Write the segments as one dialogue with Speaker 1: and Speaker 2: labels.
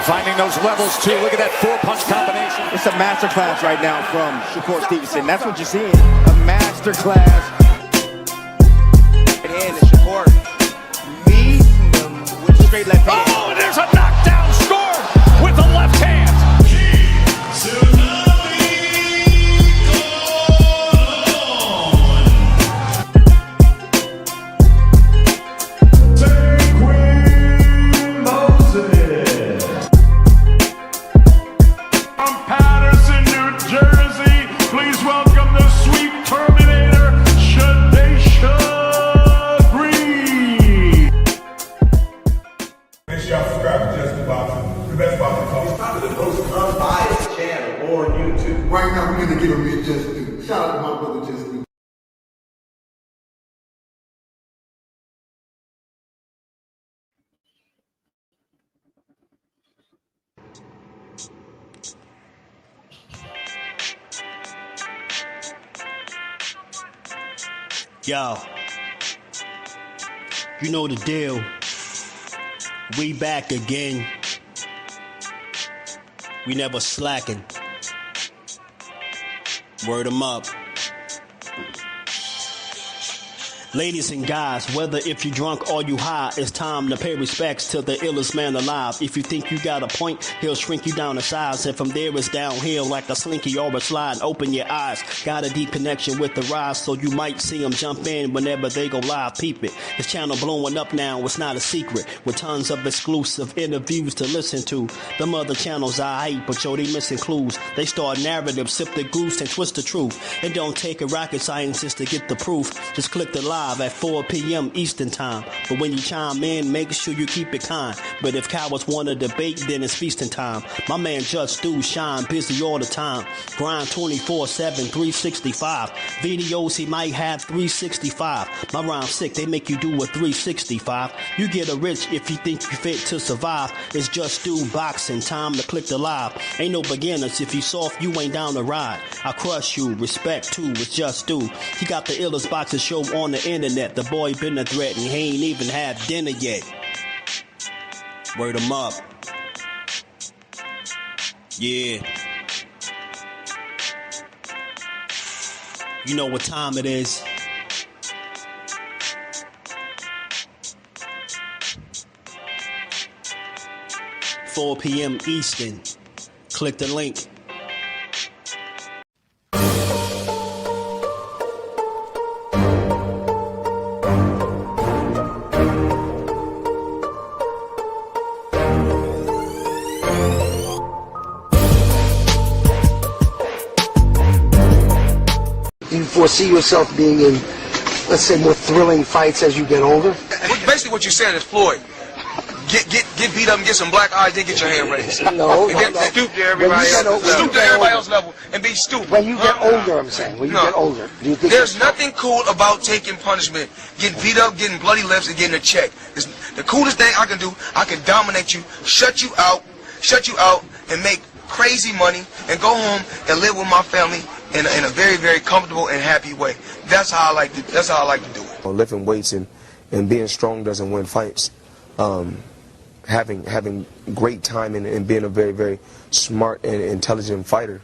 Speaker 1: Finding those levels, too. Look at that four-punch combination.
Speaker 2: It's a masterclass right now from Shakur Stevenson. That's what you're seeing. A masterclass. Right hand, and Shakur meeting them with straight left hand.
Speaker 1: Oh, there's a knockdown score with the left hand.
Speaker 3: Right now, we're going to give him his just due. Shout out to my brother, Just Due.
Speaker 4: Yo, you know the deal. We back again. We never slacking. Word 'em up. Ladies and guys, whether if you drunk or you high, it's time to pay respects to the illest man alive. If you think you got a point, he'll shrink you down to size. And from there it's downhill like a slinky or a slide. Open your eyes. Got a deep connection with the rise, so you might see them jump in whenever they go live. Peep it. This channel blowing up now, it's not a secret. With tons of exclusive interviews to listen to. Them other channels I hate, but yo, they missing clues. They start narratives, sip the goose and twist the truth. It don't take a rocket scientist to get the proof. Just click the live at 4 p.m. Eastern time. But when you chime in, make sure you keep it kind. But if cowards want to debate, then it's feasting time. My man Just Do shine, busy all the time. Grind 24/7, 365. Videos he might have 365. My rhyme's sick, they make you do a 365. You get a rich if you think you fit to survive. It's Just Do boxing, time to click the live. Ain't no beginners, if you soft, you ain't down to ride. I crush you, respect too, it's Just Do. He got the illest boxing show on the internet. The boy been a threat and he ain't even had dinner yet. Word 'em up. Yeah. You know what time it is. $4 p.m. Eastern. Click the link.
Speaker 5: Do you foresee yourself being in, let's say, more thrilling fights as you get older?
Speaker 6: Basically what you're saying is, Floyd, get beat up and get some black eyes, then get your hand raised.
Speaker 5: No.
Speaker 6: Stoop to everybody else's level and be stupid.
Speaker 5: When you get older, I'm saying, when you get older, do you think
Speaker 6: there's nothing cool about taking punishment, getting beat up, getting bloody lips, and getting a check. The coolest thing I can do, I can dominate you, shut you out, and make crazy money, and go home and live with my family in a very, very comfortable and happy way. That's how I like to do it.
Speaker 7: Lifting weights and being strong doesn't win fights. Having great timing and being a very, very smart and intelligent fighter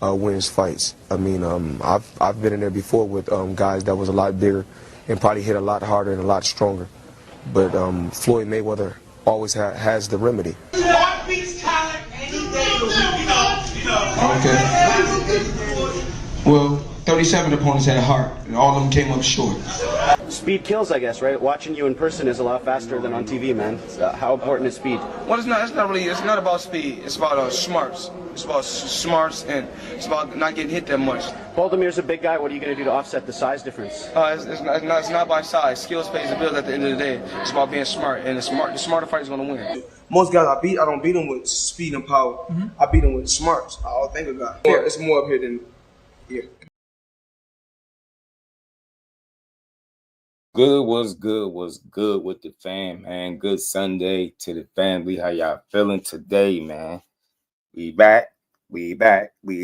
Speaker 7: wins fights. I mean, I've been in there before with guys that was a lot bigger and probably hit a lot harder and a lot stronger. But Floyd Mayweather always has the remedy.
Speaker 8: Talent any day of the week, you know.
Speaker 9: Okay. Well, 37 opponents had a heart, and all of them came up short.
Speaker 10: Speed kills, I guess, right? Watching you in person is a lot faster than on TV, man. How important is speed?
Speaker 6: Well, it's not about speed. It's about smarts. It's about smarts, and it's about not getting hit that much.
Speaker 10: Baldamir's a big guy. What are you going to do to offset the size difference?
Speaker 6: It's not by size. Skills pays the bills at the end of the day. It's about being smart, and the smarter fighter is going to win.
Speaker 9: Most guys I don't beat them with speed and power. I beat them with smarts. I think of God. Yeah, it's more up here than here.
Speaker 11: Good was good with the fam, man. Good Sunday to the family. How y'all feeling today, man? We back, we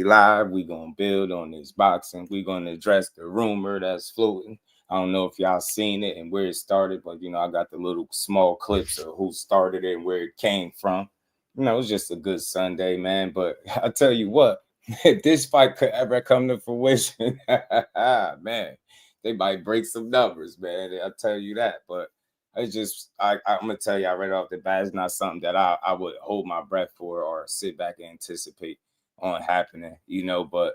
Speaker 11: live. We gonna build on this boxing. We gonna address the rumor that's floating. I don't know if y'all seen it and where it started, but I got the little small clips of who started it and where it came from. you know, it was just a good Sunday, man. But I tell you what, if this fight could ever come to fruition, man, they might break some numbers, man. I tell you that. But it's just, I'm gonna tell you, right off the bat, it's not something that I would hold my breath for or sit back and anticipate on happening, you know. But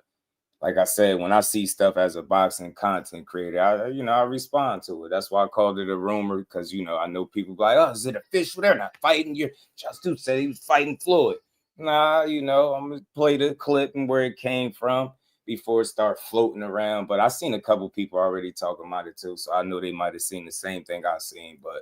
Speaker 11: like I said, when I see stuff as a boxing content creator, I respond to it. That's why I called it a rumor, because, you know, I know people like, oh, is it official? They're not fighting. Just Dude said he was fighting Floyd. Nah, you know, I'm going to play the clip and where it came from before it start floating around. But I seen a couple people already talking about it too, so I know they might have seen the same thing I seen. But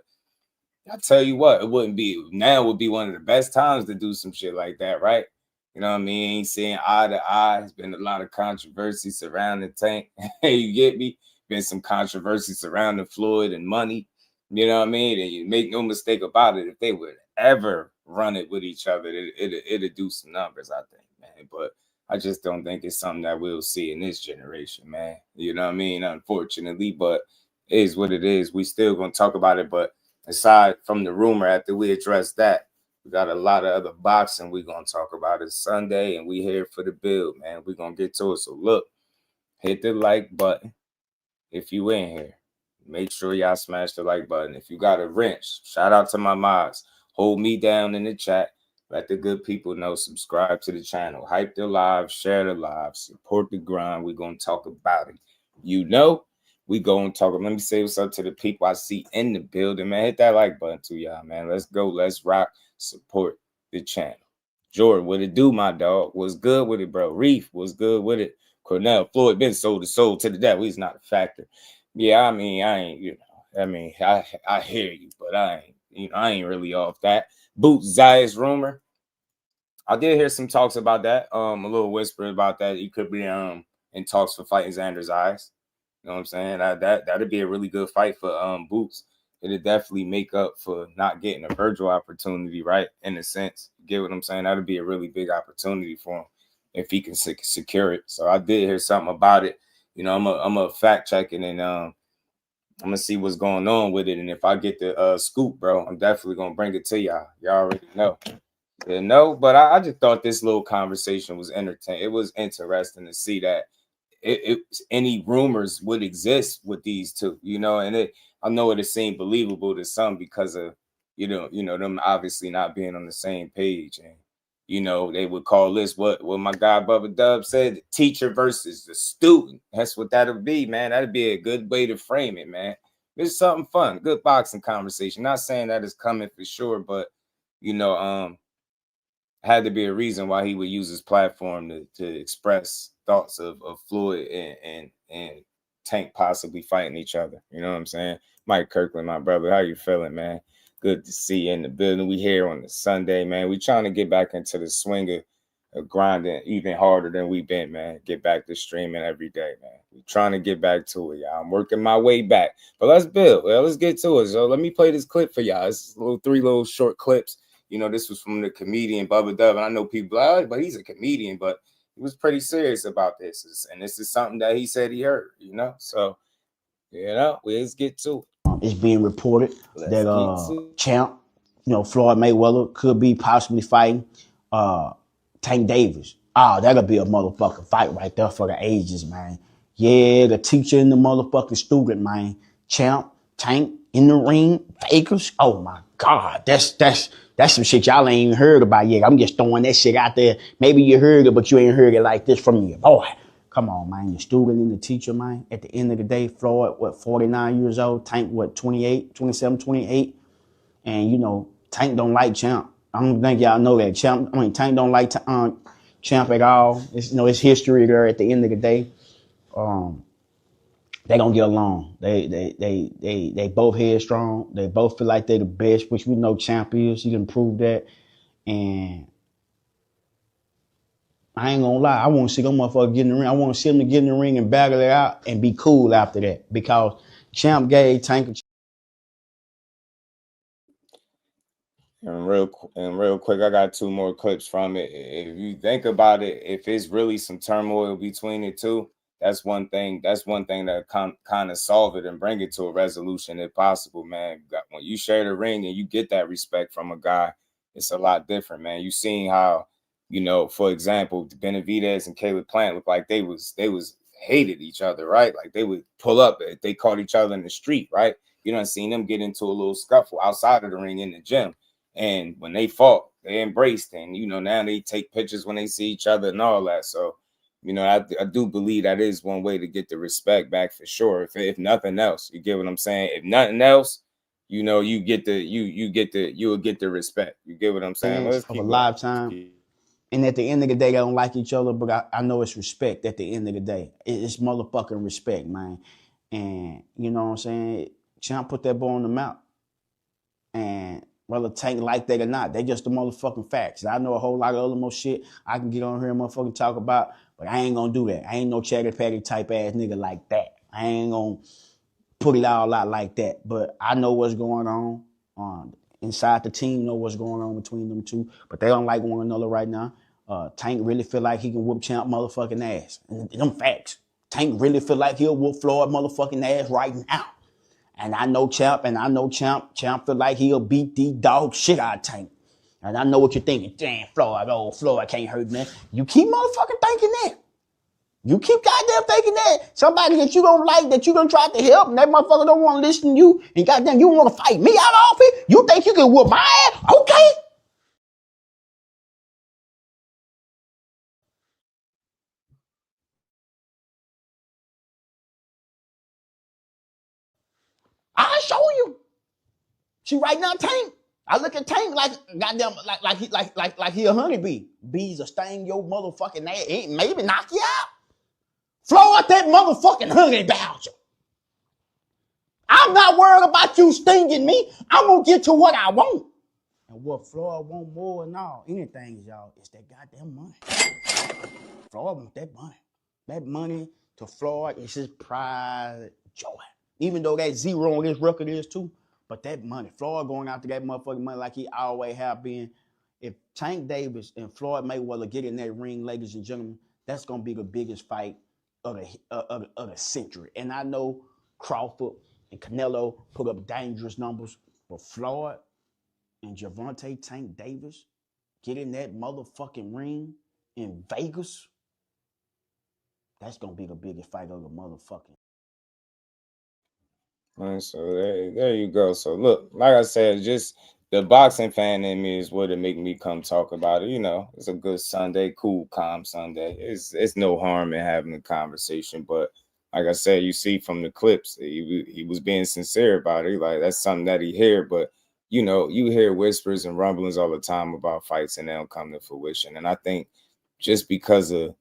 Speaker 11: I tell you what, would be one of the best times to do some shit like that, right? You know what I mean? Ain't seeing eye to eye. There's been a lot of controversy surrounding Tank. You get me? Been some controversy surrounding Floyd and money. You know what I mean? And you make no mistake about it, if they would ever run it with each other, it'd do some numbers, I think, man. But I just don't think it's something that we'll see in this generation, man. You know what I mean? Unfortunately, but it is what it is. We still gonna talk about it, but aside from the rumor, after we address that, we got a lot of other boxing we're going to talk about. It's Sunday, and we here for the build, man. We're going to get to it. So, look, hit the like button if you in here. Make sure y'all smash the like button. If you got a wrench, shout out to my mods. Hold me down in the chat. Let the good people know. Subscribe to the channel. Hype the live. Share the live. Support the grind. We're going to talk about it. You know, we go and talk. Let me say what's up to the people I see in the building, man. Hit that like button too, y'all, man. Let's go. Let's rock. Support the channel. Jordan, what it do, my dog? What's good with it, bro? Reef, what's good with it? Cornell, Floyd, been sold to the devil. He's not a factor. Yeah, I mean, I ain't, you know, I mean, I hear you, but I ain't, you know, I ain't really off that. Boot Zayas rumor. I did hear some talks about that. A little whisper about that. He could be in talks for fighting Xander Zayas. You know what I'm saying? That'd be a really good fight for Boots. It'd definitely make up for not getting a Virgil opportunity, right? In a sense, you get what I'm saying? That'd be a really big opportunity for him if he can secure it. So I did hear something about it. You know, I'm a fact checking, and I'm gonna see what's going on with it. And if I get the scoop, bro, I'm definitely gonna bring it to y'all. Y'all already know. No, but I just thought this little conversation was entertaining. It was interesting to see that any rumors would exist with these two, you know, and I know it seemed believable to some because of, you know, them obviously not being on the same page. And, you know, they would call this what my guy Bubba Dub said, the teacher versus the student. That's what that'll be, man. That'd be a good way to frame it, man. It's something fun, good boxing conversation. Not saying that it's coming for sure, but, you know, had to be a reason why he would use his platform to express thoughts of Floyd and Tank possibly fighting each other. You know what I'm saying? Mike Kirkland, my brother, how you feeling, man? Good to see you in the building. We here on the Sunday, man. We trying to get back into the swing of grinding even harder than we've been, man. Get back to streaming every day, man. We trying to get back to it, y'all. I'm working my way back. But let's build. Well, let's get to it. So let me play this clip for y'all. It's three little short clips. You know, this was from the comedian Bubba Dub. And I know people like, oh, but he's a comedian, but he was pretty serious about this. And this is something that he said he heard, you know? So, you know, let's get to it.
Speaker 12: It's being reported that champ, you know, Floyd Mayweather could be possibly fighting Tank Davis. That'll be a motherfucking fight right there for the ages, man. Yeah, the teacher and the motherfucking student, man. Champ, Tank in the ring, Fakers. Oh my God, that's some shit y'all ain't even heard about yet. I'm just throwing that shit out there. Maybe you heard it, but you ain't heard it like this from me. Boy, come on, man. The student and the teacher, man. At the end of the day, Floyd, 49 years old? Tank, 27, 28? And, you know, Tank don't like Champ. I don't think y'all know that. Tank don't like Champ at all. It's, you know, it's history there at the end of the day. They gonna get along. They both headstrong. They both feel like they the best, which we know Champ is. He can prove that. And I ain't gonna lie, I want to see them motherfuckers get in the ring. I want to see them to get in the ring and battle it out and be cool after that. Because Champ gave Tank a
Speaker 11: And real quick, I got two more clips from it. If you think about it, if it's really some turmoil between the two, that's one thing that kind of solve it and bring it to a resolution if possible, man. When you share the ring and you get that respect from a guy, it's a lot different, man. You seen how, for example, Benavidez and Caleb Plant looked like they was hated each other, right? Like they would pull up, they caught each other in the street, right? You done seen them get into a little scuffle outside of the ring in the gym. And when they fought, they embraced, and now they take pictures when they see each other and all that. So, I do believe that is one way to get the respect back for sure. If nothing else, you get what I'm saying? If nothing else, you'll get the respect. You get what I'm saying?
Speaker 12: Of a lifetime. And at the end of the day, they don't like each other, but I know it's respect at the end of the day. It's motherfucking respect, man. And you know what I'm saying? Champ put that ball on the mouth. And whether Tank like that or not, they just the motherfucking facts. I know a whole lot of other more shit I can get on here and motherfucking talk about, but I ain't gonna do that. I ain't no chatty patty type ass nigga like that. I ain't gonna put it all out like that. But I know what's going on. Inside the team know what's going on between them two, but they don't like one another right now. Tank really feel like he can whoop Champ motherfucking ass. And them facts. Tank really feel like he'll whoop Floyd motherfucking ass right now. And I know Champ, Champ feel like he'll beat the dog shit out of Tank. And I know what you're thinking. Damn, Floyd can't hurt me. You keep motherfucking thinking that. You keep goddamn thinking that. Somebody that you don't like, that you don't try to help, and that motherfucker don't want to listen to you, and goddamn, you want to fight me out off it? You think you can whoop my ass? Okay. I'll show you. See, right now, Tank. I look at Tank like goddamn, like he a honeybee. Bees will sting your motherfucking ass, maybe knock you out. Floyd that motherfucking honey badger. I'm not worried about you stinging me. I'm gonna get to what I want. And what Floyd want more than all, anything, y'all, is that goddamn money. Floyd want that money. That money to Floyd is his pride, joy. Even though that zero on his record is too, but that money, Floyd going after that motherfucking money like he always have been. If Tank Davis and Floyd Mayweather get in that ring, ladies and gentlemen, that's gonna be the biggest fight of the century. And I know Crawford and Canelo put up dangerous numbers, but Floyd and Gervonta Tank Davis get in that motherfucking ring in Vegas, that's gonna be the biggest fight of the motherfucking.
Speaker 11: So there you go. So look, like I said, just the boxing fan in me is what it make me come talk about it. It's a good Sunday, cool, calm Sunday. It's no harm in having a conversation. But like I said, you see from the clips, he was being sincere about it. Like that's something that he hear. But you hear whispers and rumblings all the time about fights, and they don't come to fruition. And I think just because of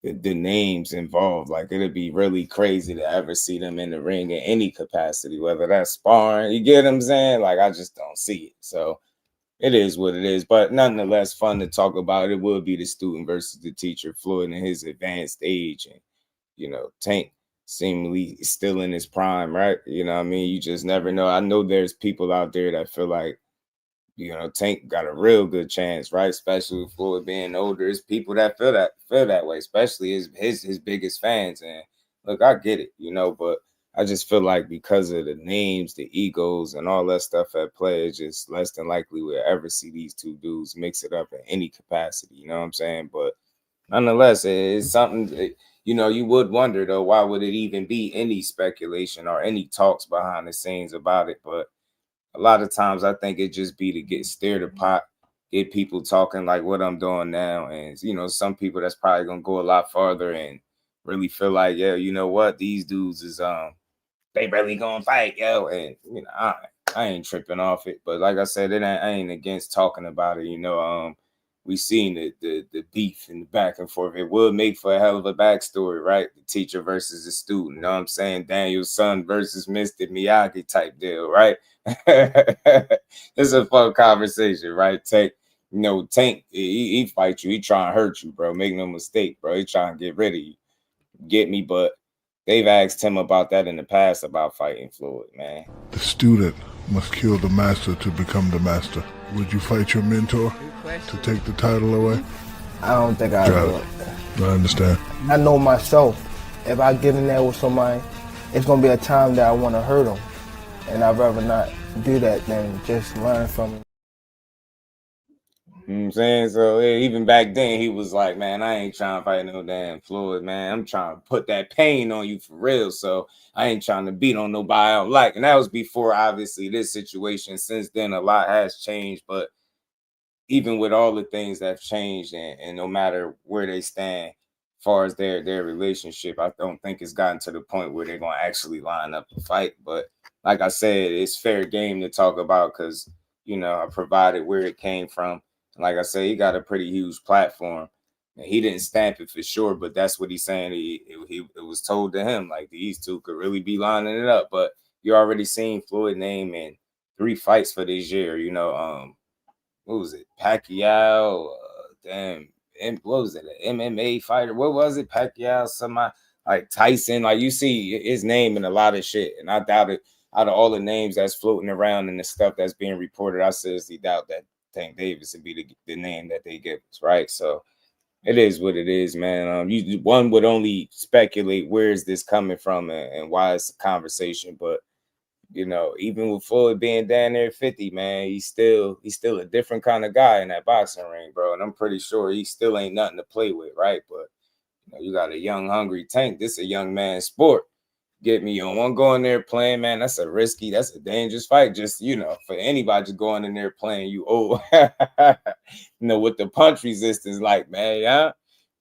Speaker 11: the names involved, like it'd be really crazy to ever see them in the ring in any capacity, whether that's sparring, you get what I'm saying? Like I just don't see it. So it is what it is, but nonetheless fun to talk about. It would be the student versus the teacher, Floyd in his advanced age, and Tank seemingly still in his prime, right? You know what I mean? You just never know. I know there's people out there that feel like Tank got a real good chance, right? Especially with Floyd being older. There's people that feel that way, especially his biggest fans. And look, I get it, but I just feel like because of the names, the egos, and all that stuff at play, it's just less than likely we'll ever see these two dudes mix it up in any capacity. You know what I'm saying? But nonetheless, it's something that, you would wonder, though, why would it even be any speculation or any talks behind the scenes about it? But a lot of times I think it just be to stir the pot, get people talking like what I'm doing now. And, some people that's probably going to go a lot farther and really feel like, yeah, you know what? These dudes is, they really going to fight, yo. And, I ain't tripping off it. But like I said, I ain't against talking about it. We seen the beef and the back and forth. It would make for a hell of a backstory, right? The teacher versus the student. You know what I'm saying? Daniel's son versus Mr. Miyagi type deal, right? It's a fun conversation, right? Tank, he fight you. He trying to hurt you, bro. Make no mistake, bro. He trying to get rid of you. Get me? But they've asked him about that in the past about fighting Floyd, man.
Speaker 3: The student must kill the master to become the master. Would you fight your mentor to take the title away?
Speaker 13: I don't think I would.
Speaker 3: I understand.
Speaker 13: I know myself. If I get in there with somebody, it's going to be a time that I want to hurt them. And I'd rather not do that than just learn from it.
Speaker 11: You know what I'm saying? So even back then, he was like, man, I ain't trying to fight no damn Floyd, man. I'm trying to put that pain on you for real. So I ain't trying to beat on nobody I don't like. And that was before, obviously, this situation. Since then, a lot has changed. But even with all the things that have changed, and no matter where they stand as far as their relationship, I don't think it's gotten to the point where they're going to actually line up and fight. But like I said, it's fair game to talk about because, you know, I provided where it came from. And like I said, he got a pretty huge platform. And he didn't stamp it for sure, but that's what he's saying. It was told to him, like, these two could really be lining it up. But you already seen Floyd name in 3 fights for this year, you know, what was it? Pacquiao, what was it? An MMA fighter? What was it? Pacquiao, somebody like Tyson. Like, you see his name in a lot of shit. And I doubt it. Out of all the names that's floating around and the stuff that's being reported, I seriously doubt that Tank Davis would be the name that they give us, right? So it is what it is, man. One would only speculate where is this coming from and why it's a conversation, but you know, even with Floyd being down there at 50, man, he's still a different kind of guy in that boxing ring, bro. And I'm pretty sure he still ain't nothing to play with, right? But you know, you got a young, hungry Tank. This is a young man's sport. Get me on one going there playing, man. That's a dangerous fight. Just, you know, for anybody just going in there playing, you you know, with the punch resistance, like, man, yeah.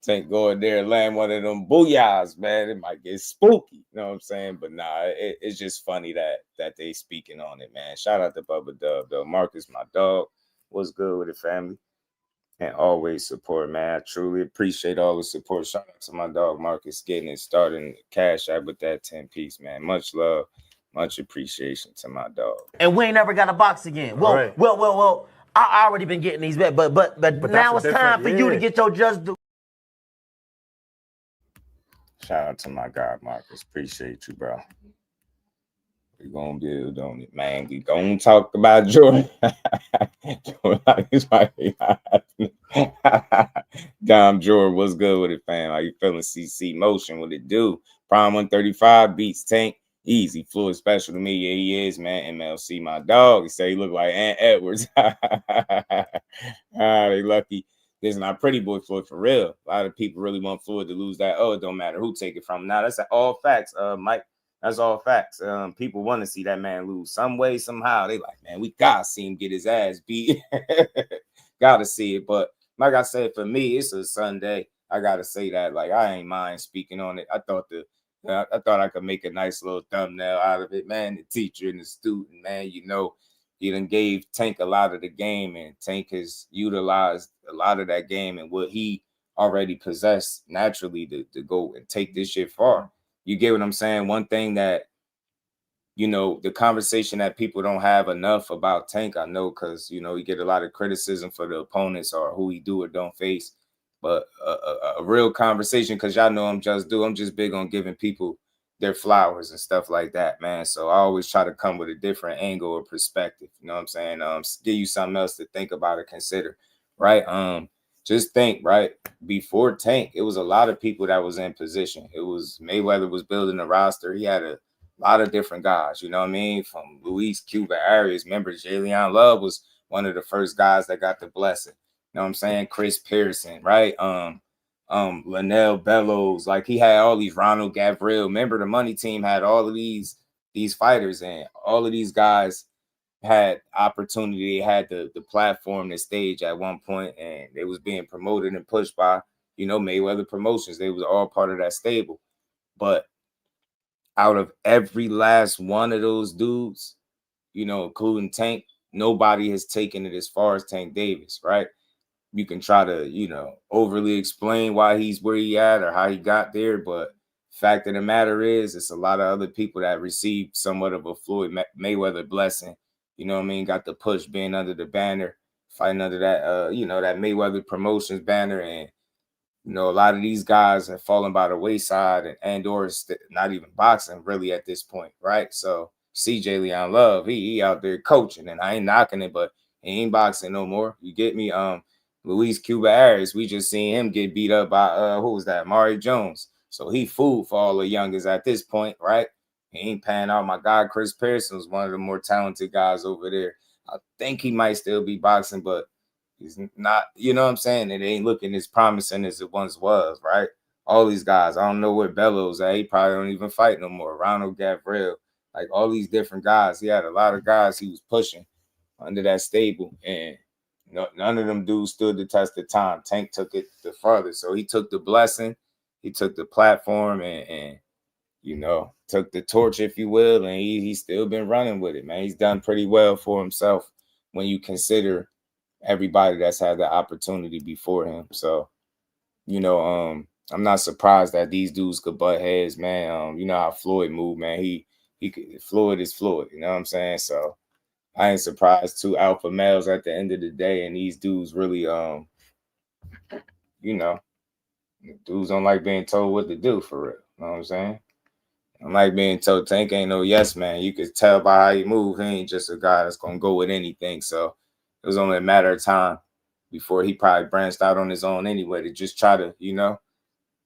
Speaker 11: Tank go in there and land one of them booyahs, man. It might get spooky, you know what I'm saying? But nah, it's just funny that they speaking on it, man. Shout out to Bubba Dub, though. Marcus, my dog. What's good with the family? And always support, man. I truly appreciate all the support. Shout out to my dog Marcus getting it started in the cash out with that 10-piece, man. Much love, much appreciation to my dog.
Speaker 14: And we ain't never got a box again. Well,
Speaker 11: Right.
Speaker 14: well. I already been getting these back, but now it's time for you to get your just due.
Speaker 11: Shout out to my guy, Marcus. Appreciate you, bro. We're going to build on it, man. We going to talk about Jordan. Dom Jordan, what's good with it, fam? How you feeling? CC Motion, what it do? Prime 135 beats Tank. Easy. Floyd special to me. Yeah, he is, man. MLC, my dog. He say he look like Ant Edwards. They lucky. This is not pretty boy Floyd for real. A lot of people really want Floyd to lose that. Oh, it don't matter who take it from. Now, that's all facts, Mike. That's all facts. People want to see that man lose some way, somehow. They like, man, we gotta see him get his ass beat. Gotta see it. But like I said, for me, it's a Sunday. I gotta say that. Like, I ain't mind speaking on it. I thought I could make a nice little thumbnail out of it, man. The teacher and the student, man, you know. He done gave Tank a lot of the game, and Tank has utilized a lot of that game and what he already possessed naturally to go and take this shit far. You get what I'm saying? One thing that, you know, the conversation that people don't have enough about Tank, I know, because, you know, you get a lot of criticism for the opponents or who he do or don't face. But a real conversation, because y'all know I'm just big on giving people their flowers and stuff like that, man. So I always try to come with a different angle or perspective. You know what I'm saying? Give you something else to think about or consider, right? Just think, right? Before Tank, it was a lot of people that was in position. It was Mayweather was building a roster. He had a lot of different guys, you know what I mean? From Luis Cuba Arias. Remember, Jalen Love was one of the first guys that got the blessing. You know what I'm saying? Chris Pearson, right? Linnell Bellows, like he had all these Ronald Gavril. Remember, the money team had all of these fighters, and all of these guys had opportunity, had the platform, the stage at one point, and they was being promoted and pushed by, you know, Mayweather Promotions. They was all part of that stable. But out of every last one of those dudes, you know, including Tank, nobody has taken it as far as Tank Davis, right? You can try to, you know, overly explain why he's where he at or how he got there, but fact of the matter is, it's a lot of other people that received somewhat of a Floyd Mayweather blessing. You know what I mean? Got the push being under the banner, fighting under that, you know, that Mayweather Promotions banner. And, you know, a lot of these guys have fallen by the wayside and or not even boxing really at this point, right? So CJ Leon Love, he out there coaching, and I ain't knocking it, but he ain't boxing no more. You get me? Luis Cuba Arias, we just seen him get beat up by who was that? Mari Jones. So he fooled for all the youngers at this point, right? He ain't panning out. My guy Chris Pearson was one of the more talented guys over there. I think he might still be boxing, but He's not, you know what I'm saying? It ain't looking as promising as it once was, right? All these guys, I don't know where Bellows at. He probably don't even fight no more. Ronald Gavril, like all these different guys. He had a lot of guys he was pushing under that stable, and none of them dudes stood the test of time. Tank took it the furthest. So he took the blessing, he took the platform, and took the torch, if you will, and he's still been running with it, man. He's done pretty well for himself when you consider everybody that's had the opportunity before him. So, I'm not surprised that these dudes could butt heads, man. You know how Floyd moved, man. Floyd is Floyd, you know what I'm saying? So I ain't surprised. Two alpha males at the end of the day, and these dudes really, dudes don't like being told what to do, for real. You know what I'm saying? I like being told. Tank ain't no yes man. You could tell by how he move. He ain't just a guy that's gonna go with anything. So it was only a matter of time before he probably branched out on his own anyway, to just try to,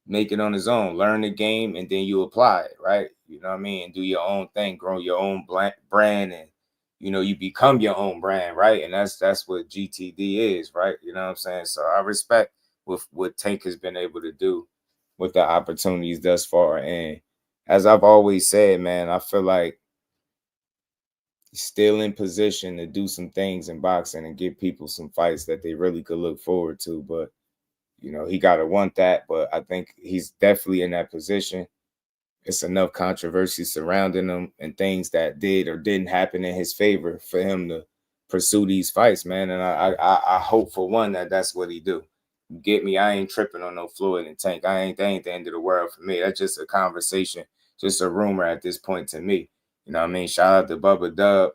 Speaker 11: make it on his own, learn the game, and then you apply it, right? You know what I mean? And do your own thing, grow your own brand, and you become your own brand, right? And that's what GTD is, right? You know what I'm saying? So I respect what Tank has been able to do with the opportunities thus far. And as I've always said, man, I feel like he's still in position to do some things in boxing and give people some fights that they really could look forward to. But, he got to want that. But I think he's definitely in that position. It's enough controversy surrounding him and things that did or didn't happen in his favor for him to pursue these fights, man. And I hope for one that that's what he do. Get me? I ain't tripping on no Floyd and Tank. That ain't the end of the world for me. That's just a conversation, just a rumor at this point to me. You know what I mean? Shout out to Bubba Dub.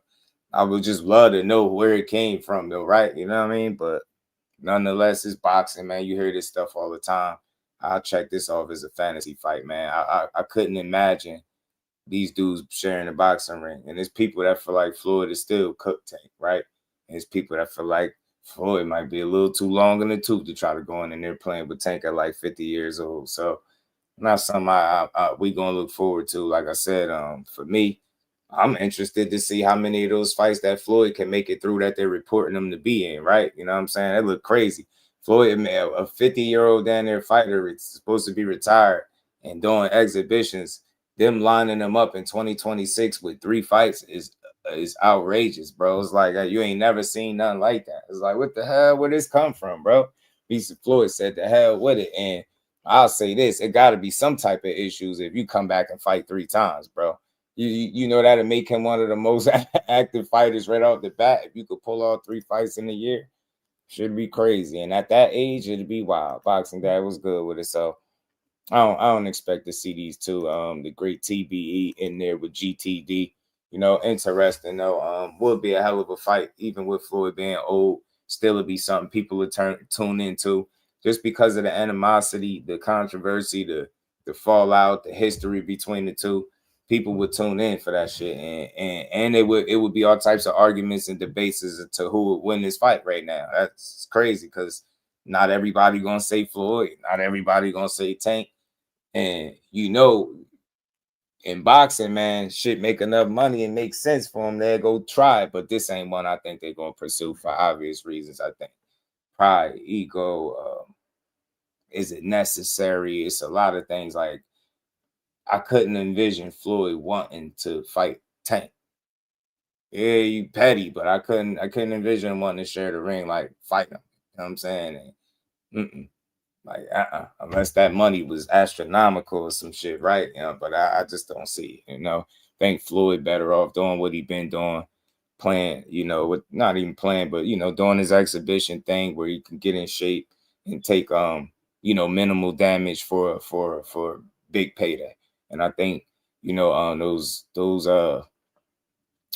Speaker 11: I would just love to know where it came from, though, right? You know what I mean? But nonetheless, it's boxing, man. You hear this stuff all the time. I'll check this off as a fantasy fight, man. I couldn't imagine these dudes sharing a boxing ring. And there's people that feel like Floyd is still cooked, Tank, right? And there's people that feel like Floyd might be a little too long in the tooth to try to go in there playing with Tank at like 50 years old. So not something we gonna look forward to. Like I said, for me, I'm interested to see how many of those fights that Floyd can make it through that they're reporting them to be in, right? You know what I'm saying? That look crazy. Floyd, a 50-year-old down there fighter, it's supposed to be retired and doing exhibitions. Them lining them up in 2026 with 3 fights is outrageous, bro. It's like you ain't never seen nothing like that. It's like, what the hell? Where this come from, bro? Beast Floyd said, the hell with it. And I'll say this, it got to be some type of issues if you come back and fight 3 times, bro. You know that'll make him one of the most active fighters right off the bat. If you could pull all 3 fights in a year, should be crazy. And at that age, it'd be wild. Boxing Dad was good with it. So I don't expect to see these two, the great TBE in there with GTD. Interesting though. Would be a hell of a fight, even with Floyd being old. Still would be something people would tune into, just because of the animosity, the controversy, the fallout, the history between the two. People would tune in for that shit, and it would be all types of arguments and debates as to who would win this fight right now. That's crazy because not everybody gonna say Floyd, not everybody gonna say Tank, and in boxing, man, shit make enough money and make sense for them. They go try it, but this ain't one I think they're gonna pursue for obvious reasons. I think pride, ego, is it necessary? It's a lot of things. Like I couldn't envision Floyd wanting to fight Tank. Yeah, you petty, but I couldn't envision him wanting to share the ring, like fight him. You know what I'm saying? And, like unless that money was astronomical or some shit, right? But I just don't see it. I think Floyd better off doing what he been doing, playing, with not even playing, but doing his exhibition thing where he can get in shape and take minimal damage for big payday. And I think those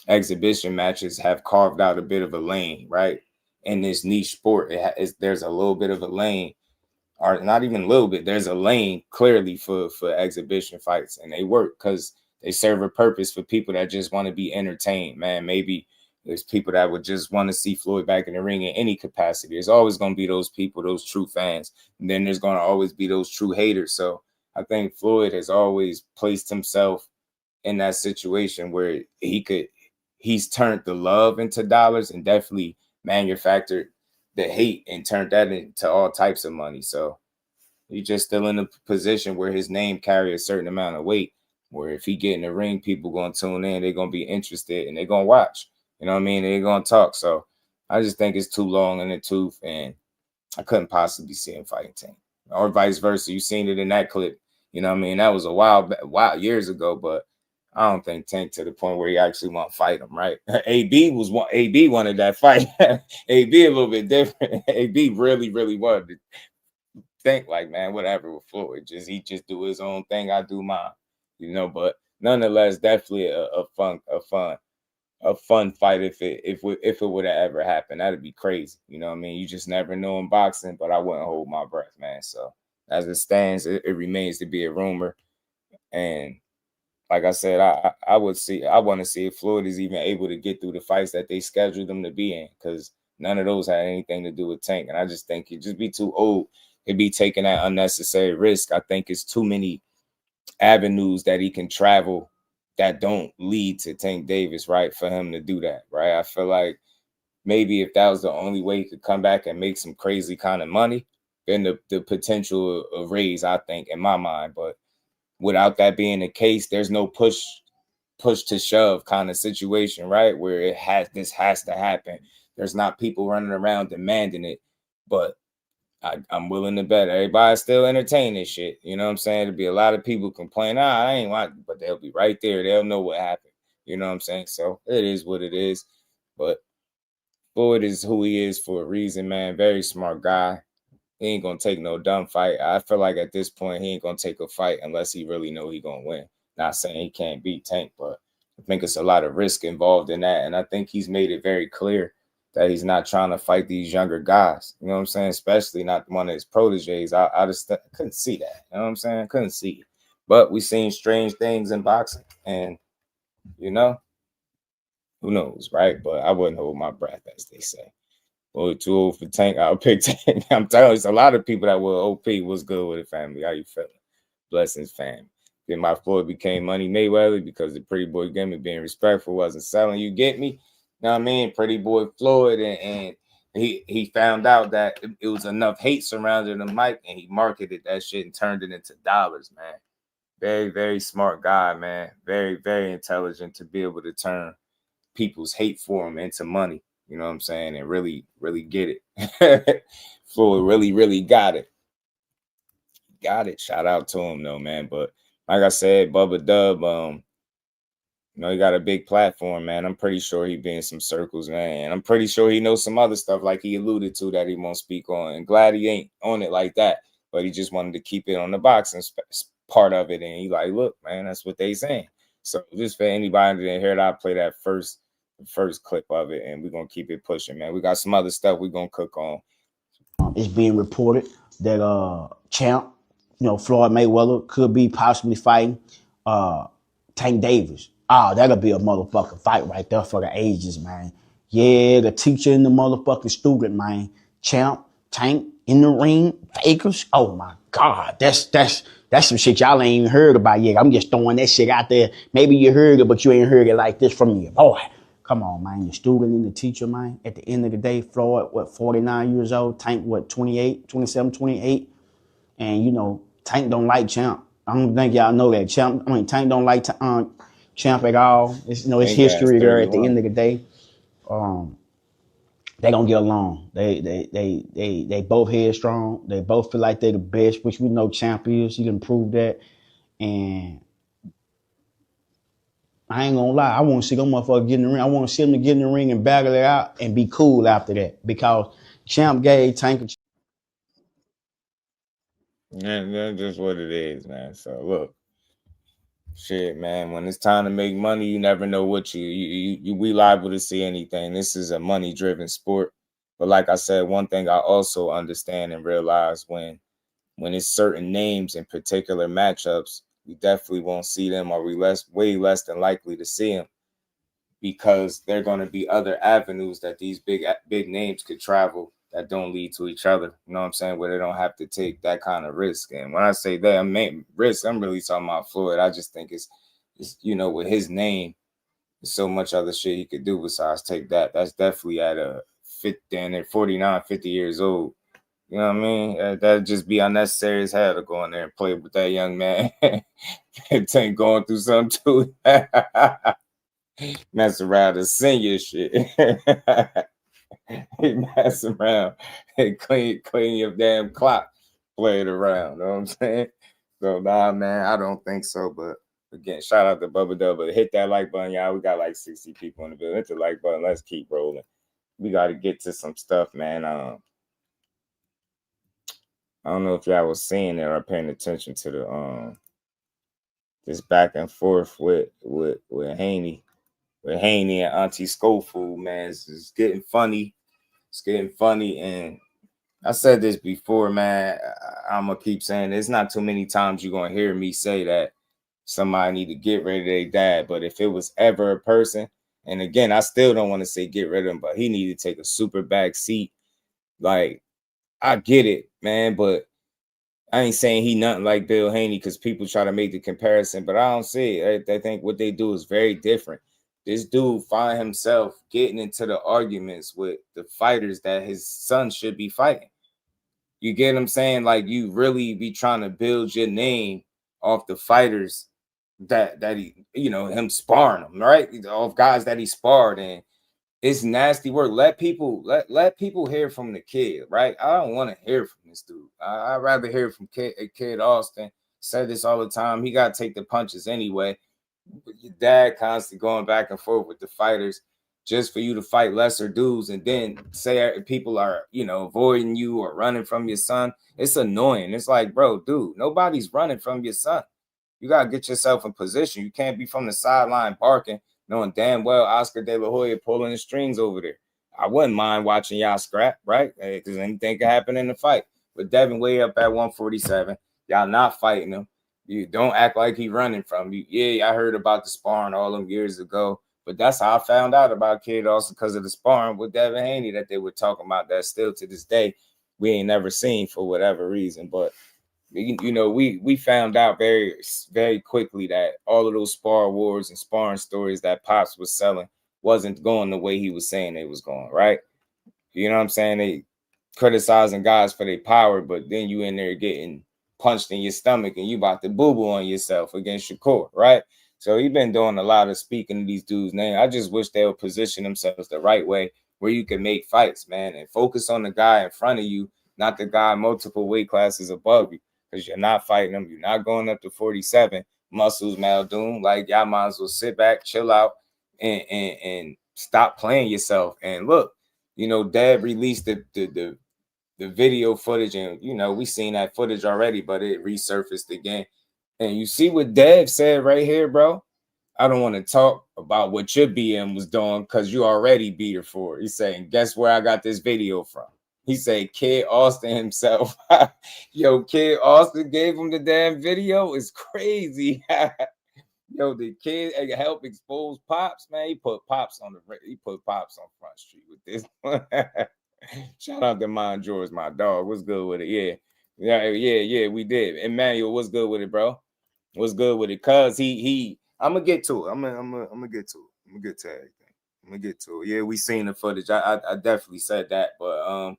Speaker 11: exhibition matches have carved out a bit of a lane, right? In this niche sport, there's a little bit of a lane, or not even a little bit. There's a lane clearly for exhibition fights, and they work because they serve a purpose for people that just want to be entertained. Man, maybe there's people that would just want to see Floyd back in the ring in any capacity. There's always going to be those people, those true fans, and then there's going to always be those true haters. So I think Floyd has always placed himself in that situation where he's turned the love into dollars and definitely manufactured the hate and turned that into all types of money. So he's just still in a position where his name carry a certain amount of weight, where if he get in the ring, people going to tune in, they're going to be interested and they're going to watch. You know what I mean? They're going to talk. So I just think it's too long in the tooth, and I couldn't possibly see him fighting Tank. Or vice versa. You seen it in that clip. You know what I mean? That was a while years ago, but I don't think Tank to the point where he actually want to fight him, right? AB wanted that fight. AB a little bit different. AB really wanted to think like, man, whatever with Floyd. He just do his own thing, I do mine. You know, but nonetheless, definitely a fun fight if it would have ever happened. That'd be crazy. You know what I mean? You just never know in boxing, but I wouldn't hold my breath, man. So as it stands, it remains to be a rumor. And like I said, I want to see if Floyd is even able to get through the fights that they scheduled him to be in, because none of those had anything to do with Tank. And I just think he'd just be too old to be taking that unnecessary risk. I think it's too many avenues that he can travel that don't lead to Tank Davis, right, for him to do that, right? I feel like maybe if that was the only way he could come back and make some crazy kind of money, then the potential of raise, I think, in my mind. But without that being the case, there's no push to shove kind of situation, right, where this has to happen. There's not people running around demanding it, but I'm willing to bet everybody's still entertaining this shit. You know what I'm saying? There'll be a lot of people complain, I ain't want, but they'll be right there. They'll know what happened. You know what I'm saying? So it is what it is. But Floyd is who he is for a reason, man. Very smart guy. He ain't gonna take no dumb fight. I feel like at this point he ain't gonna take a fight unless he really know he gonna win. Not saying he can't beat Tank, but I think it's a lot of risk involved in that. And I think he's made it very clear that he's not trying to fight these younger guys. You know what I'm saying? Especially not one of his proteges. I just couldn't see that. You know what I'm saying? Couldn't see it. But we've seen strange things in boxing. And, you know, who knows, right? But I wouldn't hold my breath, as they say. Well, too old for Tank. I'll pick Tank. I'm telling you, it's a lot of people that will OP. What's good with the family? How you feeling? Blessings, fam. Then my Floyd became Money Mayweather because the pretty boy gimmick, being respectful, wasn't selling. You get me? You know what I mean? Pretty boy Floyd, and he found out that it was enough hate surrounding the mic, and he marketed that shit and turned it into dollars, man. Very, very smart guy, man. Very, very intelligent to be able to turn people's hate for him into money. You know what I'm saying? And really, really get it. Floyd really got it. Got it. Shout out to him, though, man. But like I said, Bubba Dub, you know, he got a big platform, man. I'm pretty sure he be in some circles, man. I'm pretty sure he knows some other stuff like he alluded to that he won't speak on. And glad he ain't on it like that. But he just wanted to keep it on the boxing part of it. And he like, look, man, that's what they saying. So just for anybody that didn't hear that, I play that first clip of it, and we're going to keep it pushing, man. We got some other stuff we're going to cook on.
Speaker 12: It's being reported that champ, you know, Floyd Mayweather could be possibly fighting Tank Davis. That'll be a motherfucking fight right there for the ages, man. Yeah, the teacher and the motherfucking student, man. Champ, Tank in the ring, Fakers. Oh my God, that's some shit y'all ain't even heard about yet. I'm just throwing that shit out there. Maybe you heard it, but you ain't heard it like this from me, boy. Come on, man. The student and the teacher, man. At the end of the day, Floyd, 49 years old? Tank, 27, 28? And, you know, Tank don't like Champ. I don't think y'all know that. Tank don't like Champ at all. It's, you know, it's history there at the end of the day. They gonna get along. They both headstrong. They both feel like they the best, which we know Champ is. He can prove that. And I ain't gonna lie, I want to see them motherfuckers get in the ring. I want to see them get in the ring and battle it out and be cool after that, because Champ gave Tank a...
Speaker 11: Yeah, that's just what it is, man. So look, shit, man. When it's time to make money, you never know what we liable to see anything. This is a money-driven sport. But like I said, one thing I also understand and realize when it's certain names in particular matchups, we definitely won't see them, or way less than likely to see them, because there are going to be other avenues that these big names could travel that don't lead to each other. You know what I'm saying? Where they don't have to take that kind of risk. And when I say that, I mean risk, I'm really talking about Floyd. I just think it's you know, with his name, there's so much other shit he could do besides take that. That's definitely at a 50 and they're 49, 50 years old. You know what I mean? That'd just be unnecessary as hell to go in there and play with that young man. Ain't going through something too. Mess around and senior shit. He mess around and clean your damn clock. Play it around. You know what I'm saying? So nah, man, I don't think so. But again, shout out to Bubba Dubba. Hit that like button, y'all. We got like 60 people in the video. Hit the like button. Let's keep rolling. We got to get to some stuff, man. I don't know if y'all was seeing it or paying attention to the this back and forth with Haney. With Haney and Auntie Scho-FOOL, man. It's getting funny. It's getting funny. And I said this before, man. I'm going to keep saying it. It's not too many times you're going to hear me say that somebody need to get rid of their dad. But if it was ever a person, and again, I still don't want to say get rid of him, but he need to take a super back seat. Like, I get it, man, but I ain't saying he nothing like Bill Haney because people try to make the comparison, but I don't see it. I think what they do is very different. This dude find himself getting into the arguments with the fighters that his son should be fighting. You get what I'm saying? Like, you really be trying to build your name off the fighters that he, you know, him sparring them, right? Off guys that he sparred, and it's nasty work. Let people hear from the kid, right? I don't want to hear from this dude. I'd rather hear from Kid Austin. Said this all the time. He got to take the punches anyway. Your dad constantly going back and forth with the fighters just for you to fight lesser dudes, and then say people are, you know, avoiding you or running from your son. It's annoying. It's like, bro, dude, nobody's running from your son. You got to get yourself in position. You can't be from the sideline barking, knowing damn well Oscar De La Hoya pulling the strings over there. I wouldn't mind watching y'all scrap, right? Because anything can happen in the fight. But Devin way up at 147. Y'all not fighting him. You don't act like he running from you. Yeah, I heard about the sparring all them years ago, but that's how I found out about Kid Austin, because of the sparring with Devin Haney that they were talking about. That still to this day we ain't never seen for whatever reason. But you know, we found out very, very quickly that all of those spar wars and sparring stories that Pops was selling wasn't going the way he was saying they was going, right? You know what I'm saying? They criticizing guys for their power, but then you in there getting punched in your stomach and you about to boo-boo on yourself against Shakur, right? So he been doing a lot of speaking to these dudes' name. I just wish they would position themselves the right way where you can make fights, man, and focus on the guy in front of you, not the guy multiple weight classes above you, because you're not fighting him. You're not going up to 47. Muscles Muldoon. Like, y'all might as well sit back, chill out, and stop playing yourself. And look, you know, Dad released the video footage, and you know, we seen that footage already, but it resurfaced again. And you see what Dev said right here, bro. I don't want to talk about what your BM was doing because you already beat her for it. He's saying, guess where I got this video from? He said Kid Austin himself. Yo, Kid Austin gave him the damn video. It's crazy. Yo, the kid help expose Pops, man. He put Pops on Front Street with this one. Shout out to Mon George, my dog. What's good with it? Yeah, we did. Emmanuel, what's good with it, bro? What's good with it? Cause I'm gonna get to it. I'm gonna get to it. I'm gonna get to everything. I'm gonna get to it. Yeah, we seen the footage. I definitely said that, but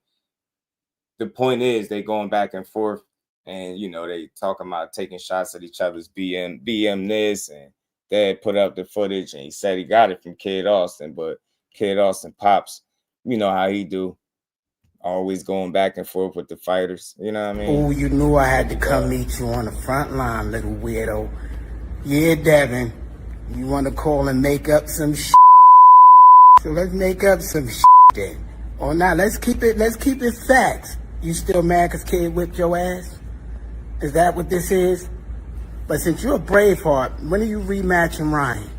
Speaker 11: the point is they going back and forth, and you know, they talking about taking shots at each other's BM this, and Dad put up the footage and he said he got it from Kid Austin, but Kid Austin Pops, you know how he do. Always going back and forth with the fighters. You know what I mean?
Speaker 15: Oh, you knew I had to come meet you on the front line, little weirdo. Yeah, Devin, you want to call and make up some shit? So let's make up some shit then. Or now, let's keep it facts. You still mad because Kid whipped your ass? Is that what this is? But since you're a Braveheart, when are you rematching Ryan?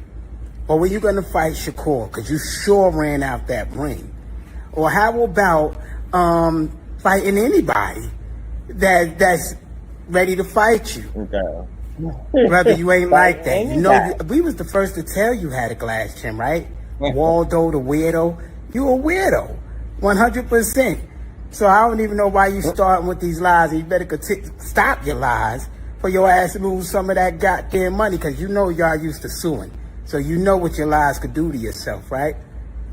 Speaker 15: Or were you going to fight Shakur? Because you sure ran out that ring. Or how about fighting anybody that's ready to fight you? Okay. Brother, you ain't like that. You know, we was the first to tell you had a glass chin, right? Waldo the weirdo. You a weirdo. 100%. So I don't even know why you starting with these lies. And you better stop your lies for your ass to lose some of that goddamn money, because you know y'all used to suing. So you know what your lies could do to yourself, right?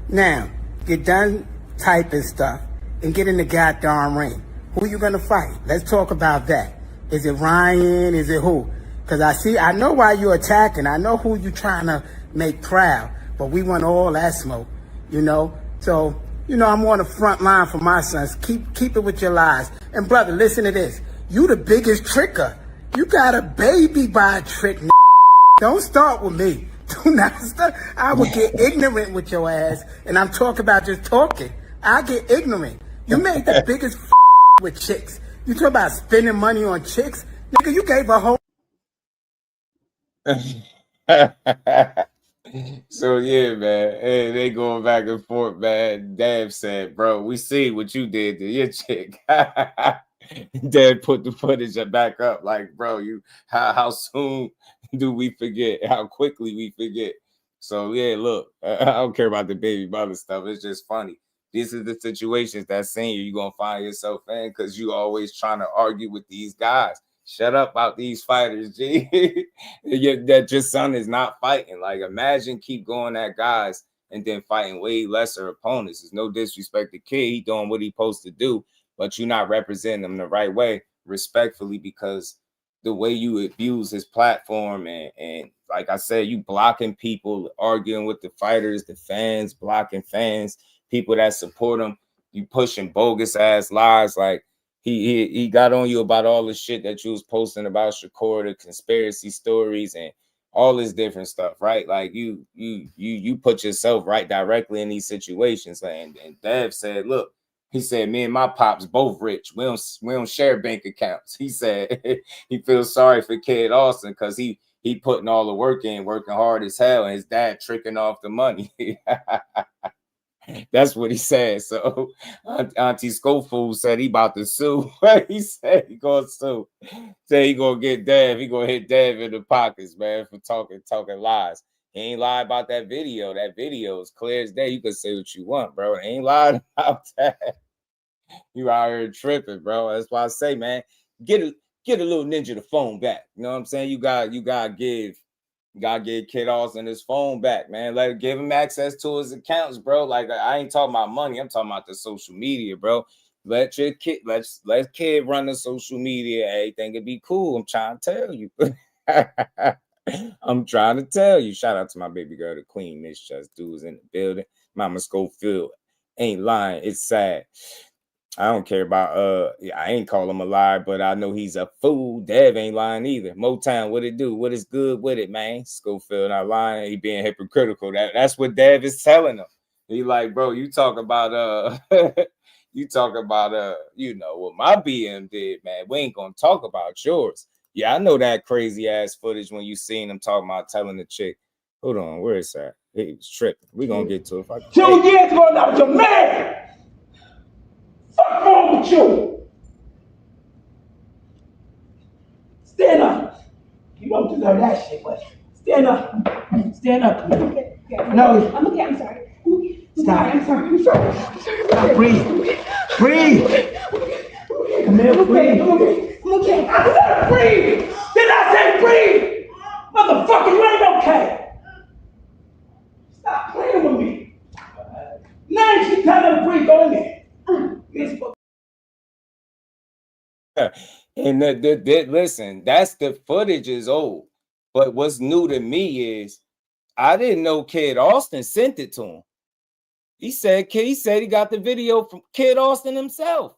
Speaker 15: Now, get done typing stuff and get in the goddamn ring. Who you gonna fight? Let's talk about that. Is it Ryan? Is it who? Because I know why you're attacking. I know who you're trying to make proud. But we want all that smoke, you know? So, you know, I'm on the front line for my sons. Keep it with your lies. And brother, listen to this. You the biggest tricker. You got a baby by a trick. Don't start with me. Do not start. I will get ignorant with your ass. And I'm talking about just talking. I get ignorant. You made the biggest with chicks. You talk about spending money on chicks. Nigga, you gave a whole...
Speaker 11: So yeah, man. Hey, they going back and forth, man. Dad said, bro, we see what you did to your chick. Dad put the footage back up, like, bro, how soon do we forget? How quickly we forget? So yeah, look, I don't care about the baby mother stuff. It's just funny. These are the situations that senior you're gonna find yourself in because you always trying to argue with these guys. Shut up about these fighters, G. That your son is not fighting. Like, imagine keep going at guys and then fighting way lesser opponents. There's no disrespect to kid. He doing what he supposed to do, but you're not representing him the right way, respectfully, because the way you abuse his platform and like I said, you blocking people, arguing with the fighters, the fans, blocking fans, people that support him, you pushing bogus ass lies. Like he got on you about all the shit that you was posting about Shakur, the conspiracy stories and all this different stuff, right? Like you put yourself right directly in these situations. And Dev said, look, he said, me and my pops both rich. We don't share bank accounts. He said he feels sorry for Kid Austin because he putting all the work in, working hard as hell, and his dad tricking off the money. That's what he said. So Auntie Scho-FOOL said he about to sue. He said he gonna sue. Said he gonna get Dev. He gonna hit Dev in the pockets, man, for talking lies. He ain't lied about that video. That video is clear as day. You can say what you want, bro. He ain't lied about that. You out here tripping, bro. That's why I say, man, get a little ninja the phone back. You know what I'm saying? You gotta give Kid Austin his phone back, man. Give him access to his accounts, bro. Like, I ain't talking about money. I'm talking about the social media, bro. Let kid run the social media. Everything will be cool. I'm trying to tell you. I'm trying to tell you. Shout out to my baby girl, the queen. Miss Just Dudes in the building. Mama Schofield ain't lying. It's sad. I don't care about I ain't call him a liar, but I know he's a fool. Dev ain't lying either. Motown, what it do? What is good with it, man? Schofield not lying. He being hypocritical. That's what Dev is telling him. He like, bro, you talk about you know what my BM did, man. We ain't gonna talk about yours. Yeah, I know that crazy ass footage when you seen him talking about telling the chick. Hold on, where is that? He was tripping. We gonna get to it.
Speaker 8: 2 years ago, that was your man. What's wrong with you? Stand up. You don't deserve that shit, but stand up. Stand up.
Speaker 16: Okay.
Speaker 8: No.
Speaker 16: I'm okay. I'm sorry.
Speaker 8: Stop.
Speaker 16: I'm sorry.
Speaker 8: Stop. Breathe. Breathe. Come here. Breathe.
Speaker 16: I'm okay.
Speaker 8: I said breathe. Did I say breathe? Motherfucker, you ain't okay. Stop playing with me. Now she telling her to breathe. Go in there.
Speaker 11: And listen, that's the footage is old. But what's new to me is I didn't know Kid Austin sent it to him. He said he got the video from Kid Austin himself.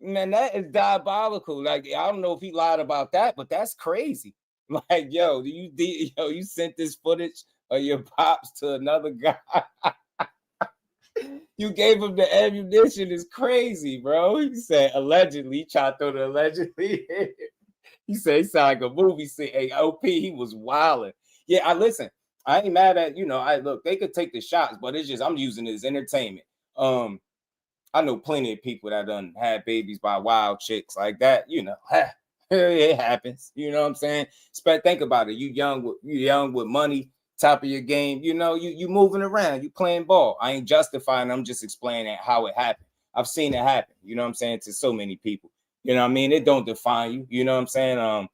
Speaker 11: Man, that is diabolical. Like, I don't know if he lied about that, but that's crazy. Like, you sent this footage of your pops to another guy. You gave him the ammunition. Is crazy, bro. He said allegedly. He tried to throw the allegedly. He said he sounded like a movie scene. Hey, OP, he was wilding. Yeah, listen. I ain't mad at look. They could take the shots, but it's just I'm using it as entertainment. I know plenty of people that done had babies by wild chicks like that. It happens. You know what I'm saying? Think about it. You young with money. Top of your game, you moving around, you playing ball. I ain't justifying, I'm just explaining how it happened. I've seen it happen, you know what I'm saying, to so many people. You know what I mean? It don't define you, you know what I'm saying?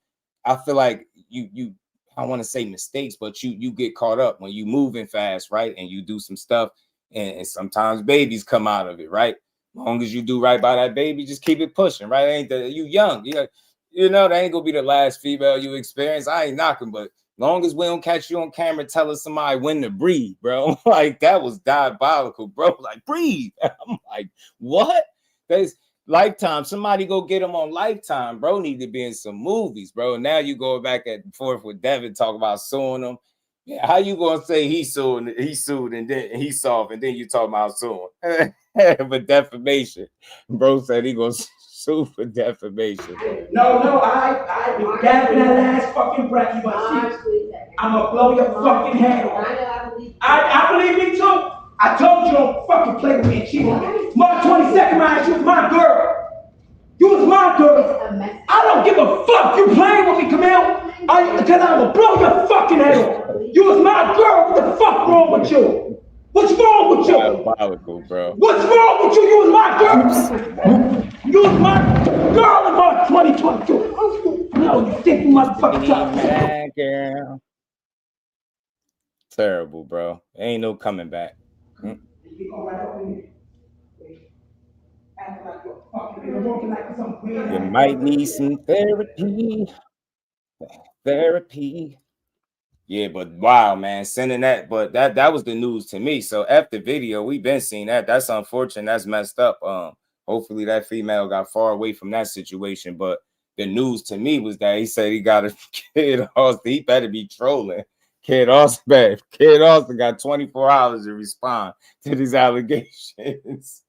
Speaker 11: I feel like you I want to say mistakes, but you get caught up when you moving fast, right? And you do some stuff And sometimes babies come out of it, right? As long as you do right by that baby, just keep it pushing, right? Ain't that you young? You know, that ain't gonna be the last female you experience. I ain't knocking, but long as we don't catch you on camera telling somebody when to breathe, bro. Like, that was diabolical, bro. Like, breathe. I'm like, what? That's Lifetime. Somebody go get him on Lifetime, bro. Need to be in some movies, bro. Now you go back and forth with Devin, talk about suing him. Yeah, how you gonna say he sued, and then he soft, and then you talk about suing? But defamation. Bro said he gonna sue for defamation, bro.
Speaker 8: No, I Devin, that last fucking breath you gonna see. I'm gonna blow your fucking head off. I believe me too. I told you don't fucking play with me and cheat on me. March 22nd, man, you was my girl. You was my girl. I don't give a fuck you playing with me, Camille. Because I'm gonna blow your fucking head off. You was my girl. What the fuck wrong with you? What's wrong with you?
Speaker 11: Diabolical, bro.
Speaker 8: What's wrong with you? You was my girl. You was my girl in March 2022. No, you think you motherfucker.
Speaker 11: Girl. Terrible, bro. Ain't no coming back. You might need some therapy. Yeah, but wow, man, sending that, but that was the news to me. So after the video, we've been seeing that. That's unfortunate. That's messed up. Hopefully that female got far away from that situation. But the news to me was that he said he got a kid. Austin, he better be trolling. Kid Austin got 24 hours to respond to these allegations.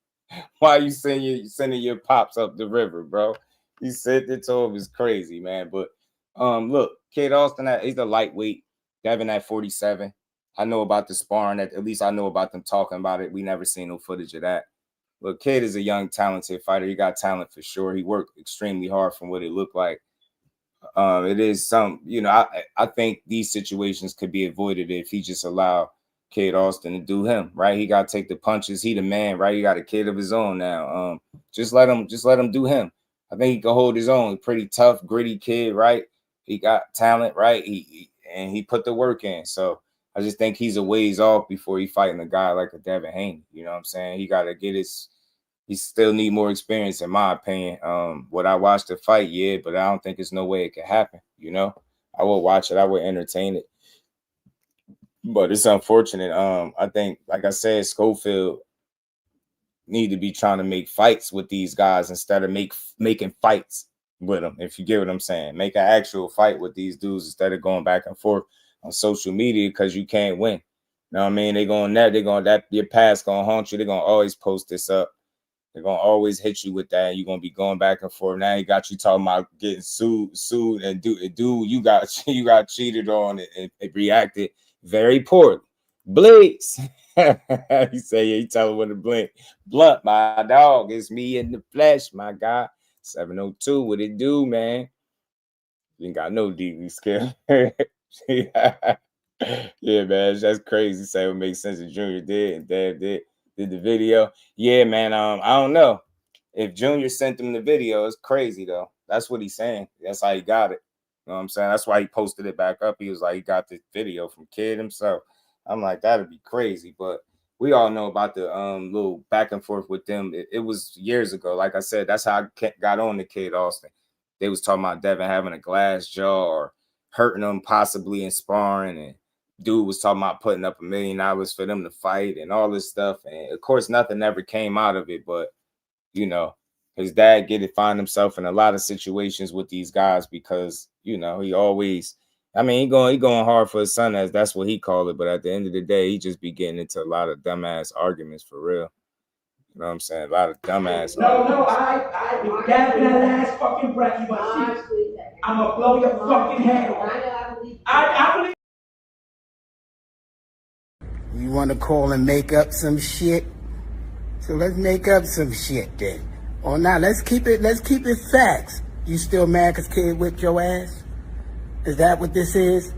Speaker 11: Why you sending your pops up the river, bro? He said it to him is crazy, man. But look, Kid Austin, he's a lightweight. Devin at 47. I know about the sparring. At least I know about them talking about it. We never seen no footage of that. Look, Kid is a young, talented fighter. He got talent for sure. He worked extremely hard from what it looked like. It is some, I think these situations could be avoided if he just allowed Kid Austin to do him, right? He got to take the punches. He the man, right? He got a kid of his own now. Just let him do him. I think he can hold his own. Pretty tough, gritty kid, right? He got talent, right? He put the work in. So I just think he's a ways off before he fighting a guy like a Devin Haney. You know what I'm saying? He got to get he still need more experience, in my opinion. Would I watch the fight? Yeah, but I don't think there's no way it could happen. I would watch it. I would entertain it. But it's unfortunate. I think, like I said, Schofield need to be trying to make fights with these guys instead of making fights with them, if you get what I'm saying. Make an actual fight with these dudes instead of going back and forth on social media because you can't win. You know what I mean? Your past gonna haunt you. They're gonna always post this up. They're gonna always hit you with that. You're gonna be going back and forth. Now he got you talking about getting sued, and dude, you got cheated on and reacted very poorly. Blaze. He say, yeah, he tell him with a blink. Blunt, my dog, it's me in the flesh, my guy. 702, what it do, man? You ain't got no DV skill. Yeah, man, that's crazy. Say what makes sense if Junior did and Dad did the video. Yeah, man. I don't know if Junior sent him the video. It's crazy though. That's what he's saying. That's how he got it. You know what I'm saying? That's why he posted it back up. He was like, he got the video from Kid himself. I'm like, that'd be crazy. But we all know about the little back and forth with them. It was years ago. Like I said, that's how I got on the Kid Austin. They was talking about Devin having a glass jaw or hurting him possibly in sparring, and dude was talking about putting up $1 million for them to fight and all this stuff. And of course, nothing ever came out of it. But his dad find himself in a lot of situations with these guys because he always. I mean, he going hard for his son, as that's what he called it. But at the end of the day, he just be getting into a lot of dumbass arguments for real. You know what I'm saying? A lot of dumbass arguments.
Speaker 8: No, I Devin, that last fucking breath you gonna see. I'm gonna blow your fucking head off. I believe.
Speaker 15: You want to call and make up some shit? So let's make up some shit then. Or not, let's keep it facts. You still mad because Kid whipped your ass? Is that what this is?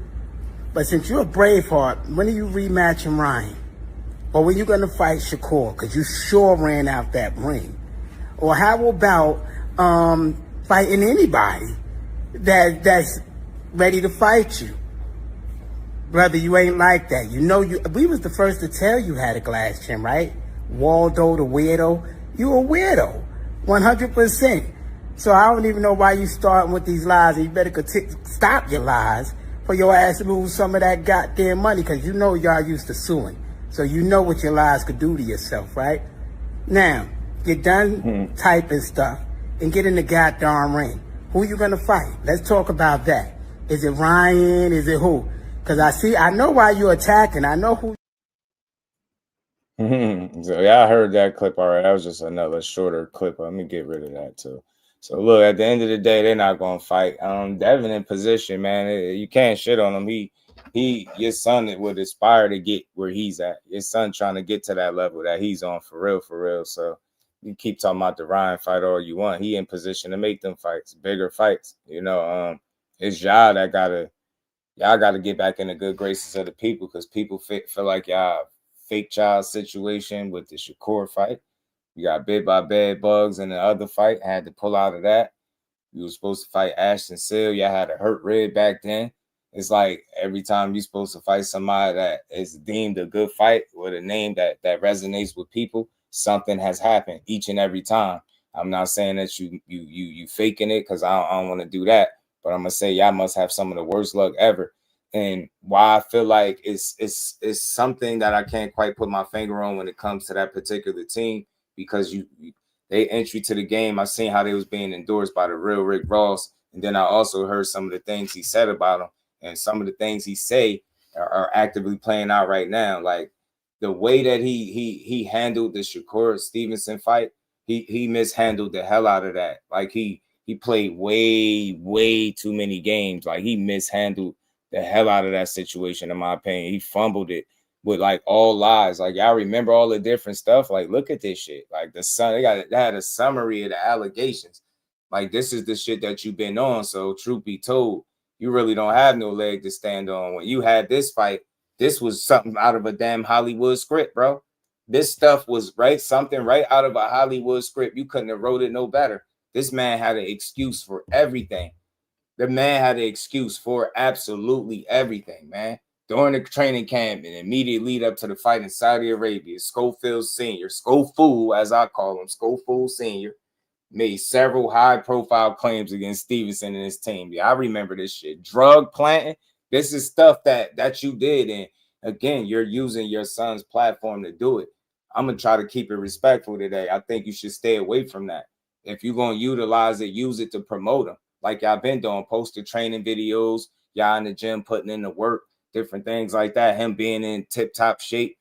Speaker 15: But since you're a Braveheart, when are you rematching Ryan? Or when you going to fight Shakur? Because you sure ran out that ring. Or how about fighting anybody that's ready to fight you? Brother, you ain't like that. You know, we was the first to tell you had a glass chin, right? Waldo the weirdo. You a weirdo. 100%. So I don't even know why you starting with these lies. And you better stop your lies for your ass to lose some of that goddamn money, because you know y'all used to suing. So you know what your lies could do to yourself, right? Now, get done typing stuff and get in the goddamn ring. Who you gonna fight? Let's talk about that. Is it Ryan? Is it who? Because I know why you're attacking. I know who.
Speaker 11: So yeah, I heard that clip already. That was just another shorter clip. Let me get rid of that too. So look, at the end of the day, they're not gonna fight. Devin in position, man. You can't shit on him. Your son would aspire to get where he's at. Your son trying to get to that level that he's on for real. So you keep talking about the Ryan fight all you want. He in position to make them fights, bigger fights. You know, it's y'all that gotta get back in the good graces of the people, because people feel like y'all fake child situation with the Shakur fight. You got bit by bed bugs in the other fight. Had to pull out of that. You were supposed to fight Ashton Seal. Y'all had a hurt rib back then. It's like every time you're supposed to fight somebody that is deemed a good fight with a name that resonates with people, something has happened each and every time. I'm not saying that you faking it, because I don't want to do that. But I'm gonna say y'all must have some of the worst luck ever. And why I feel like it's something that I can't quite put my finger on when it comes to that particular team, because they entry to the game, I seen how they was being endorsed by the real Rick Ross, and then I also heard some of the things he said about them, and some of the things he say are actively playing out right now. Like the way that he handled the Shakur Stevenson fight, he mishandled the hell out of that. Like he played way too many games. Like he mishandled the hell out of that situation, in my opinion. He fumbled it with like all lies. Like y'all remember all the different stuff. Like look at this shit. Like they had a summary of the allegations. Like this is the shit that you've been on. So truth be told, you really don't have no leg to stand on. When you had this fight, this was something out of a damn Hollywood script, bro. This stuff was something right out of a Hollywood script. You couldn't have wrote it no better. This man had an excuse for everything. The man had an excuse for absolutely everything, man. During the training camp and immediate lead up to the fight in Saudi Arabia, Schofield Sr., Scho-Fool, as I call him, Scho-Fool Sr., made several high-profile claims against Stevenson and his team. Yeah, I remember this shit. Drug planting. This is stuff that you did. And again, you're using your son's platform to do it. I'm going to try to keep it respectful today. I think you should stay away from that. If you're going to utilize it, use it to promote them. Like y'all been doing, posted training videos, y'all in the gym putting in the work, different things like that. Him being in tip-top shape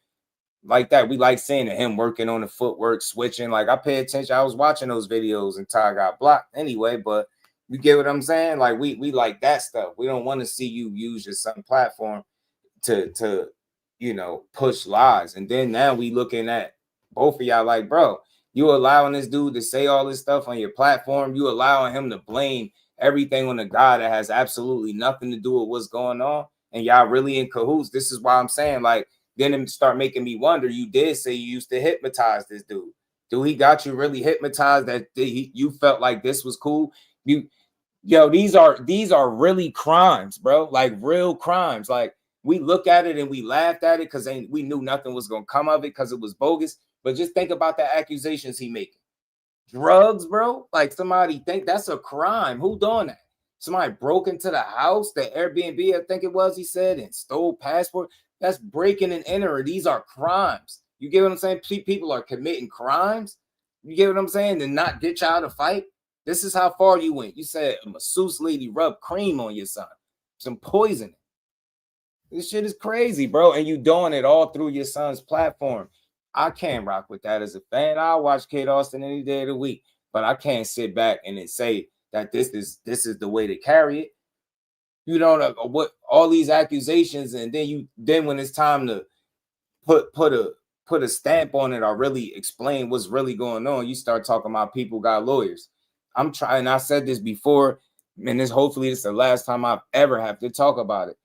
Speaker 11: like that. We like seeing it. Him working on the footwork, switching. Like I pay attention. I was watching those videos until I got blocked anyway. But you get what I'm saying? Like we like that stuff. We don't want to see you use your son platform to push lies. And then now we looking at both of y'all like, bro, you allowing this dude to say all this stuff on your platform. You allowing him to blame everything on a guy that has absolutely nothing to do with what's going on. And y'all really in cahoots. This is why I'm saying, like, then it start making me wonder. You did say you used to hypnotize this dude. Do he got you really hypnotized that you felt like this was cool? These are really crimes, bro. Like real crimes. Like we look at it and we laughed at it because we knew nothing was gonna come of it because it was bogus. But just think about the accusations he making. Drugs, bro. Like somebody think that's a crime. Who doing that? Somebody broke into the house, the Airbnb, I think it was, he said, and stole passport. That's breaking and entering. These are crimes. You get what I'm saying? People are committing crimes. You get what I'm saying? To not get y'all to fight. This is how far you went. You said a masseuse lady rubbed cream on your son. Some poison. This shit is crazy, bro. And you doing it all through your son's platform. I can't rock with that as a fan. I'll watch Kate Austin any day of the week. But I can't sit back and then say that this is the way to carry it. You don't know what all these accusations, and then when it's time to put a stamp on it or really explain what's really going on, you start talking about people got lawyers. I'm trying. I said this before, and hopefully this is the last time I've ever have to talk about it.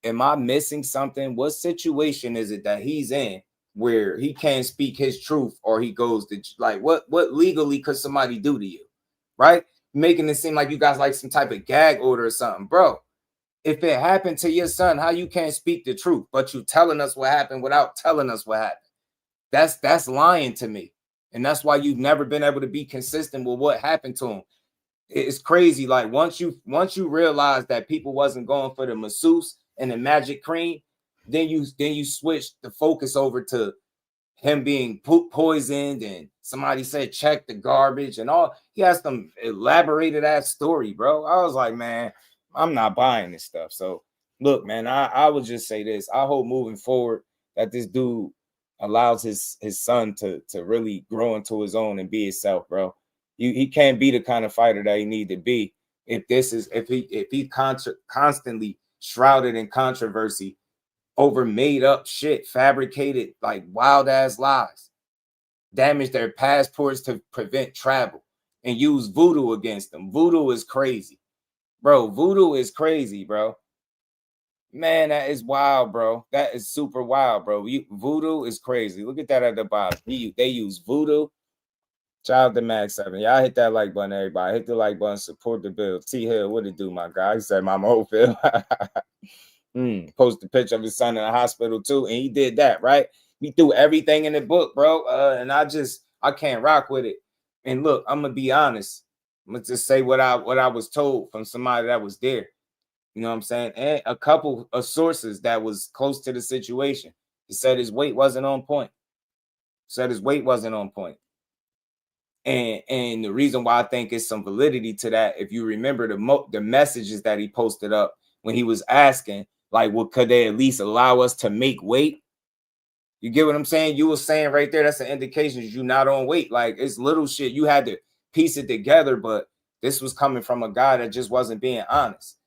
Speaker 11: Am I missing something? What situation is it that he's in where he can't speak his truth, or he goes to like what legally could somebody do to you, right? Making it seem like you guys like some type of gag order or something, bro. If it happened to your son, how you can't speak the truth, but you telling us what happened without telling us what happened? That's lying to me. And that's why you've never been able to be consistent with what happened to him. It's crazy. Like once you realize that people wasn't going for the masseuse and the magic cream, then you switch the focus over to him being poisoned, and somebody said check the garbage and all. He has some elaborated ass story, bro. I was like, man, I'm not buying this stuff. So look, man, I would just say this. I hope moving forward that this dude allows his son to really grow into his own and be himself, bro. He can't be the kind of fighter that he need to be if he constantly shrouded in controversy over made up shit, fabricated like wild ass lies, damage their passports to prevent travel, and use voodoo against them. Voodoo is crazy, bro. Voodoo is crazy, bro. Man, that is wild, bro. That is super wild, bro. Voodoo is crazy. Look at that at the bottom. They use voodoo. Shout out to Max 7. Y'all hit that like button, everybody. Hit the like button, support the bill. T Hill, what it do, my guy? He said, Mama Hopefield. Post a picture of his son in the hospital too, and he did that, right? We threw everything in the book, bro. And I can't rock with it. And look, I'm gonna be honest. I'm gonna just say what I was told from somebody that was there. You know what I'm saying? And a couple of sources that was close to the situation. He said his weight wasn't on point. And the reason why I think it's some validity to that, if you remember the messages that he posted up when he was asking, like, well, could they at least allow us to make weight? You get what I'm saying? You were saying right there, that's an indication you're not on weight. Like, it's little shit. You had to piece it together, but this was coming from a guy that just wasn't being honest.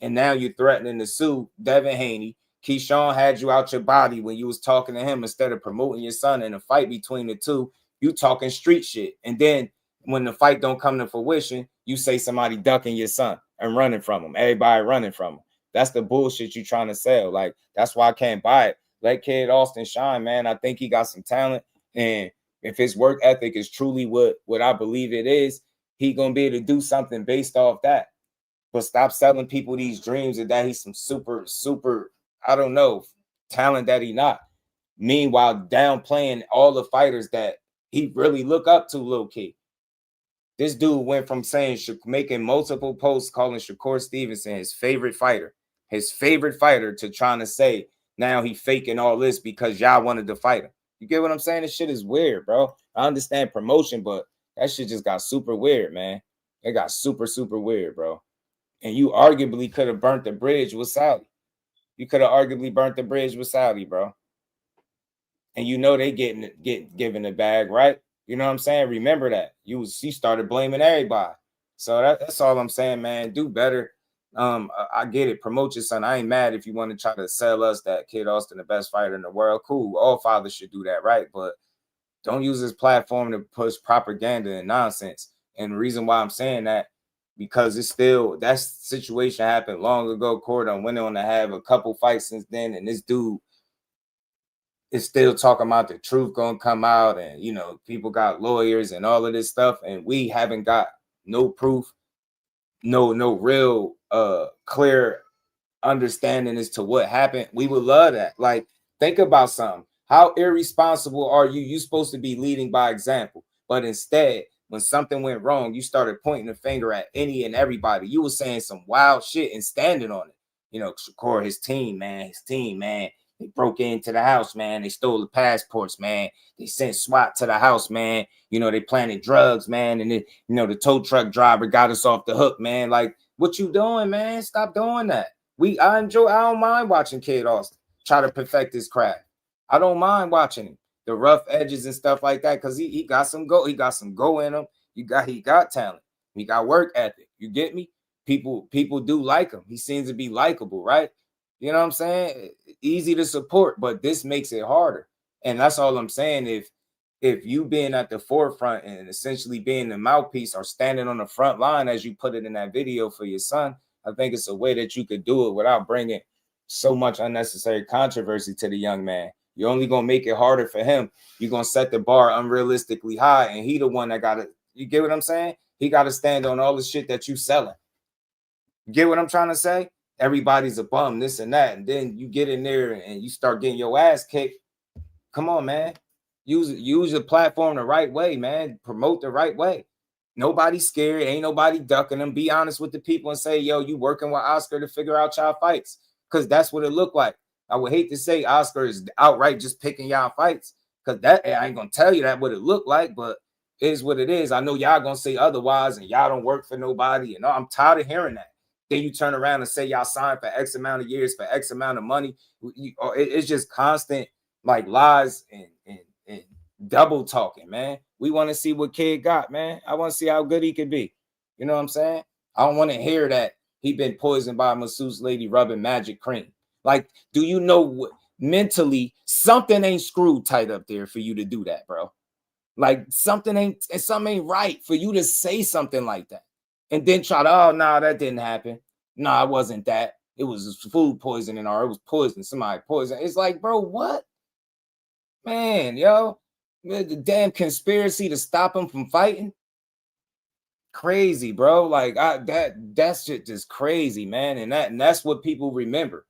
Speaker 11: And now you're threatening to sue Devin Haney. Keyshawn had you out your body when you was talking to him instead of promoting your son in a fight between the two. You talking street shit. And then when the fight don't come to fruition, you say somebody ducking your son and running from him. Everybody running from him. That's the bullshit you trying to sell. Like, that's why I can't buy it. Let Kid Austin shine, man. I think he got some talent. And if his work ethic is truly what I believe it is, he going to be able to do something based off that. But stop selling people these dreams that he's some super, super, I don't know, talent that he not. Meanwhile, downplaying all the fighters that he really look up to, low key. This dude went from making multiple posts calling Shakur Stevenson his favorite fighter, to trying to say now he faking all this because y'all wanted to fight him. You get what I'm saying? This shit is weird, bro. I understand promotion, but that shit just got super weird, man. It got super, super weird, bro. And you arguably could have burnt the bridge with Saudi. Bro. And you know they given the bag, right? You know what I'm saying? Remember that. You started blaming everybody. So that's all I'm saying, man. Do better. I get it. Promote your son. I ain't mad if you want to try to sell us that Kid Austin the best fighter in the world. Cool. All fathers should do that, right? But don't use this platform to push propaganda and nonsense. And the reason why I'm saying that, because it's still, that situation happened long ago. Cordon went on to have a couple fights since then, and this dude is still talking about the truth gonna come out, and you know, people got lawyers and all of this stuff, and we haven't got no proof, no real clear understanding as to what happened. We would love that. Like, think about something. How irresponsible are you? You're supposed to be leading by example, but instead, when something went wrong, you started pointing the finger at any and everybody. You were saying some wild shit and standing on it. You know, Shakur, his team, man. They broke into the house, man. They stole the passports, man. They sent SWAT to the house, man. You know, they planted drugs, man. And then, you know, the tow truck driver got us off the hook, man. Like, what you doing, man? Stop doing that. I don't mind watching Kid Austin try to perfect his craft. I don't mind watching him. The rough edges and stuff like that, because he got some go. He got some go in him. He got talent. He got work ethic. You get me? People do like him. He seems to be likable, right? You know what I'm saying? Easy to support, but this makes it harder. And that's all I'm saying. If you being at the forefront and essentially being the mouthpiece or standing on the front line, as you put it in that video for your son, I think it's a way that you could do it without bringing so much unnecessary controversy to the young man. You're only going to make it harder for him. You're going to set the bar unrealistically high, and he the one that got to, you get what I'm saying? He got to stand on all the shit that you selling. You get what I'm trying to say? everybody's a bum, this and that. And then you get in there and you start getting your ass kicked. Come on, man. Use the platform the right way, man. Promote the right way. Nobody's scared. Ain't nobody ducking them. Be honest with the people and say, yo, you working with Oscar to figure out y'all fights. Because that's what it looked like. I would hate to say Oscar is outright just picking y'all fights. Because that I ain't going to tell you that what it looked like, but it is what it is. I know y'all going to say otherwise and y'all don't work for nobody. And I'm tired of hearing that. Then you turn around and say y'all signed for X amount of years for X amount of money. It's just constant like lies and double talking, man. We want to see what kid got, man. I want to see how good he could be. You know what I'm saying? I don't want to hear that he been poisoned by a masseuse lady rubbing magic cream. Like, do you know what mentally something ain't screwed tight up there for you to do that, bro? Like something ain't right for you to say something like that. And then try to, oh, no, that didn't happen. No, it wasn't that. It was food poisoning or it was poison. Somebody poisoned. It's like, bro, what? Man, yo, the damn conspiracy to stop him from fighting. Crazy, bro. Like that's just crazy, man. And that's what people remember.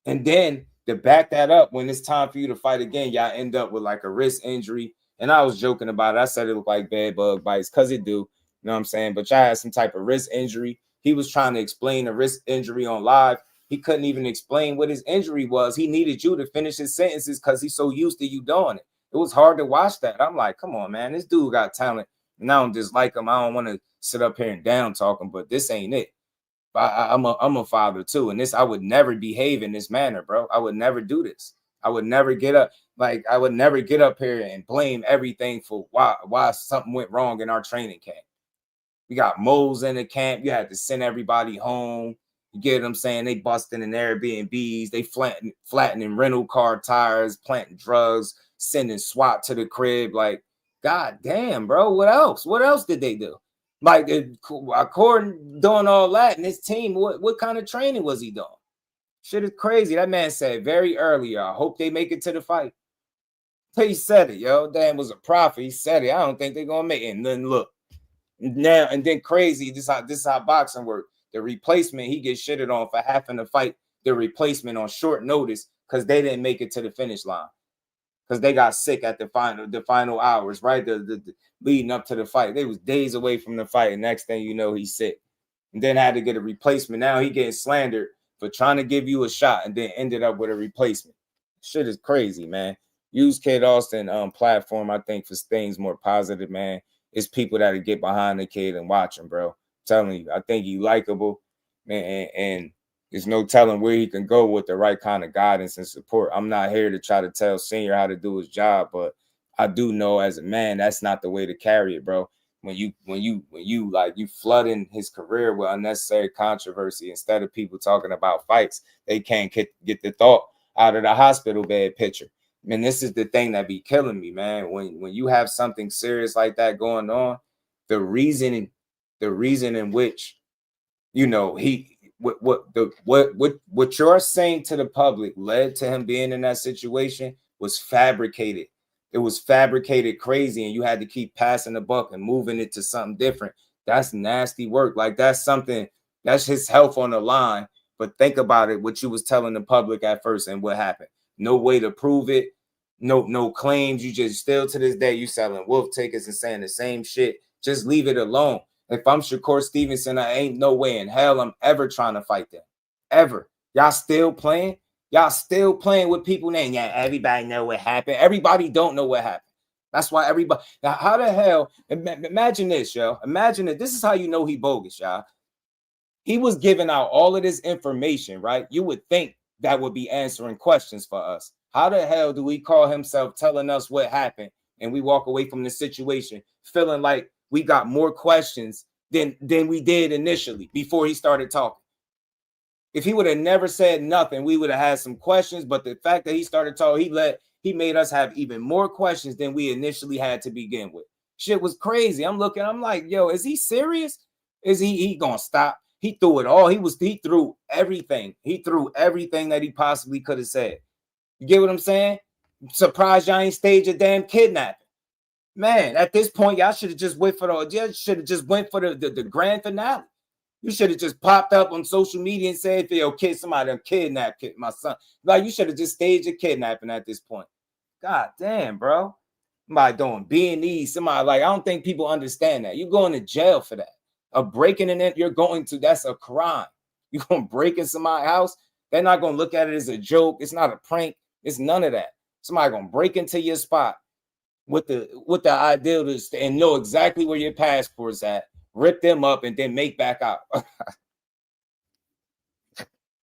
Speaker 11: And then to back that up, when it's time for you to fight again, y'all end up with like a wrist injury. And I was joking about it. I said it looked like bed bug bites because it do. You know what I'm saying? But y'all had some type of wrist injury. He was trying to explain a wrist injury on live. He couldn't even explain what his injury was. He needed you to finish his sentences because he's so used to you doing it. It was hard to watch that. I'm like, come on, man. This dude got talent. And I don't dislike him. I don't want to sit up here and down talk him, but this ain't it. I'm a father too. And this, I would never behave in this manner, bro. I would never do this. I would never get up. Like, I would never get up here and blame everything for why something went wrong in our training camp. We got moles in the camp. You had to send everybody home. You get what I'm saying? They busting in Airbnbs. They flattening rental car tires, planting drugs, sending SWAT to the crib. Like, God damn, bro. What else? What else did they do? Like, according doing all that, and his team, what kind of training was he doing? Shit is crazy. That man said very early, I hope they make it to the fight. He said it, yo. Dan was a prophet. He said it. I don't think they're gonna make it. And then look. Now and then crazy. This is how boxing works. The replacement, he gets shitted on for having to fight the replacement on short notice because they didn't make it to the finish line. Because they got sick at the final hours, right? The leading up to the fight. They was days away from the fight. And next thing you know, he's sick. And then had to get a replacement. Now he getting slandered for trying to give you a shot and then ended up with a replacement. Shit is crazy, man. Use Kid Austin platform, I think, for things more positive, man. It's people that get behind the kid and watch him, bro. I'm telling you, I think he likable, man, and there's no telling where he can go with the right kind of guidance and support. I'm not here to try to tell Senior how to do his job, but I do know as a man that's not the way to carry it, bro. When you like you flooding his career with unnecessary controversy instead of people talking about fights, they can't get the thought out of the hospital bed picture. Man, this is the thing that be killing me, man. When you have something serious like that going on, the reason in which, you know, what you're saying to the public led to him being in that situation was fabricated. It was fabricated crazy, and you had to keep passing the buck and moving it to something different. That's nasty work. Like, that's something, that's his health on the line. But think about it, what you was telling the public at first and what happened. No way to prove it. No claims. You just still to this day, you selling wolf tickets and saying the same shit. Just leave it alone. If I'm Shakur Stevenson, I ain't no way in hell I'm ever trying to fight them. Ever. Y'all still playing? Y'all still playing with people name. Yeah, everybody know what happened. Everybody don't know what happened. That's why everybody. Now, how the hell? Imagine this, yo. Imagine that. This is how you know he bogus, y'all. He was giving out all of this information, right? You would think that would be answering questions for us. How the hell do we call himself telling us what happened and we walk away from the situation feeling like we got more questions than we did initially before he started talking? If he would have never said nothing, we would have had some questions. But the fact that he started talking, he made us have even more questions than we initially had to begin with. Shit was crazy. I'm like, yo, is he serious? Is he gonna stop? He threw it all. He threw everything. He threw everything that he possibly could have said. You get what I'm saying? Surprised y'all ain't staged a damn kidnapping. Man, at this point, y'all should have just went for the grand finale. You should have just popped up on social media and said, yo, kid, somebody done kidnapped my son. Like, you should have just staged a kidnapping at this point. God damn, bro. Somebody doing B&E, somebody, like, I don't think people understand that. You're going to jail for that. A breaking in it, that's a crime. You're going to break in somebody's house. They're not going to look at it as a joke. It's not a prank. It's none of that. Somebody going to break into your spot with the idea to and know exactly where your passport's at, rip them up, and then make back out.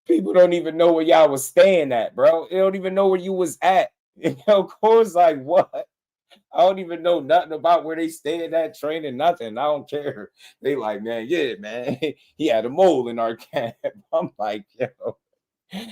Speaker 11: People don't even know where y'all was staying at, bro. They don't even know where you was at. You know, of course, like, what? I don't even know nothing about where they staying at, training, nothing. I don't care. They like, man, yeah, man, he had a mole in our camp. I'm like, yo,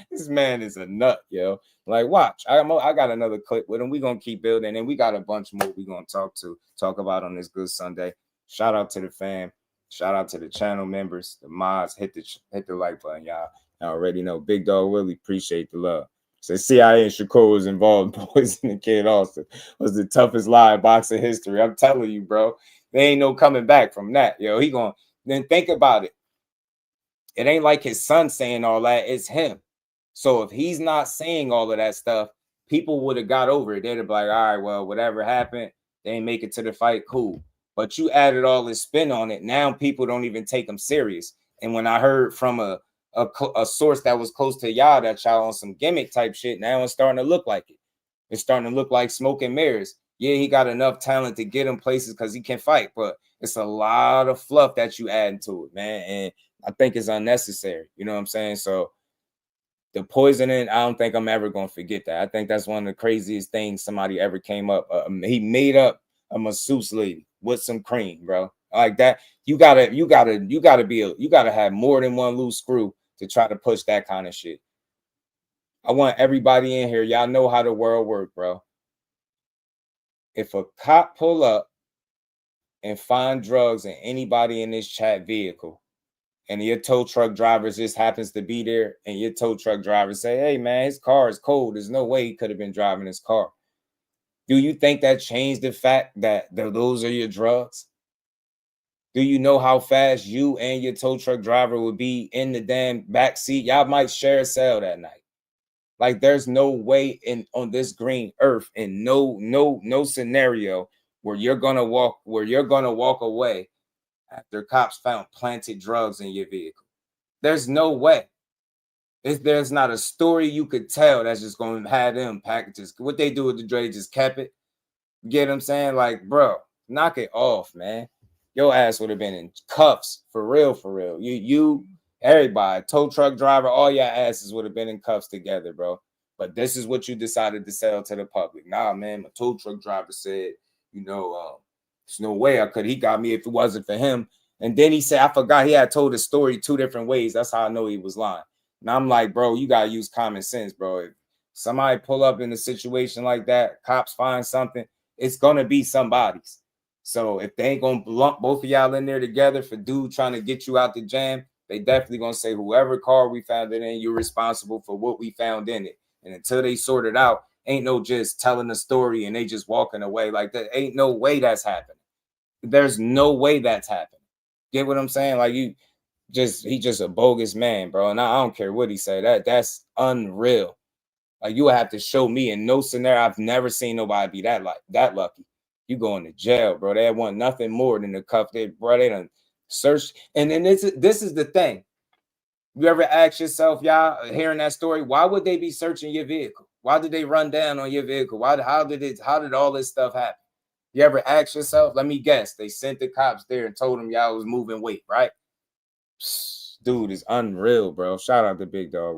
Speaker 11: this man is a nut, yo. Like, watch. I got another clip with him. We're going to keep building, and we got a bunch more we're going to talk about on this good Sunday. Shout out to the fam. Shout out to the channel members, the mods. Hit the like button, y'all. I already know. Big Dog Willie, appreciate the love. So CIA and Shakur was involved in poisoning Kid Austin. Was the toughest lie in boxing history. I'm telling you, bro. There ain't no coming back from that. Yo, then think about it. It ain't like his son saying all that. It's him. So if he's not saying all of that stuff, people would have got over it. They'd have been like, all right, well, whatever happened, they ain't make it to the fight. Cool. But you added all this spin on it. Now people don't even take him serious. And when I heard from a source that was close to y'all that y'all on some gimmick type shit, now it's starting to look like it. It's starting to look like smoke and mirrors. Yeah, he got enough talent to get him places because he can fight, but it's a lot of fluff that you add into it, man. And I think it's unnecessary. You know what I'm saying? So the poisoning, I don't think I'm ever going to forget that. I think that's one of the craziest things somebody ever came up. He made up a masseuse lady with some cream, bro. Like that. You gotta have more than one loose screw to try to push that kind of shit. I want everybody in here. Y'all know how the world works, bro. If a cop pull up and find drugs in anybody in this chat vehicle, and your tow truck driver just happens to be there, and your tow truck driver say, hey, man, his car is cold. There's no way he could have been driving his car. Do you think that changed the fact that those are your drugs? Do you know how fast you and your tow truck driver would be in the damn back seat? Y'all might share a cell that night. Like, there's no way on this green earth, and no scenario where you're gonna walk away after cops found planted drugs in your vehicle. There's no way. There's not a story you could tell that's just gonna have them packages. What they do with the Dre, just kept it. Get what I'm saying? Like, bro, knock it off, man. Your ass would have been in cuffs for real, for real. You, everybody, tow truck driver, all your asses would have been in cuffs together, bro. But this is what you decided to sell to the public. Nah, man, my tow truck driver said, there's no way I could. He got me if it wasn't for him. And then he said, I forgot he had told his story 2 different ways. That's how I know he was lying. And I'm like, bro, you got to use common sense, bro. If somebody pull up in a situation like that, cops find something, it's going to be somebody's. So if they ain't going to lump both of y'all in there together for dude trying to get you out the jam, they definitely going to say whoever car we found it in, you're responsible for what we found in it. And until they sort it out, ain't no just telling the story and they just walking away like that. Ain't no way that's happening. There's no way that's happening. Get what I'm saying? Like, he just a bogus man, bro. And I don't care what he say. That's unreal. Like, you would have to show me in no scenario. I've never seen nobody be that lucky. You going to jail, bro. They want nothing more than the cuff. They done searched. And then this is the thing. You ever ask yourself, y'all, hearing that story, why would they be searching your vehicle? Why did they run down on your vehicle? How did all this stuff happen? You ever ask yourself? Let me guess. They sent the cops there and told them y'all was moving weight, right? Dude is unreal, bro. Shout out to Big Dog.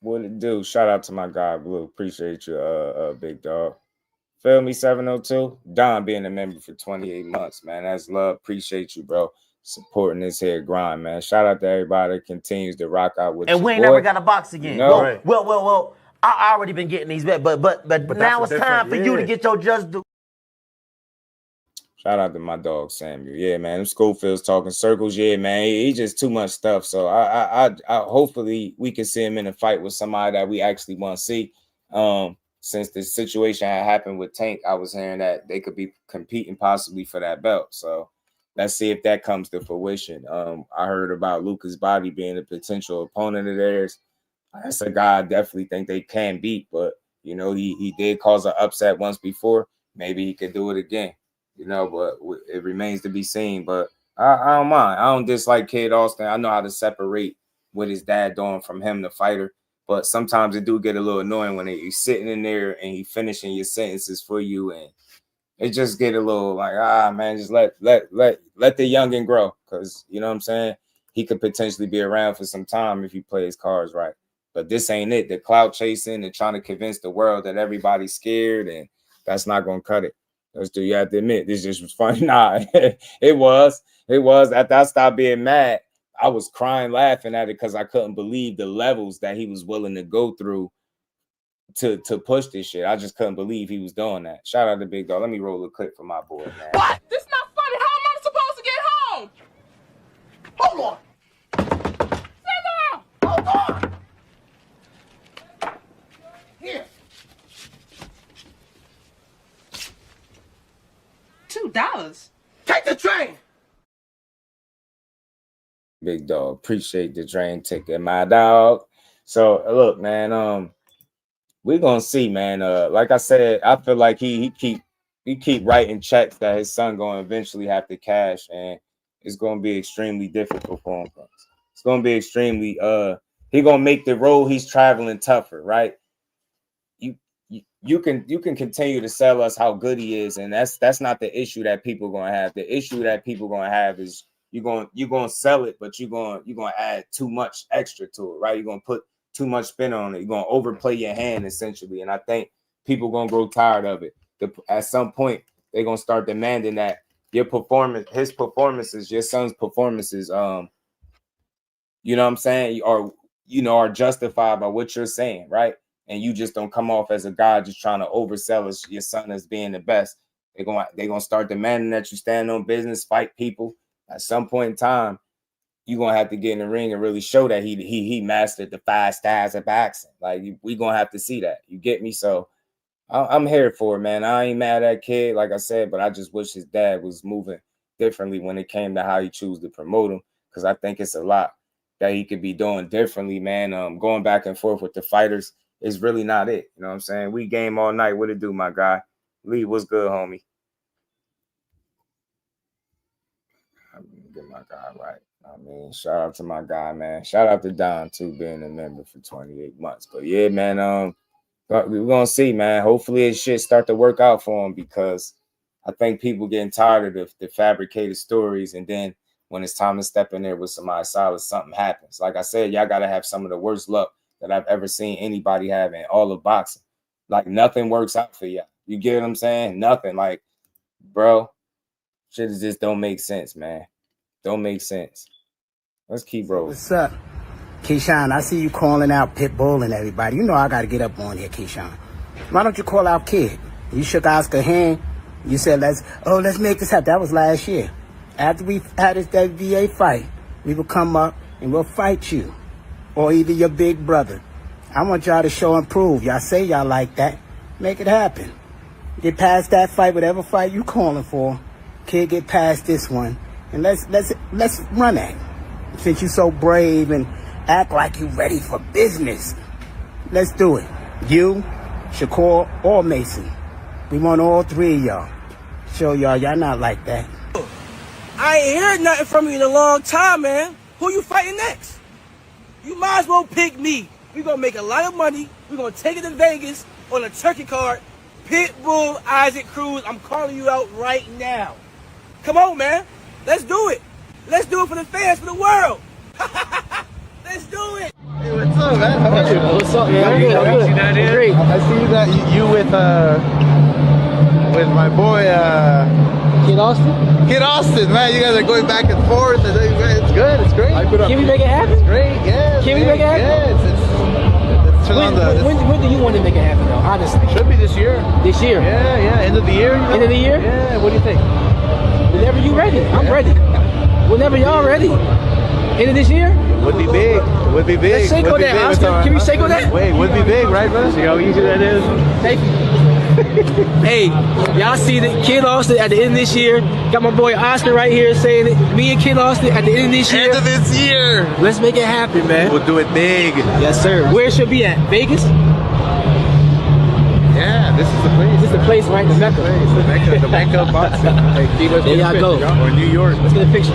Speaker 11: What it do? Shout out to my guy, Blue. Appreciate you, Big Dog. Feel me, 702? Don being a member for 28 months, man. That's love. Appreciate you, bro. Supporting this here grind, man. Shout out to everybody that continues to rock out with you.
Speaker 14: And we ain't never got a box again.
Speaker 11: You know?
Speaker 14: Right. Well, I already been getting these, but now it's time for you to get your just due.
Speaker 11: Shout out to my dog Samuel. Yeah, man. Them Schofield's talking circles. Yeah, man. He just too much stuff. So I hopefully we can see him in a fight with somebody that we actually want to see. since the situation had happened with Tank, I was hearing that they could be competing possibly for that belt. So let's see if that comes to fruition. I heard about Lucas Body being a potential opponent of theirs. That's a guy I definitely think they can beat, but you know, he did cause an upset once before. Maybe he could do it again, you know, but it remains to be seen. But I don't mind. I don't dislike Kid Austin. I know how to separate what his dad doing from him, the fighter. But sometimes it do get a little annoying when he's sitting in there and he finishing your sentences for you, and it just get a little like, man, just let the youngin grow, because you know what I'm saying, he could potentially be around for some time if he plays his cards right. But this ain't it. The clout chasing and trying to convince the world that everybody's scared, and that's not gonna cut it. That's do you have to admit. This just was funny. Nah, it was. After I stopped being mad, I was crying, laughing at it because I couldn't believe the levels that he was willing to go through to push this shit. I just couldn't believe he was doing that. Shout out to Big Dog. Let me roll a clip for my boy, man.
Speaker 16: What? This not funny. How am I supposed to get home? Hold on. Hold on. Here. $2. Take the train.
Speaker 11: Big Dog, appreciate the train ticket, my dog. So look, man, we're gonna see, man. Like I said, I feel like he keep writing checks that his son gonna eventually have to cash, and it's gonna be extremely difficult for him. It's gonna be extremely he gonna make the road he's traveling tougher, right? You can continue to sell us how good he is, and that's not the issue that people gonna have. The issue that people gonna have is you're gonna sell it, but you're gonna add too much extra to it, right? You're gonna put too much spin on it. You're gonna overplay your hand essentially, and I think people gonna grow tired of it. At some point, they're gonna start demanding that your performance, his performances, your son's performances, you know what I'm saying, are justified by what you're saying, right? And you just don't come off as a guy just trying to oversell your son as being the best. They're gonna start demanding that you stand on business, fight people. At some point in time, you're gonna have to get in the ring and really show that he mastered the 5 styles of boxing. Like we gonna have to see that. You get me? So I'm here for it, man. I ain't mad at Kid, like I said, but I just wish his dad was moving differently when it came to how he choose to promote him, because I think it's a lot that he could be doing differently, man. Going back and forth with the fighters is really not it. You know what I'm saying? We game all night. What it do, my guy? Lee, what's good, homie? I'm gonna get my guy right. I mean, shout out to my guy, man. Shout out to Don too, being a member for 28 months. But yeah, man, we're gonna see, man. Hopefully it should start to work out for him, because I think people getting tired of the fabricated stories, and then when it's time to step in there with somebody solid, something happens. Like I said, y'all gotta have some of the worst luck that I've ever seen anybody have in all of boxing. Like nothing works out for y'all. You get what I'm saying? Nothing. Like, bro, shit just don't make sense, man. Don't make sense. Let's keep rolling.
Speaker 15: What's up? Keyshawn, I see you calling out Pitbull and everybody. You know I got to get up on here, Keyshawn. Why don't you call out Kid? You shook Oscar's hand. You said, let's make this happen. That was last year. After we had this WBA fight, we will come up and we'll fight you, or either your big brother. I want y'all to show and prove. Y'all say y'all like that. Make it happen. Get past that fight, whatever fight you calling for. Kid, get past this one, and let's run that. Since you so brave and act like you ready for business, let's do it. You, Shakur, or Mason. We want all 3 of y'all. Show y'all not like that.
Speaker 17: I ain't heard nothing from you in a long time, man. Who you fighting next? You might as well pick me. We gonna make a lot of money. We gonna take it to Vegas on a turkey card. Pitbull, Isaac Cruz, I'm calling you out right now. Come on, man. Let's do it. Let's do it for the fans, for the world. Let's do it.
Speaker 18: Hey, what's up, man? How are you?
Speaker 17: What's up, man? Great.
Speaker 18: I see you got you with my boy
Speaker 17: Kid Austin.
Speaker 18: Kid Austin, man. You guys are going back and forth. It's good. It's great.
Speaker 17: Can we make it happen?
Speaker 18: It's great. Yeah.
Speaker 17: Can we make it happen?
Speaker 18: Yes.
Speaker 17: When do you want to make it happen, though? Honestly.
Speaker 18: Should be this year.
Speaker 17: This year?
Speaker 18: Yeah. End of the year.
Speaker 17: End of the year?
Speaker 18: Yeah. What do you think?
Speaker 17: Whenever you ready. I'm ready. Whenever y'all ready. End of this year?
Speaker 18: Would be big. Would be big.
Speaker 17: Let's shake on that, Oscar. Can we shake on that?
Speaker 18: Wait, would be big, right, bro? See how easy that is?
Speaker 17: Thank you. Hey, y'all see the Kid Austin at the end of this year. Got my boy Oscar right here saying it. Me and Kid Austin at the end of this year.
Speaker 18: End of this year.
Speaker 17: Let's make it happen, man.
Speaker 18: We'll do it big.
Speaker 17: Yes, sir. Where should be at? Vegas?
Speaker 18: Yeah, this is the place.
Speaker 17: This is the place, right? The Mecca.
Speaker 18: The Mecca of boxing. Hey,
Speaker 17: there y'all go.
Speaker 18: Or New York.
Speaker 17: Let's get a picture.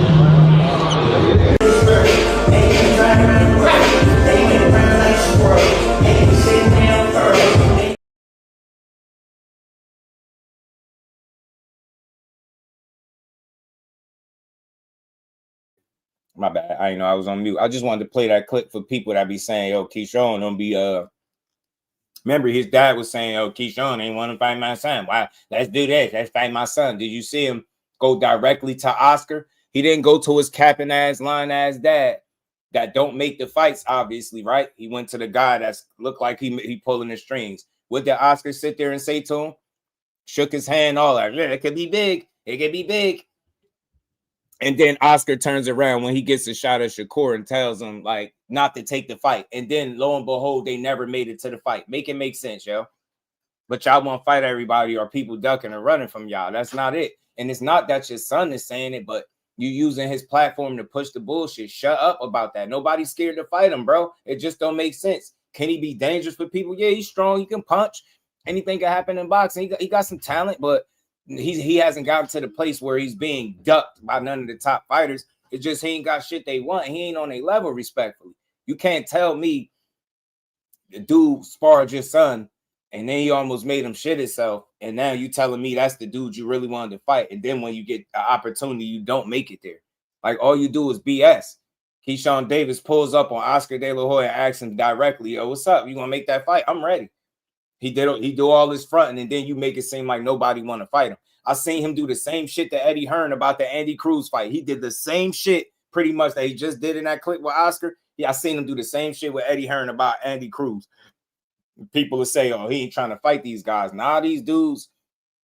Speaker 11: My bad. I didn't know I was on mute. I just wanted to play that clip for people that be saying, yo, Keyshawn don't be remember his dad was saying, yo, Keyshawn ain't want to fight my son. Why? Let's do this. Let's fight my son. Did you see him go directly to Oscar? He didn't go to his capping ass, lying ass dad that don't make the fights, obviously, right? He went to the guy that's looked like he pulling the strings. What did Oscar sit there and say to him? Shook his hand, all like, yeah, it could be big. It could be big. And then Oscar turns around when he gets a shot at Shakur and tells him, like, not to take the fight. And then, lo and behold, they never made it to the fight. Make it make sense, yo. But y'all want to fight everybody or people ducking and running from y'all. That's not it. And it's not that your son is saying it, but you using his platform to push the bullshit. Shut up about that. Nobody's scared to fight him, bro. It just don't make sense. Can he be dangerous for people? Yeah, he's strong. He can punch. Anything can happen in boxing. He got some talent, but he hasn't gotten to the place where he's being ducked by none of the top fighters. It's just he ain't got shit they want. He ain't on a level, respectfully. You can't tell me the dude sparred your son and then he almost made him shit himself, and now you telling me that's the dude you really wanted to fight, and then when you get the opportunity, you don't make it there. Like, all you do is BS. Keyshawn Davis pulls up on Oscar De La Hoya and asks him directly, yo, what's up? You want to make that fight? I'm ready. He do all this fronting, and then you make it seem like nobody want to fight him. I seen him do the same shit to Eddie Hearn about the Andy Cruz fight. He did the same shit pretty much that he just did in that clip with Oscar. Yeah, I seen him do the same shit with Eddie Hearn about Andy Cruz. People will say, oh, he ain't trying to fight these guys. Nah, these dudes,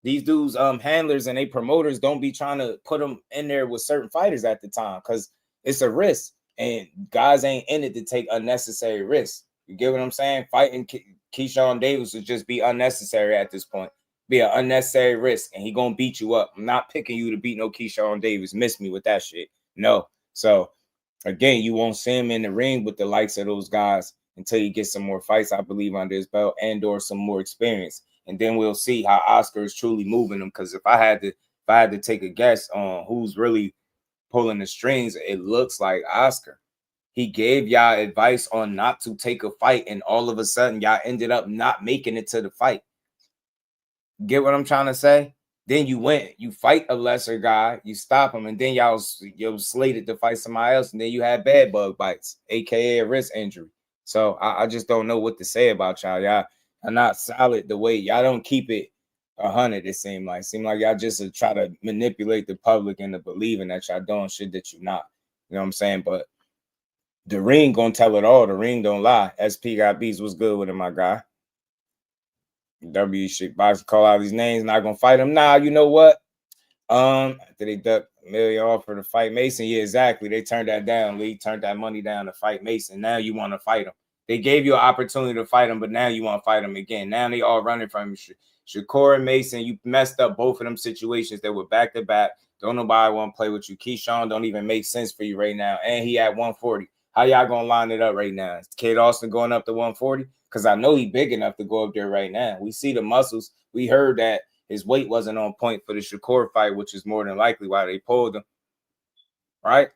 Speaker 11: handlers and they promoters don't be trying to put them in there with certain fighters at the time because it's a risk, and guys ain't in it to take unnecessary risks. You get what I'm saying? Fighting Keyshawn Davis would just be unnecessary at this point. Be an unnecessary risk, and he gonna beat you up. I'm not picking you to beat no Keyshawn Davis. Miss me with that shit. No. So again, you won't see him in the ring with the likes of those guys until you get some more fights, I believe, under his belt and or some more experience. And then we'll see how Oscar is truly moving him. Because if I had to take a guess on who's really pulling the strings, it looks like Oscar. He gave y'all advice on not to take a fight, and all of a sudden y'all ended up not making it to the fight. Get what I'm trying to say? Then you fight a lesser guy, you stop him, and then y'all slated to fight somebody else, and then you had bad bug bites, aka a wrist injury. So I just don't know what to say about y'all. Y'all are not solid the way y'all don't keep it 100. It seemed like y'all just try to manipulate the public into believing that y'all doing shit that you're not. You know what I'm saying? But the ring gonna tell it all. The ring don't lie. SP got beats. What's good with him, my guy? W shit box call out these names. Not gonna fight him. Nah, you know what? Did they duck $1 million offer to fight Mason? Yeah, exactly. They turned that down. Lee turned that money down to fight Mason. Now you want to fight him. They gave you an opportunity to fight him, but now you want to fight him again. Now they all running from him. Shakur and Mason, you messed up both of them situations that were back to back. Don't nobody want to play with you. Keyshawn don't even make sense for you right now. And he at 140. How y'all gonna line it up right now? Is Kid Austin going up to 140? Because I know he's big enough to go up there right now. We see the muscles. We heard that his weight wasn't on point for the Shakur fight, which is more than likely why they pulled him. Right?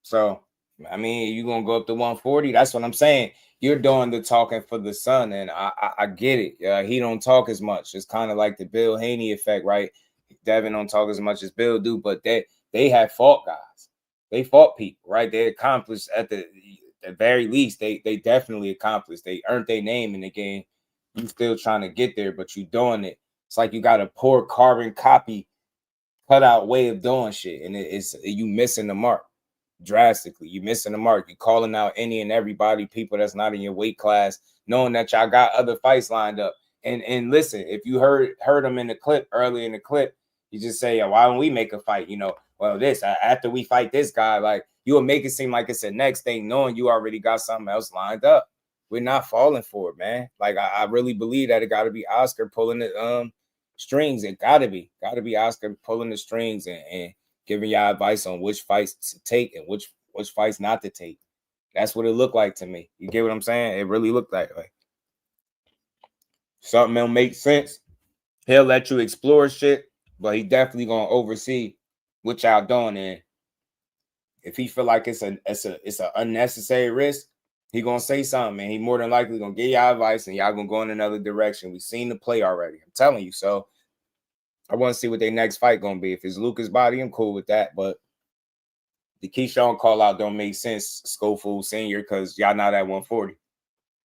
Speaker 11: So, I mean, you going to go up to 140? That's what I'm saying. You're doing the talking for the son, and I get it. He don't talk as much. It's kind of like the Bill Haney effect, right? Devin don't talk as much as Bill do, but they have fought guys. They fought people, right? They accomplished at the very least. They definitely accomplished. They earned their name in the game. You still trying to get there, but you doing it. It's like you got a poor carbon copy cutout way of doing shit, and it's you missing the mark drastically. You missing the mark. You calling out any and everybody, people that's not in your weight class, knowing that y'all got other fights lined up. And listen, if you heard them in the clip early in the clip, you just say, why don't we make a fight? You know, well, this after we fight this guy, like you'll make it seem like it's the next thing, knowing you already got something else lined up. We're not falling for it, man. Like I really believe that it got to be Oscar pulling the strings. It got to be Oscar pulling the strings and giving y'all advice on which fights to take and which fights not to take. That's what it looked like to me. You get what I'm saying? It really looked like something that'll make sense. He'll let you explore shit, but he definitely gonna oversee what y'all doing. And if he feel like it's an unnecessary risk, he gonna say something, and he more than likely gonna give y'all advice, and y'all gonna go in another direction. We've seen the play already. I'm telling you. So I want to see what their next fight gonna be. If it's Lucas body, I'm cool with that. But the Keyshawn call out don't make sense, Scho-Fool Senior, because y'all not at 140.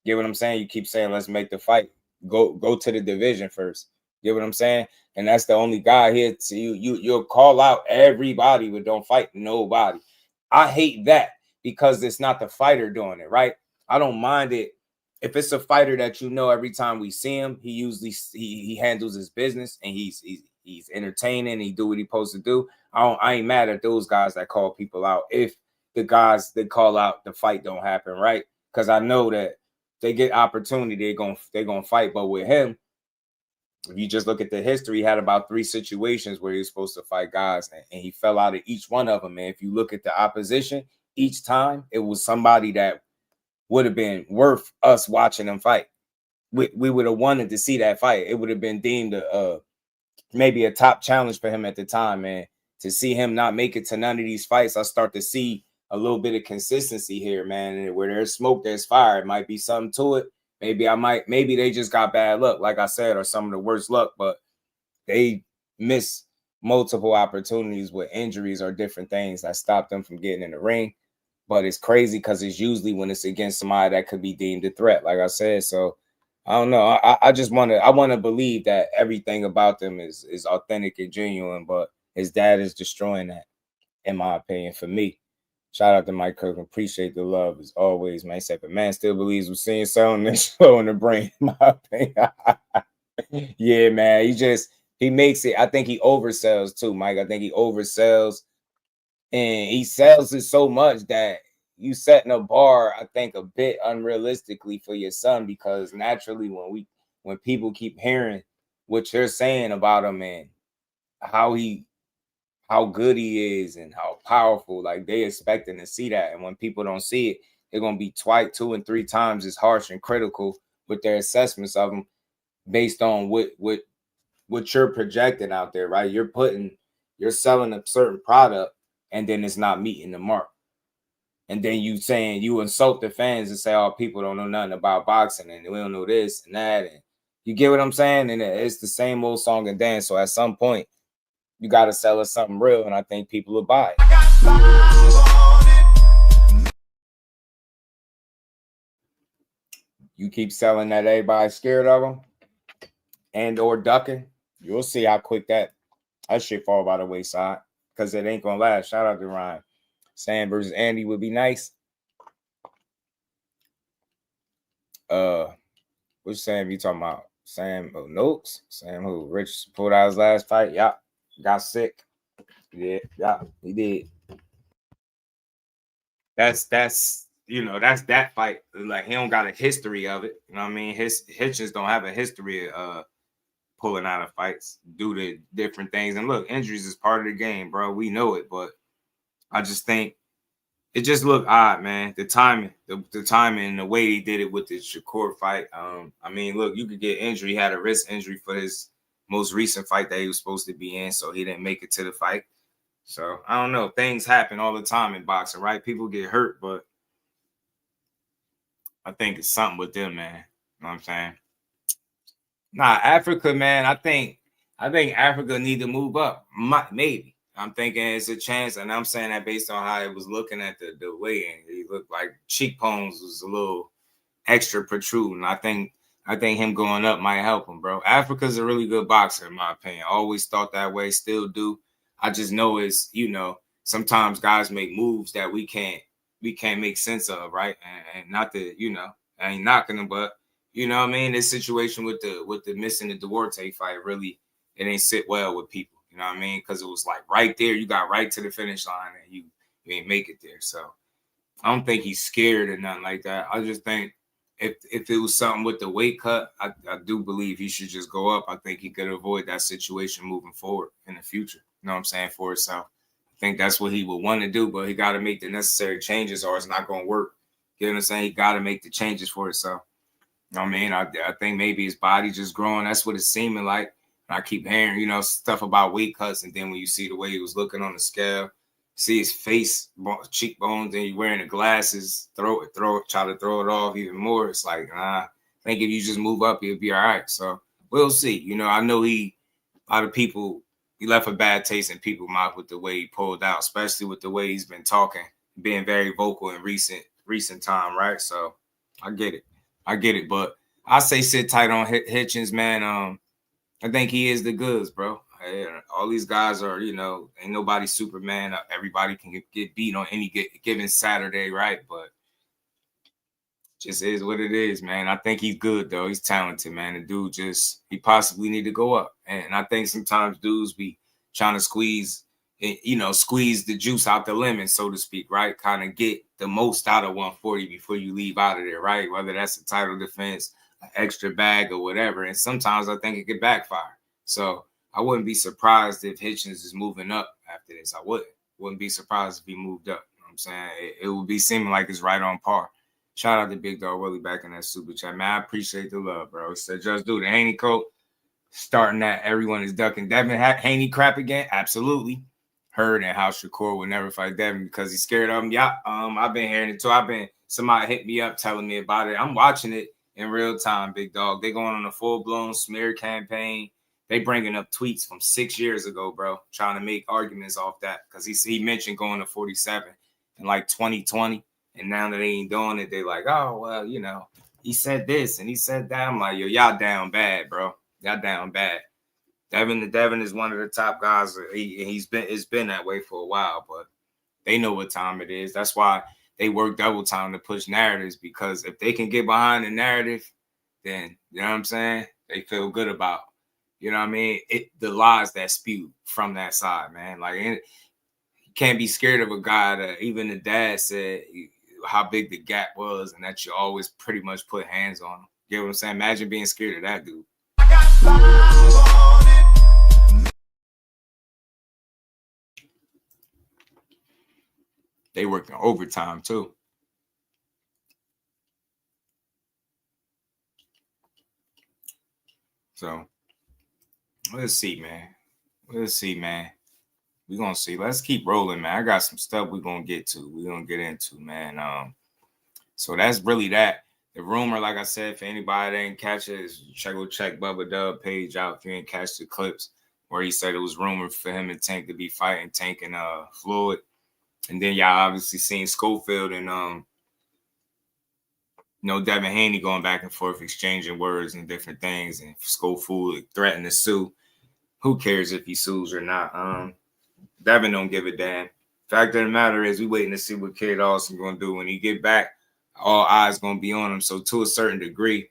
Speaker 11: Get what I'm saying? You keep saying let's make the fight. Go to the division first. Get what I'm saying? And that's the only guy here to you'll call out everybody, but don't fight nobody. I hate that because it's not the fighter doing it, right? I don't mind it if it's a fighter that every time we see him, he usually he handles his business and he's entertaining. He do what he's supposed to do. I ain't mad at those guys that call people out if the guys that call out the fight don't happen, right? Because I know that they get opportunity, they're gonna fight. But with him, if you just look at the history, he had about 3 situations where he was supposed to fight guys, and he fell out of each one of them. And if you look at the opposition, each time it was somebody that would have been worth us watching them fight. We would have wanted to see that fight. It would have been deemed maybe a top challenge for him at the time. And to see him not make it to none of these fights, I start to see a little bit of consistency here, man. And where there's smoke, there's fire. It might be something to it. Maybe they just got bad luck, like I said, or some of the worst luck, but they miss multiple opportunities with injuries or different things that stop them from getting in the ring. But it's crazy because it's usually when it's against somebody that could be deemed a threat, like I said. So I don't know. I just want to believe that everything about them is authentic and genuine, but his dad is destroying that, in my opinion, for me. Shout out to Mike Kirkland. Appreciate the love as always, man. He said, but man still believes we're seeing something that's slow in the brain, in my opinion. Yeah, man. He makes it. I think he oversells too, Mike. I think he oversells, and he sells it so much that you setting a bar, I think, a bit unrealistically for your son, because naturally when people keep hearing what you're saying about him and how good he is and how powerful, like they expecting to see that. And when people don't see it, they're going to be 2 and 3 times as harsh and critical with their assessments of him based on what you're projecting out there, right? You're selling a certain product and then it's not meeting the mark. And then you insult the fans and say, oh, people don't know nothing about boxing and we don't know this and that. And you get what I'm saying? And it's the same old song and dance. So at some point, you got to sell us something real, and I think people will buy it. You keep selling that everybody's scared of them and or ducking, you'll see how quick that shit fall by the wayside, because it ain't going to last. Shout out to Ryan. Sam versus Andy would be nice. Which Sam you talking about? Sam Noakes? Sam who? Rich pulled out his last fight. Yeah. Got sick. Yeah, he did. That's that fight. Like, he don't got a history of it. You know what I mean? His Hitchens don't have a history of pulling out of fights due to different things. And look, injuries is part of the game, bro. We know it, but I just think it just looked odd, man. The timing and the way he did it with the Shakur fight. I mean, look, you could get injury. He had a wrist injury for his most recent fight that he was supposed to be in, so he didn't make it to the fight. So I don't know. Things happen all the time in boxing, right? People get hurt, but I think it's something with them, man. You know what I'm saying? Nah, Africa, man. I think Africa need to move up. Maybe. I'm thinking it's a chance, and I'm saying that based on how it was looking at the weigh-in. He looked like cheekbones was a little extra protruding. I think him going up might help him, bro. Africa's a really good boxer, in my opinion. Always thought that way, still do. I just know it's, sometimes guys make moves that we can't make sense of, right? And not that, I ain't knocking them, but you know what I mean? This situation with the missing the Duarte fight, really, it ain't sit well with people. You know what I mean? Because it was like right there, you got right to the finish line, and you ain't make it there. So I don't think he's scared or nothing like that. I just think if it was something with the weight cut, I do believe he should just go up. I think he could avoid that situation moving forward in the future. You know what I'm saying? For himself. I think that's what he would want to do, but he got to make the necessary changes or it's not going to work. You know what I'm saying? He got to make the changes for himself. You know what I mean? I think maybe his body just growing. That's what it's seeming like. And I keep hearing, stuff about weight cuts. And then when you see the way he was looking on the scale, see his face, cheekbones, and you wearing the glasses, try to throw it off even more. It's like, I think if you just move up, you'll be all right. So we'll see. I know a lot of people, he left a bad taste in people's mouth with the way he pulled out, especially with the way he's been talking, being very vocal in recent time, right? So I get it. But I say sit tight on Hitchens, man. I think he is the goods, bro. All these guys are, ain't nobody Superman. Everybody can get beat on any given Saturday, right? But just is what it is, man. I think he's good, though. He's talented, man. The dude he possibly need to go up. And I think sometimes dudes be trying to squeeze the juice out the lemon, so to speak, right? Kind of get the most out of 140 before you leave out of there, right? Whether that's a title defense, an extra bag, or whatever. And sometimes I think it could backfire. So I wouldn't be surprised if Hitchens is moving up after this. I wouldn't be surprised if he moved up. You know what I'm saying? It would be seeming like it's right on par. Shout out to Big Dog Willie back in that super chat. Man, I appreciate the love, bro. He said, just do the Haney coat. Starting that, everyone is ducking Devin Haney crap again. Absolutely. Heard and how Shakur would never fight Devin because he's scared of him. Yeah, I've been hearing it too. Somebody hit me up telling me about it. I'm watching it in real time, Big Dog. They going on a full-blown smear campaign. They bringing up tweets from 6 years ago, bro, trying to make arguments off that because he mentioned going to 47 in like 2020. And now that they ain't doing it, they like, oh, well, he said this and he said that. I'm like, yo, y'all down bad, bro. Y'all down bad. Devin is one of the top guys. It's been that way for a while, but they know what time it is. That's why they work double time to push narratives, because if they can get behind the narrative, then, you know what I'm saying, they feel good about, you know what I mean, the lies that spew from that side, man. Like, you can't be scared of a guy that even the dad said how big the gap was and that you always pretty much put hands on him. You know what I'm saying? Imagine being scared of that dude. They working overtime too. So let's see, man. We're gonna see. Let's keep rolling, man. I got some stuff we're gonna get into, man. So that's really that. The rumor, like I said, if anybody didn't catch it, is check Bubba Dub page out if you didn't catch the clips where he said it was rumored for him and Tank to be fighting Tank and Floyd. And then y'all obviously seen Schofield and Devin Haney going back and forth, exchanging words and different things, and Schofield threatened to sue. Who cares if he sues or not? Devin don't give a damn. Fact of the matter is, we waiting to see what Kid Austin gonna do when he get back. All eyes gonna be on him. So to a certain degree,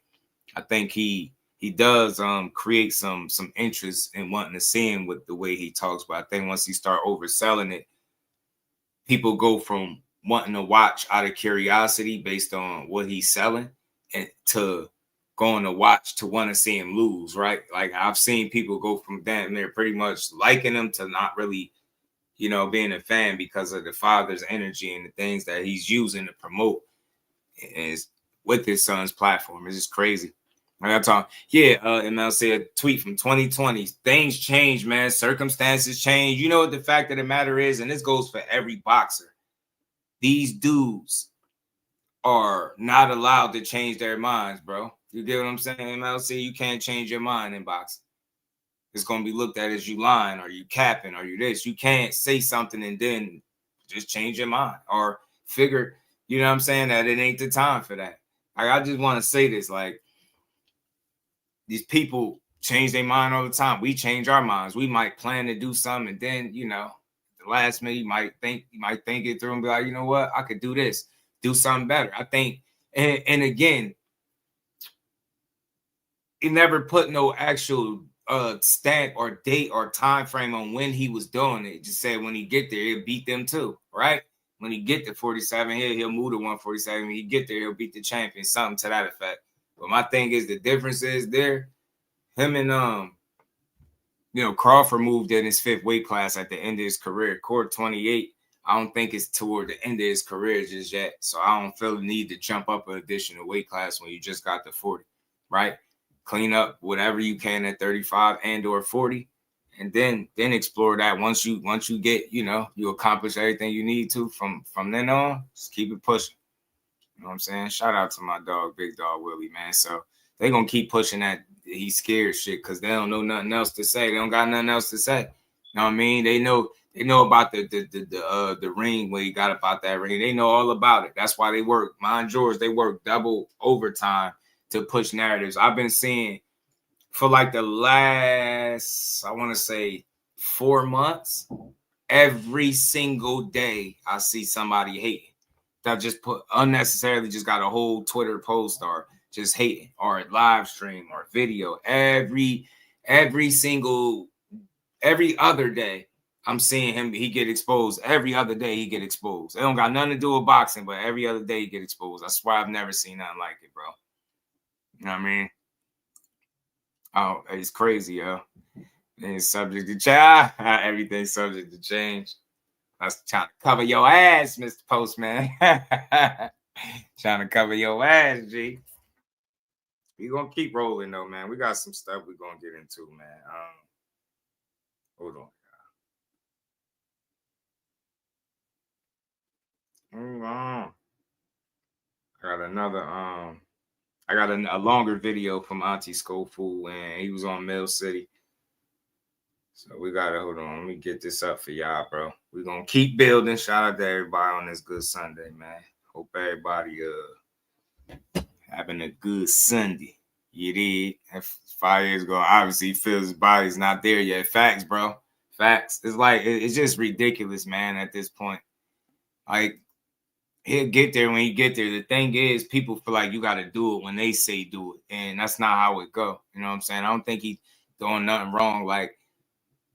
Speaker 11: I think he does create some interest in wanting to see him with the way he talks. But I think once he start overselling it, people go from wanting to watch out of curiosity based on what he's selling and to going to watch to want to see him lose, right? Like, I've seen people go from damn near pretty much liking him to not really, being a fan because of the father's energy and the things that he's using to promote is with his son's platform. It's just crazy. Like I talk, ML said a tweet from 2020. Things change, man. Circumstances change. You know what the fact of the matter is, and this goes for every boxer. These dudes are not allowed to change their minds, bro. You get what I'm saying, MLC? You can't change your mind in boxing. It's going to be looked at as you lying or you capping or you this. You can't say something and then just change your mind or figure, you know what I'm saying, that it ain't the time for that. Like, I just want to say this, like, these people change their mind all the time. We change our minds. We might plan to do something, and then, the last minute you might think it through and be like, you know what, I could do this, do something better. I think, and again, he never put no actual stamp or date or time frame on when he was doing it. Just said when he get there, he'll beat them too, right? when he get to 47, he'll move to 147. When he get there, he'll beat the champion, something to that effect. But my thing is, the difference is there, him and Crawford moved in his 5th weight class at the end of his career. Court 28, I don't think it's toward the end of his career just yet. So I don't feel the need to jump up an additional weight class when you just got to 40, right? Clean up whatever you can at 35 and or 40, and then explore that. Once you get, you accomplish everything you need to from then on, just keep it pushing. You know what I'm saying? Shout out to my dog, Big Dog Willie, man. So they gonna keep pushing that he's scared shit because they don't know nothing else to say. They don't got nothing else to say. You know what I mean? They know about the ring, where he got about that ring. They know all about it. That's why they work. Mind George, they work double overtime to push narratives. I've been seeing for like the last, I want to say 4 months, every single day I see somebody hating. That just put unnecessarily just got a whole Twitter post or just hating or live stream or video every other day. I'm seeing him, he get exposed. Every other day he get exposed. It don't got nothing to do with boxing, but every other day he get exposed. I swear I've never seen nothing like it, bro. You know what I mean? Oh, it's crazy, yo. It's subject to change. Everything's subject to change. I was trying to cover your ass, Mr. Postman. Trying to cover your ass, G. We gonna keep rolling though, man. We got some stuff we gonna get into, man. Hold on. I got a longer video from Auntie Scho-FOOL, and he was on Mill City. So we gotta hold on. Let me get this up for y'all, bro. We're gonna keep building. Shout out to everybody on this good Sunday, man. Hope everybody having a good Sunday. You did. 5 years ago, obviously he feels his body's not there yet. Facts, bro. Facts. It's like it's just ridiculous, man, at this point. Like, he'll get there when he get there. The thing is, people feel like you gotta do it when they say do it. And that's not how it go. You know what I'm saying? I don't think he's doing nothing wrong. Like,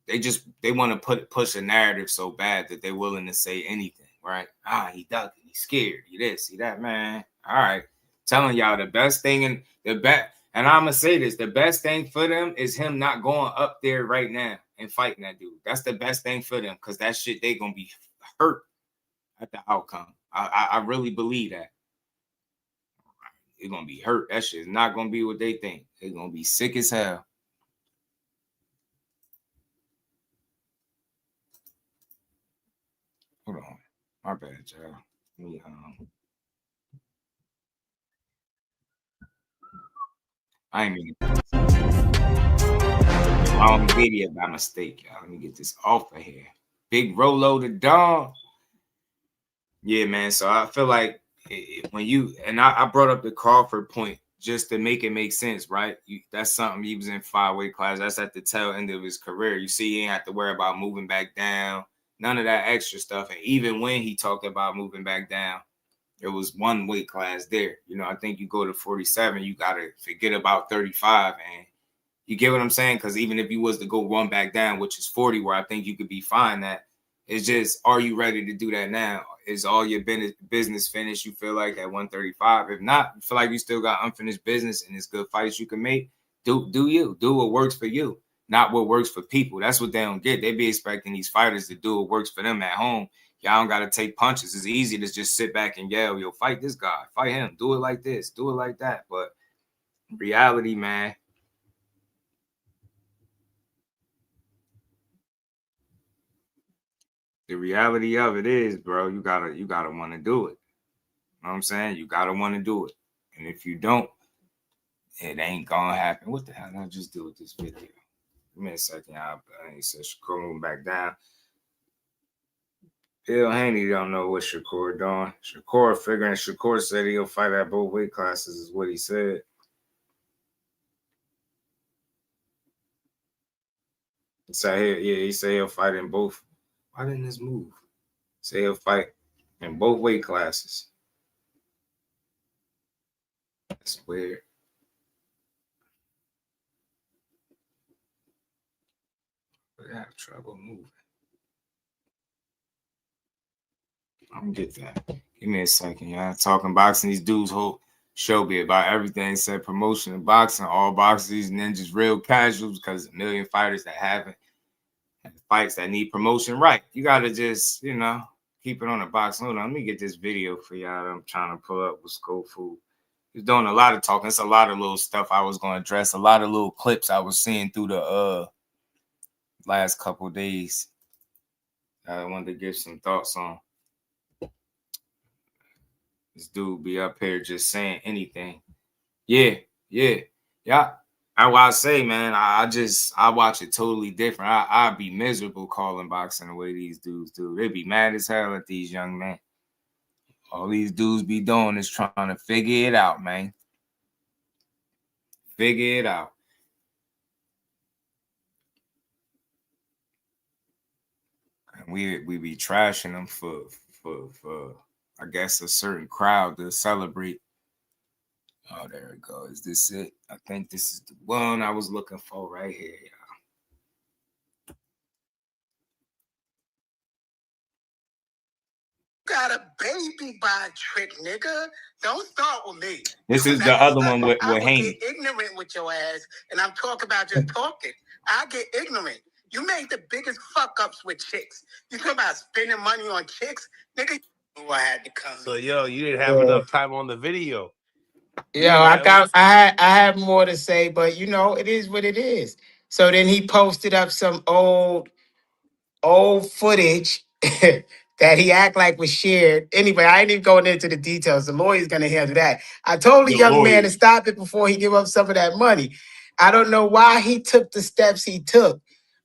Speaker 11: they want to push a narrative so bad that they're willing to say anything, right? He ducking, he's scared, he this, he that, man. All right. Telling y'all the best thing and I'm gonna say this, the best thing for them is him not going up there right now and fighting that dude. That's the best thing for them, because that shit, they gonna be hurt at the outcome. I really believe that. They're gonna be hurt. That shit is not gonna be what they think. They're gonna be sick as hell. Hold on. My bad, y'all. I ain't mean long video by mistake, y'all. Let me get this off of here. Big Rolo the dog. Yeah, man. So I feel like when I brought up the Crawford point just to make it make sense, right? That's something he was in 5 weight class. That's at the tail end of his career. You see, he ain't have to worry about moving back down. None of that extra stuff. And even when he talked about moving back down, there was 1 weight class there. I think you go to 47, you got to forget about 35. And you get what I'm saying? Because even if you was to go 1 back down, which is 40, where I think you could be fine at, it's just, are you ready to do that now? Is all your business finished, you feel like, at 135? If not, you feel like you still got unfinished business and it's good fights you can make, do what works for you, not what works for people. That's what they don't get. They be expecting these fighters to do what works for them at home. Y'all don't got to take punches. It's easy to just sit back and yell, yo, fight this guy, fight him, do it like this, do it like that. But reality, man, the reality of it is, bro, you gotta want to do it. You know what I'm saying? You gotta want to do it. And if you don't, it ain't gonna happen. What the hell did I just do with this video? Give me a second. I said scrolling back down. Bill Haney don't know what Shakur doing. Shakur said he'll fight at both weight classes, is what he said. So he said he'll fight in both. Why didn't this move? Say he'll fight in both weight classes. That's weird. But I have trouble moving. I'm gonna get that. Give me a second, y'all. Talking boxing, these dudes whole show be about everything. Said promotion and boxing, all boxers, these ninjas, real casuals, because a million fighters that haven't had fights that need promotion. Right. You gotta just, you know, keep it on the box. Hold on, let me get this video for y'all that I'm trying to pull up with Scho-Fool. He's doing a lot of talking. It's a lot of little stuff I was gonna address, a lot of little clips I was seeing through the last couple days. I wanted to give some thoughts on. This dude be up here just saying anything. Yeah. I why I say, man, I watch it totally different. I'd be miserable calling boxing the way these dudes do. They be mad as hell at these young men. All these dudes be doing is trying to figure it out, man. Figure it out. And we be trashing them for I guess a certain crowd to celebrate. Oh, there it goes. Is this it? I think this is the one I was looking for right here, y'all.
Speaker 15: Got a baby by a trick, nigga. Don't start with me.
Speaker 11: This is the other one with Haney.
Speaker 15: Get ignorant with your ass, and I'm talking about just talking. I get ignorant. You made the biggest fuck ups with chicks. You talk about spending money on chicks, nigga. I had to come.
Speaker 19: So yo, you didn't have enough time on the video.
Speaker 15: Yo, I had more to say, but you know, it is what it is. So then he posted up some old footage that he act like was shared. Anyway, I ain't even going into the details. The lawyer's gonna handle that. I told the young man to stop it before he give up some of that money. I don't know why he took the steps he took,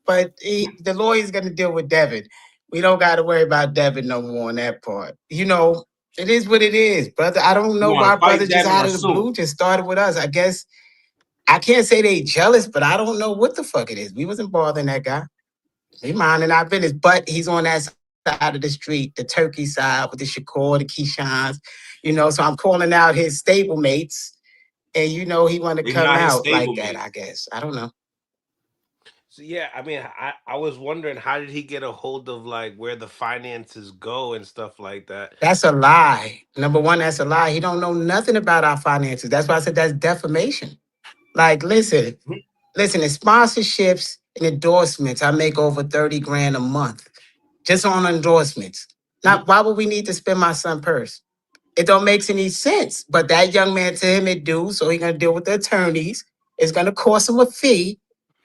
Speaker 15: but the lawyer's gonna deal with Devin. We don't got to worry about Devin no more on that part. You know, it is what it is, brother. I don't know why brother just out of the blue just started with us. I guess I can't say they jealous, but I don't know what the fuck it is. We wasn't bothering that guy. He minding our business, but he's on that side of the street, the turkey side with the Shakur, the Keyshawns, you know. So I'm calling out his stablemates, and you know he want to come out like that. I guess I don't know.
Speaker 19: So yeah, I mean, I was wondering, how did he get a hold of like where the finances go and stuff like that?
Speaker 15: That's a lie. Number one, that's a lie. He don't know nothing about our finances. That's why I said that's defamation. Like, listen, in sponsorships and endorsements, I make over 30 grand a month just on endorsements. Now, why would we need to spend my son's purse? It don't make any sense. But that young man, to him, it do. So he's going to deal with the attorneys. It's going to cost him a fee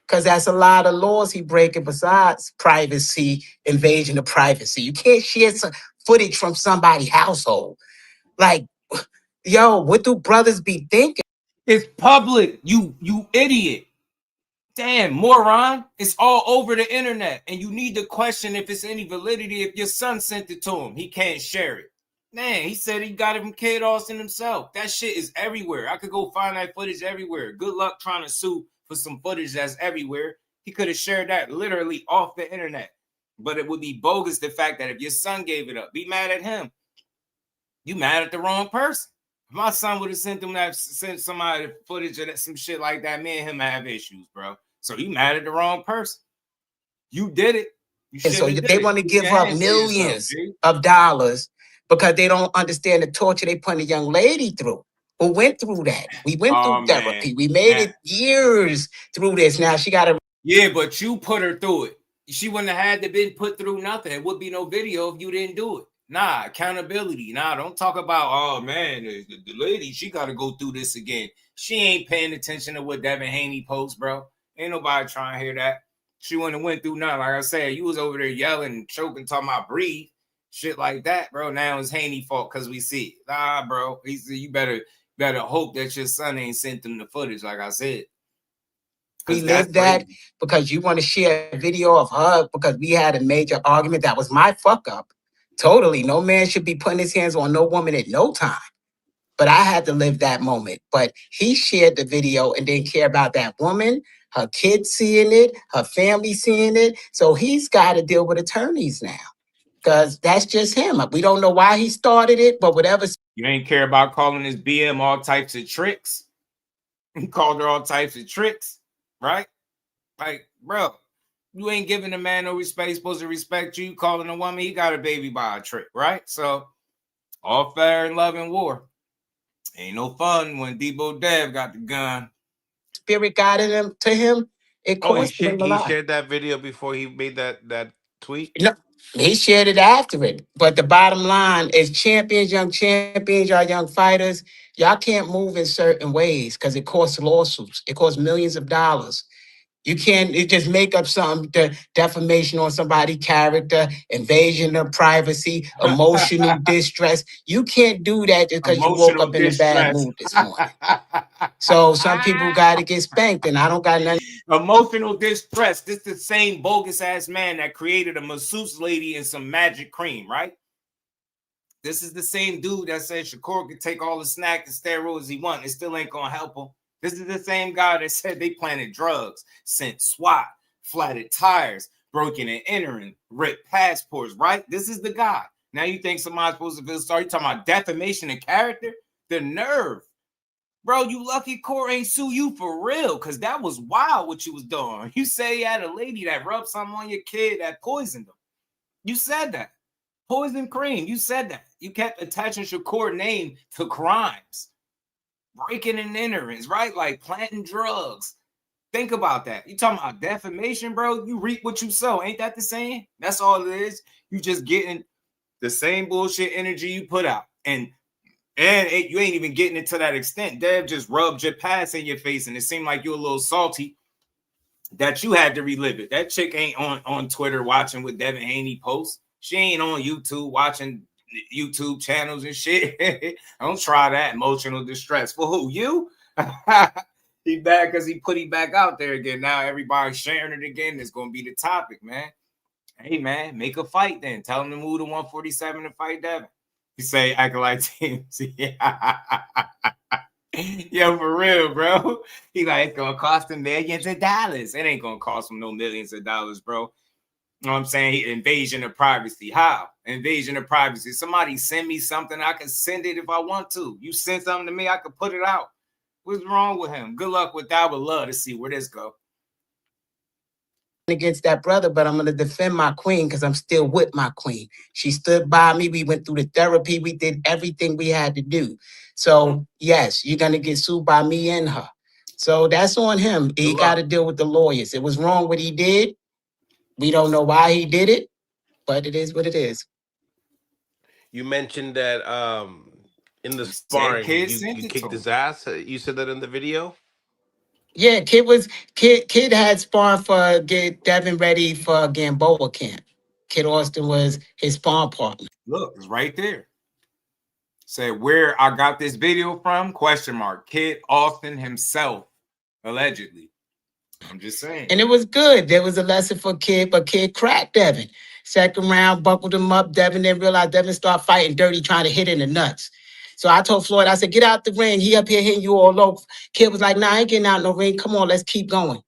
Speaker 15: because that's a lot of laws he breaking besides privacy, invasion of privacy. You can't share some footage from somebody's household. Like, yo, what do brothers be thinking?
Speaker 11: It's public, you idiot. Damn, moron. It's all over the internet. And you need to question if it's any validity if your son sent it to him. He can't share it. Man, he said he got it from Kid Austin himself. That shit is everywhere. I could go find that footage everywhere. Good luck trying to sue for some footage that's everywhere. He could have shared that literally off the internet. But it would be bogus the fact that if your son gave it up, be mad at him. You mad at the wrong person. If my son would have sent somebody footage of some shit like that, me and him have issues, bro. So you mad at the wrong person. You did it.
Speaker 15: And so they want to give up millions of dollars because they don't understand the torture they put a young lady through who went through that. We went through therapy. We made it years through this. Now she got to.
Speaker 11: Yeah, but you put her through it. She wouldn't have had to been put through nothing. It would be no video if you didn't do it. Nah, accountability. Nah, don't talk about, oh, man, the lady, she got to go through this again. She ain't paying attention to what Devin Haney posts, bro. Ain't nobody trying to hear that. She wouldn't have went through nothing. Like I said, you was over there yelling, choking, talking about breathe, shit like that, bro. Now it's Haney fault because we see it. Nah, bro. He said you better hope that your son ain't sent them the footage, like I said.
Speaker 15: We lived that because you want to share a video of her because we had a major argument. That was my fuck up. Totally. No man should be putting his hands on no woman at no time. But I had to live that moment. But he shared the video and didn't care about that woman, her kids seeing it, her family seeing it. So he's got to deal with attorneys now because that's just him. We don't know why he started it, but whatever.
Speaker 11: You ain't care about calling his BM all types of tricks. He called her all types of tricks, right? Like, bro, You ain't giving a man no respect. He's supposed to respect you. Calling a woman, he got a baby by a trick, right? So all fair in love and war. Ain't no fun when Debo Dev got the gun.
Speaker 15: Spirit guided him to him. It cost him a
Speaker 19: he
Speaker 15: lot.
Speaker 19: shared that video before he made that tweet.
Speaker 15: No, he shared it after it. But the bottom line is champions, young champions, y'all young fighters, y'all can't move in certain ways because it costs lawsuits. It costs millions of dollars. You can't just make up something, defamation on somebody's character, invasion of privacy, emotional distress. You can't do that just because you woke up in a bad mood this morning. So some people got to get spanked, and I don't got nothing.
Speaker 11: Emotional distress. This is the same bogus ass man that created a masseuse lady and some magic cream, right? This is the same dude that said Shakur could take all the snacks and steroids he wants. It still ain't gonna help him. This is the same guy that said they planted drugs, sent SWAT, flatted tires, broken and entering, ripped passports, right? This is the guy. Now you think somebody's supposed to feel sorry? You talking about defamation of character? The nerve. Bro, you lucky court ain't sue you for real, because that was wild what you was doing. You say you had a lady that rubbed something on your kid that poisoned him. You said that. Poison cream. You said that. You kept attaching Shakur's name to crimes. Breaking and enterings, right? Like planting drugs. Think about that. You talking about defamation, bro? You reap what you sow. Ain't that the saying? That's all it is. You just getting the same bullshit energy you put out. And you ain't even getting it to that extent. Dev just rubbed your past in your face, and it seemed like you a little salty that you had to relive it. That chick ain't on Twitter watching what Devin Haney posts. She ain't on YouTube watching YouTube channels and shit. Don't try that. Emotional distress. For who? You? He bad because he put it back out there again. Now everybody's sharing it again. It's going to be the topic, man. Hey, man, make a fight then. Tell him to move to 147 and fight Devin. You say acting like teams. Yo, for real, bro. He like, it's going to cost him millions of dollars. It ain't going to cost him no millions of dollars, bro. You know what I'm saying? Invasion of privacy. How? Invasion of privacy. Somebody send me something. I can send it if I want to. You send something to me, I can put it out. What's wrong with him? Good luck with that. I would love to see where this go.
Speaker 15: Against that brother, but I'm going to defend my queen because I'm still with my queen. She stood by me. We went through the therapy. We did everything we had to do. So, yes, you're going to get sued by me and her. So that's on him. He got to deal with the lawyers. It was wrong what he did. We don't know why he did it, but it is what it is.
Speaker 19: You mentioned that in the sparring, you kicked his ass. You said that in the video?
Speaker 15: Yeah, Kid had sparring for get Devin ready for Gamboa camp. Kid Austin was his sparring partner.
Speaker 11: Look, it's right there. Said where I got this video from? Question mark. Kid Austin himself, allegedly. I'm just saying.
Speaker 15: And it was good. There was a lesson for Kid, but Kid cracked Devin. Second round, buckled him up. Devin didn't realize Devin started fighting dirty, trying to hit in the nuts. So I told Floyd, I said, get out the ring. He up here hitting you all over. Kid was like, nah, I ain't getting out no ring. Come on, let's keep going.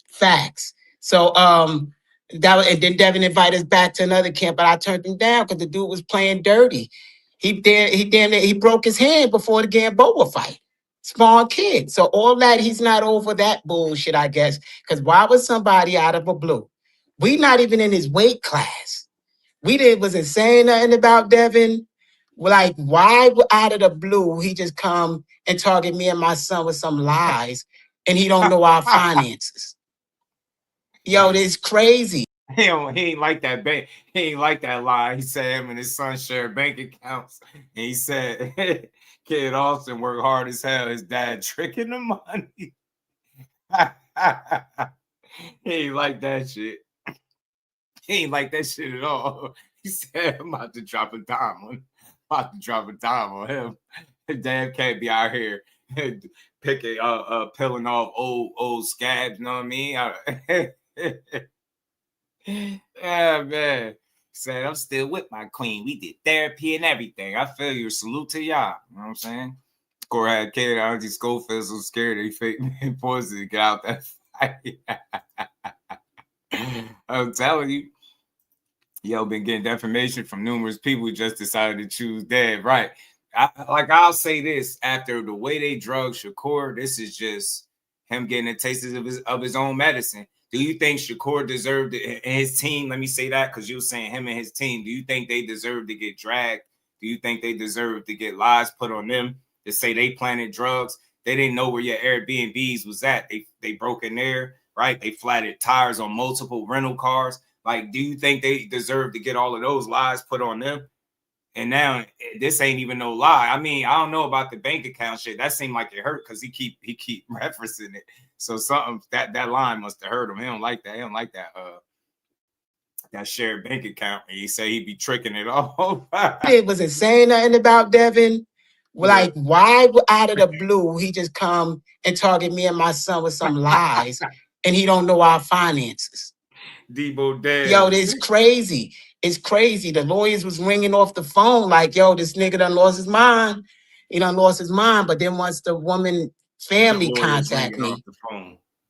Speaker 15: Facts. So and then Devin invited us back to another camp, but I turned him down because the dude was playing dirty. He broke his hand before the Gamboa fight. Small kid. So all that, he's not over that bullshit, I guess. Because why was somebody out of a blue? We not even in his weight class. Wasn't saying nothing about Devin. Like, why out of the blue he just come and target me and my son with some lies and he don't know our finances? Yo, this crazy.
Speaker 11: He ain't like that bank. He ain't like that lie. He said him and his son share bank accounts. And he said Kid Austin worked hard as hell. His dad tricking the money. He ain't like that shit. He ain't like that shit at all. He said, I'm about to drop a dime on him. About to drop a dime on him. His dad can't be out here picking peeling off old scabs, you know what I mean? Yeah, man. Said I'm still with my queen. We did therapy and everything. I feel you. Salute to y'all. You know what I'm saying? Score had Kenneth, Auntie Schofield so scared they fake poison to get out that fight. I'm telling you. Yo, been getting defamation from numerous people who just decided to choose Dev. Right. I'll say this, after the way they drug Shakur, this is just him getting a taste of his own medicine. Do you think Shakur deserved it and his team? Let me say that because you were saying him and his team. Do you think they deserve to get dragged? Do you think they deserve to get lies put on them to say they planted drugs? They didn't know where your Airbnbs was at. They broke in there, right? They flatted tires on multiple rental cars. Like, do you think they deserve to get all of those lies put on them? And now this ain't even no lie. I mean, I don't know about the bank account shit. That seemed like it hurt because he keep referencing it. So something that line must have hurt him. He don't like that. He don't like that shared bank account. And he say he be tricking it all.
Speaker 15: It wasn't saying nothing about Devin. Like, why out of the blue he just come and target me and my son with some lies, and he don't know our finances?
Speaker 11: Debo dead.
Speaker 15: Yo, this crazy. It's crazy. The lawyers was ringing off the phone like, yo, this nigga done lost his mind. He done lost his mind. But then once the woman family contact me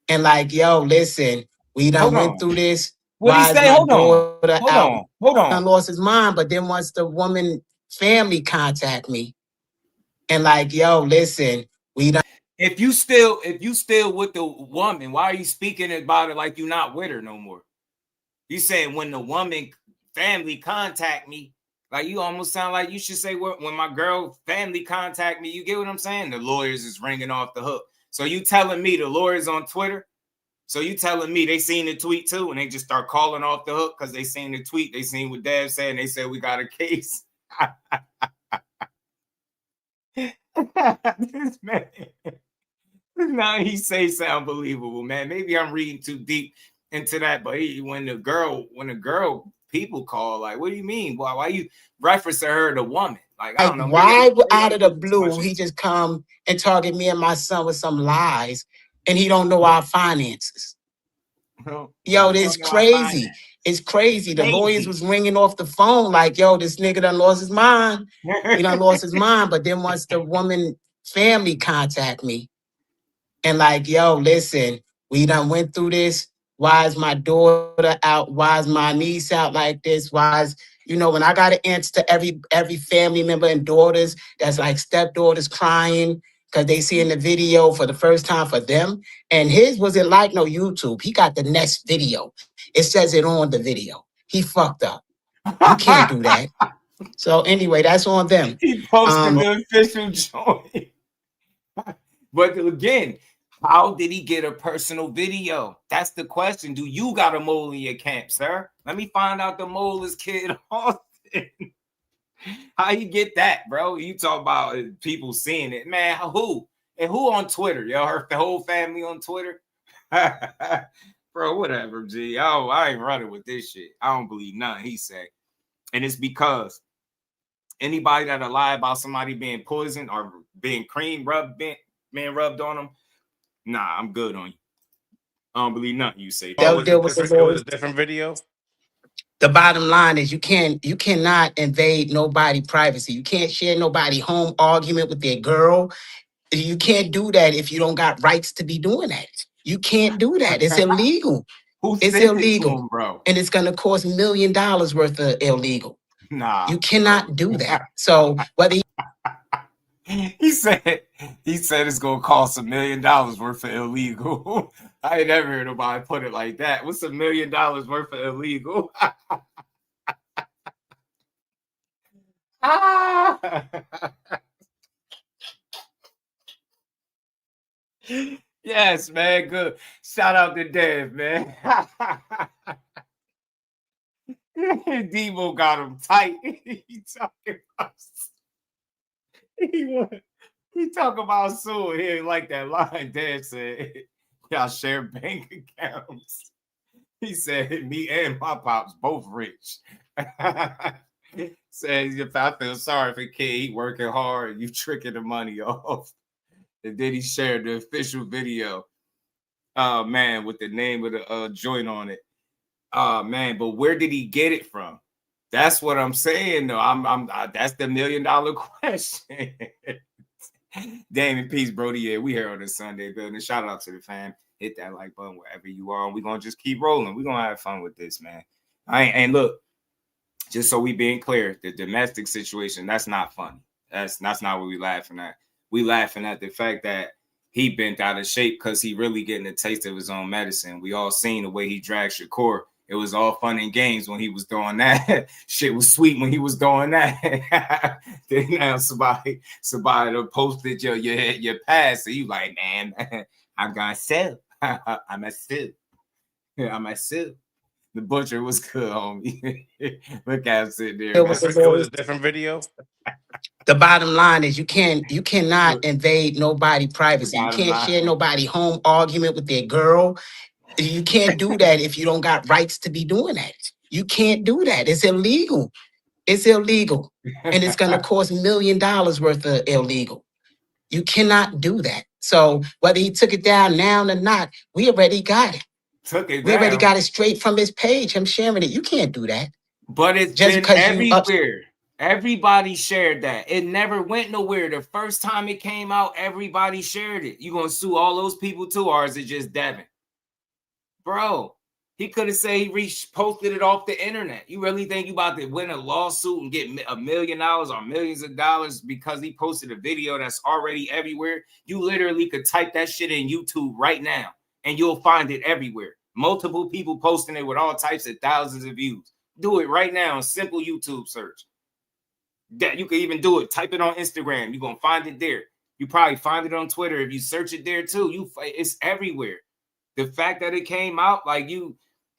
Speaker 15: and like, yo, listen, we done went through this.
Speaker 11: What do you say? Hold on.
Speaker 15: Done lost his mind. But then once the woman family contact me and like, yo, listen, we done.
Speaker 11: If you still with the woman, why are you speaking about it like you're not with her no more? You saying when the woman family contact me, like you almost sound like you should say when my girl family contact me. You get what I'm saying? The lawyers is ringing off the hook. So you telling me the lawyers on Twitter? So you telling me they seen the tweet too and they just start calling off the hook because they seen the tweet? They seen what Dev said and they said we got a case. This man. Now he say sound believable, man. Maybe I'm reading too deep into that, but when the girl people call, like, what do you mean? Why you referencing her the woman? Like, I don't know.
Speaker 15: Why out of the blue he just come and target me and my son with some lies, and he don't know our finances? Yo, this crazy. It's crazy. The lawyers was ringing off the phone like, yo, this nigga done lost his mind. He done lost his mind. But then once the woman family contact me and like, yo, listen, we done went through this. Why is my daughter out? Why is my niece out like this? Why is, when I got to answer to every family member and daughters that's like stepdaughters crying because they see in the video for the first time for them. And his wasn't like no YouTube. He got the next video. It says it on the video. He fucked up. You can't do that. So anyway, that's on them.
Speaker 11: He posted the official joint. But again, how did he get a personal video? That's the question. Do you got a mole in your camp, sir? Let me find out the mole is Kid Austin. How you get that, bro? You talk about people seeing it. Man, who? And who on Twitter? Y'all heard the whole family on Twitter? Bro, whatever, G. Oh, I ain't running with this shit. I don't believe nothing he said. And it's because anybody that'll lie about somebody being poisoned or being being rubbed on them, nah, I'm good on you. I don't believe nothing you say.
Speaker 19: It was a different video.
Speaker 15: The bottom line is you cannot invade nobody's privacy. You can't share nobody's home argument with their girl. You can't do that if you don't got rights to be doing that. You can't do that. It's illegal. It's illegal,
Speaker 11: bro.
Speaker 15: And it's gonna cost $1 million worth of illegal.
Speaker 11: Nah,
Speaker 15: you cannot do that. So whether
Speaker 11: he said it's gonna cost $1 million worth of illegal. I ain't never heard nobody put it like that. What's $1 million worth of illegal? Yes, man. Good. Shout out to Dev, man. Debo got him tight. He talking about suing. He ain't like that line. Dev said, y'all share bank accounts. He said, me and my pops both rich. Says, if I feel sorry for kid, he working hard, you tricking the money off. And then he shared the official video. Man, with the name of the joint on it. Man, but where did he get it from? That's what I'm saying, though. That's the $1 million question. Damon, peace, Brody. Yeah, we here on this Sunday building. Shout out to the fam. Hit that like button wherever you are. We're gonna just keep rolling. We're gonna have fun with this, man. And look, just so we being clear, the domestic situation, that's not funny. That's not what we laughing at. We laughing at the fact that he bent out of shape because he really getting a taste of his own medicine. We all seen the way he dragged Shakur. It was all fun and games when he was doing that. Shit was sweet when he was doing that. Then now somebody posted your pass, and you like, man, I'm gonna sell. I'm a sell. I'm a sell. The butcher was good, homie. Look at him sitting there.
Speaker 19: It was a different video.
Speaker 15: The bottom line is you cannot invade nobody's privacy. You can't share nobody's home argument with their girl. You can't do that if you don't got rights to be doing that. You can't do that. It's illegal. It's illegal. And it's going to cost $1 million worth of illegal. You cannot do that. So whether he took it down now or not, we already got it. We already got it straight from his page, him sharing it. You can't do that.
Speaker 11: But it's just been everywhere. Everybody shared that. It never went nowhere. The first time it came out, everybody shared it. You gonna sue all those people too, or is it just Devin? Bro, he could have said he posted it off the internet. You really think you about to win a lawsuit and get $1 million or millions of dollars because he posted a video that's already everywhere? You literally could type that shit in YouTube right now and you'll find it everywhere. Multiple people posting it with all types of thousands of views. Do it right now. Simple YouTube search. That you can even do it. Type it on Instagram. You're gonna find it there. You probably find it on Twitter if you search it there too. It's everywhere. The fact that it came out, like there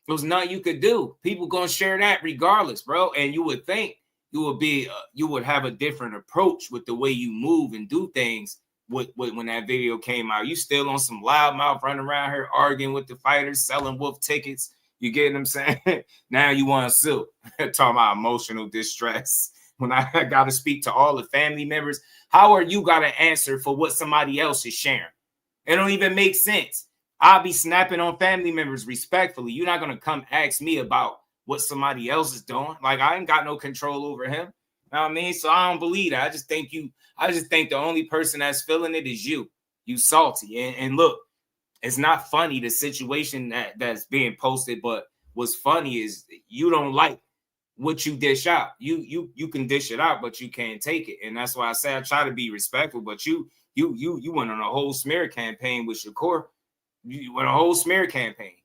Speaker 11: was nothing you could do. People gonna share that regardless, bro. And you would think you would have a different approach with the way you move and do things. When that video came out, you still on some loudmouth running around here arguing with the fighters, selling wolf tickets. You get what I'm saying? Now you want to sue. Talking about emotional distress. When I got to speak to all the family members, how are you got to answer for what somebody else is sharing? It don't even make sense. I'll be snapping on family members respectfully. You're not going to come ask me about what somebody else is doing. Like, I ain't got no control over him. You know what I mean? So I don't believe that. I just think the only person that's feeling it is you. You salty. And look, it's not funny, the situation that's being posted, but what's funny is you don't like what you dish out. You can dish it out, but you can't take it. And that's why I say I try to be respectful, but you went on a whole smear campaign with Shakur. You went on a whole smear campaign.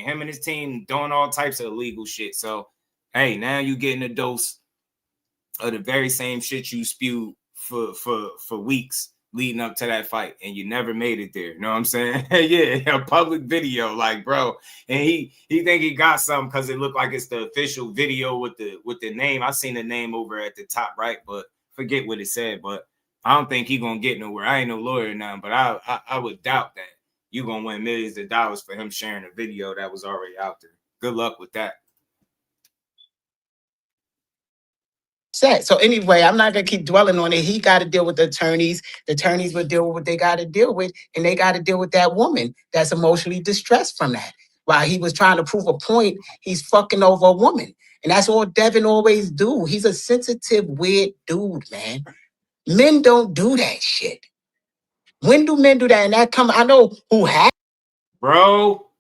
Speaker 11: Him and his team doing all types of illegal shit. So, hey, now you getting a dose of the very same shit you spewed for weeks leading up to that fight, and you never made it there. You know what I'm saying? Yeah, a public video, like, bro. And he think he got something because it looked like it's the official video with the name. I seen the name over at the top right, but forget what it said. But I don't think he gonna get nowhere. I ain't no lawyer now, but I would doubt that you gonna win millions of dollars for him sharing a video that was already out there. Good luck with that.
Speaker 15: So anyway, I'm not gonna keep dwelling on it. He got to deal with the attorneys. The attorneys will deal with what they got to deal with, and they got to deal with that woman that's emotionally distressed from that. While he was trying to prove a point, he's fucking over a woman, and that's all Devin always do. He's a sensitive, weird dude, man. Men don't do that shit. When do men do that? And that come, I know who has.
Speaker 11: Bro,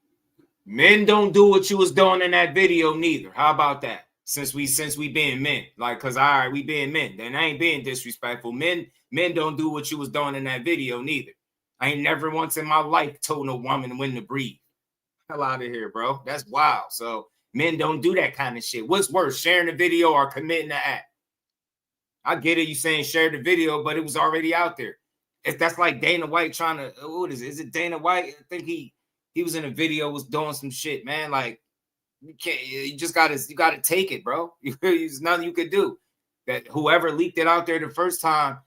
Speaker 11: men don't do what you was doing in that video neither. How about that? Since we being men, like, cause all right, we being men, then I ain't being disrespectful. Men don't do what you was doing in that video neither. I ain't never once in my life told no woman when to breathe. Hell out of here, bro. That's wild. So men don't do that kind of shit. What's worse, sharing the video or committing the act? I get it, you saying share the video, but it was already out there. If that's like Dana White trying to, what is it? Is it Dana White? I think he was in a video, was doing some shit, man. Like, you gotta take it, bro. There's nothing you could do. That whoever leaked it out there the first time,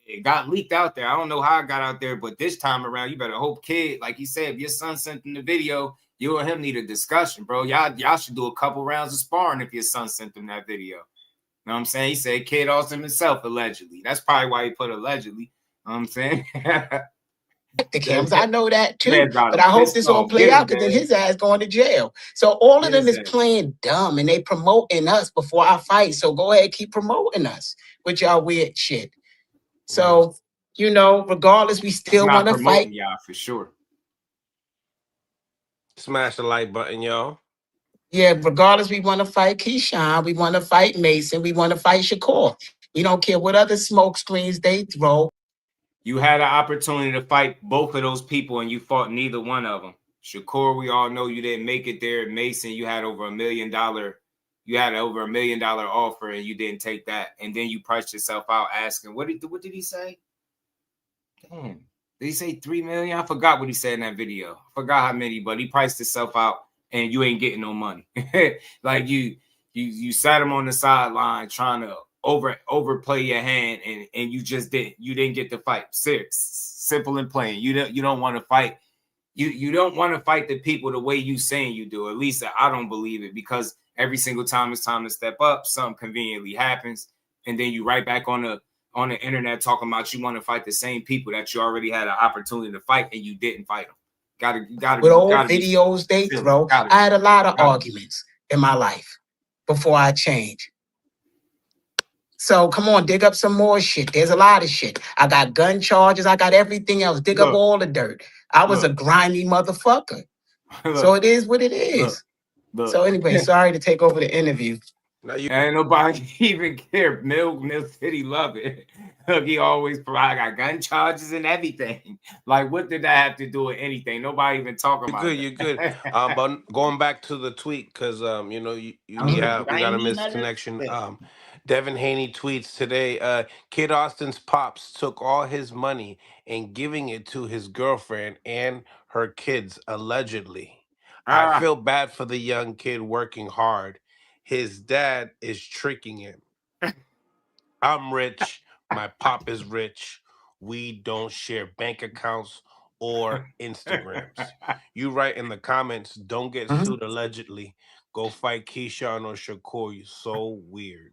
Speaker 11: it got leaked out there. I don't know how it got out there, but this time around, you better hope, kid, like he said, if your son sent him the video, you and him need a discussion, bro. Y'all should do a couple rounds of sparring if your son sent him that video. You know what I'm saying? He said Kid Austin himself, allegedly. That's probably why he put allegedly. You know what I'm saying?
Speaker 15: The cameras, I know that too, but I hope this all play out because then his ass going to jail. So all of them is playing dumb and they promoting us before our fight. So go ahead, keep promoting us with y'all weird shit. So, you know, regardless, we still want to fight.
Speaker 11: Y'all for sure.
Speaker 19: Smash the like button, y'all.
Speaker 15: Yeah, regardless, we want to fight Keyshawn. We want to fight Mason. We want to fight Shakur. We don't care what other smoke screens they throw.
Speaker 11: You had an opportunity to fight both of those people, and you fought neither one of them. Shakur, we all know you didn't make it there. Mason, you had over $1 million. You had over $1 million offer, and you didn't take that. And then you priced yourself out asking, what did he say? Damn. Did he say $3 million? I forgot what he said in that video. I forgot how many, but he priced himself out, and you ain't getting no money. Like you sat him on the sideline trying to overplay your hand, and you didn't get the fight. Simple and plain. You don't want to fight. You don't want to fight the people the way you saying you do. At least I don't believe it, because every single time it's time to step up, something conveniently happens, and then you right back on the internet talking about you want to fight the same people that you already had an opportunity to fight and you didn't fight them. Gotta
Speaker 15: with old videos they throw. I had a lot of arguments in my life before I changed. So come on, dig up some more shit. There's a lot of shit. I got gun charges. I got everything else. Dig up all the dirt. I was a grimy motherfucker. So it is what it is. So anyway, sorry to take over the interview.
Speaker 11: Ain't nobody even care. Mill City love it. Look, he always provide. I got gun charges and everything. Like, what did that have to do with anything? Nobody even talking about it.
Speaker 19: You're good. But going back to the tweet, because we got a misconnection. Devin Haney tweets today, Kid Austin's pops took all his money and giving it to his girlfriend and her kids, allegedly. I feel bad for the young kid working hard. His dad is tricking him. I'm rich. My pop is rich. We don't share bank accounts or Instagrams. You write in the comments, don't get sued allegedly. Go fight Keyshawn or Shakur. You're so weird.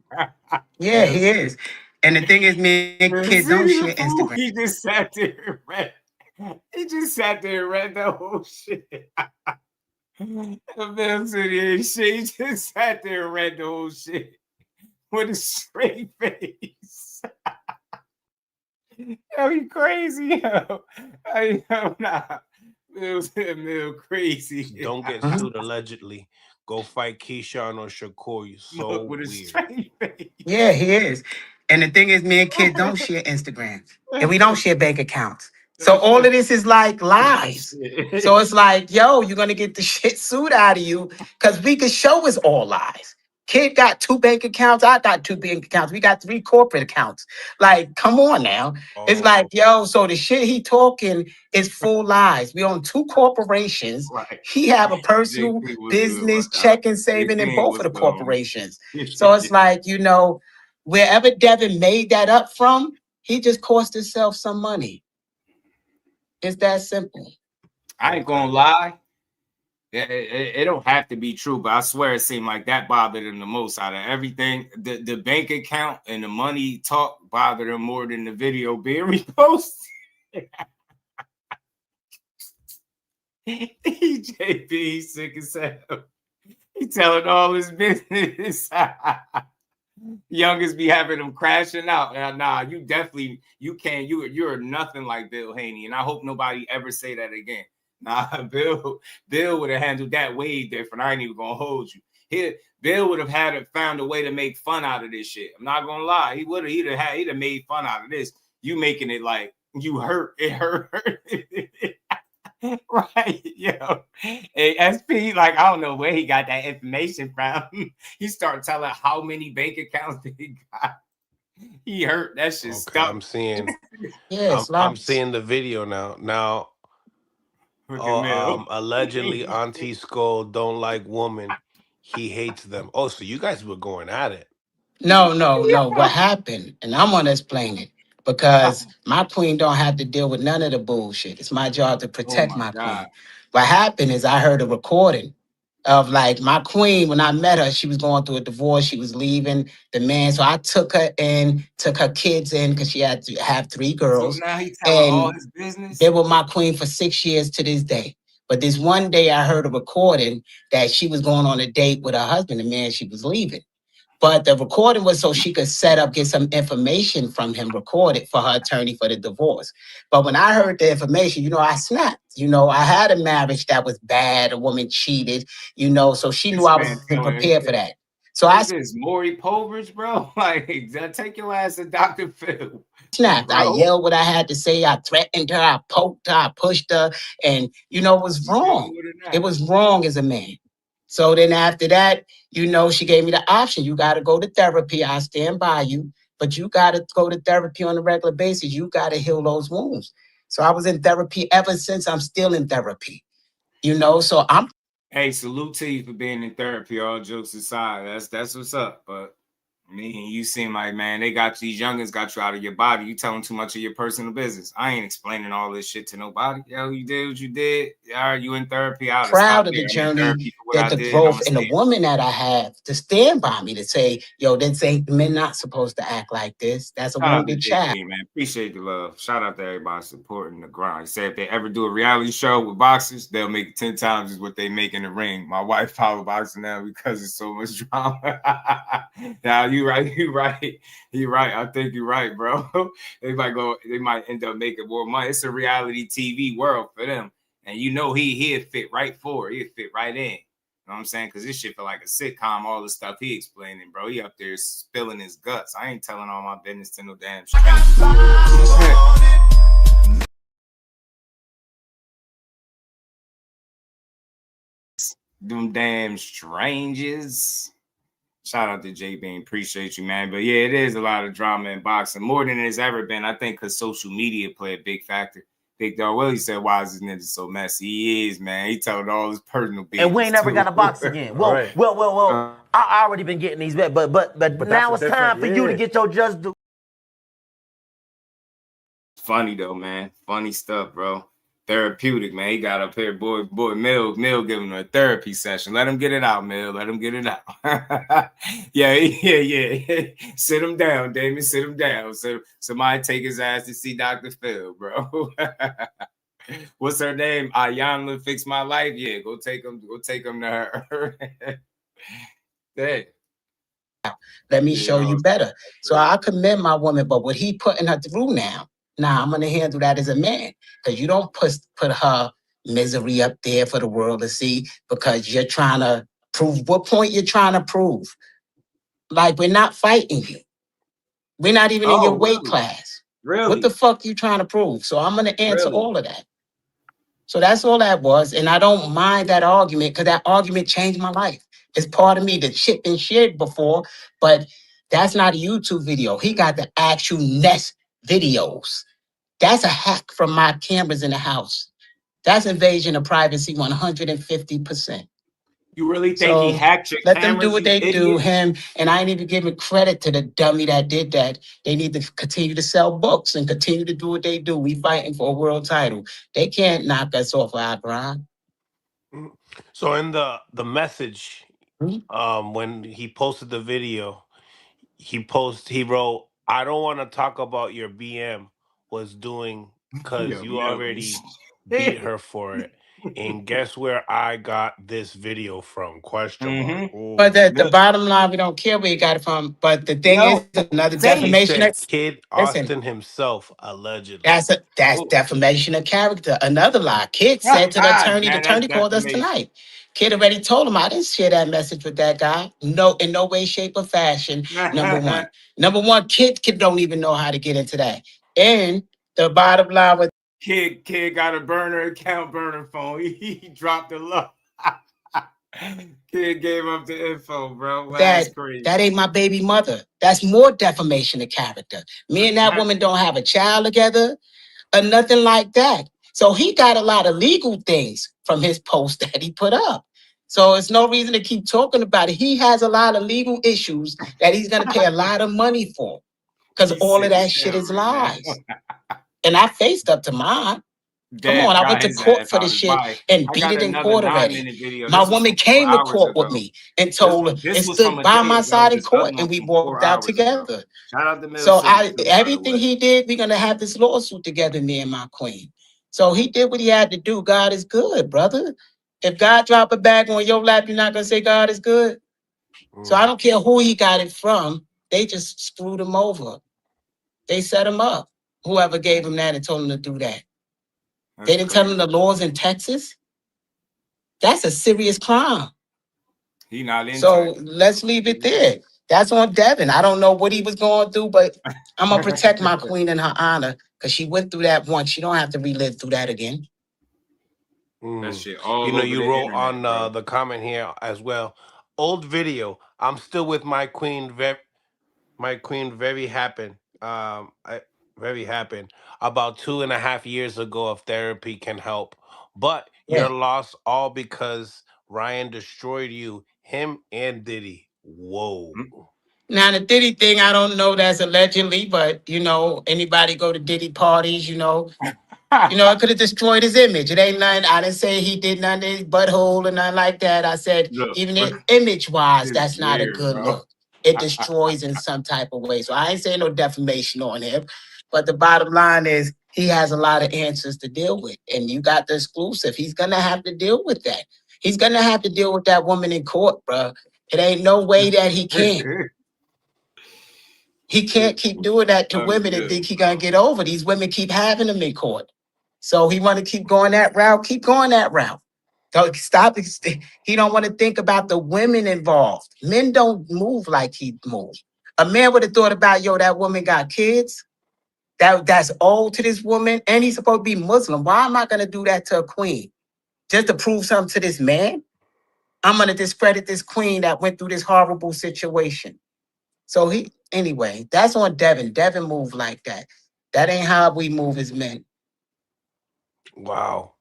Speaker 15: Yeah, he is. And the thing is, me and kids don't share Instagram.
Speaker 11: He just sat there and read. He just sat there and read the whole shit. Mill City ain't shit. He just sat there and read the whole shit with a straight face. Yo, you crazy, yo. Nah. Mill crazy.
Speaker 19: Don't get sued allegedly. Go fight Keyshawn or Shakur. You're so
Speaker 11: with a
Speaker 19: weird.
Speaker 11: straight face.
Speaker 15: Yeah, he is. And the thing is, me and kids don't share Instagram. And we don't share bank accounts. So all of this is like lies. So it's like, yo, you're going to get the shit sued out of you, because we can show it's all lies. Kid got 2 bank accounts. I got 2 bank accounts. We got 3 corporate accounts. Like, come on now. It's like, yo, so the shit he talking is full lies. We own 2 corporations.
Speaker 11: Right.
Speaker 15: He have a personal business, checking, saving in both of the corporations. So it's like, wherever Devin made that up from, he just cost himself some money. It's that simple.
Speaker 11: I ain't gonna lie. It don't have to be true, but I swear it seemed like that bothered him the most out of everything. The bank account and the money talk bothered him more than the video being reposted. JB sick as hell. He telling all his business. Youngest be having them crashing out. Nah, you're nothing like Bill Haney, and I hope nobody ever say that again. Nah, Bill would have handled that way different. I ain't even gonna hold you. Bill would have found a way to make fun out of this shit. I'm not gonna lie. He'd have made fun out of this. You making it like you hurt. It hurt. Right, yo. Hey, SP, like, I don't know where he got that information from. He started telling how many bank accounts he got. He hurt. That shit stuck.
Speaker 19: I'm seeing.
Speaker 15: I'm
Speaker 19: seeing the video now. Now, allegedly, Auntie Skull don't like women. He hates them. Oh, so you guys were going at it.
Speaker 15: No. What happened? And I'm gonna explain it. Because my queen don't have to deal with none of the bullshit. It's my job to protect my queen. What happened is I heard a recording of like my queen, when I met her, she was going through a divorce. She was leaving the man. So I took her kids in, because she had to have 3 girls.
Speaker 11: So now he's telling all his business?
Speaker 15: They were my queen for 6 years to this day. But this one day I heard a recording that she was going on a date with her husband, the man she was leaving. But the recording was so she could get some information from him recorded for her attorney for the divorce. But when I heard the information, I snapped. I had a marriage that was bad. A woman cheated, so she knew I wasn't prepared for that.
Speaker 11: So I this Maury Povich, bro. Like, take your ass to Dr. Phil.
Speaker 15: Snapped. I yelled what I had to say. I threatened her. I poked her. I pushed her. And, you know, it was wrong. It was wrong as a man. So then after that, you know, she gave me the option. You got to go to therapy. I stand by you. But you got to go to therapy on a regular basis. You got to heal those wounds. So I was in therapy ever since. I'm still in therapy. You know, so I'm.
Speaker 11: Hey, salute to you for being in therapy. All jokes aside, that's what's up. But me, you seem like, man, they got these youngins got you out of your body. You telling too much of your personal business. I ain't explaining all this shit to nobody. Yo, you did what you did. All right, you in therapy. I'm
Speaker 15: proud of the journey, that the growth and the woman that I have to stand by me to say, yo, this ain't men not supposed to act like this. That's a wounded child.
Speaker 11: Man, appreciate the love. Shout out to everybody supporting the grind. He said if they ever do a reality show with boxers, they'll make it 10 times as what they make in the ring. My wife follow boxing now because it's so much drama. Now you right. You're right. I think you're right, bro. They might end up making more money. It's a reality TV world for them. And you know he'd fit right for it. He'd fit right in. You know what I'm saying? Because this shit feel like a sitcom, all the stuff he explaining, bro. He up there spilling his guts. I ain't telling all my business to no damn strangers. Them damn strangers. Shout out to J Bean. Appreciate you, man. But yeah, it is a lot of drama in boxing. More than it's ever been. I think because social media play a big factor. Big Dog Willie said, why is this nigga so messy? He is, man. He told all his personal business.
Speaker 14: And we ain't never got a box again. Well, right. well. I already been getting these bets, but now it's time for you to get your just due.
Speaker 11: Funny though, man. Funny stuff, bro. Therapeutic, man. He got up here, boy, Mill giving him a therapy session. Let him get it out, Mill. Let him get it out. yeah. Sit him down, Damon. Sit him down. So somebody take his ass to see Dr. Phil, bro. What's her name? Ayanla Fix My Life. Yeah, go take him to her. Hey.
Speaker 15: Let me show you better. So I commend my woman, but what he putting her through now, I'm going to handle that as a man, because you don't put her misery up there for the world to see because you're trying to prove what point you're trying to prove. Like, we're not fighting you. We're not even in your weight class.
Speaker 11: Really?
Speaker 15: What the fuck you trying to prove? So I'm going to answer all of that. So that's all that was. And I don't mind that argument because that argument changed my life. It's part of me that shit been shared before, but that's not a YouTube video. He got the actual Nest videos. That's a hack from my cameras in the house. That's invasion of privacy 150%.
Speaker 11: You really think he hacked your
Speaker 15: let
Speaker 11: cameras?
Speaker 15: Them do what they do, him, and I ain't even giving credit to the dummy that did that. They need to continue to sell books and continue to do what they do. We fighting for a world title. They can't knock us off our grind.
Speaker 19: So in the message, when he posted the video, he wrote, I don't want to talk about your BM was doing because you already beat her for it. And guess where I got this video from? Question mark.
Speaker 15: But the bottom line, we don't care where you got it from. But the thing is, another defamation.
Speaker 19: Kid Austin himself allegedly.
Speaker 15: That's defamation of character. Another lie. Kid said to the attorney called us tonight. Kid already told him I didn't share that message with that guy. No, in no way, shape, or fashion. Number one, kid don't even know how to get into that. And the bottom line with
Speaker 11: Kid got a burner phone. He dropped the love. Kid gave up the info, bro. That's crazy.
Speaker 15: That ain't my baby mother. That's more defamation of character. Me and that woman don't have a child together or nothing like that. So he got a lot of legal things from his post that he put up. So it's no reason to keep talking about it. He has a lot of legal issues that he's going to pay a lot of money for because all of that shit is lies. And I faced up to mine. Come on, I went to court for the shit and beat it in court already. My woman came to court with me and told her and stood by my side in court, and we walked out together. So everything he did, we're gonna have this lawsuit together, me and my queen. So he did what he had to do. God is good, brother. If God drop a bag on your lap, you're not gonna say God is good. So I don't care who he got it from. They just screwed him over. They set him up. Whoever gave him that and told him to do that. They didn't tell him the laws in Texas. That's a serious crime.
Speaker 11: He not into
Speaker 5: So
Speaker 11: it.
Speaker 5: let's leave it there. That's on Devin. I don't know what he was going through, but I'm gonna protect my queen in her honor because she went through that once. She don't have to relive through that again.
Speaker 11: That shit all
Speaker 19: You know,
Speaker 11: over
Speaker 19: you
Speaker 11: the
Speaker 19: wrote
Speaker 11: internet,
Speaker 19: on
Speaker 11: bro.
Speaker 19: the comment here as well. Old video. I'm still with my queen. My queen very happen. Very happen. About 2.5 years ago of therapy can help. But
Speaker 5: Yeah.
Speaker 19: you're lost all because Ryan destroyed you, him and Diddy. Whoa.
Speaker 5: Now the Diddy thing, I don't know. That's allegedly, but anybody go to Diddy parties, it could have destroyed his image. It ain't nothing. I didn't say he did nothing to his butthole or nothing like that. I said even image wise,
Speaker 11: This
Speaker 5: that's
Speaker 11: is
Speaker 5: not a
Speaker 11: weird,
Speaker 5: good
Speaker 11: bro.
Speaker 5: look. It destroys in some type of way. So I ain't saying no defamation on him. But the bottom line is he has a lot of answers to deal with. And you got the exclusive. He's gonna have to deal with that. He's gonna have to deal with that woman in court, bro. It ain't no way that he can't. He can't keep doing that to women and think he gonna get over. These women keep having him in court. So he want to keep going that route. Keep going that route. Don't stop. He don't want to think about the women involved. Men don't move like he moves. A man would have thought about, that woman got kids. That's old to this woman, and he's supposed to be Muslim. Why am I gonna do that to a queen? Just to prove something to this man? I'm gonna discredit this queen that went through this horrible situation. So anyway, that's on Devin. Devin moved like that. That ain't how we move as men.
Speaker 19: Wow.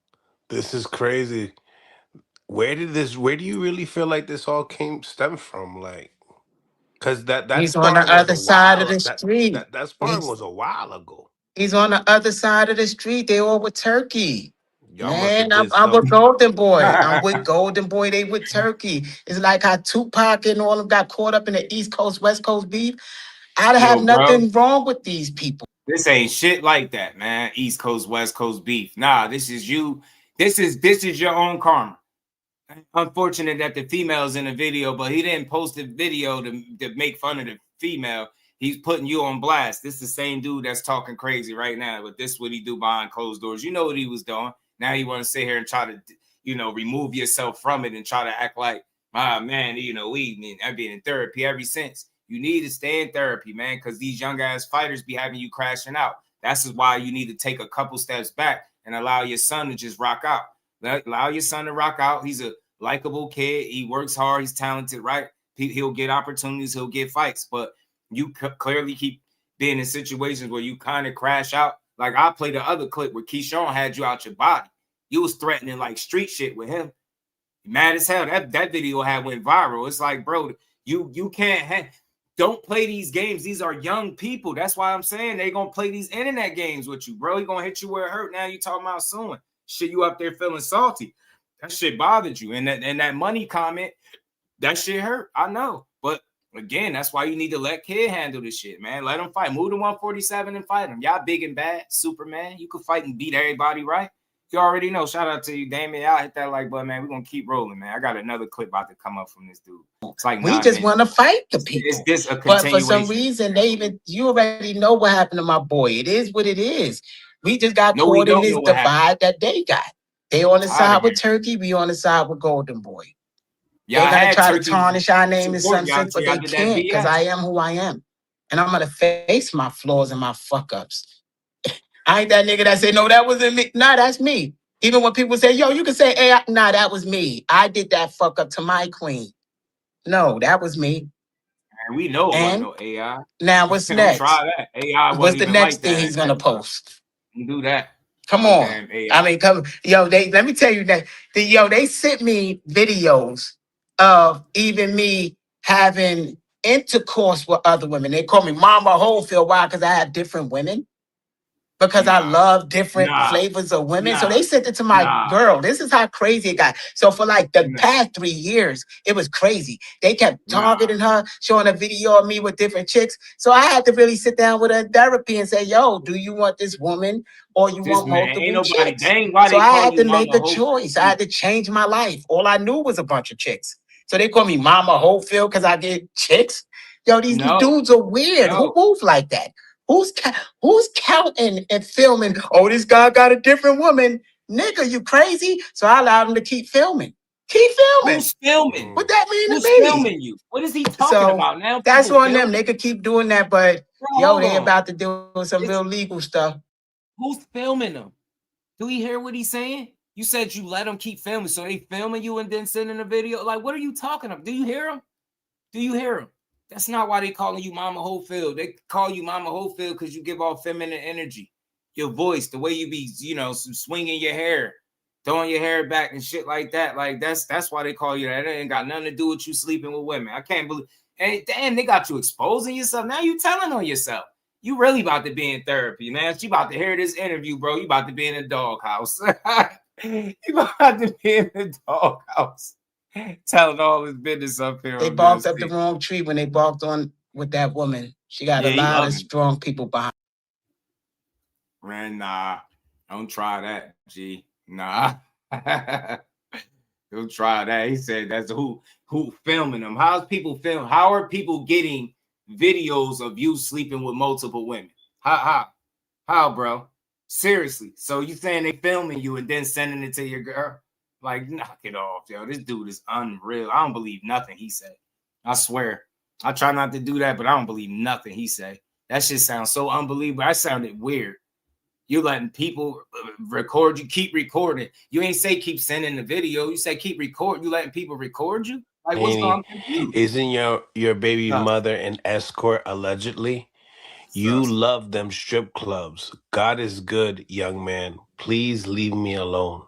Speaker 19: This is crazy. Where do you really feel like this all stemmed from? Like, because that
Speaker 5: He's on the
Speaker 19: sparring was
Speaker 5: other
Speaker 19: a
Speaker 5: side of
Speaker 19: while
Speaker 5: the street.
Speaker 19: that sparring was a while ago.
Speaker 5: He's on the other side of the street. They all with Turkey.
Speaker 19: Y'all must have
Speaker 5: Man,
Speaker 19: did
Speaker 5: I'm with
Speaker 19: some.
Speaker 5: Golden Boy. I'm with Golden Boy. They with Turkey. It's like how Tupac and all of them got caught up in the East Coast, West Coast beef. I have
Speaker 11: Yo, bro.
Speaker 5: nothing wrong with these people.
Speaker 11: This ain't shit like that, man. East Coast, West Coast beef. Nah, this is you. This is your own karma. Unfortunate that the female's in the video, but he didn't post the video to make fun of the female. He's putting you on blast. This is the same dude that's talking crazy right now, but this is what he do behind closed doors. You know what he was doing. Now you want to sit here and try to, remove yourself from it and try to act like, man, I've been in therapy ever since. You need to stay in therapy, man, because these young ass fighters be having you crashing out. That's why you need to take a couple steps back and allow your son to just rock out. Allow your son to rock out. He's a likable kid. He works hard. He's talented, right? He'll get opportunities. He'll get fights. But you clearly keep being in situations where you kind of crash out. Like I played the other clip where Keyshawn had you out your body. You was threatening like street shit with him. Mad as hell. That video had went viral. It's like, bro, you can't don't play these games. These are young people. That's why I'm saying they gonna play these internet games with you, bro. He gonna hit you where it hurt. Now you talking about suing. Shit, you up there feeling salty. That shit bothered you. And that money comment, that shit hurt. I know. But again, that's why you need to let Kid handle this shit, man. Let him fight. Move to 147 and fight him. Y'all big and bad, Superman. You can fight and beat everybody, right? You already know. Shout out to you, Damien. Y'all hit that like button, man. We're going to keep rolling, man. I got another clip about to come up from this dude. It's like
Speaker 5: we just want to fight the people.
Speaker 11: Is this a
Speaker 5: but for
Speaker 11: continuation?
Speaker 5: some reason, you already know what happened to my boy. It is what it is. We just got caught in this divide that they got. They on the side with Turkey. We on the side with Golden Boy. They gotta try to tarnish our name in some sense, but they can't because I am who I am. And I'm gonna face my flaws and my fuck ups. I ain't that nigga that say, no, that wasn't me. Nah, that's me. Even when people say, yo, you can say AI. Nah, that was me. I did that fuck up to my queen. No, that was me.
Speaker 11: And we know it wasn't no AI.
Speaker 5: Now what's next?
Speaker 11: Try that. AI
Speaker 5: what's the next thing he's gonna post?
Speaker 11: You do that.
Speaker 5: Come on. I mean, let me tell you that they sent me videos of even me having intercourse with other women. They call me Mama Holyfield. Why? Because I have different women. Because I love different flavors of women. So they sent it to my girl. This is how crazy it got. So for like the past 3 years, it was crazy. They kept targeting her, showing a video of me with different chicks. So I had to really sit down with her in therapy and say, yo, do you want this woman or you want multiple chicks? So I had to make a choice. I had to change my life. All I knew was a bunch of chicks. So they call me Mama Holyfield because I get chicks. Yo, these dudes are weird. Who move like that? Who's counting and filming? Oh, this guy got a different woman. Nigga, you crazy? So I allowed him to keep filming. Keep filming.
Speaker 20: Who's filming?
Speaker 5: What that mean
Speaker 20: Who's
Speaker 5: to me?
Speaker 20: filming you? What is he talking about now?
Speaker 5: That's
Speaker 20: People
Speaker 5: on them.
Speaker 20: filming?
Speaker 5: They could keep doing that, but
Speaker 20: Bro, hold
Speaker 5: they
Speaker 20: on.
Speaker 5: about to do some real legal stuff.
Speaker 20: Who's filming them? Do we hear what he's saying? You said you let them keep filming, so they filming you and then sending a video. Like, what are you talking about? Do you hear them? Do you hear them? That's not why they calling you Mama Holyfield. They call you Mama Holyfield because you give off feminine energy. Your voice, the way you be, swinging your hair, throwing your hair back and shit like that. Like, that's why they call you that. It ain't got nothing to do with you sleeping with women. I can't believe. And damn, they got you exposing yourself. Now you telling on yourself. You really about to be in therapy, man. You about to hear this interview, bro. You about to be in a doghouse. You about to be in the doghouse. Telling all his business up here.
Speaker 5: They barked up the wrong tree when they barked on with that woman. She got a lot of strong people behind.
Speaker 20: Man, nah. Don't try that, G. Nah. Don't try that. He said that's who filming them. How's people film? How are people getting videos of you sleeping with multiple women? How, bro? Seriously. So you saying they filming you and then sending it to your girl? Like, knock it off, yo. This dude is unreal. I don't believe nothing he said. I swear. I try not to do that, but I don't believe nothing he say. That shit sounds so unbelievable. That sounded weird. You letting people record you, keep recording. You ain't say keep sending the video. You say keep recording. You letting people record you? Like, what's going on?
Speaker 19: Isn't your baby mother an escort allegedly? You love them strip clubs. God is good, young man. Please leave me alone.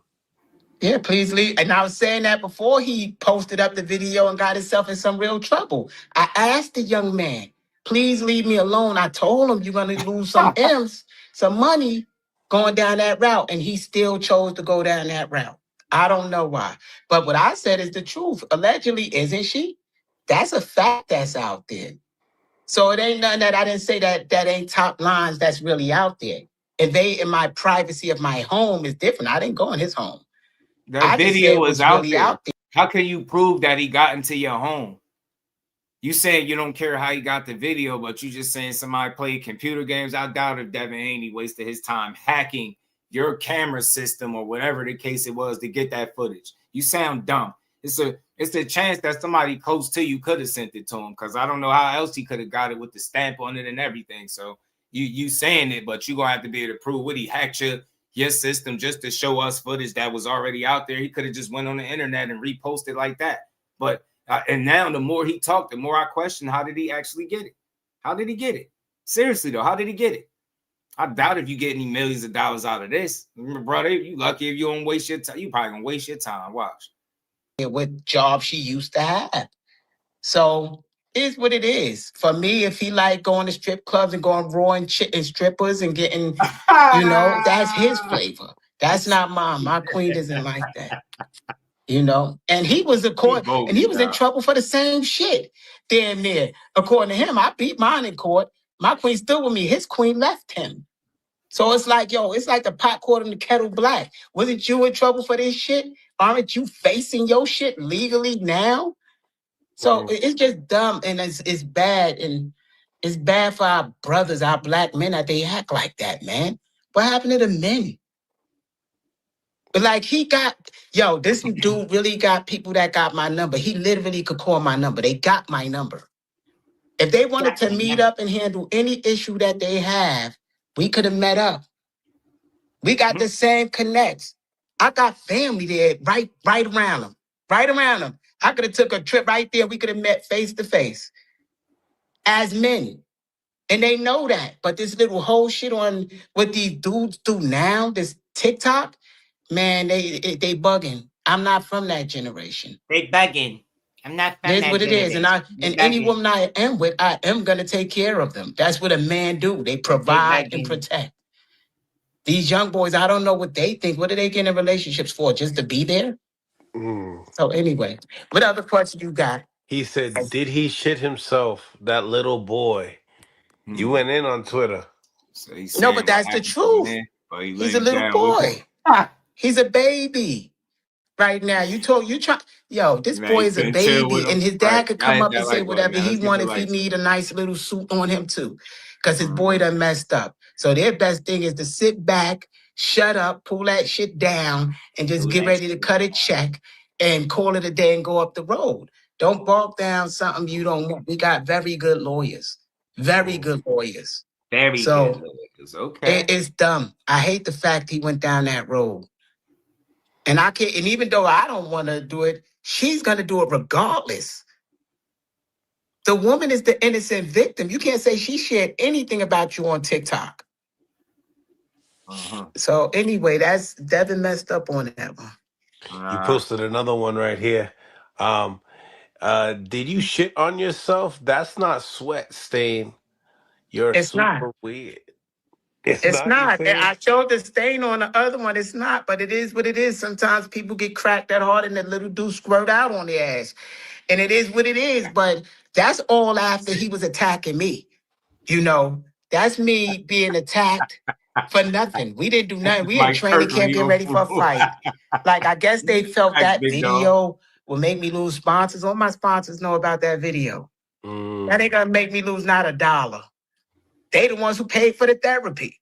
Speaker 5: Yeah, please leave. And I was saying that before he posted up the video and got himself in some real trouble. I asked the young man, please leave me alone. I told him you're going to lose some M's, some money going down that route. And he still chose to go down that route. I don't know why. But what I said is the truth. Allegedly, isn't she? That's a fact that's out there. So it ain't nothing that I didn't say that ain't top lines that's really out there. And they, in my privacy of my home, is different. I didn't go in his home.
Speaker 20: That video is out there. How can you prove that he got into your home? You saying you don't care how he got the video, but you just saying somebody played computer games. I doubt if Devin Haney wasted his time hacking your camera system or whatever the case it was to get that footage. You sound dumb. It's a chance that somebody close to you could have sent it to him, because I don't know how else he could have got it with the stamp on it and everything. So you saying it, but you're gonna have to be able to prove what he hacked your system just to show us footage that was already out there. He could have just went on the internet and reposted like that. But and now the more he talked, the more I question, how did he actually get it? How did he get it? Seriously though, how did he get it? I doubt if you get any millions of dollars out of this. Brother, you lucky if you don't waste your time. You probably gonna waste your time. Watch.
Speaker 5: What job she used to have. So it's what it is. For me, if he like going to strip clubs and going raw and strippers and getting, that's his flavor. That's not mine. My queen isn't like that. And he was and he was in trouble for the same shit. Damn near. According to him, I beat mine in court. My queen's still with me. His queen left him. So it's like, it's like the pot calling the kettle black. Wasn't you in trouble for this shit? Aren't you facing your shit legally now? So it's just dumb, and it's bad, and it's bad for our brothers, our black men, that they act like that, man. What happened to the men? But like this dude really got people that got my number. He literally could call my number. They got my number. If they wanted to meet up and handle any issue that they have, we could have met up. We got the same connects. I got family there right around them. Right around them. I could have took a trip right there. We could have met face to face as men. And they know that. But this little whole shit on what these dudes do now, this TikTok, man, they bugging. I'm not from that generation.
Speaker 20: They bugging. I'm not from
Speaker 5: That's
Speaker 20: that
Speaker 5: what it is.
Speaker 20: generation.
Speaker 5: And any woman I am with, I am going to take care of them. That's what a man do. They provide and protect. These young boys, I don't know what they think. What do they get in relationships for? Just to be there? So anyway, what other questions you got?
Speaker 19: He said, did he shit himself, that little boy? You went in on Twitter.
Speaker 20: So
Speaker 5: no, but that's the truth. He's a little boy. He's a baby right now. This boy is a baby, and his dad could come up and say whatever he want if he need a nice little suit on him too, because his boy done messed up. So their best thing is to sit back, shut up, pull that shit down, and just get ready to cut a check and call it a day and go up the road. Don't bark down something you don't want. We got very good lawyers. Very good lawyers.
Speaker 20: Very good lawyers. Okay.
Speaker 5: It's dumb. I hate the fact he went down that road. And I can't, and even though I don't want to do it, she's gonna do it regardless. The woman is the innocent victim. You can't say she shared anything about you on TikTok. So anyway, that's Devin messed up on that one.
Speaker 19: You posted another one right here. Did you shit on yourself? That's not sweat stain. You're
Speaker 5: It's
Speaker 19: super
Speaker 5: not.
Speaker 19: weird.
Speaker 5: It's not.
Speaker 19: You saying?
Speaker 5: I showed the stain on the other one. It's not, but it is what it is. Sometimes people get cracked that hard and the little dude squirt out on their ass. And it is what it is. But that's all after he was attacking me. You know, that's me being attacked for nothing. We didn't do nothing. We in training camp getting ready for a fight. Like, I guess they felt that video will make me lose sponsors. All my sponsors know about that video. That ain't gonna make me lose not $1. They the ones who paid for the therapy.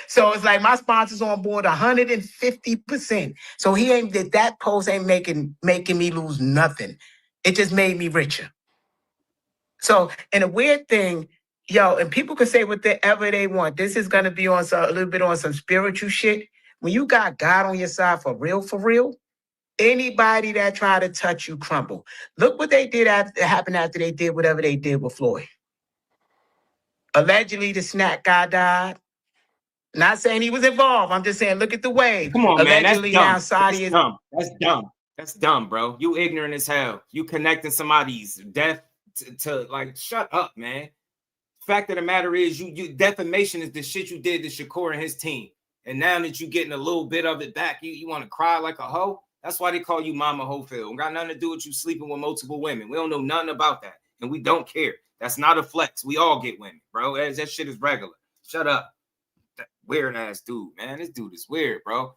Speaker 5: So it's like my sponsors on board 150%. So he ain't that post ain't making me lose nothing. It just made me richer. So, and a weird thing, and people can say whatever they want. This is gonna be on a little bit on some spiritual shit. When you got God on your side for real, anybody that try to touch you crumble. Look what they did happened after they did whatever they did with Floyd. Allegedly, the snack guy died. Not saying he was involved. I'm just saying, look at the wave.
Speaker 20: Come on,
Speaker 5: Allegedly,
Speaker 20: man.
Speaker 5: now Saudi is
Speaker 20: dumb. That's dumb. That's dumb, bro. You ignorant as hell. You connecting somebody's death to like, shut up, man. Fact of the matter is, you defamation is the shit you did to Shakur and his team. And now that you getting a little bit of it back, you want to cry like a hoe? That's why they call you Mama Hofield. Got nothing to do with you sleeping with multiple women. We don't know nothing about that. And we don't care. That's not a flex. We all get women, bro. That shit is regular. Shut up. That weird ass dude, man. This dude is weird, bro.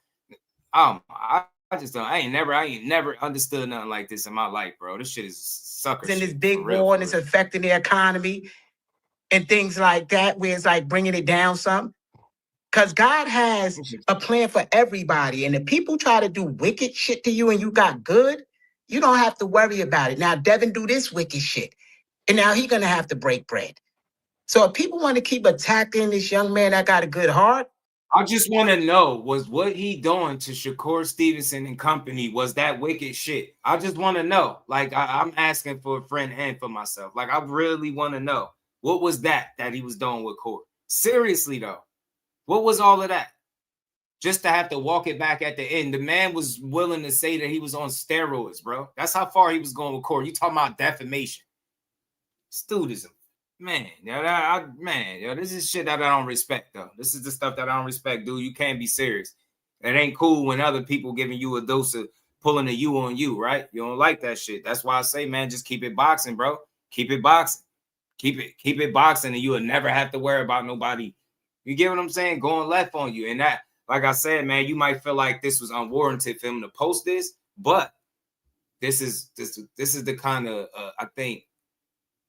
Speaker 20: I just don't. I ain't never understood nothing like this in my life, bro. This shit is sucker shit.
Speaker 5: In this big war and it's affecting the economy and things like that, where it's like bringing it down some. Because God has a plan for everybody. And if people try to do wicked shit to you and you got good, you don't have to worry about it. Now, Devin do this wicked shit. And now he going to have to break bread. So if people want to keep attacking this young man that got a good heart.
Speaker 20: I just want to know, was what he doing to Shakur Stevenson and company, was that wicked shit? I just want to know. Like, I'm asking for a friend and for myself. Like, I really want to know. What was that he was doing with Court? Seriously, though. What was all of that? Just to have to walk it back at the end. The man was willing to say that he was on steroids, bro. That's how far he was going with Court. You talking about defamation. Studism. Man, this is shit that I don't respect, though. This is the stuff that I don't respect, dude. You can't be serious. It ain't cool when other people giving you a dose of pulling a you on you, right? You don't like that shit. That's why I say, man, just keep it boxing, bro. Keep it boxing. Keep it boxing, and you will never have to worry about nobody. You get what I'm saying? Going left on you. And that, like I said, man, you might feel like this was unwarranted for him to post this, but this is the kind of I think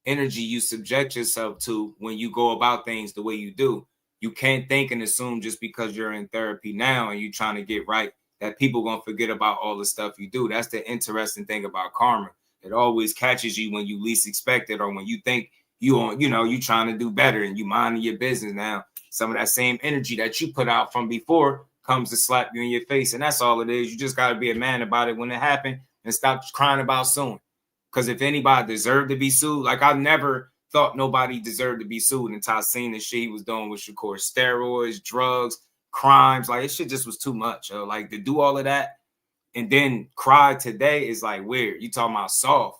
Speaker 20: energy you subject yourself to when you go about things the way you do. You can't think and assume just because you're in therapy now and you're trying to get right that people gonna forget about all the stuff you do. That's the interesting thing about karma. It always catches you when you least expect it, or when you think you trying to do better and you minding your business. Now some of that same energy that you put out from before comes to slap you in your face, and that's all it is. You just got to be a man about it when it happened and stop crying about suing. Because if anybody deserved to be sued, like I never thought nobody deserved to be sued until I seen the shit he was doing with Shakur. Steroids, drugs, crimes. Like, this shit just was too much. Like, to do all of that and then cry today is like weird. You talking about soft.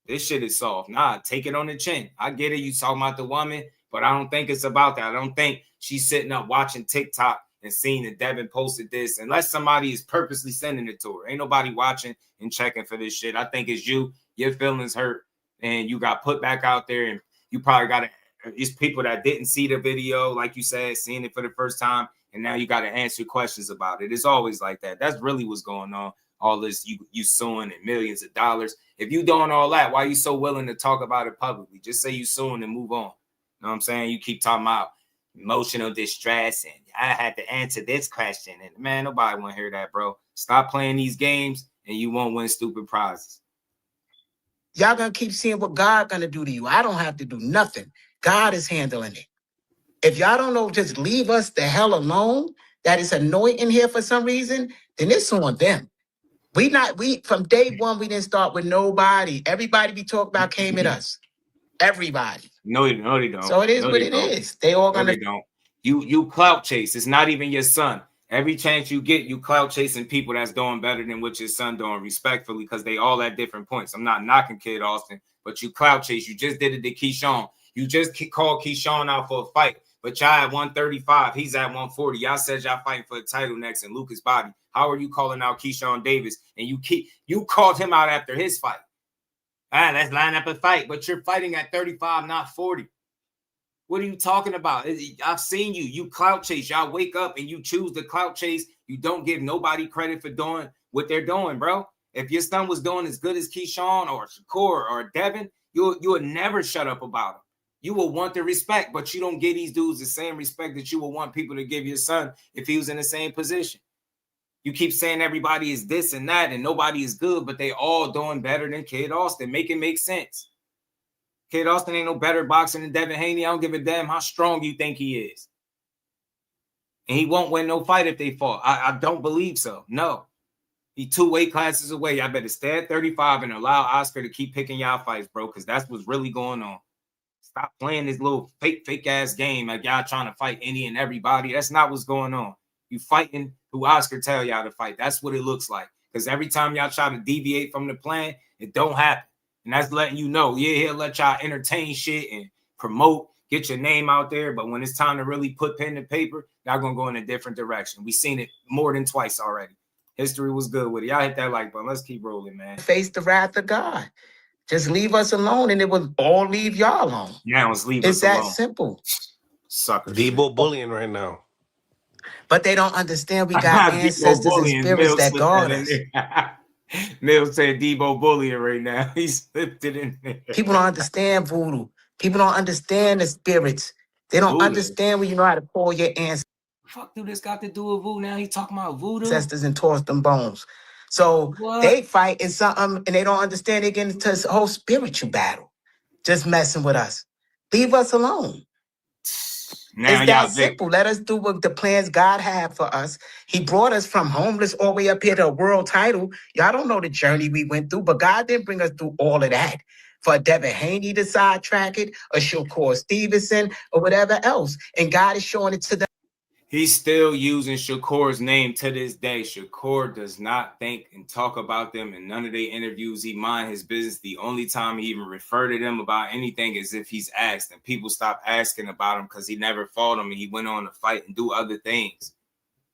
Speaker 20: This shit is soft. Nah, take it on the chin. I get it. You talking about the woman, but I don't think it's about that. I don't think she's sitting up watching TikTok and seeing that Devin posted this, unless somebody is purposely sending it to her. Ain't nobody watching and checking for this shit. I think it's you. Your feelings hurt, and you got put back out there, and you probably got to, it's people that didn't see the video, like you said, seeing it for the first time, and now you got to answer questions about it. It's always like that. That's really what's going on. All this, you suing and millions of dollars. If you doing all that, why are you so willing to talk about it publicly? Just say you suing and move on. You know what I'm saying? You keep talking about emotional distress, and I had to answer this question. And man, nobody want to hear that, bro. Stop playing these games and you won't win stupid prizes.
Speaker 5: Y'all gonna keep seeing what God gonna do to you. I don't have to do nothing. God is handling it. If y'all don't know, just leave us the hell alone. That is annoying in here for some reason. Then it's on them. We from day one we didn't start with nobody. Everybody we talk about came at us. Everybody.
Speaker 20: No, they don't.
Speaker 5: So it is
Speaker 20: no,
Speaker 5: what
Speaker 20: they
Speaker 5: it
Speaker 20: don't.
Speaker 5: is. They all
Speaker 20: No,
Speaker 5: gonna.
Speaker 20: they don't. You clout chase. It's not even your son. Every chance you get, you clout chasing people that's doing better than what your son doing, respectfully, because they all at different points. I'm not knocking Kid Austin, but you clout chase. You just did it to Keyshawn. You just called Keyshawn out for a fight, but y'all at 135. He's at 140. Y'all said y'all fighting for the title next in Lucas' body. How are you calling out Keyshawn Davis? And you called him out after his fight. Let's line up a fight, but you're fighting at 35, not 40. What are you talking about? I've seen you. You clout chase. Y'all wake up and you choose the clout chase. You don't give nobody credit for doing what they're doing, bro. If your son was doing as good as Keyshawn or Shakur or Devin, you would never shut up about him. You will want the respect, but you don't give these dudes the same respect that you would want people to give your son if he was in the same position. You keep saying everybody is this and that and nobody is good, but they all doing better than Kid Austin. Make it make sense. Kid Austin ain't no better boxer than Devin Haney. I don't give a damn how strong you think he is. And he won't win no fight if they fall. I don't believe so. No. He 2 weight classes away. Y'all better stay at 35 and allow Oscar to keep picking y'all fights, bro, because that's what's really going on. Stop playing this little fake-ass game like y'all trying to fight any and everybody. That's not what's going on. You fighting who Oscar tell y'all to fight. That's what it looks like. Because every time y'all try to deviate from the plan, it don't happen. And that's letting you know, yeah, he'll let y'all entertain shit and promote, get your name out there. But when it's time to really put pen to paper, y'all going to go in a different direction. We've seen it more than twice already. History was good with it. Y'all hit that like button. Let's keep rolling, man.
Speaker 5: Face the wrath of God. Just leave us alone and it will all leave y'all alone.
Speaker 20: Now let's leave us
Speaker 5: alone.
Speaker 20: alone.
Speaker 5: It's that simple.
Speaker 20: Suckers.
Speaker 19: Debo bullying right now.
Speaker 5: But they don't understand we got ancestors and spirits that guard us.
Speaker 20: Mills said Debo bullying right now. He slipped it in there.
Speaker 5: People don't understand voodoo. People don't understand the spirits. They don't understand when you know how to call your ancestors.
Speaker 20: Fuck do this got to do with voodoo now? He talking about voodoo?
Speaker 5: Ancestors and toss them bones. So they fight in something and they don't understand they get into a whole spiritual battle. Just messing with us. Leave us alone.
Speaker 20: Now
Speaker 5: it's that simple. Let us do what the plans God had for us. He brought us from homeless all the way up here to a world title. Y'all don't know the journey we went through, but God didn't bring us through all of that. For Devin Haney to sidetrack it, or Shakur Stevenson, or whatever else. And God is showing it to them.
Speaker 20: He's still using Shakur's name to this day. Shakur does not think and talk about them in none of their interviews. He mind his business. The only time he even refer to them about anything is if he's asked. And people stop asking about him because he never fought them and he went on to fight and do other things.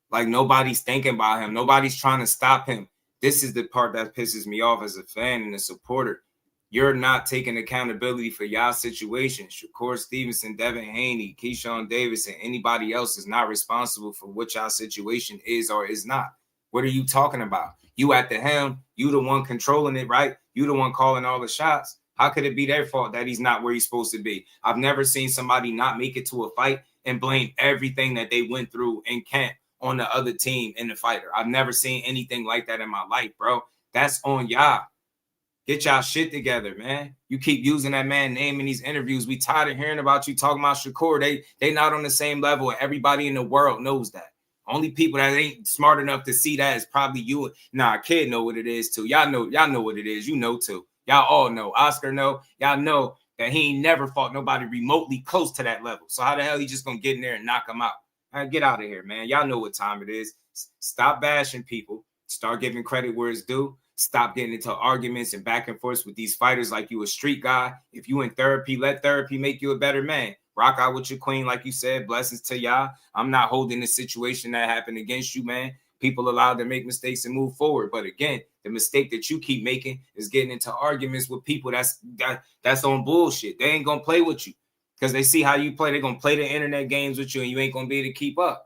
Speaker 20: Like nobody's thinking about him. Nobody's trying to stop him. This is the part that pisses me off as a fan and a supporter. You're not taking accountability for y'all situation. Shakur Stevenson, Devin Haney, Keyshawn Davis, and anybody else is not responsible for what y'all situation is or is not. What are you talking about? You at the helm. You the one controlling it, right? You the one calling all the shots. How could it be their fault that he's not where he's supposed to be? I've never seen somebody not make it to a fight and blame everything that they went through in camp on the other team and the fighter. I've never seen anything like that in my life, bro. That's on y'all. Get y'all shit together, man. You keep using that man name in these interviews. We tired of hearing about you talking about Shakur. They not on the same level. Everybody in the world knows that. Only people that ain't smart enough to see that is probably you. Nah, Kid know what it is too. Y'all know what it is. You know too. Y'all all know. Oscar know. Y'all know that he ain't never fought nobody remotely close to that level. So how the hell he just gonna get in there and knock him out? All right, get out of here, man. Y'all know what time it is. Stop bashing people. Start giving credit where it's due. Stop getting into arguments and back and forth with these fighters like you a street guy. If you in therapy, let therapy make you a better man. Rock out with your queen, like you said. Blessings to y'all. I'm not holding the situation that happened against you, man. People allowed to make mistakes and move forward. But again, the mistake that you keep making is getting into arguments with people that's on bullshit. They ain't going to play with you because they see how you play. They're going to play the internet games with you and you ain't going to be able to keep up.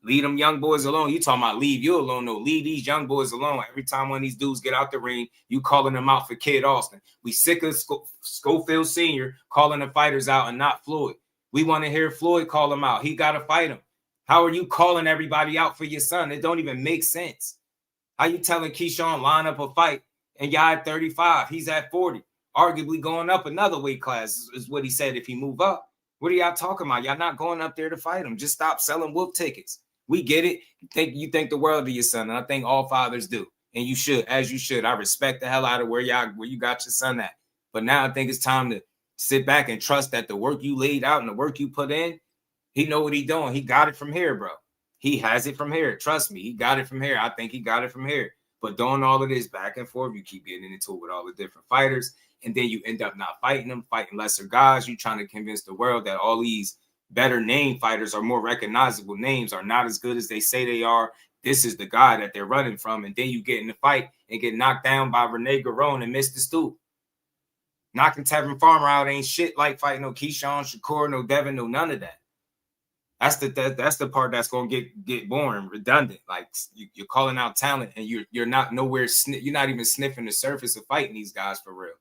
Speaker 20: Leave them young boys alone. You talking about leave you alone. No, leave these young boys alone. Every time one of these dudes get out the ring, you calling them out for Kid Austin. We sick of Schofield Sr. calling the fighters out and not Floyd. We want to hear Floyd call him out. He got to fight him. How are you calling everybody out for your son? It don't even make sense. How you telling Keyshawn line up a fight and y'all at 35? He's at 40. Arguably going up another weight class is what he said if he move up. What are y'all talking about? Y'all not going up there to fight him. Just stop selling wolf tickets. We get it. You think the world of your son, and I think all fathers do. And you should, as you should. I respect the hell out of where you got your son at. But now I think it's time to sit back and trust that the work you laid out and the work you put in, he know what he doing. He got it from here, bro. He has it from here. Trust me, he got it from here. I think he got it from here. But doing all of this back and forth, you keep getting into it with all the different fighters, and then you end up not fighting them, fighting lesser guys. You trying to convince the world that all these better name fighters or more recognizable names are not as good as they say they are. This is the guy that they're running from. And then you get in the fight and get knocked down by Renee Garone and Mr. Stoop. Knocking Tevin Farmer out ain't shit like fighting no Keyshawn, Shakur, no Devin, no none of that. That's the part that's gonna get boring, redundant. Like you're calling out talent and you're not nowhere. You're not even sniffing the surface of fighting these guys for real.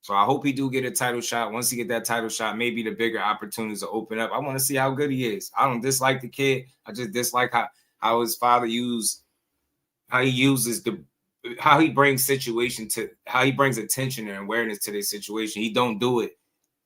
Speaker 20: So I hope he do get a title shot. Once he get that title shot, maybe the bigger opportunities will open up. I want to see how good he is. I don't dislike the kid. I just dislike how his father how he brings attention and awareness to this situation. He don't do it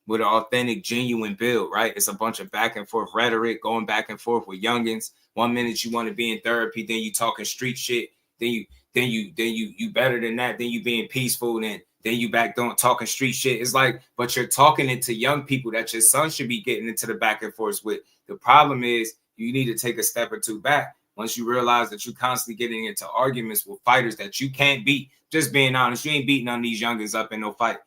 Speaker 20: with an authentic, genuine build, right? It's a bunch of back and forth rhetoric, going back and forth with youngins. 1 minute you want to be in therapy, then you talking street shit, then you better than that, then you being peaceful, then you back talking street shit. It's like, but you're talking into young people that your son should be getting into the back and forth with. The problem is you need to take a step or two back. Once you realize that you're constantly getting into arguments with fighters that you can't beat, just being honest, you ain't beating none of these youngins up in no fight.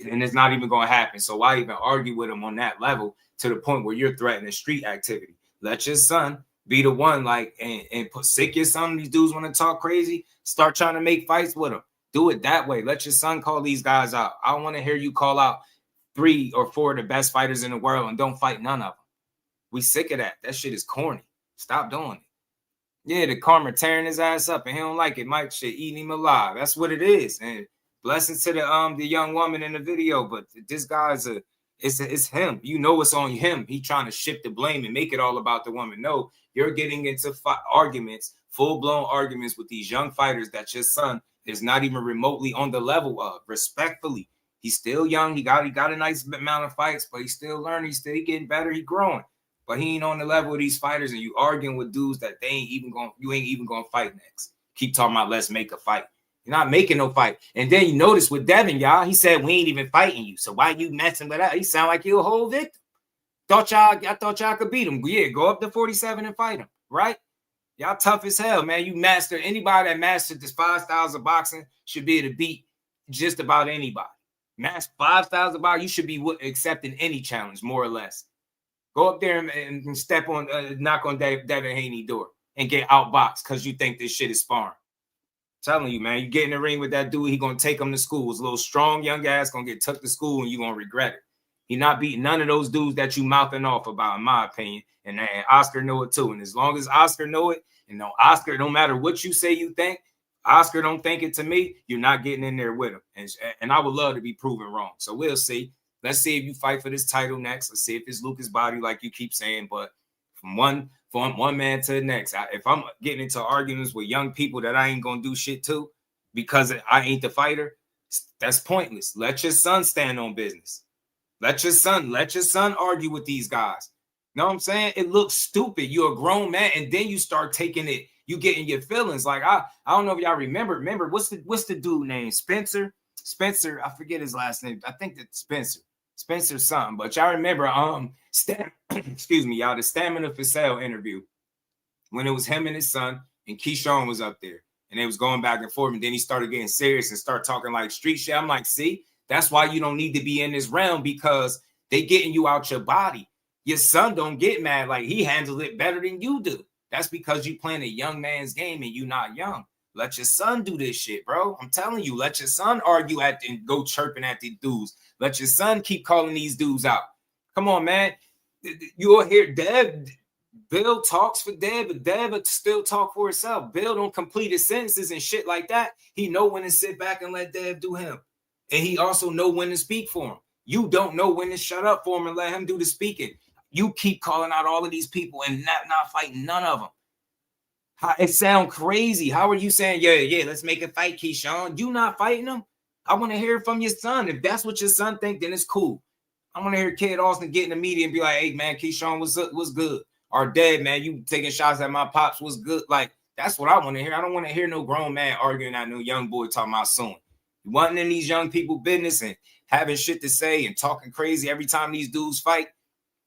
Speaker 20: And it's not even going to happen. So why even argue with them on that level to the point where you're threatening street activity? Let your son be the one, like, and put sick your son. These dudes want to talk crazy. Start trying to make fights with them. Do it that way. Let your son call these guys out. I want to hear you call out 3 or 4 of the best fighters in the world and don't fight none of them. We sick of that. That shit is corny. Stop doing it. Yeah, the karma tearing his ass up and he don't like it. Mike shit eating him alive. That's what it is. And blessings to the young woman in the video, but this guy's it's him. You know it's on him. He trying to shift the blame and make it all about the woman. No, you're getting into arguments, full-blown arguments with these young fighters that your son is not even remotely on the level of. Respectfully, he's still young. He got a nice amount of fights, but he's still learning. He's still getting better. He's growing, but he ain't on the level of these fighters. And you arguing with dudes that you ain't even gonna fight next. Keep talking about let's make a fight. You're not making no fight. And then you notice with Devin, y'all, he said, we ain't even fighting you. So why you messing with that? He sound like you a whole victim. I thought y'all could beat him. Yeah, go up to 47 and fight him, right? Y'all tough as hell, man. You master anybody that mastered this 5 styles of boxing should be able to beat just about anybody. Master 5 styles of boxing, you should be accepting any challenge, more or less. Go up there and step on, knock on Devin Haney door and get outboxed because you think this shit is sparring. Telling you, man, you get in the ring with that dude, he gonna take him to school. His little strong young ass gonna get took to school and you gonna regret it. He not beating none of those dudes that you mouthing off about, in my opinion. And Oscar know it too. And as long as Oscar know it, and no Oscar, no matter what you say you think, Oscar don't think it to me, you're not getting in there with him. And I would love to be proven wrong. So we'll see. Let's see if you fight for this title next. Let's see if it's Lucas Body, like you keep saying. But from one man to the next, if I'm getting into arguments with young people that I ain't gonna do shit to because I ain't the fighter, that's pointless. Let your son stand on business. Let your son argue with these guys. You know what I'm saying? It looks stupid. You're a grown man, and then you start taking it. You get in your feelings. Like I don't know if y'all remember. Remember what's the dude name? Spencer. I forget his last name. I think that's Spencer something. But y'all remember excuse me, y'all, the Stamina for Sale interview when it was him and his son and Keyshawn was up there and they was going back and forth, and then he started getting serious and start talking like street shit. I'm like, see, that's why you don't need to be in this realm, because they getting you out your body. Your son don't get mad, like he handles it better than you do. That's because you playing a young man's game and you not young. Let your son do this shit, bro. I'm telling you, let your son argue and go chirping at these dudes. Let your son keep calling these dudes out. Come on, man. You'll hear Bill talks for Dev, but Dev will still talk for himself. Bill don't complete his sentences and shit like that. He know when to sit back and let Dev do him. And he also know when to speak for him. You don't know when to shut up for him and let him do the speaking. You keep calling out all of these people and not fighting none of them. It sound crazy. How are you saying, yeah, let's make a fight, Keyshawn? You not fighting him? I want to hear from your son. If that's what your son think, then it's cool. I want to hear Kid Austin get in the media and be like, hey, man, Keyshawn was good. Or Dad, man, you taking shots at my pops was good. Like, that's what I want to hear. I don't want to hear no grown man arguing at no young boy talking about soon. You wasn't in these young people business and having shit to say and talking crazy every time these dudes fight.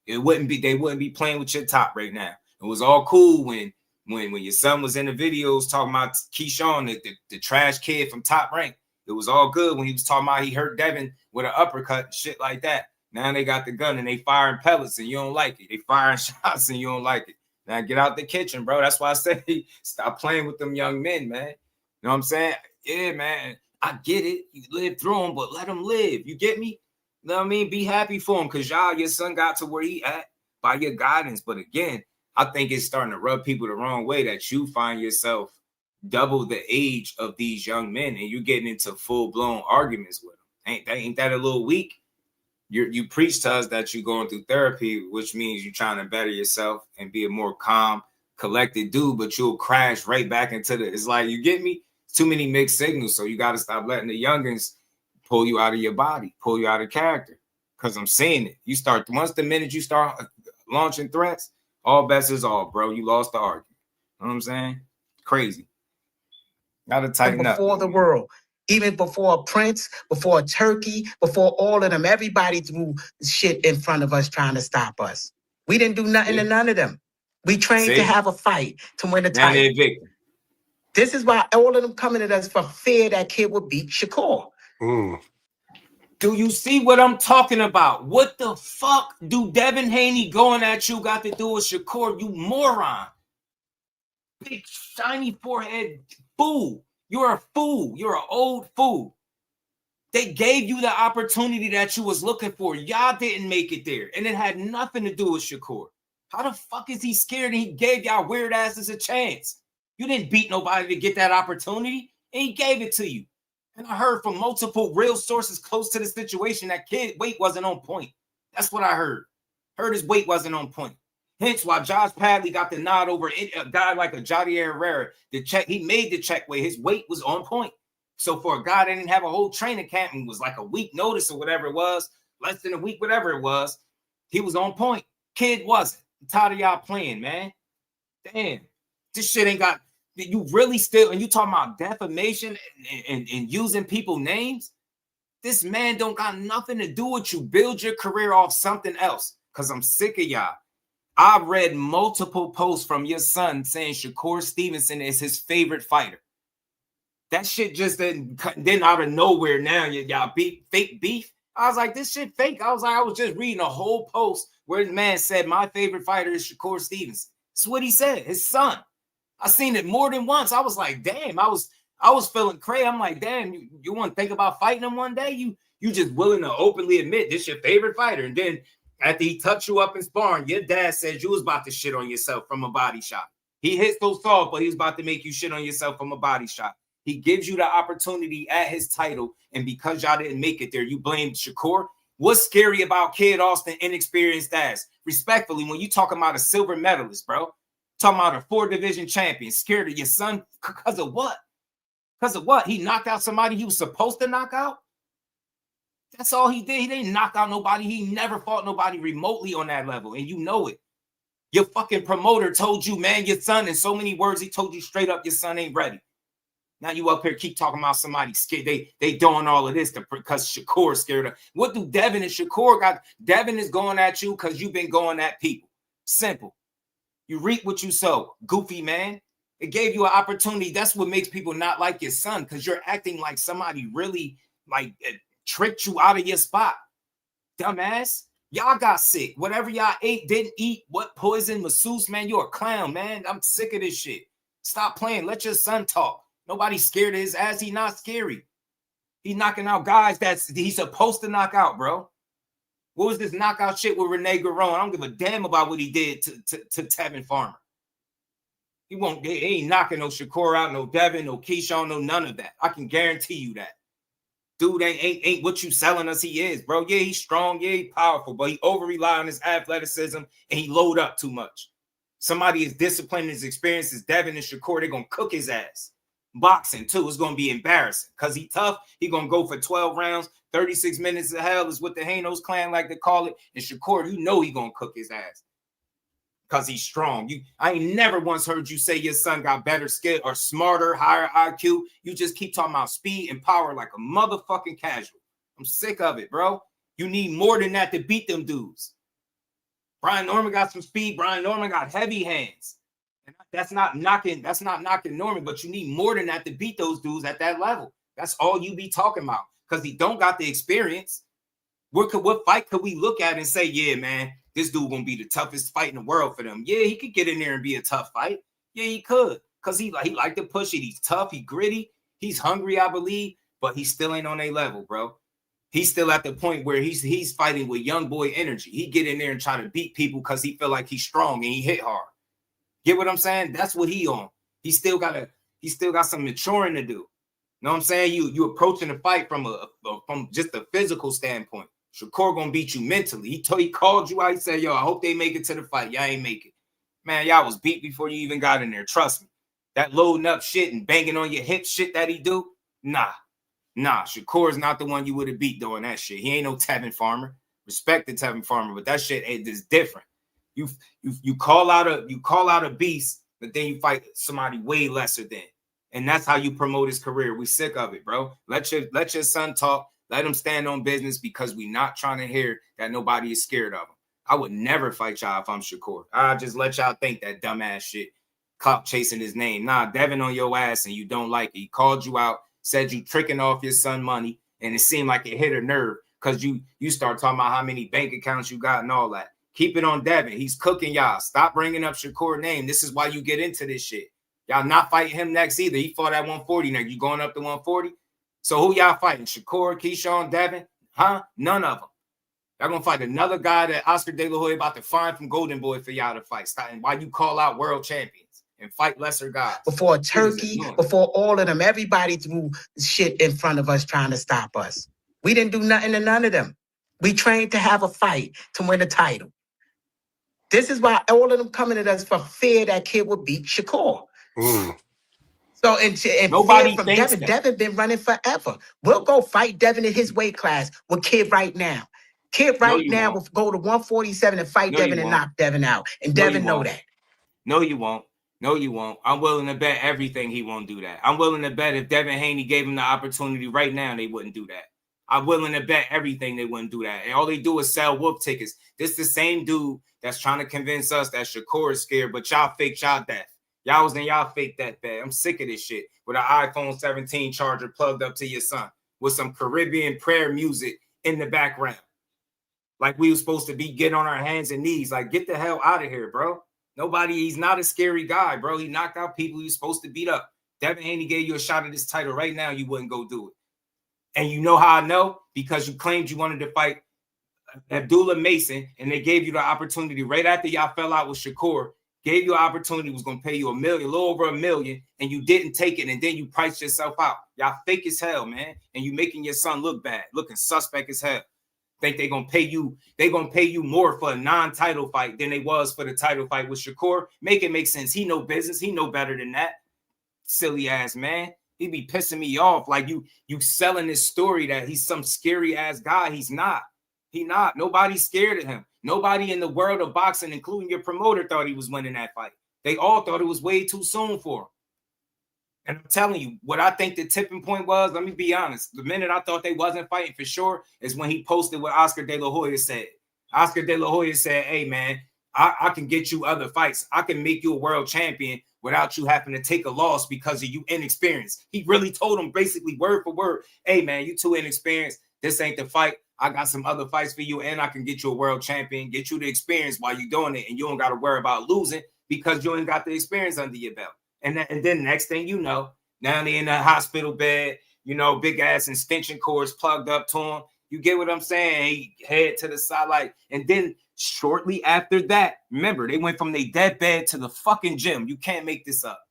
Speaker 20: They wouldn't be playing with your top right now. It was all cool when your son was in the videos talking about Keyshawn, the trash kid from Top Rank. It was all good when he was talking about he hurt Devin with an uppercut and shit like that. Now they got the gun and they firing pellets and you don't like it. They firing shots and you don't like it. Now get out the kitchen, bro. That's why I say stop playing with them young men, man. You know what I'm saying? Yeah, man. I get it. You live through them, but let them live. You get me? You know what I mean? Be happy for him because your son got to where he at by your guidance. But again, I think it's starting to rub people the wrong way that you find yourself double the age of these young men and you're getting into full-blown arguments with them. Ain't that a little weak? You preach to us that you're going through therapy, which means you're trying to better yourself and be a more calm, collected dude, but you'll crash right back into it's like, you get me? Too many mixed signals. So you got to stop letting the youngins pull you out of your body, pull you out of character. Because I'm saying it. Once the minute you start launching threats, all bets is off, bro. You lost the argument. You know what I'm saying? Crazy. Gotta tighten up.
Speaker 5: Before the world. Even before Prince, before Turkey, before all of them, everybody threw shit in front of us trying to stop us. We didn't do nothing to none of them. We trained to have a fight, to win a title. This is why all of them coming at us for fear that kid would beat Shakur.
Speaker 20: Do you see what I'm talking about? What the fuck do Devin Haney going at you got to do with Shakur, you moron? Big, shiny forehead fool. You're a fool. You're an old fool. They gave you the opportunity that you was looking for. Y'all didn't make it there. And it had nothing to do with Shakur. How the fuck is he scared and he gave y'all weird asses a chance? You didn't beat nobody to get that opportunity, and he gave it to you. And I heard from multiple real sources close to the situation that kid weight wasn't on point. That's what I heard. Heard his weight wasn't on point. Hence why Josh Padley got the nod over a guy like a Jadier Herrera. He made the check weight. His weight was on point. So for a guy that didn't have a whole training camp and was like a week notice or whatever it was, less than a week, whatever it was, he was on point. Kid wasn't. I'm tired of y'all playing, man. Damn. This shit ain't got, you really still, and you talking about defamation and using people's names? This man don't got nothing to do with you. Build your career off something else because I'm sick of y'all. I've read multiple posts from your son saying Shakur Stevenson is his favorite fighter. That shit just then out of nowhere now, y'all fake beef. I was like, this shit fake. I was just reading a whole post where the man said my favorite fighter is Shakur Stevenson. That's what he said, his son. I seen it more than once. I was like, damn, I was feeling crazy. I'm like, damn, you want to think about fighting him one day? You just willing to openly admit this your favorite fighter. And then after he touched you up in sparring, your dad said you was about to shit on yourself from a body shot. He hit so soft, but he was about to make you shit on yourself from a body shot. He gives you the opportunity at his title, and because y'all didn't make it there, you blamed Shakur. What's scary about Kid Austin inexperienced ass? Respectfully, when you talking about a silver medalist, bro, talking about a 4-division champion, scared of your son because of what? Because of what? He knocked out somebody he was supposed to knock out? That's all he did. He didn't knock out nobody. He never fought nobody remotely on that level, and you know it. Your fucking promoter told you, man, your son, in so many words, he told you straight up your son ain't ready. Now you up here keep talking about somebody scared. They doing all of this because Shakur scared of. What do Devin and Shakur got? Devin is going at you because you've been going at people. Simple. You reap what you sow. Goofy, man. It gave you an opportunity. That's what makes people not like your son, because you're acting like somebody really like tricked you out of your spot. Dumbass. Y'all got sick. Whatever y'all ate, didn't eat, what poison, masseuse, man, you're a clown, man. I'm sick of this shit. Stop playing. Let your son talk. Nobody's scared of his ass. He not scary. He knocking out guys that he's supposed to knock out, bro. What was this knockout shit with Renee Garone? I don't give a damn about what he did to Tevin Farmer. He ain't knocking no Shakur out, no Devin, no Keyshawn, no none of that. I can guarantee you that. Dude ain't what you selling us he is, bro. Yeah, he's strong. Yeah, he's powerful, but he over-rely on his athleticism and he load up too much. Somebody as disciplined as experienced as Devin and Shakur, they're going to cook his ass. Boxing, too, it's going to be embarrassing because he tough. He going to go for 12 rounds. 36 minutes of hell is what the Hanos clan like to call it. And Shakur, you know he going to cook his ass because he's strong. I ain't never once heard you say your son got better skill or smarter, higher IQ. You just keep talking about speed and power like a motherfucking casual. I'm sick of it, bro. You need more than that to beat them dudes. Brian Norman got some speed. Brian Norman got heavy hands. And that's not knocking Norman, but you need more than that to beat those dudes at that level. That's all you be talking about because he don't got the experience. What fight could we look at and say, yeah, man, this dude gonna be the toughest fight in the world for them? Yeah, he could get in there and be a tough fight. Yeah, he could because he like to push it. He's tough. He gritty. He's hungry, I believe, but he still ain't on a level, bro. He's still at the point where he's fighting with young boy energy. He get in there and try to beat people because he feel like he's strong and he hit hard. Get what I'm saying? That's what he on. He still got some maturing to do. You know what I'm saying? You approaching the fight from just a physical standpoint. Shakur gonna beat you mentally. He called you out. He said, yo, I hope they make it to the fight. Y'all ain't make it. Man, y'all was beat before you even got in there. Trust me. That loading up shit and banging on your hip shit that he do, nah, Shakur is not the one you would have beat doing that shit. He ain't no Tevin Farmer. Respect the Tevin Farmer, but that shit is different. You call out a beast, but then you fight somebody way lesser than. And that's how you promote his career. We sick of it, bro. Let your son talk. Let him stand on business because we not trying to hear that nobody is scared of him. I would never fight y'all if I'm Shakur. I just let y'all think that dumbass shit. Clout chasing his name. Nah, Devin on your ass and you don't like it. He called you out. Said you tricking off your son money, and it seemed like it hit a nerve because you start talking about how many bank accounts you got and all that. Keep it on Devin. He's cooking y'all. Stop bringing up Shakur's name. This is why you get into this shit. Y'all not fighting him next either. He fought at 140 now. You going up to 140? So who y'all fighting? Shakur, Keyshawn, Devin? Huh? None of them. Y'all gonna fight another guy that Oscar De La Hoya about to find from Golden Boy for y'all to fight. Starting why you call out world champions and fight lesser guys.
Speaker 5: Before Turkey, before all of them, everybody threw shit in front of us trying to stop us. We didn't do nothing to none of them. We trained to have a fight to win a title. This is why all of them coming at us for fear that kid would beat Shakur. So and nobody from Devin. Devin been running forever. We'll go fight Devin in his weight class with Kid right now. Kid right now will go to 147 and fight Devin and knock Devin out. And Devin know that.
Speaker 20: No, you won't. No, you won't. I'm willing to bet everything he won't do that. I'm willing to bet if Devin Haney gave him the opportunity right now, they wouldn't do that. I'm willing to bet everything they wouldn't do that. And all they do is sell wolf tickets. This the same dude that's trying to convince us that Shakur is scared, but y'all fake y'all death. Y'all was in y'all fake that bad. I'm sick of this shit with an iPhone 17 charger plugged up to your son with some Caribbean prayer music in the background. Like we were supposed to be getting on our hands and knees. Like, get the hell out of here, bro. He's not a scary guy, bro. He knocked out people he's supposed to beat up. Devin Haney gave you a shot at this title right now. You wouldn't go do it. And you know how I know? Because you claimed you wanted to fight Abdullah Mason, and they gave you the opportunity right after y'all fell out with Shakur. Gave you an opportunity, was going to pay you $1 million, a little over $1 million, and you didn't take it, and then you priced yourself out. Y'all fake as hell, man. And you making your son look bad, looking suspect as hell. Think they're going to pay you more for a non-title fight than they was for the title fight with Shakur. Make it make sense. He know business. He know better than that. Silly ass man. He be pissing me off. Like you selling this story that he's some scary ass guy. He's not. He not. Nobody's scared of him. Nobody in the world of boxing, including your promoter, thought he was winning that fight. They all thought it was way too soon for him. And I'm telling you, what I think the tipping point was, let me be honest. The minute I thought they wasn't fighting for sure is when he posted what Oscar De La Hoya said. Oscar De La Hoya said, hey, man, I can get you other fights. I can make you a world champion without you having to take a loss because of you inexperienced. He really told him basically word for word, hey, man, you too inexperienced. This ain't the fight. I got some other fights for you, and I can get you a world champion, get you the experience while you're doing it, and you don't got to worry about losing because you ain't got the experience under your belt. And then next thing you know, now they in the hospital bed, big ass extension cords plugged up to him. You get what I'm saying? He head to the side, like, and then shortly after that, remember, they went from their deathbed to the fucking gym. You can't make this up.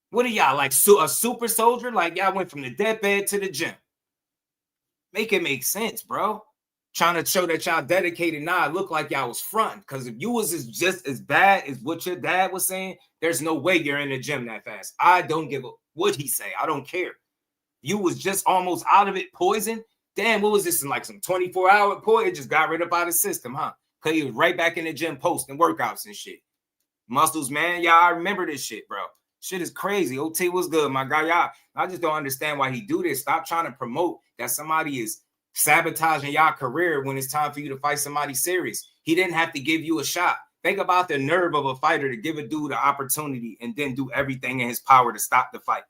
Speaker 20: What are y'all, like a super soldier? Like, y'all went from the deathbed to the gym. Make it make sense, bro. trying to show that y'all dedicated. Nah, it looked like y'all was fronting. Because if you was just as bad as what your dad was saying, there's no way you're in the gym that fast. I don't give a what he say. I don't care. You was just almost out of it, poison. Damn, what was this in like some 24-hour poison? It just got rid of out of the system, huh? Because he was right back in the gym posting workouts and shit. Muscles, man. Y'all, I remember this shit, bro. Shit is crazy. OT was good, my guy. Y'all, I just don't understand why he do this. Stop trying to promote that somebody is sabotaging y'all career when it's time for you to fight somebody serious. He didn't have to give you a shot. Think about the nerve of a fighter to give a dude the opportunity and then do everything in his power to stop the fight.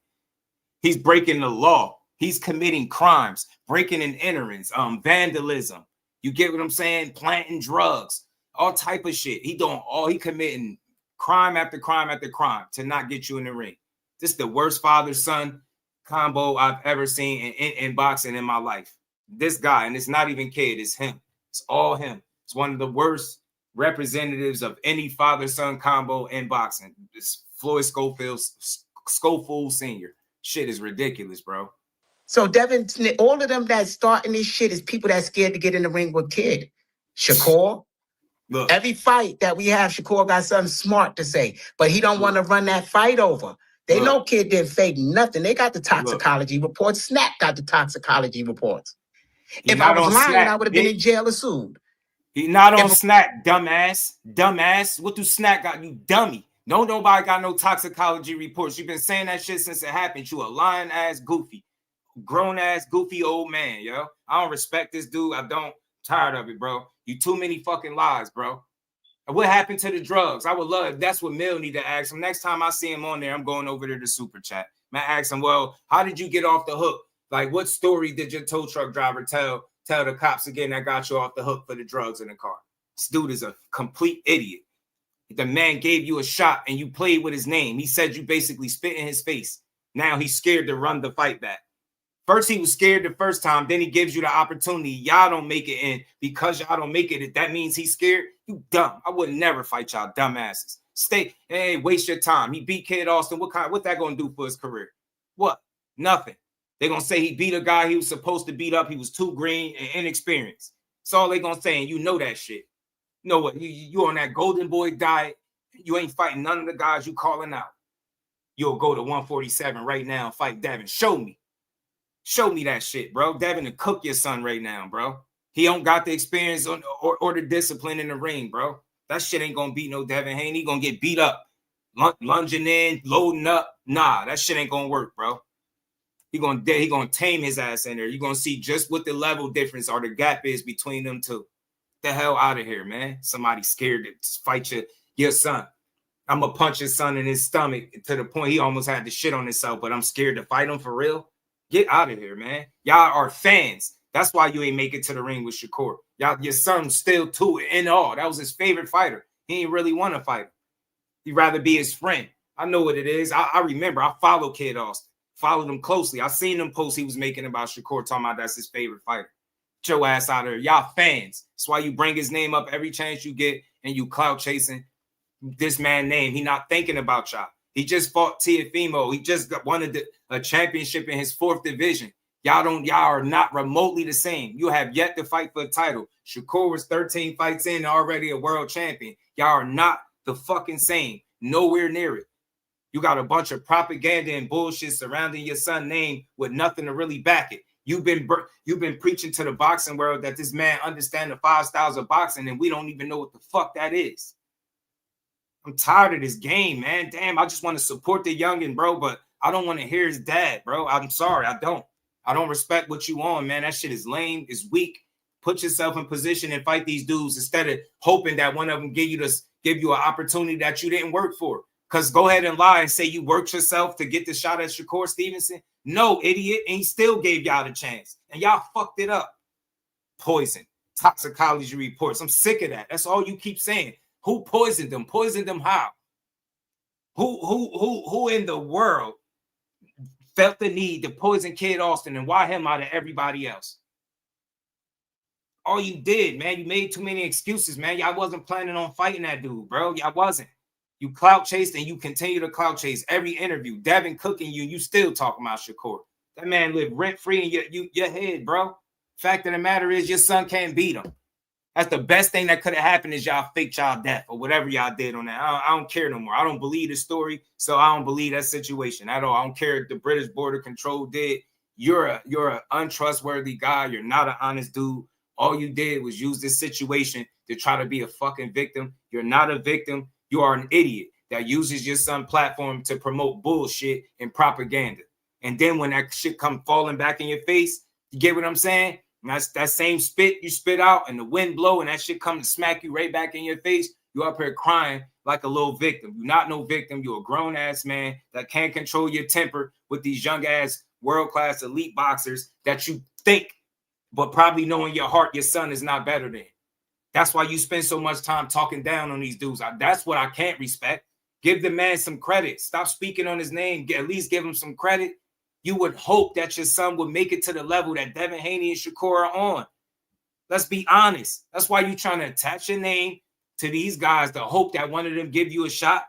Speaker 20: He's breaking the law. He's committing crimes, breaking and enterings, vandalism. You get what I'm saying? Planting drugs, all type of shit. He committing crime after crime after crime to not get you in the ring. This is the worst father-son combo I've ever seen in boxing in my life. This guy, and it's not even Kid, it's him. It's all him. It's one of the worst representatives of any father-son combo in boxing. It's Floyd Schofield Sr. Shit is ridiculous, bro.
Speaker 5: So Devin, all of them that's starting this shit is people that's scared to get in the ring with Kid. Shakur. Look, every fight that we have, Shakur got something smart to say, but he don't want to run that fight over. They know Kid didn't fake nothing. They got the toxicology reports. Snap got the toxicology reports. If I was lying, I would have been in jail or sued.
Speaker 20: He not on Snap, dumbass. Dumbass. What do Snap got, you dummy? No, nobody got no toxicology reports. You've been saying that shit since it happened. You a lying ass goofy. Grown ass goofy old man, yo. I don't respect this dude. I don't. Tired of it, bro. You too many fucking lies, bro. And what happened to the drugs? I would love if that's what Mill need to ask him. Next time I see him on there, I'm going over to the super chat. Man, ask him, well, how did you get off the hook? Like, what story did your tow truck driver tell the cops again that got you off the hook for the drugs in the car? This dude is a complete idiot. The man gave you a shot and you played with his name. He said you basically spit in his face. Now he's scared to run the fight back. First, he was scared the first time. Then he gives you the opportunity. Y'all don't make it in. Because y'all don't make it, that means he's scared. You dumb. I would never fight y'all dumbasses. Hey, waste your time. He beat Kid Austin. What that going to do for his career? What? Nothing. They're going to say he beat a guy he was supposed to beat up. He was too green and inexperienced. That's all they're going to say, and you know that shit. You know what? You on that golden boy diet. You ain't fighting none of the guys you calling out. You'll go to 147 right now and fight Devin. Show me. Show me that shit, bro. Devin to cook your son right now, bro. He don't got the experience or the discipline in the ring, bro. That shit ain't gonna beat no Devin Haney. He gonna get beat up. Lunging in, loading up. Nah, that shit ain't gonna work, bro. He gonna tame his ass in there. You're gonna see just what the level difference or the gap is between them two. The hell out of here, man. Somebody scared to fight your son. I'm gonna punch his son in his stomach to the point he almost had to shit on himself, but I'm scared to fight him for real. Get out of here, man. Y'all are fans. That's why you ain't make it to the ring with Shakur. Y'all, your son's still two in all. That was his favorite fighter. He ain't really want to fight him. He'd rather be his friend. I know what it is. I remember. I followed Kid Austin. Followed him closely. I seen them posts he was making about Shakur, talking about that's his favorite fighter. Get your ass out of here. Y'all fans. That's why you bring his name up every chance you get and you clout chasing this man's name. He not thinking about y'all. He just fought Teofimo. He just won a championship in his 4th division. Y'all are not remotely the same. You have yet to fight for a title. Shakur was 13 fights in, already a world champion. Y'all are not the fucking same. Nowhere near it. You got a bunch of propaganda and bullshit surrounding your son's name with nothing to really back it. You've been preaching to the boxing world that this man understands the 5 styles of boxing, and we don't even know what the fuck that is. I'm tired of this game, man. Damn, I just want to support the youngin, bro, but I don't want to hear his dad, bro. I'm sorry, I don't. I don't respect what you on, man. That shit is lame, it's weak. Put yourself in position and fight these dudes instead of hoping that one of them give you an opportunity that you didn't work for. Because go ahead and lie and say you worked yourself to get the shot at Shakur Stevenson. No, idiot. And he still gave y'all the chance. And y'all fucked it up. Poison. Toxicology reports. I'm sick of that. That's all you keep saying. Who poisoned them? Poisoned them how? Who in the world felt the need to poison Kid Austin and why him out of everybody else? All you did, man, you made too many excuses, man. Y'all wasn't planning on fighting that dude, bro. Y'all wasn't. You clout chased and you continue to clout chase every interview. Devin cooking you still talking about Shakur. That man lived rent-free in your head, bro. Fact of the matter is your son can't beat him. That's the best thing that could have happened is y'all faked y'all death or whatever y'all did on that. I don't care no more. I don't believe the story, so I don't believe that situation at all. I don't care if the British Border Control did. You're an untrustworthy guy. You're not an honest dude. All you did was use this situation to try to be a fucking victim. You're not a victim. You are an idiot that uses your son's platform to promote bullshit and propaganda. And then when that shit come falling back in your face, you get what I'm saying? And that's that same spit you spit out and the wind blow and that shit come to smack you right back in your face. You up here crying like a little victim. You're not no victim. You're a grown-ass man that can't control your temper with these young-ass world-class elite boxers that you think, but probably know in your heart your son is not better than. That's why you spend so much time talking down on these dudes. That's what I can't respect. Give the man some credit. Stop speaking on his name. At least give him some credit. You would hope that your son would make it to the level that Devin Haney and Shakur are on. Let's be honest. That's why you're trying to attach your name to these guys to hope that one of them give you a shot.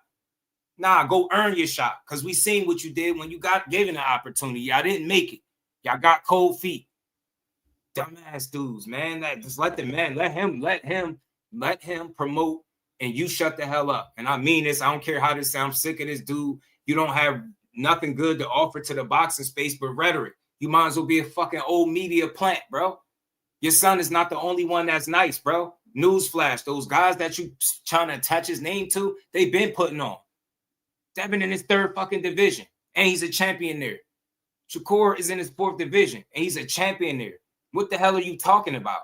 Speaker 20: Nah, go earn your shot because we seen what you did when you got given the opportunity. Y'all didn't make it. Y'all got cold feet. Dumbass dudes, man. Just let the man, let him promote and you shut the hell up. And I mean this. I don't care how this sounds. I'm sick of this dude. You don't have nothing good to offer to the boxing space but rhetoric. You might as well be a fucking old media plant, bro. Your son is not the only one that's nice, bro. Newsflash, those guys that you trying to attach his name to, they've been putting on. Devin in his third fucking division, and he's a champion there. Shakur is in his fourth division, and he's a champion there. What the hell are you talking about?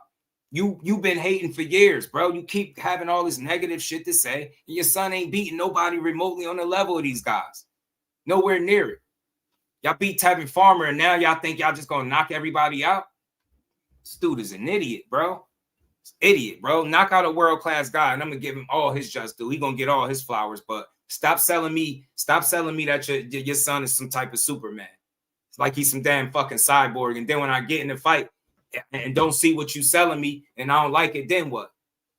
Speaker 20: You've been hating for years, bro. You keep having all this negative shit to say, and your son ain't beating nobody remotely on the level of these guys. Nowhere near it. Y'all beat Tevin Farmer, and now y'all think y'all just gonna knock everybody out? This dude is an idiot, bro. Idiot, bro. Knock out a world-class guy, and I'm gonna give him all his just due. He gonna get all his flowers, but stop selling me that your son is some type of Superman. It's like he's some damn fucking cyborg. And then when I get in the fight and don't see what you selling me and I don't like it, then what?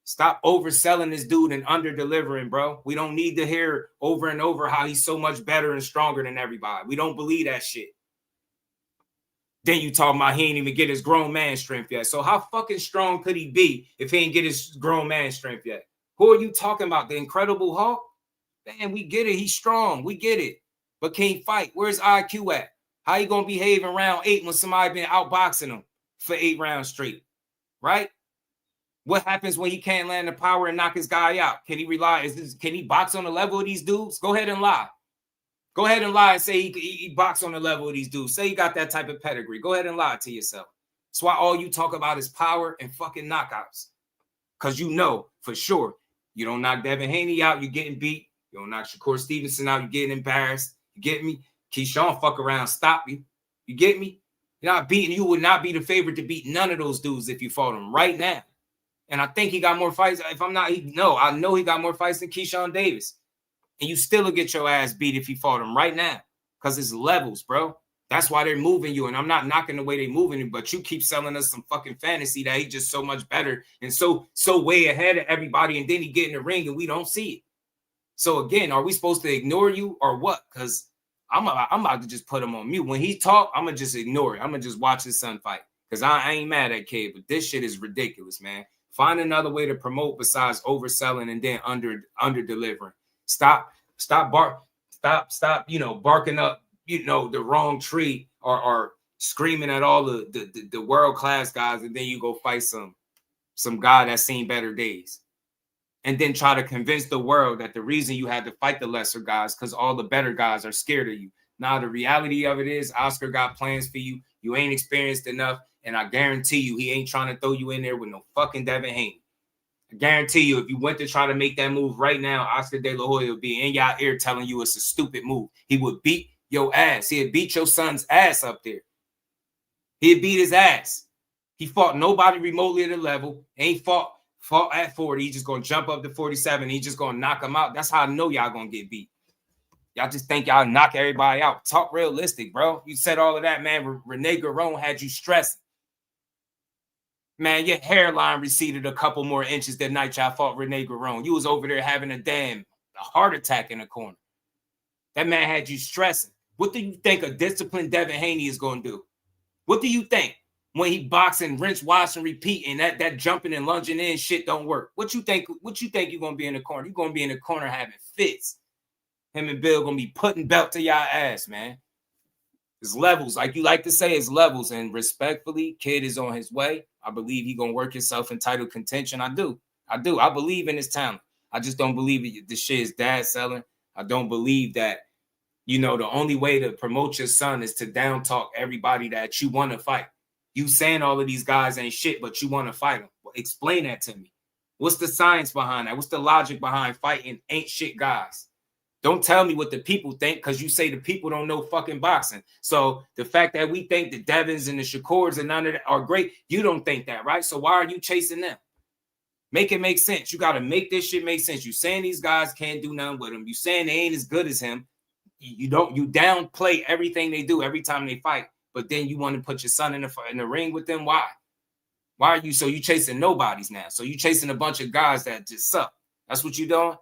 Speaker 20: Stop overselling this dude and under-delivering, bro. We don't need to hear over and over how he's so much better and stronger than everybody. We don't believe that shit. Then you talking about he ain't even get his grown man strength yet. So how fucking strong could he be if he ain't get his grown man strength yet? Who are you talking about? The Incredible Hulk? Man, we get it. He's strong. We get it. But can't fight. Where's IQ at? How you going to behave in round 8 when somebody been outboxing him for 8 rounds straight? Right? What happens when he can't land the power and knock his guy out? Can he rely? Can he box on the level of these dudes? Go ahead and lie. Go ahead and lie and say he box on the level of these dudes. Say you got that type of pedigree. Go ahead and lie to yourself. That's why all you talk about is power and fucking knockouts. Because you know for sure you don't knock Devin Haney out, you're getting beat. You don't knock Shakur Stevenson out, you're getting embarrassed. You get me? Keyshawn fuck around, stop you. You get me? You're not beating. You would not be the favorite to beat none of those dudes if you fought them right now. And I think he got more fights. If I'm not, I know he got more fights than Keyshawn Davis. And you still will get your ass beat if you fought him right now. Because it's levels, bro. That's why they're moving you. And I'm not knocking the way they're moving you, but you keep selling us some fucking fantasy that he's just so much better and so way ahead of everybody. And then he get in the ring and we don't see it. So again, are we supposed to ignore you or what? Because I'm about to just put him on mute. When he talk, I'm going to just ignore it. I'm going to just watch his son fight. Because I ain't mad at kid, but this shit is ridiculous, man. Find another way to promote besides overselling and then under delivering. Stop, barking up, the wrong tree or screaming at all the world-class guys, and then you go fight some guy that's seen better days. And then try to convince the world that the reason you had to fight the lesser guys because all the better guys are scared of you. Now, the reality of it is Oscar got plans for you. You ain't experienced enough, and I guarantee you he ain't trying to throw you in there with no fucking Devin Haney. I guarantee you if you went to try to make that move right now, Oscar De La Hoya would be in your ear telling you it's a stupid move. He would beat your ass. He'd beat your son's ass up there. He'd beat his ass. He fought nobody remotely at the level. Ain't fought at 40. He's just going to jump up to 47. He's just going to knock him out. That's how I know y'all going to get beat. Y'all just think y'all knock everybody out. Talk realistic, bro. You said all of that, man. Renee Garone had you stressing. Man, your hairline receded a couple more inches that night y'all fought Renee Garone. You was over there having a heart attack in the corner. That man had you stressing. What do you think a disciplined Devin Haney is going to do? What do you think? when he boxing, rinse, wash, and repeat, and that jumping and lunging in shit don't work. What you think you're gonna be in the corner? You're gonna be in the corner having fits. Him and Bill gonna be putting belt to y'all ass, man. It's levels, like you like to say, it's levels. And respectfully, kid is on his way. I believe he gonna work himself in title contention. I do. I believe in his talent. I just don't believe the shit his dad's selling. I don't believe that, you know, the only way to promote your son is to down talk everybody that you want to fight. You saying all of these guys ain't shit, but you want to fight them. Well, explain that to me. What's the science behind that? What's the logic behind fighting ain't shit guys? Don't tell me what the people think, because you say the people don't know fucking boxing. So the fact that we think the Devins and the Shakurs and none of that are great, you don't think that, right? So why are you chasing them? Make it make sense. You got to make this shit make sense. You saying these guys can't do nothing with him. You saying they ain't as good as him. You downplay everything they do every time they fight, but then you want to put your son in the ring with them. Why are you? So you chasing nobodies now. So you chasing a bunch of guys that just suck. That's what you doing?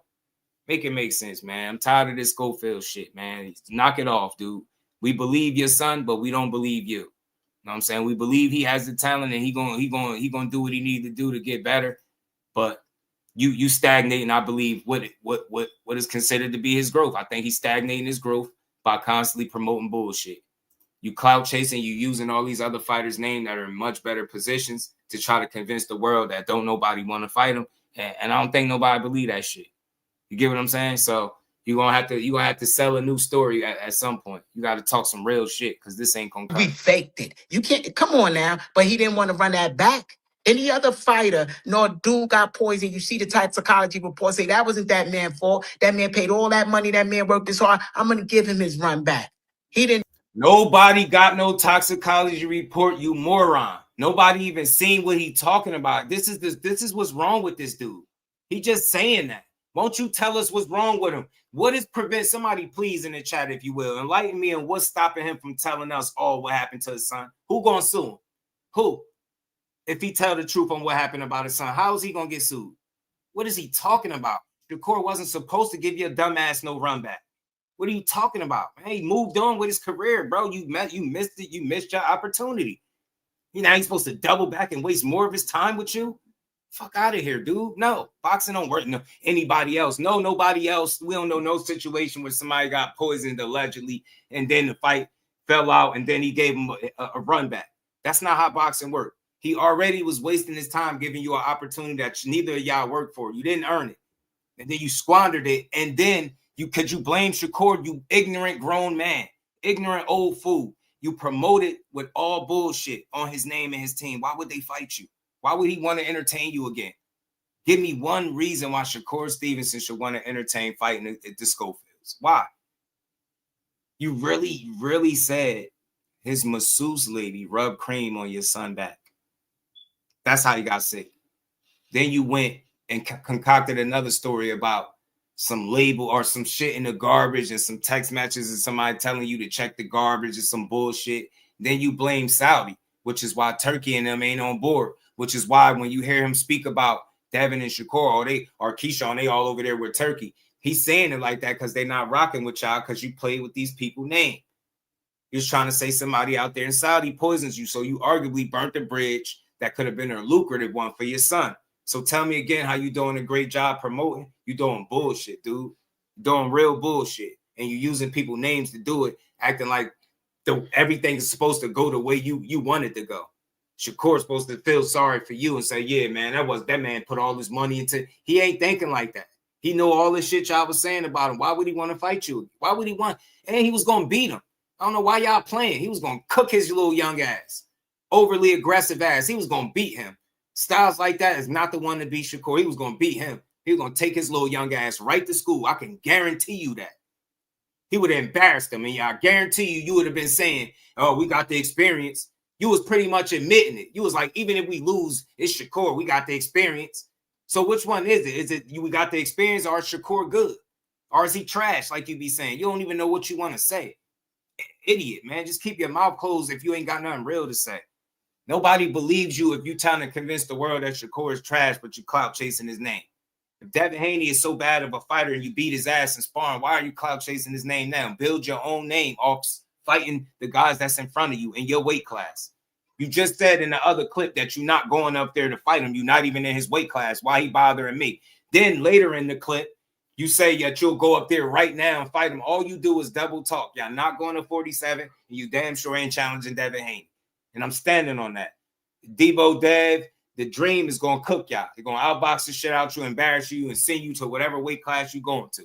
Speaker 20: Make it make sense, man. I'm tired of this Schofield shit, man. Knock it off, dude. We believe your son, but we don't believe you. You know what I'm saying? We believe he has the talent and he gonna do what he need to do to get better. But you stagnating, I believe, what is considered to be his growth. I think he's stagnating his growth by constantly promoting bullshit. You clout chasing, you using all these other fighters' names that are in much better positions to try to convince the world that don't nobody want to fight him. And I don't think nobody believe that shit. You get what I'm saying? So you're gonna have to sell a new story at some point. You got to talk some real shit, because this ain't gonna come.
Speaker 5: We faked it. You can't, come on now. But he didn't want to run that back. Any other fighter, no dude got poisoned. You see the toxicology report say that wasn't that man's fault. That man paid all that money. That man worked this hard. I'm going to give him his run back. He didn't.
Speaker 20: Nobody got no toxicology report, you moron. Nobody even seen what he talking about. This is what's wrong with this dude. He just saying that. Won't you tell us what's wrong with him? What is somebody please in the chat, if you will, enlighten me on what's stopping him from telling us all what happened to his son? Who gonna sue him? Who? If he tell the truth on what happened about his son, how is he gonna get sued? What is he talking about? Shakur wasn't supposed to give you a dumbass no run back. What are you talking about? Man, he moved on with his career, bro. You missed it. You missed your opportunity. Now he's supposed to double back and waste more of his time with you? Fuck out of here, dude. No, boxing don't work. No, anybody else? No, nobody else. We don't know no situation where somebody got poisoned allegedly, and then the fight fell out, and then he gave him a run back. That's not how boxing works. He already was wasting his time giving you an opportunity that neither of y'all worked for. You didn't earn it, and then you squandered it, and then you blame Shakur, you ignorant grown man, ignorant old fool. You promoted with all bullshit on his name and his team. Why would they fight you? Why would he want to entertain you again? Give me one reason why Shakur Stevenson should want to entertain fighting at the Schofields. Why? You really, really said his masseuse lady rubbed cream on your son back. That's how he got sick. Then you went and concocted another story about some label or some shit in the garbage and some text messages and somebody telling you to check the garbage and some bullshit. Then you blame Saudi, which is why Turkey and them ain't on board. Which is why when you hear him speak about Devin and Shakur or Keyshawn, they all over there with Turkey. He's saying it like that because they're not rocking with y'all because you play with these people's name. He was trying to say somebody out there in Saudi poisons you, so you arguably burnt the bridge that could have been a lucrative one for your son. So tell me again how you doing a great job promoting. You doing bullshit, dude. Doing real bullshit. And you using people's names to do it, acting like everything is supposed to go the way you want it to go. Shakur's supposed to feel sorry for you and say, yeah, man, that man put all his money into. He ain't thinking like that. He know all this shit y'all was saying about him. Why would he want to fight you? Why would he want? And he was going to beat him. I don't know why y'all playing. He was going to cook his little young ass. Overly aggressive ass. He was going to beat him. Styles like that is not the one to beat Shakur. He was going to beat him. He was going to take his little young ass right to school. I can guarantee you that. He would have embarrassed him. And I guarantee you would have been saying, oh, we got the experience. You was pretty much admitting it. You was like, even if we lose, it's Shakur. We got the experience. So which one is it? Is it we got the experience, or is Shakur good? Or is he trash, like you be saying? You don't even know what you want to say. Idiot, man. Just keep your mouth closed if you ain't got nothing real to say. Nobody believes you if you trying to convince the world that Shakur is trash, but you clout chasing his name. If Devin Haney is so bad of a fighter and you beat his ass in sparring, why are you clout chasing his name now? Build your own name off fighting the guys that's in front of you in your weight class. You just said in the other clip that you're not going up there to fight him. You're not even in his weight class. Why he bothering me? Then later in the clip, you say that you'll go up there right now and fight him. All you do is double talk. Y'all not going to 47, and you damn sure ain't challenging Devin Haney. And I'm standing on that. Debo Dev, the dream is going to cook y'all. They're going to outbox the shit out you, embarrass you, and send you to whatever weight class you're going to.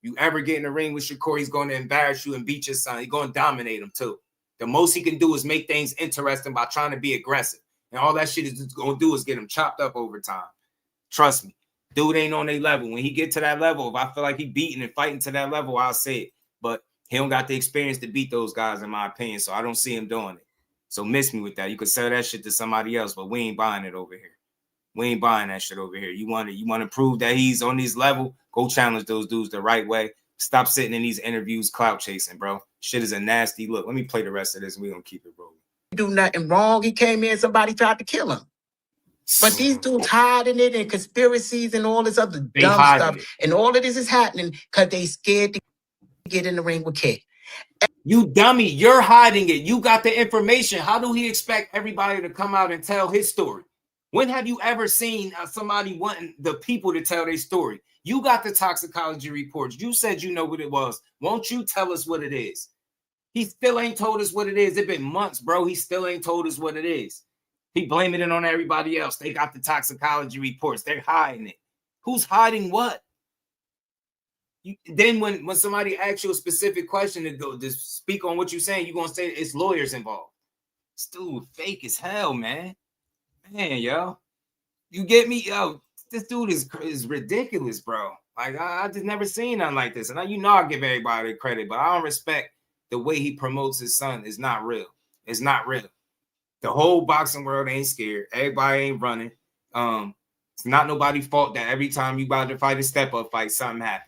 Speaker 20: You ever get in the ring with Shakur, he's going to embarrass you and beat your son. He's going to dominate him too. The most he can do is make things interesting by trying to be aggressive. And all that shit is going to do is get him chopped up over time. Trust me. Dude ain't on their level. When he get to that level, if I feel like he beating and fighting to that level, I'll say it. But he don't got the experience to beat those guys, in my opinion, so I don't see him doing it. So miss me with that. You could sell that shit to somebody else, but we ain't buying it over here. We ain't buying that shit over here. You want to prove that he's on this level? Go challenge those dudes the right way. Stop sitting in these interviews clout chasing, bro. Shit is a nasty look. Let me play the rest of this, and we're going to keep it rolling.
Speaker 5: Do nothing wrong. He came in, somebody tried to kill him. But these dudes hiding it and conspiracies and all this other dumb stuff. And all of this is happening because they scared to get in the ring with Kid.
Speaker 20: You dummy, you're hiding it. You got the information. How do he expect everybody to come out and tell his story? When have you ever seen somebody wanting the people to tell their story? You got the toxicology reports. You said you know what it was. Won't you tell us what it is? He still ain't told us what it is. It's been months, bro. He still ain't told us what it is. He blaming it on everybody else. They got the toxicology reports. They're hiding it. Who's hiding what? Then when somebody asks you a specific question to speak on what you're saying, you're going to say it's lawyers involved. This dude fake as hell, man. Man, yo. You get me? Yo, this dude is ridiculous, bro. Like, I just never seen nothing like this. And I give everybody credit, but I don't respect the way he promotes his son. It's not real. It's not real. The whole boxing world ain't scared. Everybody ain't running. It's not nobody's fault that every time you about to fight a step-up fight, something happens.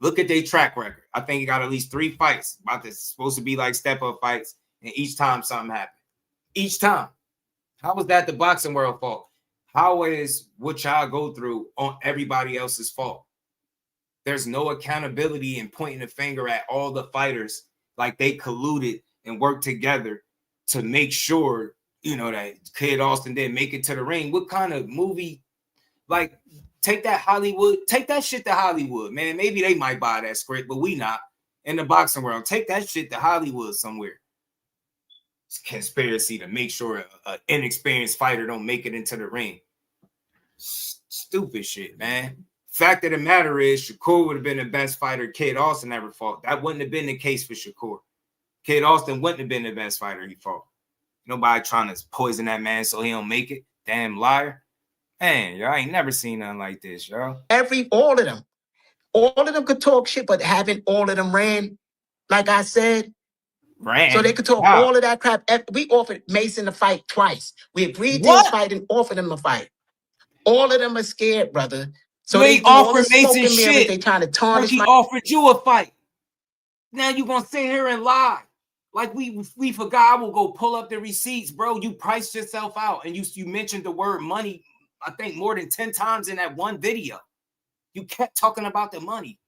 Speaker 20: Look at their track record. I think he got at least 3 fights supposed to be like step-up fights, and each time something happened. Each time. How was that the boxing world fault? How is what y'all go through on everybody else's fault? There's no accountability in pointing the finger at all the fighters like they colluded and worked together to make sure, that Kid Austin didn't make it to the ring. What kind of movie, like, take that shit to Hollywood, man. Maybe they might buy that script, but we not. In the boxing world, take that shit to Hollywood somewhere. It's a conspiracy to make sure an inexperienced fighter don't make it into the ring. Stupid shit, man. Fact of the matter is, Shakur would have been the best fighter Kid Austin ever fought. That wouldn't have been the case for Shakur. Kid Austin wouldn't have been the best fighter he fought. Nobody trying to poison that man so he don't make it. Damn liar. Man, y'all ain't never seen nothing like this, y'all.
Speaker 5: All of them could talk shit, but haven't all of them ran, like I said, so they could talk all of that crap. We offered Mason to fight twice. We agreed to his fight and offered him a fight. All of them are scared, brother. So they offered Mason shit. They trying to tarnish.
Speaker 20: He offered you a fight. Now you gonna sit here and lie like we forgot. I will go pull up the receipts, bro. You priced yourself out, and you mentioned the word money. I think more than 10 times in that one video. You kept talking about the money.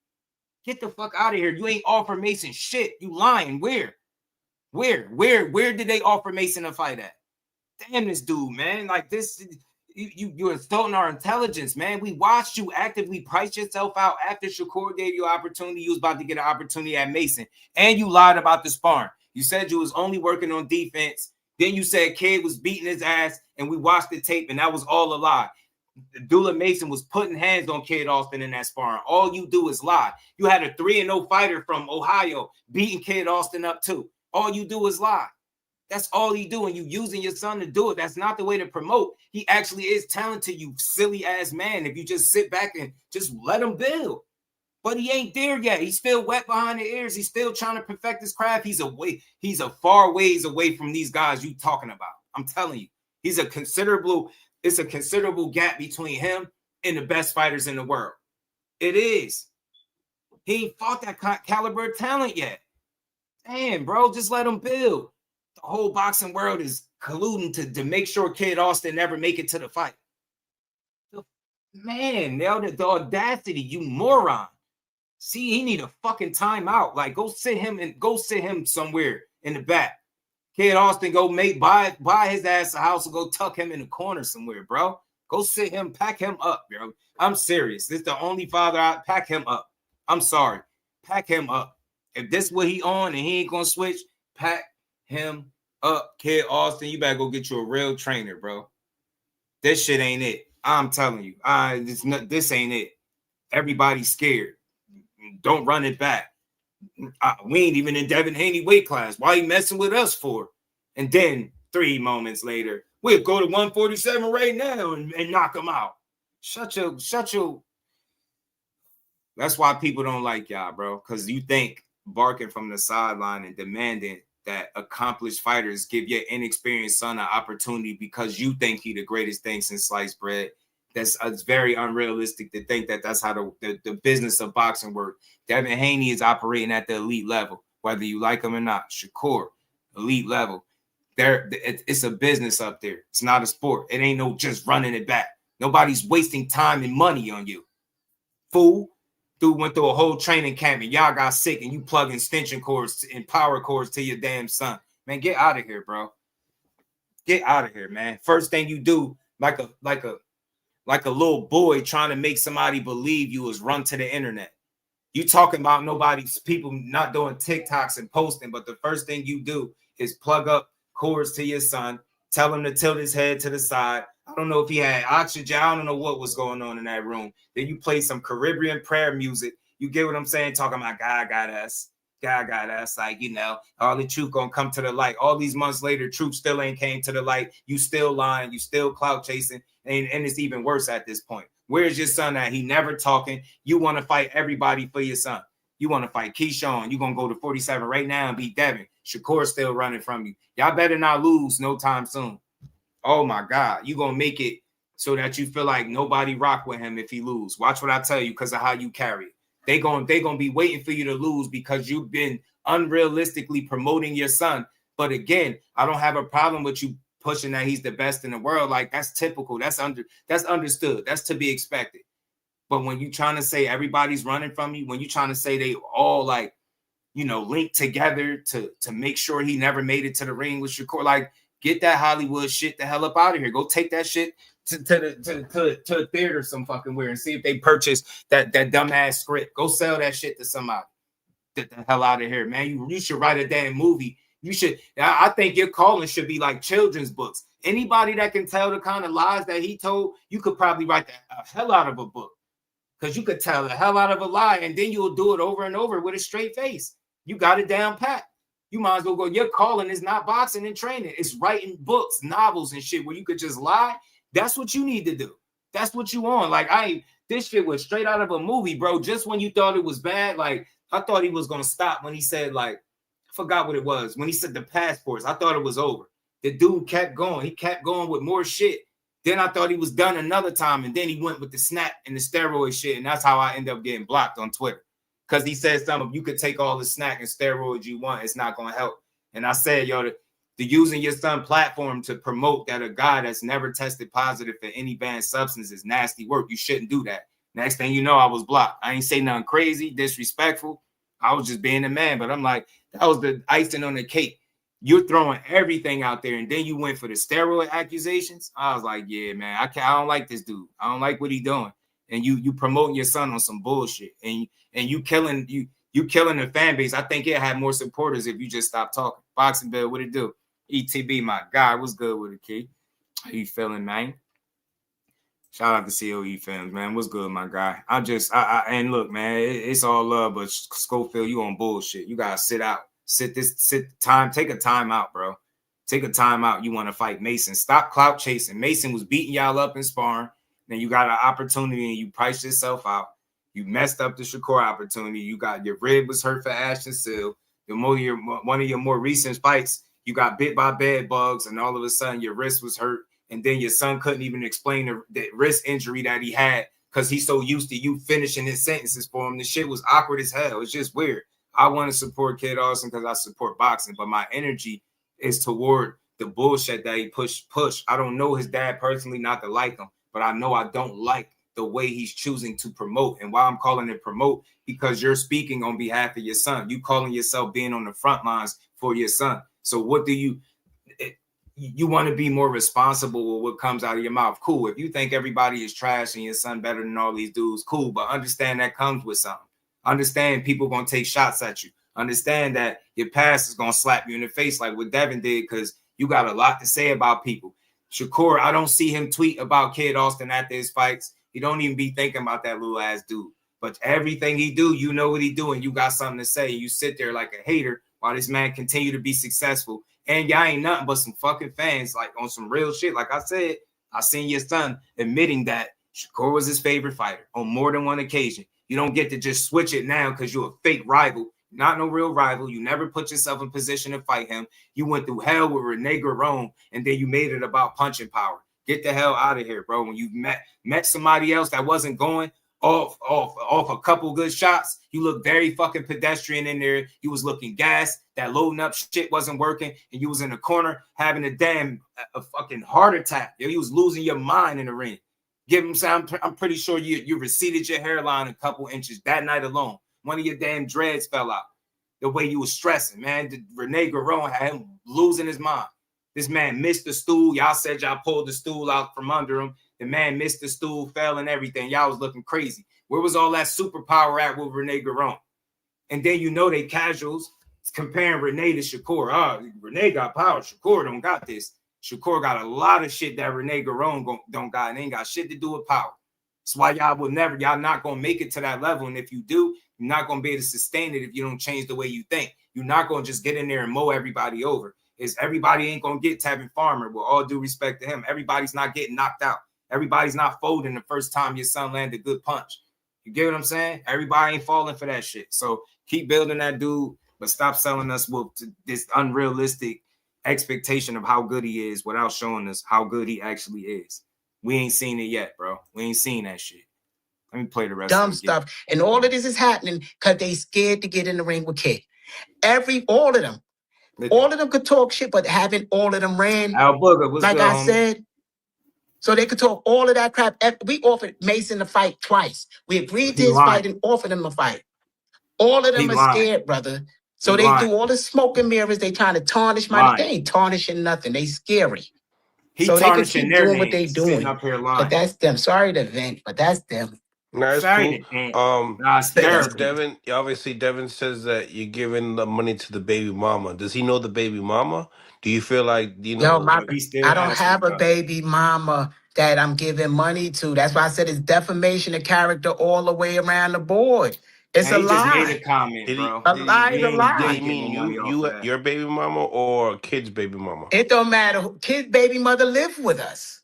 Speaker 20: Get the fuck out of here. You ain't offer Mason shit. You lying. Where did they offer Mason a fight at? Damn this dude, man. Like this, you're insulting our intelligence, man. We watched you actively price yourself out after Shakur gave you an opportunity. You was about to get an opportunity at Mason. And you lied about the sparring. You said you was only working on defense. Then you said Kid was beating his ass, and we watched the tape, and that was all a lie. Dula Mason was putting hands on Kid Austin in that sparring. All you do is lie. You had a 3-0 fighter from Ohio beating Kid Austin up too. All you do is lie. That's all you do, and you using your son to do it. That's not the way to promote. He actually is talented, you silly ass man. If you just sit back and just let him build. But he ain't there yet. He's still wet behind the ears. He's still trying to perfect his craft. He's a far ways away from these guys you talking about. I'm telling you. It's a considerable gap between him and the best fighters in the world. It is. He ain't fought that caliber of talent yet. Damn, bro, just let him build. The whole boxing world is colluding to make sure Kid Austin never make it to the fight. Man, the audacity, you moron. See, he need a fucking timeout. Like, go sit him somewhere in the back. Kid Austin, go buy his ass a house and go tuck him in the corner somewhere, bro. Go sit him, pack him up, bro. I'm serious. This is the only father I pack him up. I'm sorry. Pack him up. If this what he on and he ain't gonna switch, pack him up. Kid Austin, you better go get you a real trainer, bro. This shit ain't it. I'm telling you. This ain't it. Everybody's scared. Don't run it back. We ain't even in Devin Haney weight class. Why you messing with us for? And then 3 moments later, we'll go to 147 right now and knock him out. Shut your. That's why people don't like y'all, bro. Because you think barking from the sideline and demanding that accomplished fighters give your inexperienced son an opportunity because you think he the greatest thing since sliced bread. It's very unrealistic to think that that's how the business of boxing works. Devin Haney is operating at the elite level, whether you like him or not. Shakur, elite level. It's a business up there. It's not a sport. It ain't no just running it back. Nobody's wasting time and money on you. Fool. Dude went through a whole training camp and y'all got sick and you plug extension cords and power cords to your damn son. Man, get out of here, bro. Get out of here, man. First thing you do, like a little boy trying to make somebody believe you is run to the internet. You talking about people not doing TikToks and posting, but the first thing you do is plug up cords to your son, tell him to tilt his head to the side. I don't know if he had oxygen. I don't know what was going on in that room. Then you play some Caribbean prayer music. You get what I'm saying? Talking about God got us. God got us. Like, you know, all the truth gonna come to the light. All these months later, truth still ain't came to the light. You still lying. You still clout chasing. And it's even worse at this point. Where's your son at? He never talking. You want to fight everybody for your son. You want to fight Keyshawn. You're going to go to 47 right now and beat Devin. Shakur's still running from you. Y'all better not lose no time soon. Oh, my God. You're going to make it so that you feel like nobody rock with him if he lose. Watch what I tell you because of how you carry it. They gonna be waiting for you to lose because you've been unrealistically promoting your son. But again, I don't have a problem with you pushing that he's the best in the world. Like, that's typical. That's understood. That's to be expected. But when you trying to say everybody's running from you, when you trying to say they all like, you know, linked together to make sure he never made it to the ring with Shakur, like, get that Hollywood shit the hell up out of here. Go take that shit to the theater some fucking where and see if they purchase that dumbass script. Go sell that shit to somebody. Get the hell out of here, man. You should write a damn movie. You should. I think your calling should be like children's books. Anybody that can tell the kind of lies that he told, you could probably write the hell out of a book. Because you could tell the hell out of a lie, and then you'll do it over and over with a straight face. You got it down pat. You might as well go. Your calling is not boxing and training. It's writing books, novels, and shit where you could just lie. That's what you need to do. That's what you want. Like, this shit was straight out of a movie, bro. Just when you thought it was bad, like, I thought he was going to stop when he said, like, I forgot what it was. When he said the passports, I thought it was over. The dude kept going. He kept going with more shit. Then I thought he was done another time, and then he went with the snap and the steroid shit, and that's how I end up getting blocked on Twitter. Because he said something, you could take all the snack and steroids you want. It's not going to help. And I said, yo, the using your son platform to promote that a guy that's never tested positive for any banned substance is nasty work. You shouldn't do that. Next thing you know, I was blocked. I ain't say nothing crazy, disrespectful. I was just being a man. But I'm like, that was the icing on the cake. You're throwing everything out there, and then you went for the steroid accusations. I was like, yeah, man, I don't like this dude. I don't like what he's doing. And you promoting your son on some bullshit, and you killing the fan base. I think it had more supporters if you just stopped talking. Boxing Bill, what it do? ETB, my guy, what's good with it, kid? How you feeling, man? Shout out to COE fans, man. What's good, my guy? And look, man, it's all love, but Schofield, you on bullshit. You gotta sit out. Take a time out, bro. Take a time out. You want to fight Mason. Stop clout chasing. Mason was beating y'all up in sparring. Then you got an opportunity and you priced yourself out. You messed up the Shakur opportunity. You got your rib was hurt for Ashton Seal. One of your more recent fights, you got bit by bed bugs, and all of a sudden your wrist was hurt. And then your son couldn't even explain the wrist injury that he had because he's so used to you finishing his sentences for him. The shit was awkward as hell. It's just weird. I want to support Kid Austin because I support boxing, but my energy is toward the bullshit that he push. I don't know his dad personally, not to like him, but I know I don't like the way he's choosing to promote. And why I'm calling it promote, because you're speaking on behalf of your son. You calling yourself being on the front lines for your son. So what do you want to be more responsible with what comes out of your mouth? Cool. If you think everybody is trash and your son better than all these dudes, cool. But understand that comes with something. Understand people going to take shots at you. Understand that your past is going to slap you in the face like what Devin did, because you got a lot to say about people. Shakur, I don't see him tweet about Kid Austin after his fights. He don't even be thinking about that little ass dude. But everything he do, you know what he doing. You got something to say. You sit there like a hater while this man continue to be successful. And y'all ain't nothing but some fucking fans, like on some real shit. Like I said, I seen your son admitting that Shakur was his favorite fighter on more than one occasion. You don't get to just switch it now because you're a fake rival. Not no real rival. You never put yourself in position to fight him. You went through hell with Rene Garone, and then you made it about punching power. Get the hell out of here, bro. When you met somebody else that wasn't going off a couple good shots, you look very fucking pedestrian in there. You was looking gassed. That loading up shit wasn't working, and you was in the corner having a fucking heart attack. You was losing your mind in the ring. Give him some. I'm pretty sure you receded your hairline a couple inches that night alone. One of your damn dreads fell out. The way you was stressing, man. Rene Garone had him losing his mind. This man missed the stool. Y'all said y'all pulled the stool out from under him. The man missed the stool, fell and everything. Y'all was looking crazy. Where was all that superpower at with Rene Garone? And then you know they casuals comparing Rene to Shakur. Oh, Rene got power. Shakur don't got this. Shakur got a lot of shit that Rene Garone don't got, and ain't got shit to do with power. That's why y'all not gonna make it to that level. And if you do, you're not gonna be able to sustain it if you don't change the way you think. You're not gonna just get in there and mow everybody over. Everybody ain't gonna get Tevin Farmer, with all due respect to him. Everybody's not getting knocked out. Everybody's not folding the first time your son landed a good punch. You get what I'm saying? Everybody ain't falling for that shit. So keep building that dude, but stop selling us with this unrealistic expectation of how good he is without showing us how good he actually is. We ain't seen it yet, bro. We ain't seen that shit. Let me play the rest
Speaker 5: Dumb
Speaker 20: of it.
Speaker 5: stuff. And all of this is happening because they scared to get in the ring with Kid. All of them could talk shit, but haven't all of them ran?
Speaker 20: Al Booger, what's
Speaker 5: like
Speaker 20: good,
Speaker 5: I
Speaker 20: homie?
Speaker 5: said, so they could talk all of that crap. We offered Mason to fight twice. We agreed to his fight and offered him a fight. All of them are scared, brother. So they do all the smoke and mirrors. They trying to tarnish my. They ain't tarnishing nothing. They scary. So they can keep doing what they doing. But that's them. Sorry to vent, but that's them.
Speaker 19: No, that's cool. Devin, obviously, Devin says that you're giving the money to the baby mama. Does he know the baby mama? Do you feel like, you know?
Speaker 5: I don't have a baby mama that I'm giving money to. That's why I said it's defamation of character all the way around the board. It's a lie.
Speaker 20: Just made a comment, bro.
Speaker 5: A lie is a lie.
Speaker 19: Did he mean your baby mama or kid's baby mama?
Speaker 5: It don't matter. Kid's baby mother live with us.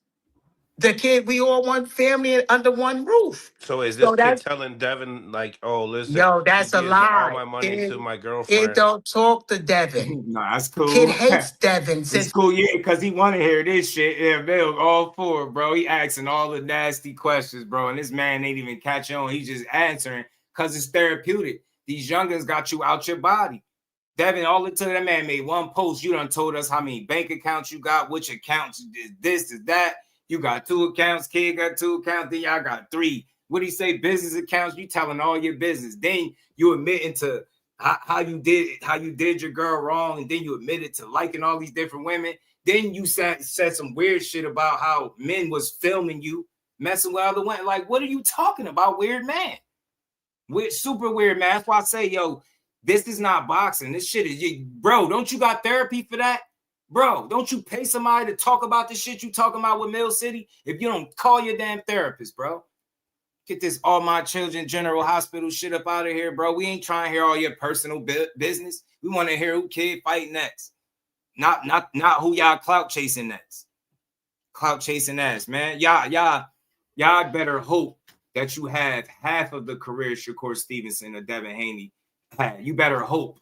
Speaker 5: The kid, we all one family under one roof.
Speaker 19: So is this kid telling Devin, like, oh, listen,
Speaker 5: that's a lie.
Speaker 19: all my money to my girlfriend?
Speaker 5: It don't talk to Devin.
Speaker 20: No, that's cool.
Speaker 5: Kid hates Devin.
Speaker 20: It's cool, yeah, because he want to hear this shit. Yeah, Bill, all for it, bro. He asking all the nasty questions, bro. And this man ain't even catching on. He's just answering because it's therapeutic. These youngins got you out your body. Devin, all until that man made one post, you done told us how many bank accounts you got, which accounts is this, is that. You got 2 accounts, Kid got 2 accounts, then y'all got 3. What do you say? Business accounts, you telling all your business. Then you admitting to how you did your girl wrong, and then you admitted to liking all these different women. Then you said some weird shit about how men was filming you, messing with other women. Like, what are you talking about, weird man? Super weird, man. That's why I say, yo, this is not boxing. This shit is, bro, don't you got therapy for that? Bro, don't you pay somebody to talk about the shit you talking about with Mill City if you don't call your damn therapist, bro? Get this All My Children General Hospital shit up out of here, bro. We ain't trying to hear all your personal business. We want to hear who Kid fight next. Not who y'all clout chasing next. Clout chasing ass, man. Y'all better hope that you have half of the career Shakur Stevenson or Devin Haney had. You better hope.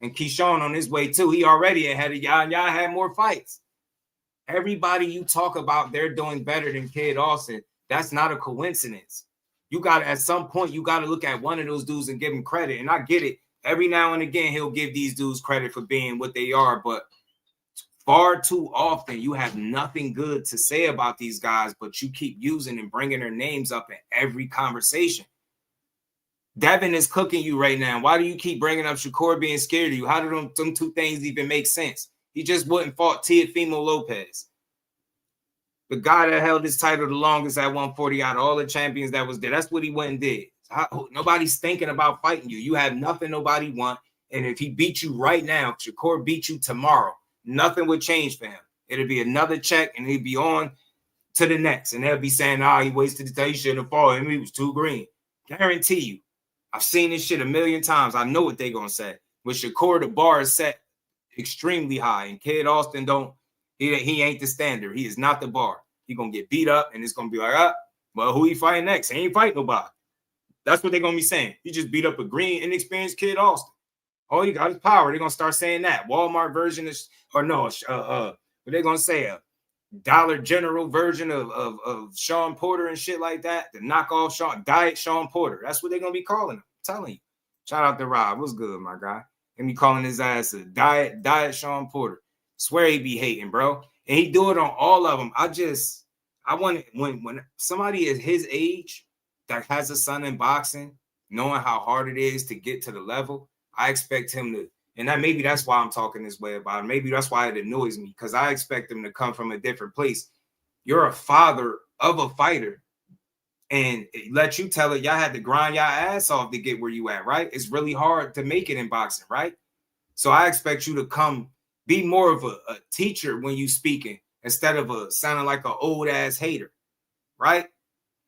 Speaker 20: And Keyshawn on his way too. He already ahead of y'all, and y'all had more fights. Everybody you talk about, they're doing better than Kid Austin. That's not a coincidence. You got to, at some point, you got to look at one of those dudes and give him credit. And I get it. Every now and again, he'll give these dudes credit for being what they are. But far too often, you have nothing good to say about these guys, but you keep using and bringing their names up in every conversation. Devin is cooking you right now. Why do you keep bringing up Shakur being scared of you? How do them two things even make sense? He just wouldn't fought Teofimo Lopez, the guy that held his title the longest at 140 out of all the champions that was there. That's what he went and did. Nobody's thinking about fighting you. You have nothing nobody want. And if he beat you right now, Shakur beat you tomorrow, nothing would change for him. It'll be another check, and he'd be on to the next. And they'll be saying, he wasted the time. He shouldn't have fought him. He was too green. Guarantee you. I've seen this shit a million times. I know what they're going to say. With Shakur, the bar is set extremely high. And Kid Austin he ain't the standard. He is not the bar. He's going to get beat up, and it's going to be like, well, who he fighting next? He ain't fighting nobody. That's what they're going to be saying. He just beat up a green, inexperienced Kid Austin. All you got is power. They're going to start saying that. Walmart version is, what they're going to say, a Dollar General version of Sean Porter and shit like that. The knockoff Diet Sean Porter. That's what they're going to be calling him. I'm telling you. Shout out to Rob. What's good, my guy? And me calling his ass a Diet Sean Porter. Swear he be hating, bro. And he do it on all of them. I want it when somebody is his age that has a son in boxing, knowing how hard it is to get to the level, I expect him to, and maybe that's why I'm talking this way about him. Maybe that's why it annoys me, because I expect him to come from a different place. You're a father of a fighter, and let you tell it, y'all had to grind your ass off to get where you at, right? It's really hard to make it in boxing, right? So I expect you to come be more of a teacher when you speaking instead of sounding like an old ass hater, right?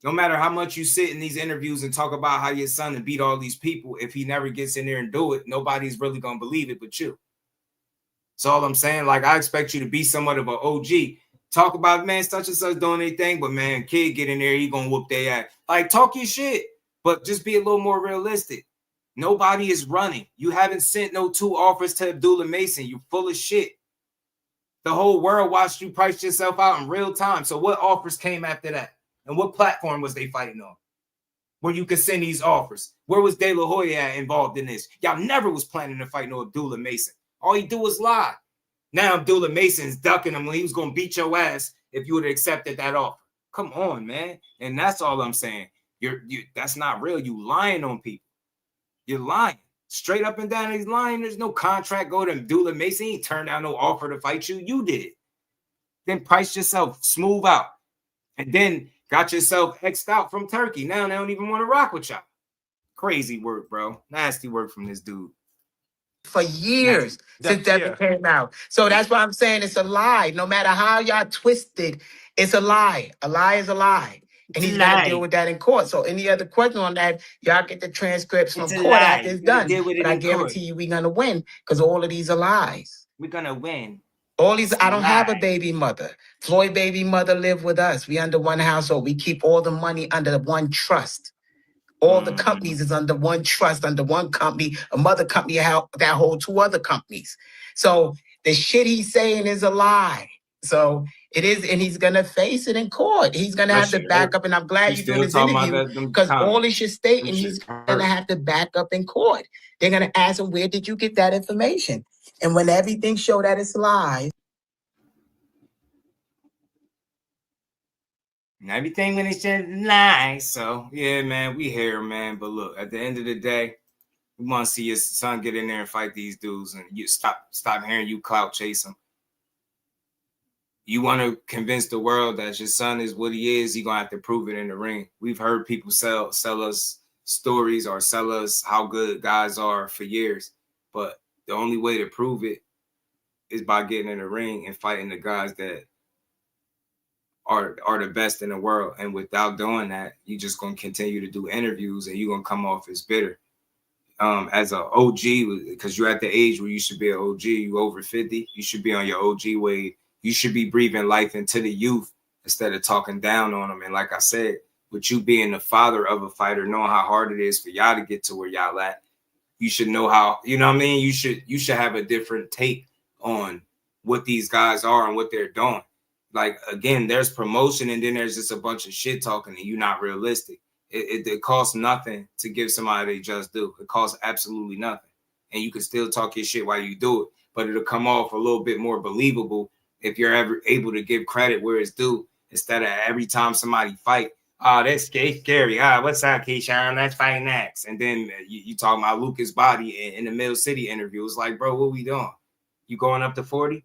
Speaker 20: No matter how much you sit in these interviews and talk about how your son beat all these people, if he never gets in there and do it, nobody's really going to believe it but you. That's all I'm saying. Like, I expect you to be somewhat of an OG. Talk about, man, such and such doing anything, but, man, kid get in there, he going to whoop their ass. Like, talk your shit, but just be a little more realistic. Nobody is running. You haven't sent no 2 offers to Abdullah Mason. You're full of shit. The whole world watched you price yourself out in real time. So what offers came after that? And what platform was they fighting on where you could send these offers? Where was De La Hoya involved in this? Y'all never was planning to fight no Abdullah Mason. All he do was lie. Now Abdullah Mason's ducking him when he was going to beat your ass if you would have accepted that offer. Come on, man. And that's all I'm saying. That's not real. You lying on people. You're lying. Straight up and down, he's lying. There's no contract go to Abdullah Mason. He ain't turned down no offer to fight you. You did. Then price yourself smooth out. And then got yourself X'd out from Turkey. Now they don't even want to rock with y'all. Crazy work, bro. Nasty work from this dude.
Speaker 5: For years since Devin came out. So that's why I'm saying it's a lie. No matter how y'all twisted, it's a lie. A lie is a lie. And he's got to deal with that in court. So any other question on that, y'all get the transcripts from court after it's done. But I guarantee you we're going to win because all of these are lies.
Speaker 20: We're going to win.
Speaker 5: All these, I don't have a baby mother. Floyd baby mother live with us. We under one household. We keep all the money under one trust. All the companies is under one trust, under one company. A mother company that hold 2 other companies. So the shit he's saying is a lie. So it is, and he's going to face it in court. He's going to have to back up, and I'm glad you're doing this interview because all this you're stating, he's going to have to back up in court. They're going to ask him, where did you get that information? And when everything show that it's lies.
Speaker 20: And everything when it's just lies. So, yeah, man, we here, man. But look, at the end of the day, we want to see your son get in there and fight these dudes, and you stop hearing you clout chase them. You want to convince the world that your son is what he is, he's going to have to prove it in the ring. We've heard people sell us stories or sell us how good guys are for years. But the only way to prove it is by getting in the ring and fighting the guys that are the best in the world. And without doing that, you're just going to continue to do interviews and you're going to come off as bitter. As an OG, because you're at the age where you should be an OG, you over 50, you should be on your OG wave. You should be breathing life into the youth instead of talking down on them. And like I said, with you being the father of a fighter, knowing how hard it is for y'all to get to where y'all at, you should know how, you know what I mean? You should have a different take on what these guys are and what they're doing. Like, again, there's promotion and then there's just a bunch of shit talking and you're not realistic. It costs nothing to give somebody they just do. It costs absolutely nothing. And you can still talk your shit while you do it, but it'll come off a little bit more believable if you're ever able to give credit where it's due, instead of every time somebody fight, oh, that's scary. What's up, Keyshawn? That's fighting next. And then you talking about Lucas Body in the Mill City interview. It's like, bro, what we doing? You going up to 40?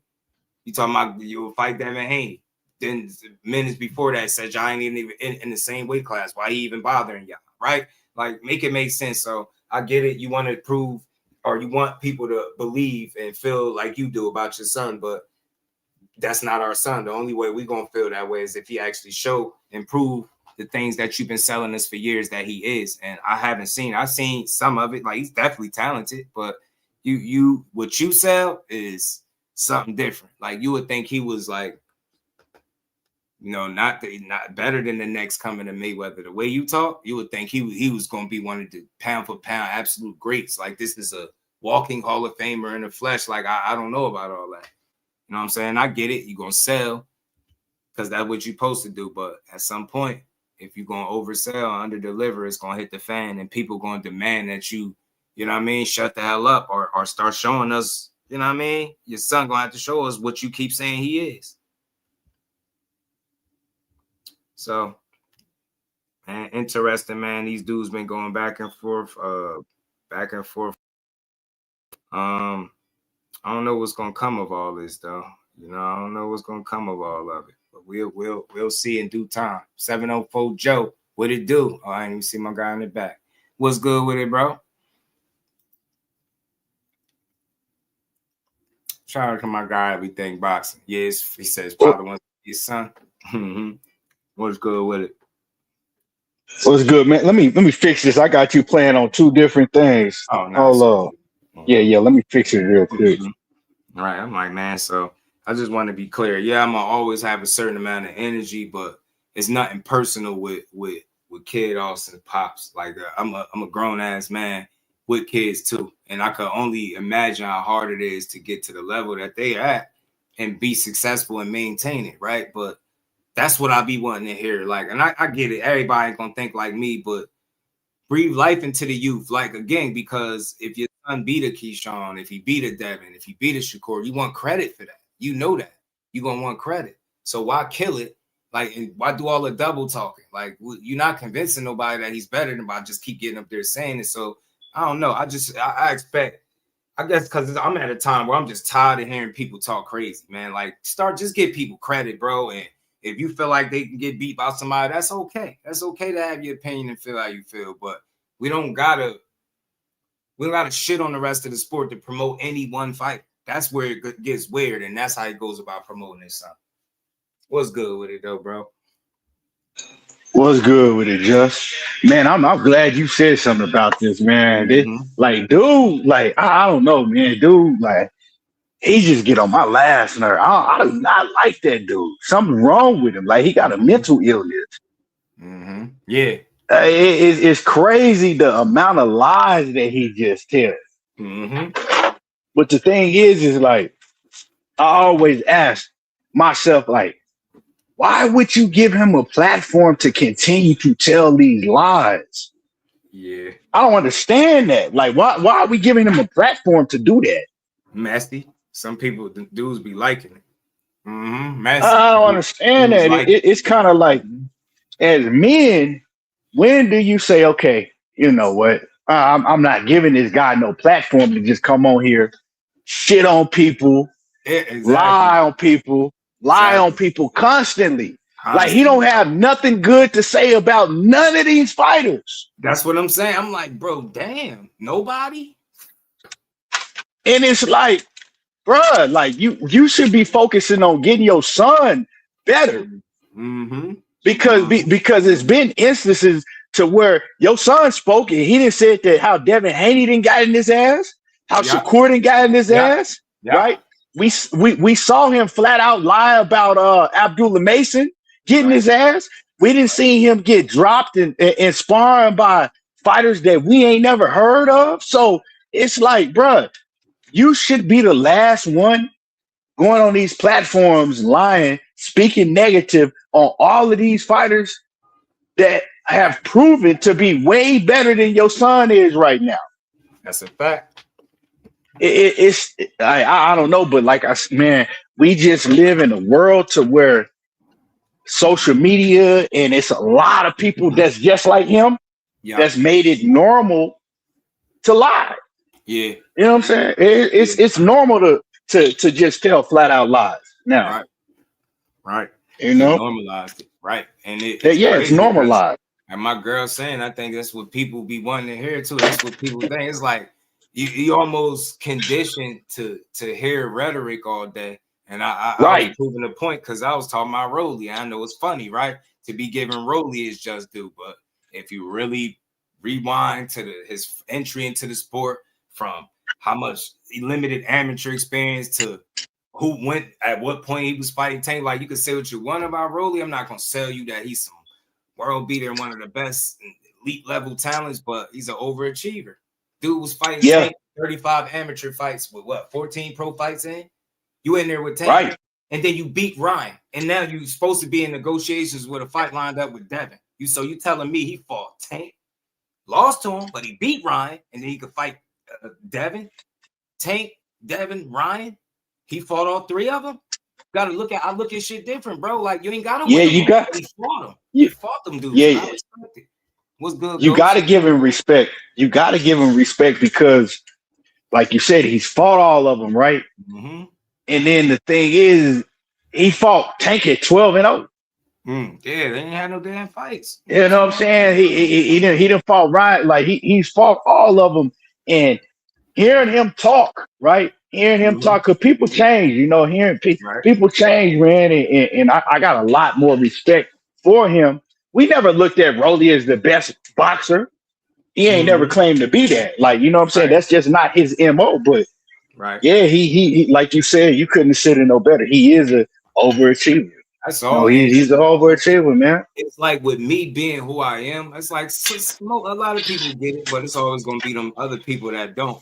Speaker 20: You talking about you will fight Devin Haney. Then minutes before that said y'all ain't even in the same weight class. Why he even bothering y'all, right? Like, make it make sense. So I get it. You want to prove, or you want people to believe and feel like you do about your son, but that's not our son. The only way we're going to feel that way is if he actually show and prove the things that you've been selling us for years that he is. And I've seen some of it. Like, he's definitely talented, but what you sell is something different. Like, you would think he was like, not better than the next coming to Mayweather. The way you talk, you would think he was going to be one of the pound for pound absolute greats. Like, this is a walking Hall of Famer in the flesh. Like, I don't know about all that. You know what I'm saying? I get it. You're going to sell because that's what you're supposed to do. But at some point, if you're going to oversell or underdeliver, it's going to hit the fan and people going to demand that you know what I mean, shut the hell up or start showing us, you know what I mean? Your son going to have to show us what you keep saying he is. So, man, interesting, man. These dudes been going back and forth. I don't know what's gonna come of all this, though. I don't know what's gonna come of all of it. But we'll see in due time. 704 Joe, what it do? Oh, I didn't even see my guy in the back. What's good with it, bro? Shout out to my guy, everything boxing. Yes, he says father wants his son. What's good with it?
Speaker 2: What's good, man? Let me fix this. I got you playing on two different things.
Speaker 20: Oh, nice.
Speaker 2: Hold on. Yeah. Let me fix it real quick.
Speaker 20: All right. I'm like, man. So I just want to be clear. Yeah, I'm gonna always have a certain amount of energy, but it's nothing personal with Kid Austin Pops. Like, I'm a grown ass man with kids too, and I could only imagine how hard it is to get to the level that they at and be successful and maintain it, right? But that's what I be wanting to hear. Like, and I get it. Everybody ain't gonna think like me, but breathe life into the youth. Like, again, because if your son beat a Keyshawn, if he beat a Devin, if he beat a Shakur, you want credit for that. You know that. You're gonna want credit. So why kill it? Like, and why do all the double talking? Like, you're not convincing nobody that he's better than by just keep getting up there saying it. So I don't know. I expect, I guess, because I'm at a time where I'm just tired of hearing people talk crazy, man. Like, just give people credit, bro. And if you feel like they can get beat by somebody, that's okay. That's okay to have your opinion and feel how you feel. But we don't gotta shit on the rest of the sport to promote any one fight. That's where it gets weird, and that's how it goes about promoting this stuff. What's good with it though, bro?
Speaker 2: What's good with it, Just? Man, I'm glad you said something about this, man. Dude, like, I don't know, man. Dude, like, he just get on my last nerve. I do not like that dude. Something wrong with him. Like, he got a mental illness.
Speaker 20: Yeah.
Speaker 2: It's crazy the amount of lies that he just tells. But the thing is like, I always ask myself, like, why would you give him a platform to continue to tell these lies?
Speaker 20: Yeah.
Speaker 2: I don't understand that. Like, why are we giving him a platform to do that?
Speaker 20: Messy. Some people, the dudes be liking it. Messy.
Speaker 2: I don't understand that. It's kind of like, as men, when do you say, okay, you know what? I'm not giving this guy no platform to just come on here, shit on people, lie on people constantly. Like, he don't have nothing good to say about none of these fighters.
Speaker 20: That's what I'm saying. I'm like, bro, damn, nobody?
Speaker 2: And it's like, bruh, like, you should be focusing on getting your son better. Because it's been instances to where your son spoke and he didn't say that how Devin Haney didn't got in his ass, how Shakur didn't got in his ass, right? We saw him flat out lie about Abdullah Mason getting his ass. We didn't see him get dropped and sparring by fighters that we ain't never heard of. So it's like, bruh, you should be the last one going on these platforms, lying, speaking negative on all of these fighters that have proven to be way better than your son is right now.
Speaker 20: That's a fact.
Speaker 2: I don't know, but like, man, we just live in a world to where social media, and it's a lot of people that's just like him that's made it normal to lie.
Speaker 20: Yeah.
Speaker 2: You know what I'm saying? It's normal to just tell flat out lies now.
Speaker 20: Right.
Speaker 2: You know?
Speaker 20: Normalized it. Right. And it's
Speaker 2: it's
Speaker 20: crazy
Speaker 2: normalized.
Speaker 20: And my girl saying, I think that's what people be wanting to hear too. That's what people think. It's like you almost conditioned to hear rhetoric all day. And I was proving the point because I was talking about Rolly. I know it's funny, right? To be giving Rolly his just due. But if you really rewind to his entry into the sport, from how much limited amateur experience to who went at what point he was fighting Tank. Like, you can say what you want about Rolly. I'm not gonna sell you that he's some world beater and one of the best elite level talents, but he's an overachiever. Dude was fighting Tank 35 amateur fights with 14 pro fights in. You in there with Tank, and then you beat Ryan, and now you're supposed to be in negotiations with a fight lined up with Devin. You telling me he fought Tank, lost to him, but he beat Ryan, and then he could fight Devin, Tank, Devin, Ryan. He fought all three of them. I look at shit different, bro. Like, you ain't gotta win. He fought them. He fought them dudes. I respect it. What's good?
Speaker 2: You gotta give him respect. You gotta give him respect because, like you said, he's fought all of them, right?
Speaker 20: Mm-hmm.
Speaker 2: And then the thing is, he fought Tank at 12-0.
Speaker 20: Yeah, they ain't had no damn fights.
Speaker 2: You know what I'm saying? He didn't fought Ryan. Like he's fought all of them, and hearing him talk, right? Hearing him talk, because people change, you know, hearing people change, man. And I got a lot more respect for him. We never looked at Rolly as the best boxer. He ain't never claimed to be that. Like, you know what I'm saying? That's just not his MO. But yeah, he like you said, you couldn't have said it no better. He is an overachiever.
Speaker 20: That's all.
Speaker 2: He's an overachiever, man.
Speaker 20: It's like with me being who I am, it's like a lot of people get it, but it's always gonna be them other people that don't.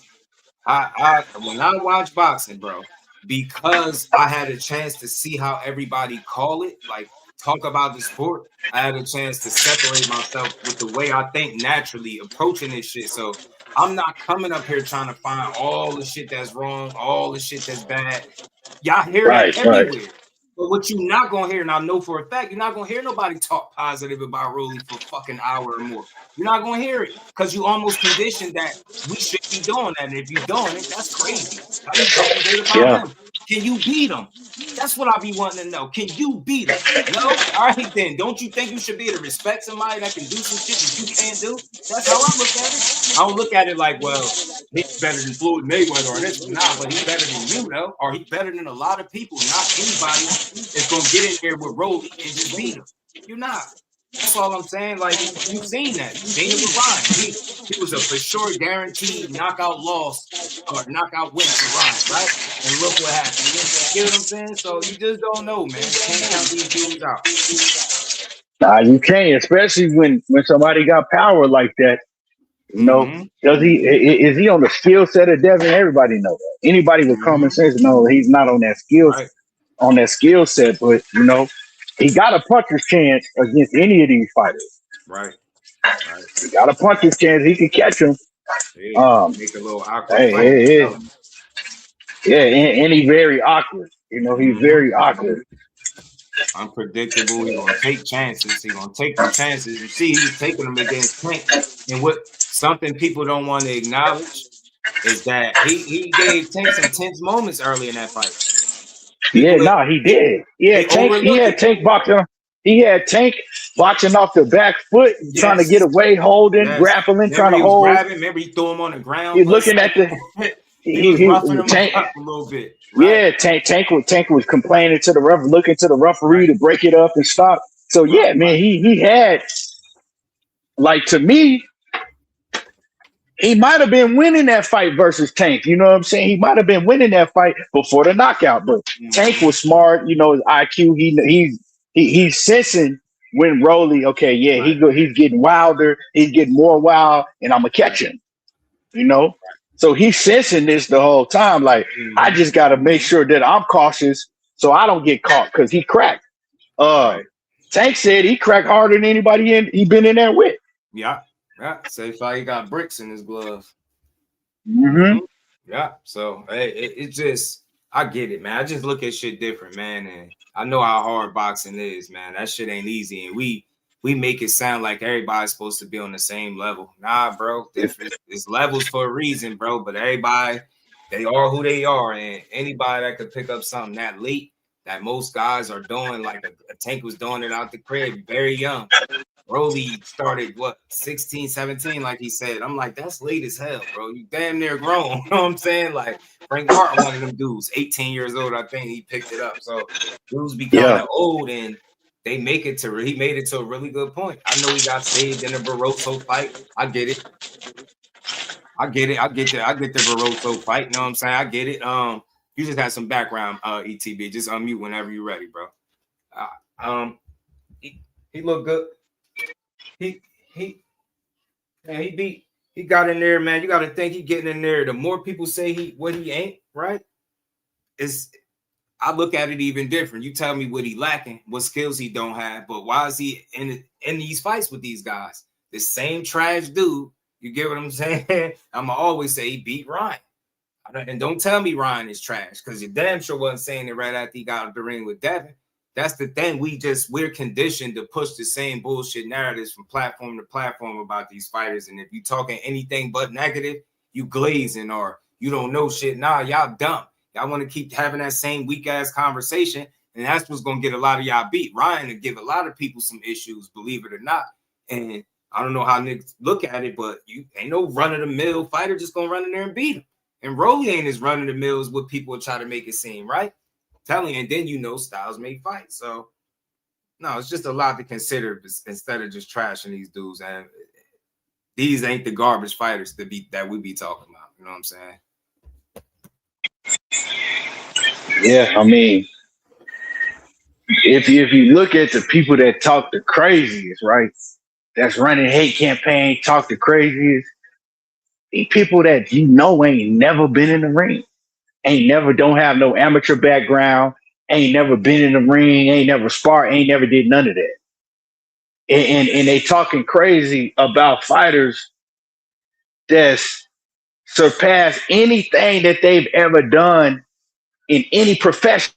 Speaker 20: When I watch boxing, bro, because I had a chance to see how everybody call it, like talk about the sport, I had a chance to separate myself with the way I think naturally approaching this shit. So I'm not coming up here trying to find all the shit that's wrong, all the shit that's bad. Y'all hear that everywhere. But what you not gonna hear, and I know for a fact, you're not gonna hear nobody talk positive about Rolly for a fucking hour or more. You're not gonna hear it because you almost conditioned that we should be doing that. And if you're doing it, that's crazy. How you talking good about him? Can you beat him? That's what I be wanting to know. Can you beat him? No? All right, then. Don't you think you should be able to respect somebody that can do some shit that you can't do? That's how I look at it. I don't look at it like, well, he's better than Floyd Mayweather or this. Nah, but he's better than you, though. Or he's better than a lot of people. Not anybody is going to get in there with Rolly and just beat him. You're not. That's all I'm saying. Like, you've seen that. You've seen it with Ryan. He was a for sure guaranteed knockout loss or knockout win for Ryan, right? And look what happened. You know what I'm saying? So you just don't know, man. You can't count these dudes out.
Speaker 2: Nah, you can't, especially when somebody got power like that. You know, is he on the skill set of Devin? Everybody know that. Anybody with common sense know he's not on that skill set. But you know, he got a puncher's chance against any of these fighters.
Speaker 20: Right.
Speaker 2: He got a puncher's chance. He can catch him.
Speaker 20: Make a little awkward fight.
Speaker 2: And he's very awkward. You know, he's very awkward.
Speaker 20: Unpredictable. He's gonna take chances. He's gonna take the chances. You see, he's taking them against Tank. And what something people don't want to acknowledge is that he gave Tank some tense moments early in that fight.
Speaker 2: He did. He had Tank boxing. He had Tank boxing off the back foot, trying to get away, holding, grappling, trying to hold.
Speaker 20: Remember, he threw him on the ground.
Speaker 2: He's looking at the.
Speaker 20: He was roughing him up a little bit.
Speaker 2: Right? Yeah, Tank was complaining to the ref, looking to the referee to break it up and stop. So yeah, man, he had, like, to me, he might have been winning that fight versus Tank. You know what I'm saying? He might have been winning that fight before the knockout, but Tank was smart. You know, his IQ. He's sensing when Rolly. Okay, yeah, he's getting wilder. He's getting more wild, and I'm gonna catch him. You know. So he's sensing this the whole time. Like, I just got to make sure that I'm cautious so I don't get caught because he cracked. Tank said he cracked harder than anybody he been in there with.
Speaker 20: Yeah. Say if he got bricks in his glove.
Speaker 2: Mm-hmm.
Speaker 20: Yeah. So hey, it just I get it, man. I just look at shit different, man. And I know how hard boxing is, man. That shit ain't easy. And we make it sound like everybody's supposed to be on the same level. Nah, bro. It's levels for a reason, bro. But everybody, they are who they are. And anybody that could pick up something that late, that most guys are doing, like a Tank was doing it out the crib, very young. Broly started, 16, 17, like he said. I'm like, that's late as hell, bro. You damn near grown. You know what I'm saying? Like, Frank Hart, one of them dudes, 18 years old, I think he picked it up. So dudes becoming old, and he made it to a really good point. I know he got saved in a Barboza fight. I get it. I get the Barboza fight. You know what I'm saying? I get it. You just had some background, ETB. Just unmute whenever you're ready, bro. He looked good. He got in there, man. You got to think he getting in there. The more people say what he ain't, right? I look at it even different. You tell me what he lacking, what skills he don't have, but why is he in these fights with these guys? The same trash dude. You get what I'm saying? I'ma always say he beat Ryan. And don't tell me Ryan is trash, because you damn sure wasn't saying it right after he got out of the ring with Devin. That's the thing. We're conditioned to push the same bullshit narratives from platform to platform about these fighters. And if you talking anything but negative, you glazing or you don't know shit. Nah, y'all dumb. Y'all want to keep having that same weak ass conversation. And that's what's going to get a lot of y'all beat. Ryan to give a lot of people some issues, believe it or not. And I don't know how niggas look at it, but you ain't no run of the mill fighter just going to run in there and beat him. And Rolly ain't as run of the mill as what people try to make it seem, right? Telling, and then styles make fights. So no, it's just a lot to consider instead of just trashing these dudes. And these ain't the garbage fighters that we be talking about. You know what I'm saying?
Speaker 2: Yeah, I mean, if you look at the people that talk the craziest, right? That's running hate campaign, talk the craziest. These people that ain't never been in the ring. Don't have no amateur background, ain't never been in the ring, ain't never sparred, ain't never did none of that. And they talking crazy about fighters that's surpassed anything that they've ever done in any profession.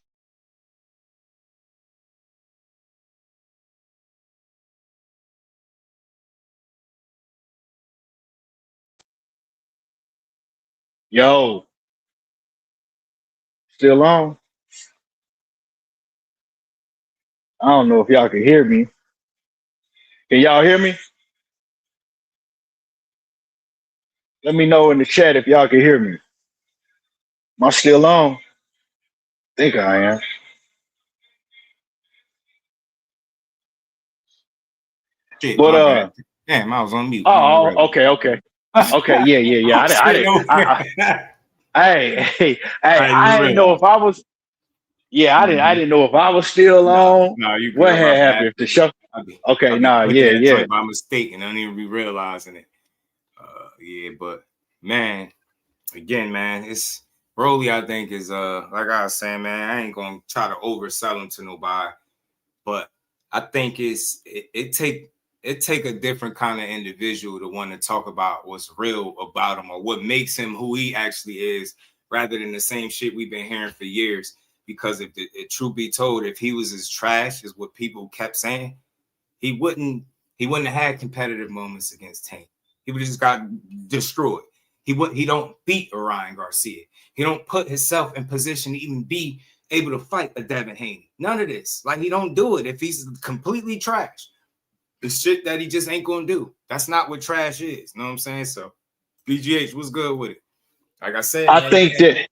Speaker 2: Yo, still on? I don't know if y'all can hear me. Can y'all hear me? Let me know in the chat if y'all can hear me. Am I still on? I think I am.
Speaker 20: Shit,
Speaker 2: but
Speaker 20: damn, I was on mute.
Speaker 2: Oh, okay. Yeah. I didn't know if I was. Yeah, I didn't know if I was still on.
Speaker 20: No, you good.
Speaker 2: What had happened? The show. Okay, yeah.
Speaker 20: By mistake, and I don't even be realizing it. Yeah, but man, again, man, it's Broly. I think is like I was saying, man. I ain't gonna try to oversell him to nobody, but I think it take a different kind of individual to want to talk about what's real about him or what makes him who he actually is, rather than the same shit we've been hearing for years. Because if truth be told, if he was as trash as what people kept saying, he wouldn't have had competitive moments against Tank. He would have just got destroyed. He don't beat Orion Garcia. He don't put himself in position to even be able to fight a Devin Haney. None of this. Like, he don't do it if he's completely trash. The shit that he just ain't gonna do. That's not what trash is. You know what I'm saying? So BGH, what's good with it? Like I said,
Speaker 2: I think that.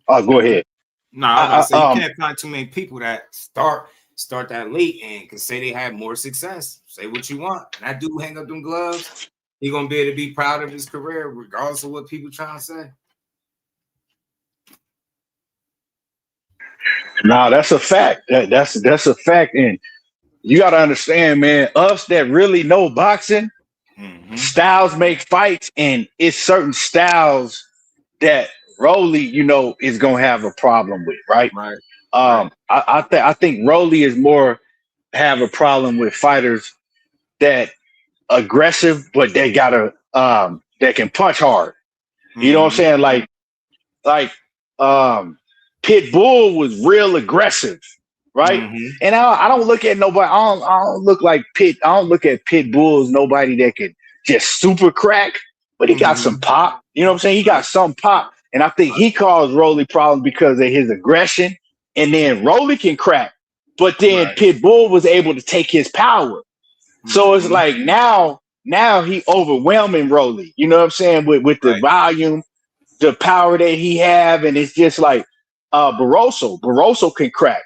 Speaker 2: Oh, go ahead.
Speaker 20: No, I was gonna say you can't find too many people that start that late and can say they had more success. Say what you want. And that dude hang up them gloves, he gonna be able to be proud of his career, regardless of what people trying to say.
Speaker 2: No, that's a fact. That's a fact. And you got to understand, man, us that really know boxing, styles make fights, and it's certain styles that Rolly, is going to have a problem with, right?
Speaker 20: Right.
Speaker 2: I think Rolly is more have a problem with fighters that aggressive, but they got that can punch hard. You know what I'm saying? Like Pitbull was real aggressive, right? And I don't look at nobody. I don't look like Pit. I don't look at Pitbull as nobody that could just super crack, but he got some pop. You know what I'm saying? He got some pop, and I think he caused Rolly problems because of his aggression. And then Rolly can crack, but then Pitbull was able to take his power. So it's like now he overwhelming Rolly. You know what I'm saying? With the volume, the power that he have, and it's just like Barboza can crack.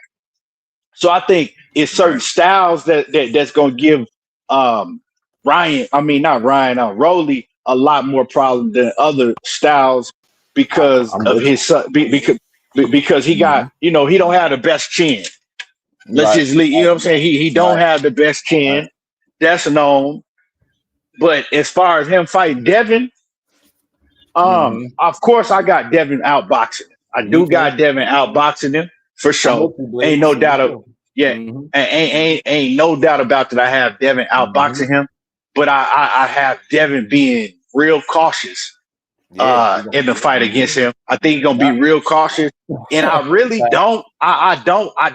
Speaker 2: So I think it's certain styles that's gonna give Rolly a lot more problem than other styles because of his because he got he don't have the best chin. Let's just leave, you know what I'm saying? He don't have the best chin. That's known. But as far as him fighting Devin, of course I got Devin outboxing him. I do got Devin outboxing him for sure. Ain't no doubt ain't no doubt about that. I have Devin outboxing him, but I have Devin being real cautious in the fight against him. I think he's gonna be real cautious, and I really don't. I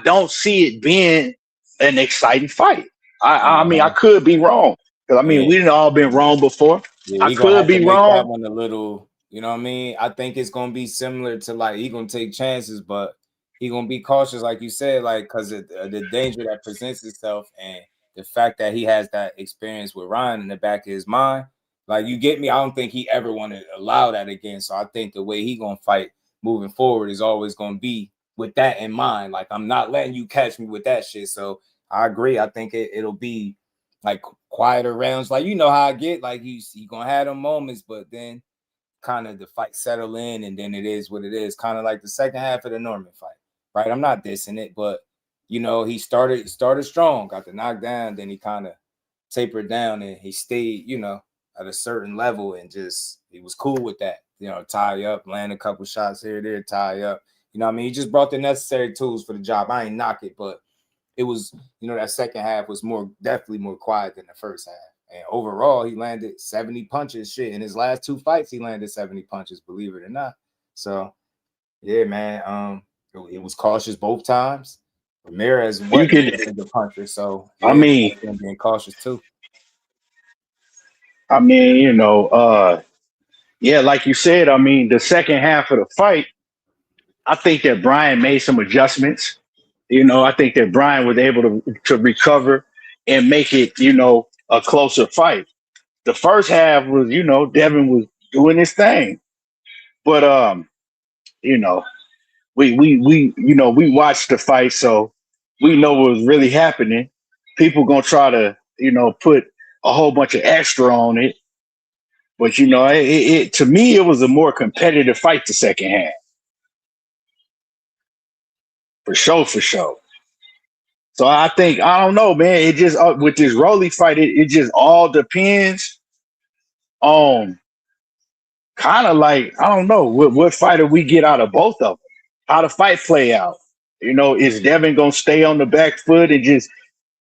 Speaker 2: don't see it being an exciting fight. I mean, I could be wrong because we didn't all been wrong before. I could be wrong.
Speaker 11: That one a little, you know what I mean? I think it's gonna be similar to like he gonna take chances, but he gonna be cautious, like you said, like because of the danger that presents itself and the fact that he has that experience with Ryan in the back of his mind. Like, you get me? I don't think he ever want to allow that again. So I think the way he gonna fight moving forward is always gonna be with that in mind. Like, I'm not letting you catch me with that shit. So I agree. I think it'll be like quieter rounds. Like, you know how I get. Like, he gonna have them moments, but then kind of the fight settle in, and then it is what it is. Kind of like the second half of the Norman fight, right? I'm not dissing it, but you know, he started strong, got the knockdown, then he kind of tapered down, and he stayed, you know, at a certain level, and just he was cool with that. You know, tie up, land a couple shots here, there, tie up. You know what I mean? He just brought the necessary tools for the job. I ain't knock it, but it was, you know, that second half was definitely more quiet than the first half. And overall, he landed 70 punches. Shit, in his last two fights, he landed 70 punches, believe it or not. So, yeah, man, it was cautious both times. Ramirez was the puncher, so yeah, being cautious too.
Speaker 2: I mean, you know, yeah, like you said, I mean, the second half of the fight, I think that Brian made some adjustments. You know, I think that Brian was able to recover and make it, you know, a closer fight. The first half was, you know, Devin was doing his thing. But you know, we watched the fight, so we know what was really happening. People gonna try to, you know, put a whole bunch of extra on it. But you know, it to me, it was a more competitive fight the second half. For sure. So I think, I don't know, man. It just with this Rolly fight, it just all depends on kind of like, I don't know, what fighter we get out of both of them, how the fight play out. You know, is Devin gonna stay on the back foot and just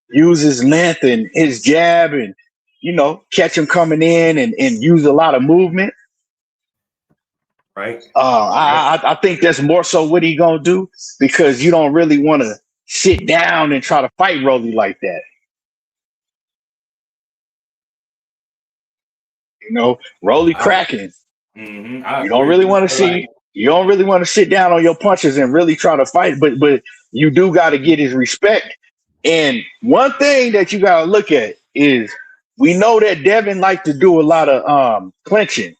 Speaker 2: use his length and his jab and, you know, catch him coming in and use a lot of movement?
Speaker 11: Right.
Speaker 2: I think that's more so what he gonna do, because you don't really want to sit down and try to fight Rolly like that. You know, Rolly cracking. You don't really want to see. You don't really want to sit down on your punches and really try to fight, but you do got to get his respect. And one thing that you got to look at is, we know that Devin like to do a lot of clinching.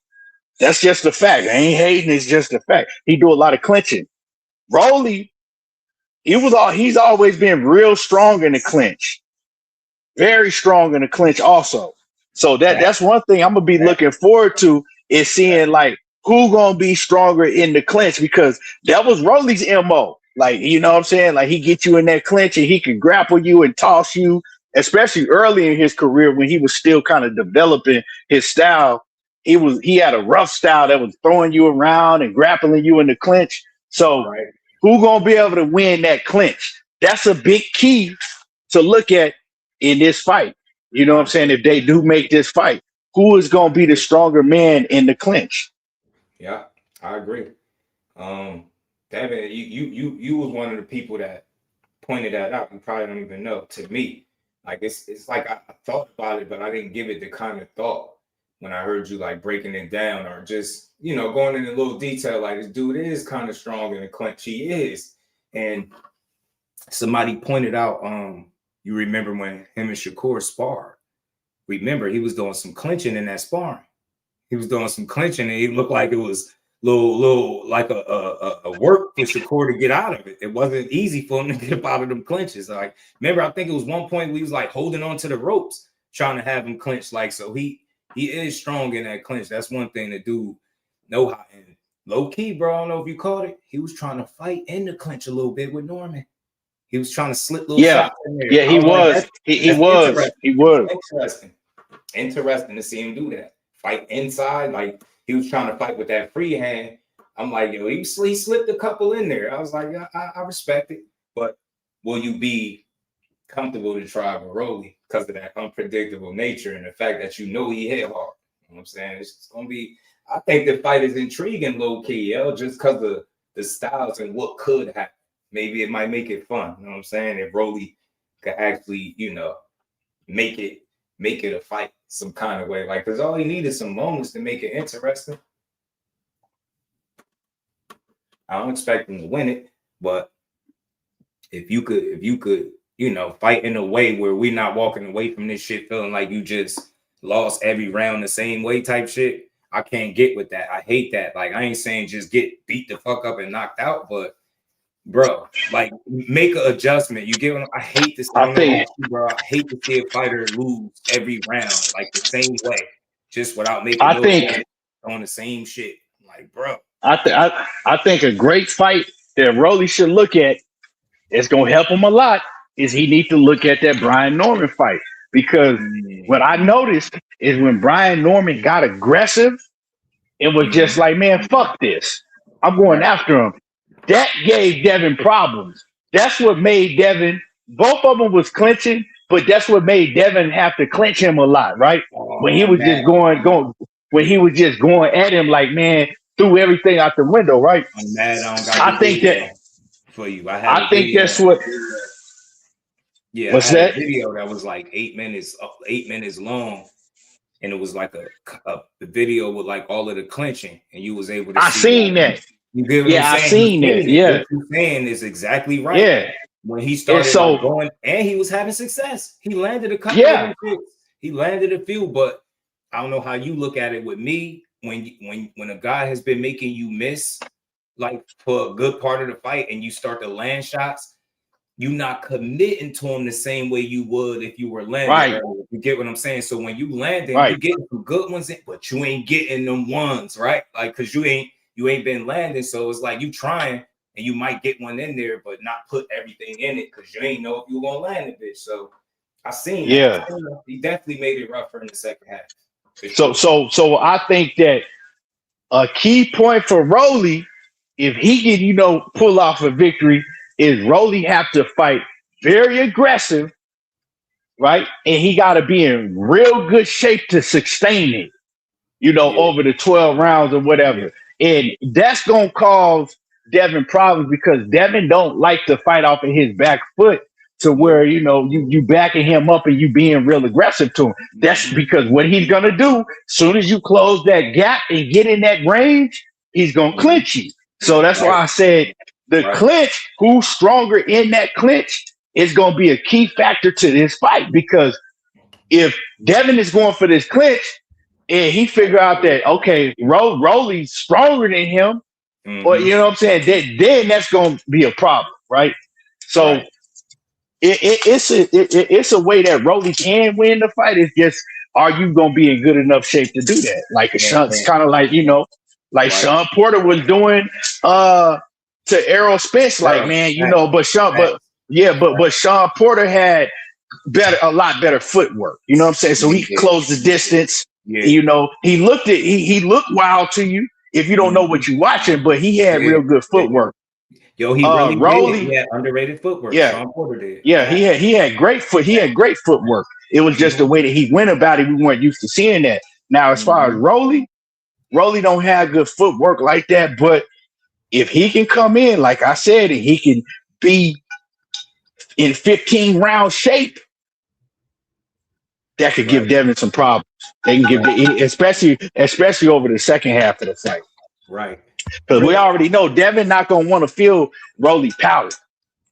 Speaker 2: That's just a fact. I ain't hating. It's just a fact. He do a lot of clinching. Rolly, he's always been real strong in the clinch. Very strong in the clinch also. So that's one thing I'm gonna be looking forward to, is seeing like who gonna be stronger in the clinch, because that was Rolly's MO. Like, you know what I'm saying? Like, he get you in that clinch and he can grapple you and toss you, especially early in his career when he was still kind of developing his style. He had a rough style that was throwing you around and grappling you in the clinch. So who gonna be able to win that clinch? That's a big key to look at in this fight. You know what I'm saying? If they do make this fight, who is gonna be the stronger man in the clinch?
Speaker 11: Yeah, I agree. Devin, you was one of the people that pointed that out. You probably don't even know. To me, like it's like I thought about it, but I didn't give it the kind of thought when I heard you like breaking it down or just going into a little detail. Like this dude is kind of strong in the clinch. He is, and somebody pointed out. You remember when him and Shakur sparred? Remember he was doing some clinching in that sparring. He was doing some clinching, and it looked like it was little like a work for Shakur to get out of it. It wasn't easy for him to get up out of them clinches. Like, remember, I think it was one point we was like holding on to the ropes, trying to have him clinch. Like, so he is strong in that clinch. That's one thing to do. Know how, and low key, bro. I don't know if you caught it. He was trying to fight in the clinch a little bit with Norman. He was trying to slip little shots in there.
Speaker 2: Yeah, he was. He was.
Speaker 11: Interesting to see him do that. Fight inside, like he was trying to fight with that free hand. I'm like, yo, he slipped a couple in there. I was like, I respect it, but will you be comfortable to try with Rolly because of that unpredictable nature and the fact that he hit hard? You know what I'm saying? It's gonna be. I think the fight is intriguing, low key, just because of the styles and what could happen. Maybe it might make it fun. You know what I'm saying? If Rolly could actually, make it a fight some kind of way. Like, because all he needed some moments to make it interesting. I don't expect him to win it, but if you could, fight in a way where we're not walking away from this shit feeling like you just lost every round the same way type shit, I can't get with that. I hate that. Like, I ain't saying just get beat the fuck up and knocked out, but bro, like make an adjustment. You get what I hate this. Bro, I hate to see a fighter lose every round like the same way, just without making on the same shit. Like, bro,
Speaker 2: I think a great fight that Rolly should look at is gonna help him a lot. Is he need to look at that Brian Norman fight, because what I noticed is when Brian Norman got aggressive, it was just like, man, fuck this, I'm going after him. That gave Devin problems. That's what made Devin, both of them was clinching, but that's what made Devin have to clinch him a lot, right? When he was just going at him like, man, threw everything out the window, right?
Speaker 11: I'm mad I don't got for you.
Speaker 2: I think that's what.
Speaker 11: Yeah,
Speaker 2: what's
Speaker 11: I had
Speaker 2: that?
Speaker 11: a video that was like 8 minutes long, and it was like a video with like all of the clinching, and you was able to.
Speaker 2: I seen that.
Speaker 11: You get what I'm saying?
Speaker 2: I seen that. Yeah,
Speaker 11: what you're saying is exactly right.
Speaker 2: Yeah,
Speaker 11: when he started going, and he was having success. He landed a couple.
Speaker 2: Yeah,
Speaker 11: he landed a few, but I don't know how you look at it with me. When a guy has been making you miss like for a good part of the fight, and you start to land shots, you not committing to him the same way you would if you were landing.
Speaker 2: Right.
Speaker 11: You get what I'm saying? So when you landing,
Speaker 2: right,
Speaker 11: you get some good ones in, but you ain't getting them ones, right? Like, because you ain't been landing. So it's like you trying and you might get one in there, but not put everything in it because you ain't know if you gonna land it, bitch. So I seen that. He definitely made it rougher in the second half.
Speaker 2: So I think that a key point for Rolly, if he can, pull off a victory, is Rolly have to fight very aggressive, right? And he got to be in real good shape to sustain it, over the 12 rounds or whatever. And that's going to cause Devin problems because Devin don't like to fight off of his back foot to where, you backing him up and you being real aggressive to him. That's because what he's going to do, as soon as you close that gap and get in that range, he's going to clinch you. So that's why I said the clinch, who's stronger in that clinch is going to be a key factor to this fight, because if Devin is going for this clinch and he figure out that, okay, Rolly's stronger than him, or you know what I'm saying, then that's going to be a problem, right? So it's a way that Rolly can win the fight. It's just, are you going to be in good enough shape to do that? Like it's kind of like, Sean Porter was doing to Errol Spence, like, man, but Sean Porter had a lot better footwork. You know what I'm saying? So he closed the distance. He looked wild to you if you don't know what you're watching, but he had real good footwork.
Speaker 11: Yo, he really Rolly, he had underrated footwork. Sean Porter did.
Speaker 2: Yeah, he had great great footwork. It was just the way that he went about it. We weren't used to seeing that. Now, as far as Rolly don't have good footwork like that, but if he can come in, like I said, and he can be in 15 round shape, that could give Devin some problems. They can give, especially over the second half of the fight.
Speaker 11: Right.
Speaker 2: Because we already know Devin not gonna want to feel Rolly power.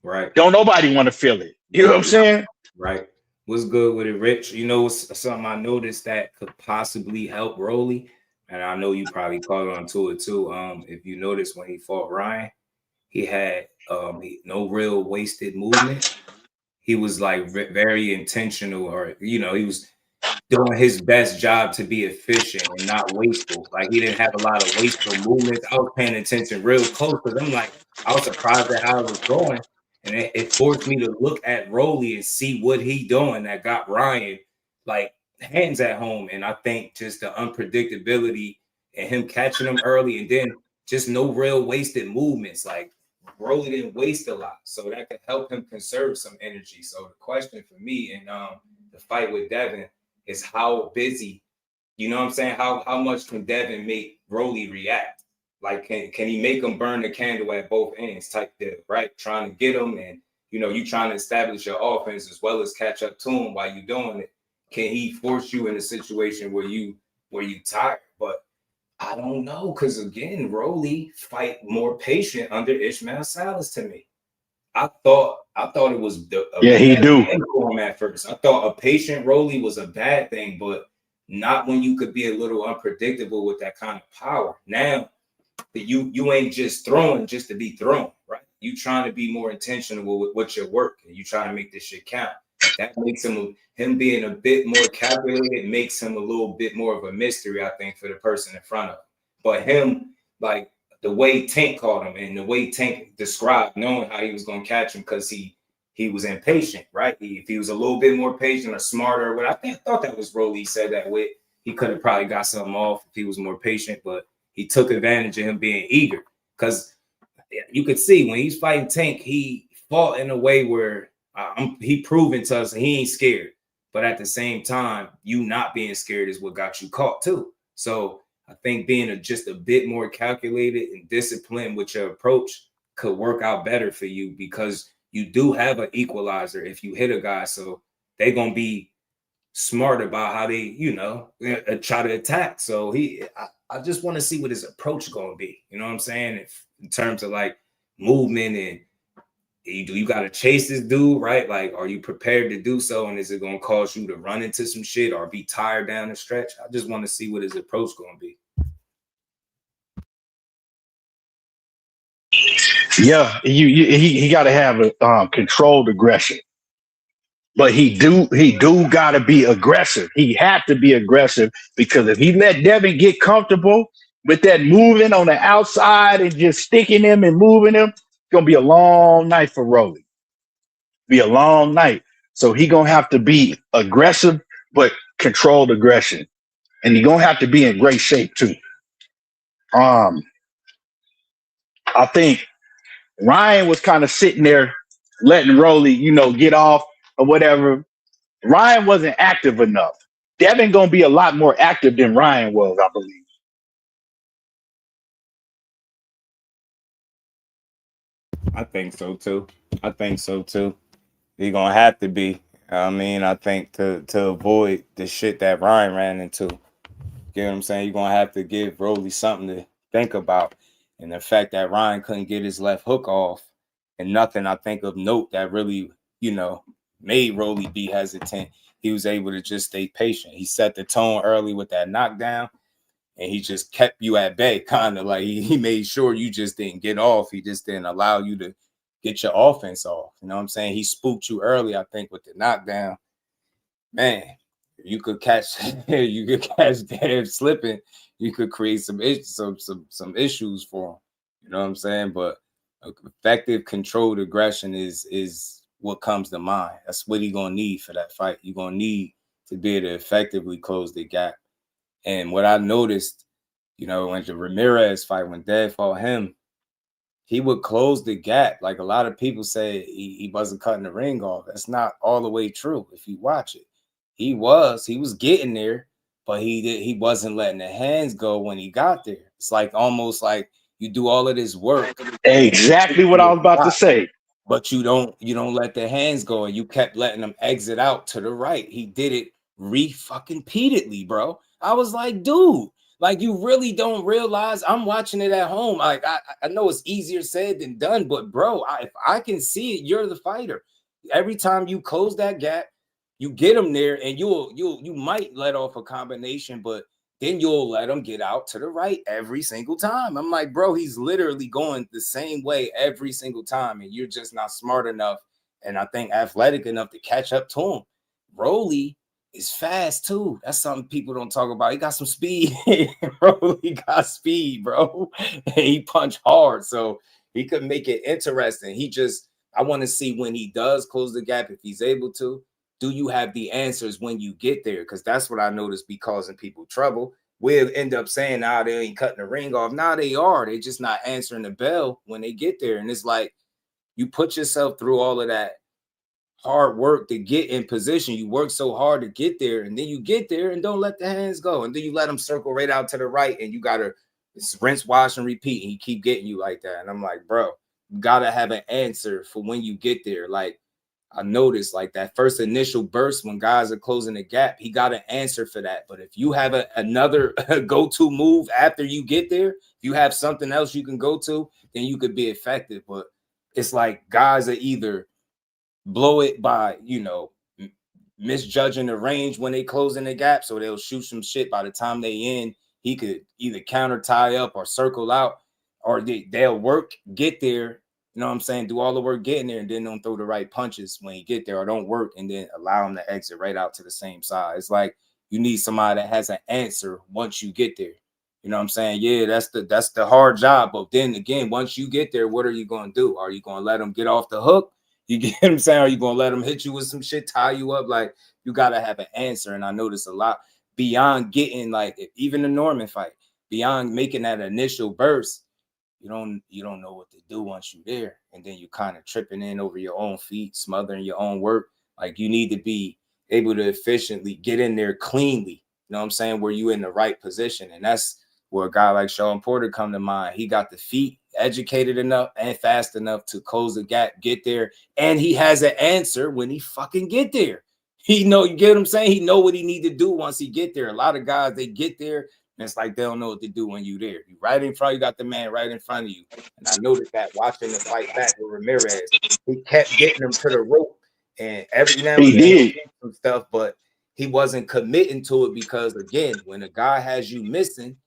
Speaker 11: Right.
Speaker 2: Don't nobody want to feel it. You know what I'm saying?
Speaker 11: Right. What's good with it, Rich? You know, something I noticed that could possibly help Rolly, and I know you probably caught on to it too. If you notice when he fought Ryan, he had no real wasted movement. He was like very intentional, or he was doing his best job to be efficient and not wasteful. Like he didn't have a lot of wasteful movements. I was paying attention real close because I'm like, I was surprised at how it was going. And it forced me to look at Rolly and see what he doing that got Ryan like hands at home. And I think just the unpredictability and him catching him early and then just no real wasted movements. Like Rolly didn't waste a lot. So that could help him conserve some energy. So the question for me in the fight with Devin is how busy, you know what I'm saying? How much can Devin make Rolly react? Like, can he make him burn the candle at both ends type deal, right? Trying to get him and, you trying to establish your offense as well as catch up to him while you're doing it. Can he force you in a situation where you tired? But I don't know, because again, Rolly fight more patient under Ishmael Salas to me. I thought it was
Speaker 2: he do
Speaker 11: for him at first. I thought a patient Rolly was a bad thing, but not when you could be a little unpredictable with that kind of power. Now you ain't just throwing just to be thrown, right? You trying to be more intentional with what your work, and you trying to make this shit count. That makes him being a bit more calculated, makes him a little bit more of a mystery, I think, for the person in front of him. But him, like the way Tank caught him and the way Tank described knowing how he was going to catch him, because he was impatient, right? If he was a little bit more patient or smarter, but I thought that was Rolly said that with. He could have probably got something off if he was more patient, but he took advantage of him being eager, because you could see when he's fighting Tank, he fought in a way where he proven to us that he ain't scared. But at the same time, you not being scared is what got you caught too. So I think being just a bit more calculated and disciplined with your approach could work out better for you, because you do have an equalizer if you hit a guy. So they're going to be smart about how they, try to attack. So I just want to see what his approach going to be. You know what I'm saying? If in terms of like movement and you got to chase this dude, right? Like, are you prepared to do so? And is it going to cause you to run into some shit or be tired down the stretch? I just want to see what his approach going to be.
Speaker 2: Yeah, he got to have a controlled aggression, but he do got to be aggressive. He had to be aggressive, because if he let Devin get comfortable with that moving on the outside and just sticking him and moving him, it's gonna be a long night for Rolly. Be a long night. So he gonna have to be aggressive, but controlled aggression, and he gonna have to be in great shape too. I think Ryan was kind of sitting there letting Rolly, get off or whatever. Ryan wasn't active enough. Devin gonna be a lot more active than Ryan was, I believe.
Speaker 11: I think so too. He's gonna have to be. I mean, I think to avoid the shit that Ryan ran into. You know what I'm saying? You're gonna have to give Rolly something to think about. And the fact that Ryan couldn't get his left hook off and nothing I think of note that really, made Rolly be hesitant. He was able to just stay patient. He set the tone early with that knockdown, and he just kept you at bay, kind of like he made sure you just didn't get off. He just didn't allow you to get your offense off. You know what I'm saying? He spooked you early, I think, with the knockdown. Man, you could catch Dev slipping. You could create some issues for him. You know what I'm saying? But effective controlled aggression is what comes to mind. That's what he's gonna need for that fight. You're gonna need to be able to effectively close the gap. And what I noticed, when the Ramirez fight, when Dev fought him, he would close the gap. Like a lot of people say he wasn't cutting the ring off. That's not all the way true if you watch it. He was getting there, but he wasn't letting the hands go when he got there. It's like almost like, You do all of this work.
Speaker 2: Exactly what I was about to say.
Speaker 11: But you don't let the hands go, and you kept letting them exit out to the right. He did it repeatedly, bro. I was like, dude, like, you really don't realize. I'm watching it at home. Like, I know it's easier said than done, but bro, if I can see it, you're the fighter. Every time you close that gap, you get them there, and you might let off a combination, but then you'll let him get out to the right every single time. I'm like, bro, he's literally going the same way every single time, and you're just not smart enough, and I think athletic enough to catch up to him. Rolly is fast too. That's something people don't talk about. He got some speed. Rolly got speed, bro. And he punched hard, so he could make it interesting. I want to see when he does close the gap, if he's able to. Do you have the answers when you get there? Because that's what I noticed be causing people trouble. We'll end up saying, nah, they ain't cutting the ring off. Nah, they are. They just not answering the bell when they get there. And it's like, you put yourself through all of that hard work to get in position. You work so hard to get there, and then you get there and don't let the hands go. And then you let them circle right out to the right, and you got to rinse, wash, and repeat. And he keep getting you like that. And I'm like, bro, you got to have an answer for when you get there. Like, I noticed, like, that first initial burst when guys are closing the gap, he got an answer for that. But if you have another go-to move after you get there, if you have something else you can go to, then you could be effective. But it's like guys are either blow it by, misjudging the range when they closing the gap, so they'll shoot some shit. By the time they in, he could either counter tie up or circle out, or they'll work, get there, you know what I'm saying, do all the work getting there, and then don't throw the right punches when you get there, or don't work and then allow them to exit right out to the same side. It's like you need somebody that has an answer once you get there. You know what I'm saying? Yeah, that's the hard job. But then again, once you get there, what are you going to do? Are you going to let them get off the hook? You get what I'm saying? Are you going to let them hit you with some shit, tie you up? Like, you got to have an answer. And I noticed a lot beyond getting, like, even the Norman fight, beyond making that initial burst, you don't know what to do once you're there. And then you kind of tripping in over your own feet, smothering your own work. Like, you need to be able to efficiently get in there cleanly. You know what I'm saying? Where you in the right position. And that's where a guy like Sean Porter come to mind. He got the feet educated enough and fast enough to close the gap, get there. And he has an answer when he fucking get there. You get what I'm saying? He know what he need to do once he get there. A lot of guys, they get there, and it's like they don't know what to do when you there. You right in front, you got the man right in front of you. And I noticed that watching the fight back with Ramirez, he kept getting him to the rope, and every now and then he did some stuff, but he wasn't committing to it because, again, when a guy has you missing,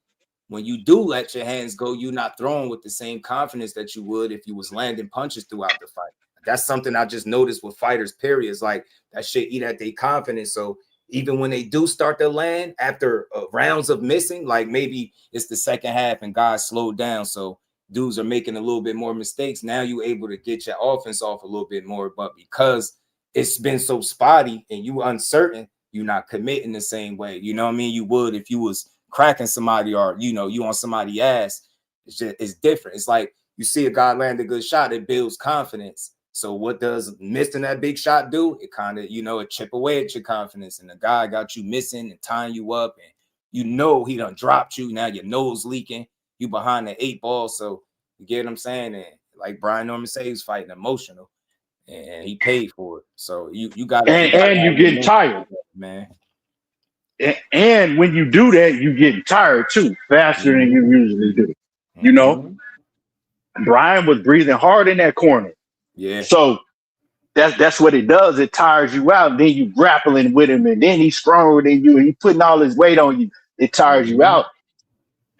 Speaker 11: when you do let your hands go, you're not throwing with the same confidence that you would if you was landing punches throughout the fight. That's something I just noticed with fighters, period. It's like that shit eat at their confidence. So even when they do start to land after rounds of missing, like maybe it's the second half and guys slowed down, so dudes are making a little bit more mistakes. Now you're able to get your offense off a little bit more, but because it's been so spotty and you uncertain, you're not committing the same way. You know what I mean? You would if you was cracking somebody, or you on somebody's ass. It's different. It's like you see a guy land a good shot, it builds confidence. So what does missing that big shot do? It kind of, it chip away at your confidence. And the guy got you missing and tying you up, and he done dropped you. Now your nose leaking, you behind the 8 ball. So you get what I'm saying? And like Brian Norman said, he was fighting emotional, and he paid for it. So you got to,
Speaker 2: and you get tired,
Speaker 11: man.
Speaker 2: And when you do that, you get tired too, faster than you usually do. Brian was breathing hard in that corner.
Speaker 11: Yeah.
Speaker 2: So that's what it does. It tires you out. Then you grappling with him, and then he's stronger than you, and he's putting all his weight on you. It tires you out.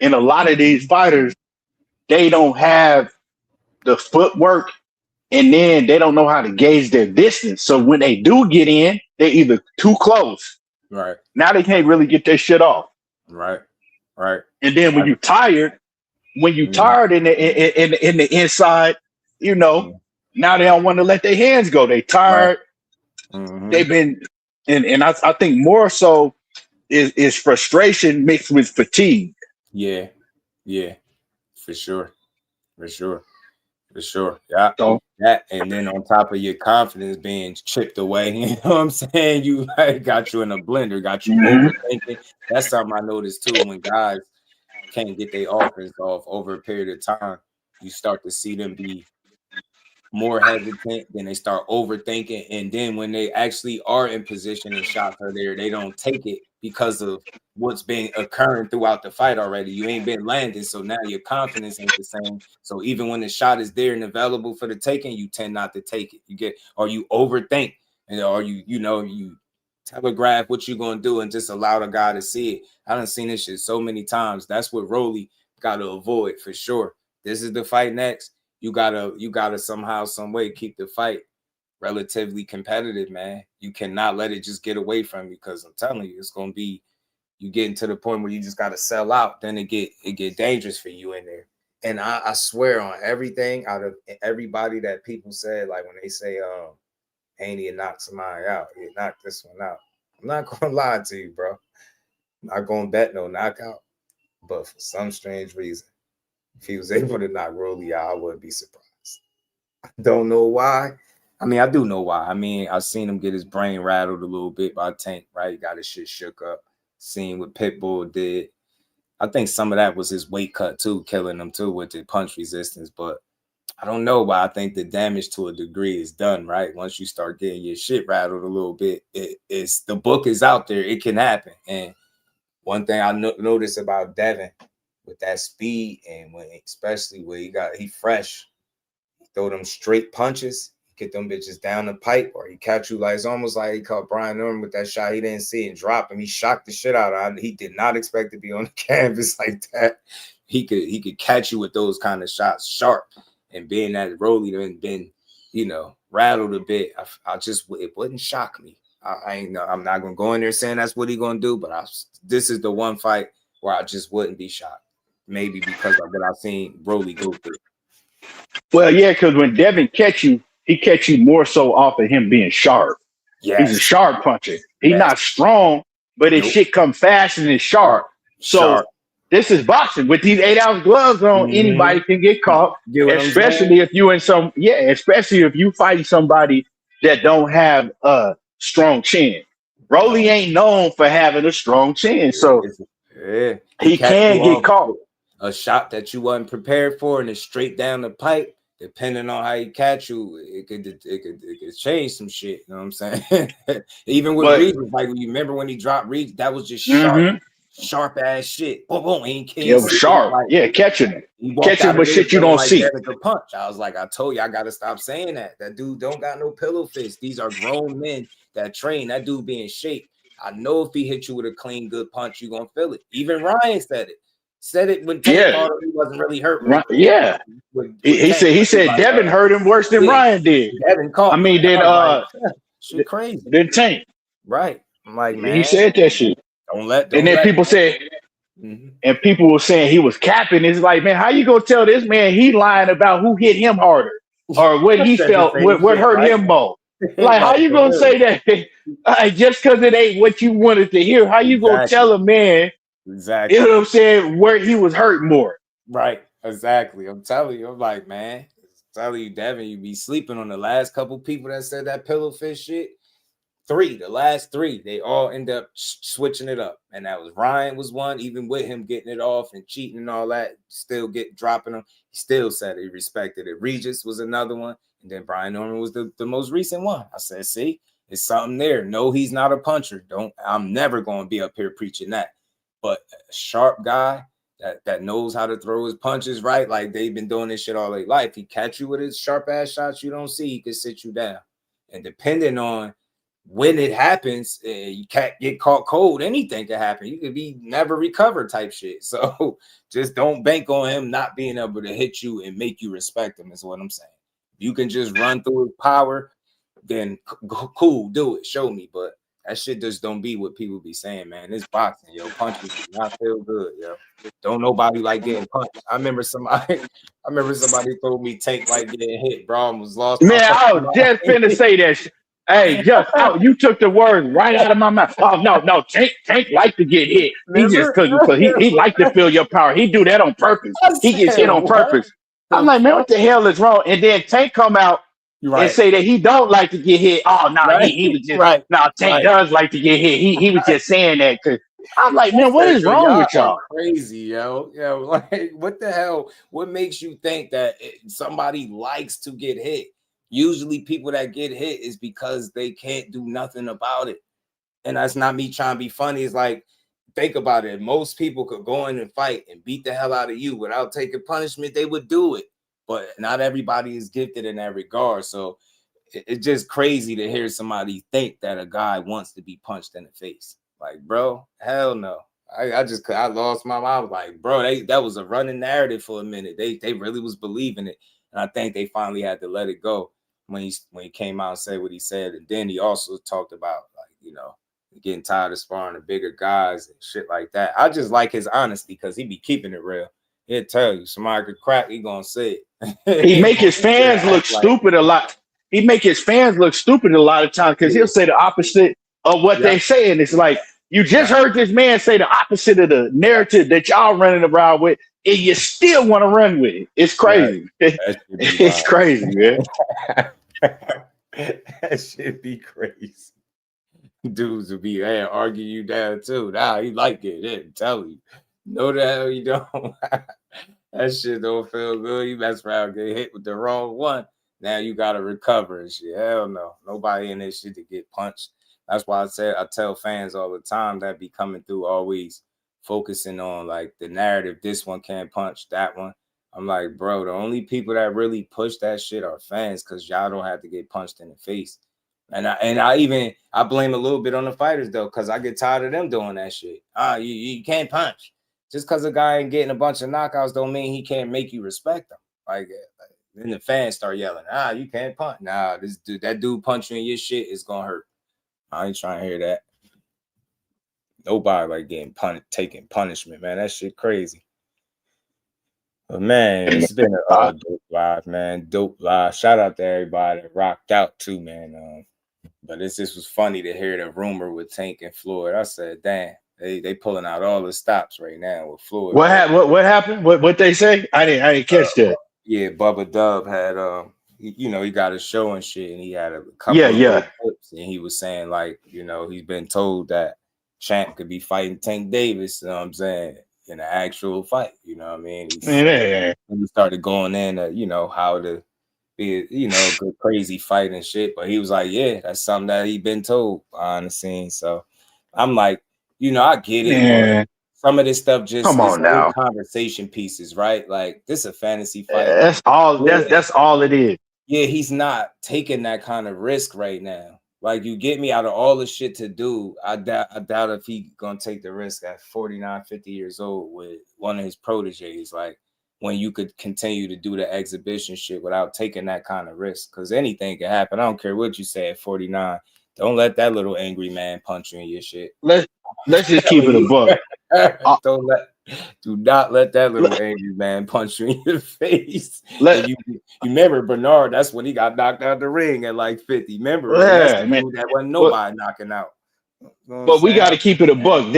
Speaker 2: And a lot of these fighters, they don't have the footwork, and then they don't know how to gauge their distance. So when they do get in, they're either too close.
Speaker 11: Right.
Speaker 2: Now they can't really get their shit off.
Speaker 11: Right.
Speaker 2: And then when you're tired, in the inside, now they don't want to let their hands go. They tired.
Speaker 11: Right.
Speaker 2: They've been, and I think more so is frustration mixed with fatigue.
Speaker 11: Yeah, for sure. Yeah.
Speaker 2: So,
Speaker 11: that, and then on top of your confidence being chipped away, you know what I'm saying? You got you in a blender, got you overthinking. That's something I noticed too when guys can't get their offense off over a period of time, you start to see them be more hesitant, then they start overthinking, and then when they actually are in position and shots are there, they don't take it because of what's been occurring throughout the fight already. You ain't been landing, so now your confidence ain't the same. So even when the shot is there and available for the taking, you tend not to take it. You overthink, or you telegraph what you're gonna do and just allow the guy to see it. I done seen this shit so many times. That's what Rolly got to avoid for sure. This is the fight next. You gotta somehow, some way keep the fight relatively competitive, man. You cannot let it just get away from you, because I'm telling you, it's gonna be, you getting to the point where you just gotta sell out. Then it get dangerous for you in there. And I swear on everything, out of everybody that people said, like when they say Haney knocked somebody out, he knocked this one out. I'm not gonna lie to you, bro. I'm not gonna bet no knockout, but for some strange reason, if he was able to knock Rolly out, I wouldn't be surprised. I don't know why. I mean, I do know why. I mean, I've seen him get his brain rattled a little bit by Tank, right? He got his shit shook up. Seen what Pitbull did. I think some of that was his weight cut too, killing him too with the punch resistance. But I don't know why. I think the damage to a degree is done, right? Once you start getting your shit rattled a little bit, it's the book is out there. It can happen. And one thing I noticed about Devin, with that speed, and especially when he fresh, he throw them straight punches, get them bitches down the pipe, or he catch you like, it's almost like he caught Brian Norman with that shot. He didn't see and drop him. He shocked the shit out of him. He did not expect to be on the canvas like that. He could catch you with those kind of shots sharp, and being that Rolly been rattled a bit, it wouldn't shock me. I'm not gonna go in there saying that's what he gonna do, but this is the one fight where I just wouldn't be shocked. Maybe because of what I've seen Rolly go through.
Speaker 2: Well, yeah, because when Devin catch you, he catch you more so off of him being sharp.
Speaker 11: Yes.
Speaker 2: He's a sharp puncher. He's not strong, but his shit come fast and it's sharp. So this is boxing. With these 8-ounce gloves on, anybody can get caught. Especially if you especially if you fighting somebody that don't have a strong chin. Rolly ain't known for having a strong chin, so he can get caught.
Speaker 11: A shot that you wasn't prepared for, and it's straight down the pipe. Depending on how he catch you, it could change some shit. You know what I'm saying? Even with Reed, like you remember when he dropped Reed, that was just sharp ass shit. Boom, boom.
Speaker 2: It was sharp. Like, catching it. Catching with shit you don't see.
Speaker 11: Punch. I was like, I told you, I gotta stop saying that. That dude don't got no pillow fist. These are grown men that train. That dude be in shape. I know if he hit you with a clean, good punch, you're gonna feel it. Even Ryan said it. Said it when Tank thought he wasn't really hurt.
Speaker 2: Yeah. He said Devin hurt him worse than Ryan did.
Speaker 11: Devin caught.
Speaker 2: I mean,
Speaker 11: shit crazy.
Speaker 2: Then Tank.
Speaker 11: Right. I'm like, man.
Speaker 2: He said that shit. People said, and people were saying he was capping. It's like, man, how you gonna tell this man he lying about who hit him harder or what he felt, what hurt him more? Like, how you gonna say that just because it ain't what you wanted to hear? How you gonna tell a man?
Speaker 11: Exactly.
Speaker 2: You know what I'm saying? Where he was hurt more.
Speaker 11: Right. Exactly. I'm telling you. I'm like, man, I'm telling you, Devin, you be sleeping on the last couple people that said that pillow fish shit. The last three, they all end up switching it up. And that was Ryan was one, even with him getting it off and cheating and all that, still dropping them. He still said he respected it. Regis was another one. And then Brian Norman was the most recent one. I said, see, it's something there. No, he's not a puncher. I'm never going to be up here preaching that. But a sharp guy that knows how to throw his punches right, like they've been doing this shit all their life. He catch you with his sharp ass shots you don't see, he can sit you down. And depending on when it happens, you can't get caught cold. Anything can happen. You could be never recover type shit. So just don't bank on him not being able to hit you and make you respect him is what I'm saying. You can just run through his power, then cool, do it. Show me. But that shit just don't be what people be saying, man. It's boxing, yo. Punches do not feel good, yo. Don't nobody like getting punched. I remember somebody told me Tank like getting hit, bro. I was lost.
Speaker 2: Man, I was just finna say that shit. Hey, you took the words right out of my mouth. Oh no, Tank like to get hit. He just because he like to feel your power. He do that on purpose. He gets hit on purpose. I'm like, man, what the hell is wrong? And then Tank come out and say that he don't like to get hit. Oh no, he was just Tank does like to get hit. He was just saying that because I'm like, man, what is wrong with y'all?
Speaker 11: Crazy, yo. Like, what the hell? What makes you think that somebody likes to get hit? Usually people that get hit is because they can't do nothing about it. And that's not me trying to be funny. It's like, think about it. Most people could go in and fight and beat the hell out of you without taking punishment. They would do it. But not everybody is gifted in that regard. So it's just crazy to hear somebody think that a guy wants to be punched in the face. Like, bro, hell no. I lost my mind. I was like, bro, that was a running narrative for a minute. They really was believing it. And I think they finally had to let it go when he came out and said what he said. And then he also talked about, like, you know, getting tired of sparring the bigger guys and shit like that. I just like his honesty because he be keeping it real. He'll tell you somebody could crack, he gonna say it.
Speaker 2: He make his fans look stupid a lot. He make his fans look stupid a lot of times because he'll say the opposite of what they say. And it's like, you just heard this man say the opposite of the narrative that y'all running around with, and you still want to run with it. It's crazy. Right. It's crazy, man.
Speaker 11: That should be crazy. Dudes will be argue you down too. Nah, he like it. They tell you. No, the hell you don't. That shit don't feel good. You mess around, get hit with the wrong one. Now you gotta recover and shit. Hell no. Nobody in this shit to get punched. That's why I tell fans all the time that be coming through always focusing on like the narrative. This one can't punch, that one. I'm like, bro, the only people that really push that shit are fans because y'all don't have to get punched in the face. And I blame a little bit on the fighters though, because I get tired of them doing that shit. You can't punch. Just because a guy ain't getting a bunch of knockouts don't mean he can't make you respect him. Like then the fans start yelling, you can't punch. Nah, that dude punch you in your shit is gonna hurt. I ain't trying to hear that. Nobody like getting taking punishment, man. That shit crazy. But man, it's been a dope live, man. Dope live. Shout out to everybody that rocked out too, man. But this was funny to hear the rumor with Tank and Floyd. I said, damn, they pulling out all the stops right now with Floyd.
Speaker 2: What happened? What they say? I didn't catch that.
Speaker 11: Yeah, Bubba Dub had he got a show and shit, and he had a couple of clips, and he was saying like, he's been told that Champ could be fighting Tank Davis, you know what I'm saying, in an actual fight, you know what I mean? He started going in how to be, a good crazy fight and shit, but he was like, yeah, that's something that he been told behind the scenes. So I'm like, I get it, but some of this stuff just is good conversation pieces, right? Like this is a fantasy fight.
Speaker 2: That's all. That's all it is.
Speaker 11: Yeah, he's not taking that kind of risk right now. Like, you get me, out of all the shit to do, I doubt if he gonna take the risk at 49, 50 years old with one of his proteges. Like, when you could continue to do the exhibition shit without taking that kind of risk, because anything can happen. I don't care what you say at 49. Don't let that little angry man punch you in your shit.
Speaker 2: Let's just keep it a buck.
Speaker 11: Do not let that little angry man punch you in your face. You remember Bernard? That's when he got knocked out the ring at like 50. Remember? That wasn't nobody knocking out.
Speaker 2: But we got to keep it a buck.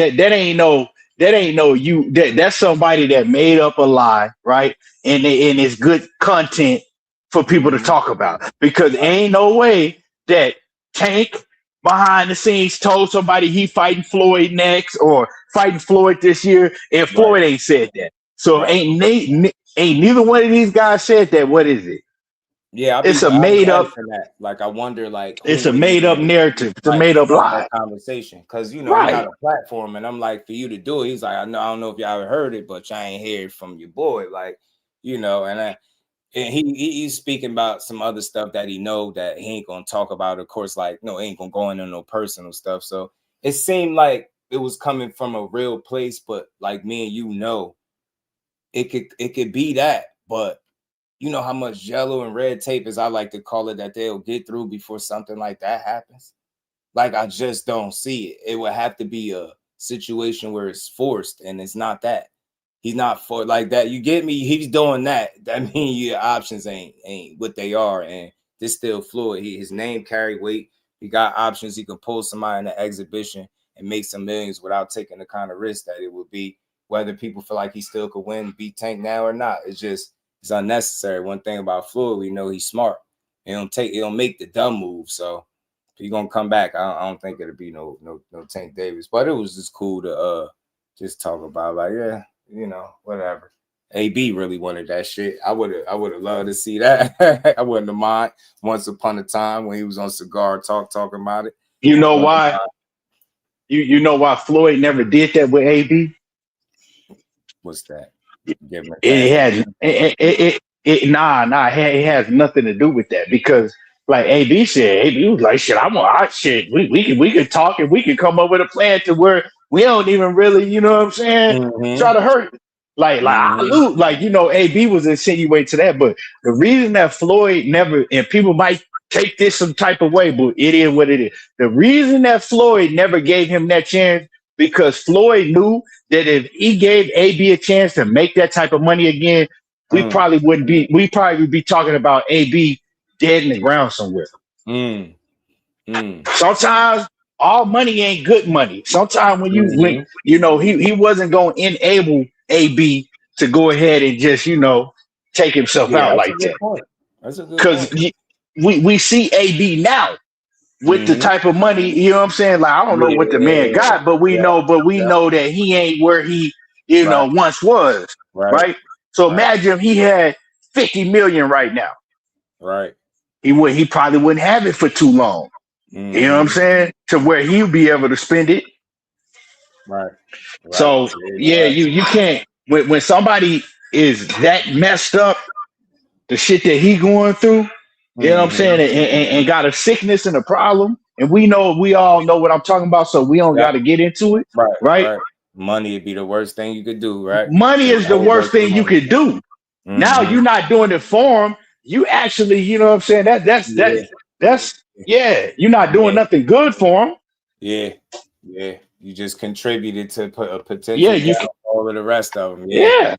Speaker 2: That's somebody that made up a lie, right? And it's good content for people to talk about, because ain't no way that Tank behind the scenes told somebody he fighting Floyd next or fighting Floyd this year, and Floyd ain't said that. So ain't neither one of these guys said that. What is it?
Speaker 11: Yeah,
Speaker 2: it's a made up.
Speaker 11: Like, I wonder, like,
Speaker 2: it's a made up narrative. It's a made up lie.
Speaker 11: Conversation, because I got a platform, and I'm like, for you to do it. He's like, I don't know if y'all ever heard it, but y'all ain't hear it from your boy, like, and he's speaking about some other stuff that he know that he ain't gonna talk about. Of course, like, no, he ain't gonna go into no personal stuff. So it seemed like it was coming from a real place, but like me and it could be that, but you know how much yellow and red tape, as I like to call it, that they'll get through before something like that happens. Like, I just don't see it. It would have to be a situation where it's forced, and it's not that. He's not for like that. You get me? He's doing that. That means your options ain't what they are. And this still Floyd. His name carry weight. He got options. He can pull somebody in the exhibition and make some millions without taking the kind of risk that it would be. Whether people feel like he still could win, beat Tank now or not, it's unnecessary. One thing about Floyd, we know he's smart. He don't make the dumb move. So He gonna come back. I don't think it'll be no Tank Davis, but it was just cool to just talk about like, yeah, you know, whatever. AB really wanted that shit. I would have loved to see that. I wouldn't have mind. Once upon a time when he was on Cigar talking about it.
Speaker 2: You know why? You know why Floyd never did that with AB?
Speaker 11: What's that?
Speaker 2: It has nothing to do with that because like AB was like, shit, we could talk and we could come up with a plan to where we don't even really, you know what I'm saying, try to hurt. I lose, like, you know, AB was insinuating to that, but the reason that Floyd never, and people might take this some type of way, but it is what it is. The reason that Floyd never gave him that chance because Floyd knew that if he gave AB a chance to make that type of money again, we probably would be talking about AB dead in the ground somewhere. Sometimes all money ain't good money. Sometimes when you know, he wasn't going to enable AB to go ahead and just, you know, take himself out like that. Because we see AB now with the type of money, you know what I'm saying? Like, I don't know what the man got, but we know that he ain't where he, you know, once was. Right. So imagine if he had 50 million right now.
Speaker 11: Right.
Speaker 2: He probably wouldn't have it for too long. You know what I'm saying? To where he'll be able to spend it.
Speaker 11: Right.
Speaker 2: So you can't when somebody is that messed up, the shit that he going through, you know what I'm saying, and got a sickness and a problem, and we all know what I'm talking about, so we don't got to get into it. Right.
Speaker 11: Money would be the worst thing you could do, right?
Speaker 2: Money is the worst thing you could do. Now you're not doing it for him. You actually, you know what I'm saying? That's you're not doing nothing good for him.
Speaker 11: Yeah. You just contributed to put a potential all of the rest of them. Nah,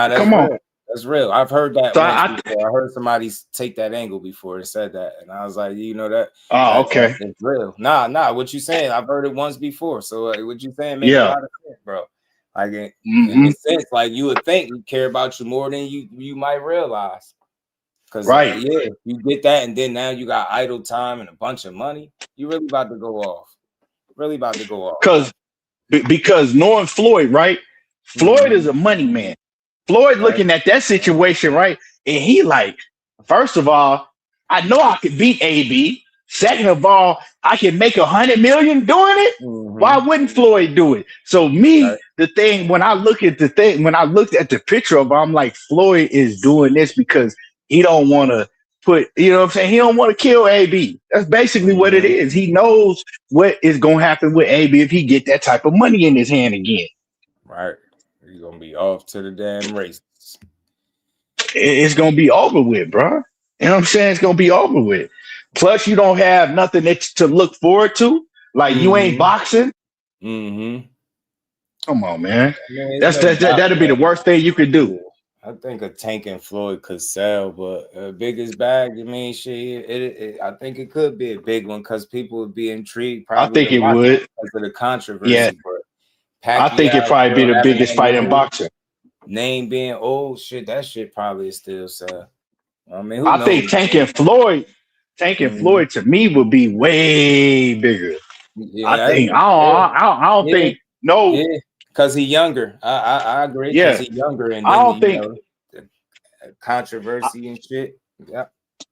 Speaker 11: that's
Speaker 2: Come
Speaker 11: real.
Speaker 2: on.
Speaker 11: That's real. I've heard that
Speaker 2: So
Speaker 11: once before. I heard somebody take that angle before and said that, and I was like, you know that.
Speaker 2: Oh, okay.
Speaker 11: It's real. Nah. What you saying? I've heard it once before. So what you saying makes a lot of sense, bro. Like in a sense, like you would think we care about you more than you might realize. Because you get that, and then now you got idle time and a bunch of money. You really about to go off.
Speaker 2: Because knowing Floyd, right? Floyd is a money man. Floyd looking at that situation, right? And he like, first of all, I know I could beat AB. Second of all, I can make 100 million doing it. Why wouldn't Floyd do it? So the thing, when I looked at the picture of him, I'm like, Floyd is doing this because he don't want to put, you know what I'm saying? He don't want to kill AB. That's basically what it is. He knows what is going to happen with AB if he get that type of money in his hand again.
Speaker 11: Right. He's going to be off to the damn races.
Speaker 2: It's going to be over with, bro. You know what I'm saying? It's going to be over with. Plus, you don't have nothing to look forward to. Like, you ain't boxing. Come on, man. That'll be the worst thing you could do.
Speaker 11: I think a Tank and Floyd could sell, but biggest bag, I mean, shit, I think it could be a big one because people would be intrigued.
Speaker 2: I think it would.
Speaker 11: Because of the controversy.
Speaker 2: Yeah. I think it'd probably be the biggest fight in boxing.
Speaker 11: Name being old, that shit probably is still sell. I mean,
Speaker 2: I think Tank and Floyd to me would be way bigger.
Speaker 11: Yeah,
Speaker 2: I don't think
Speaker 11: because he's younger. I agree.
Speaker 2: Yeah,
Speaker 11: because he's younger, and
Speaker 2: I don't think
Speaker 11: controversy and shit. Yeah,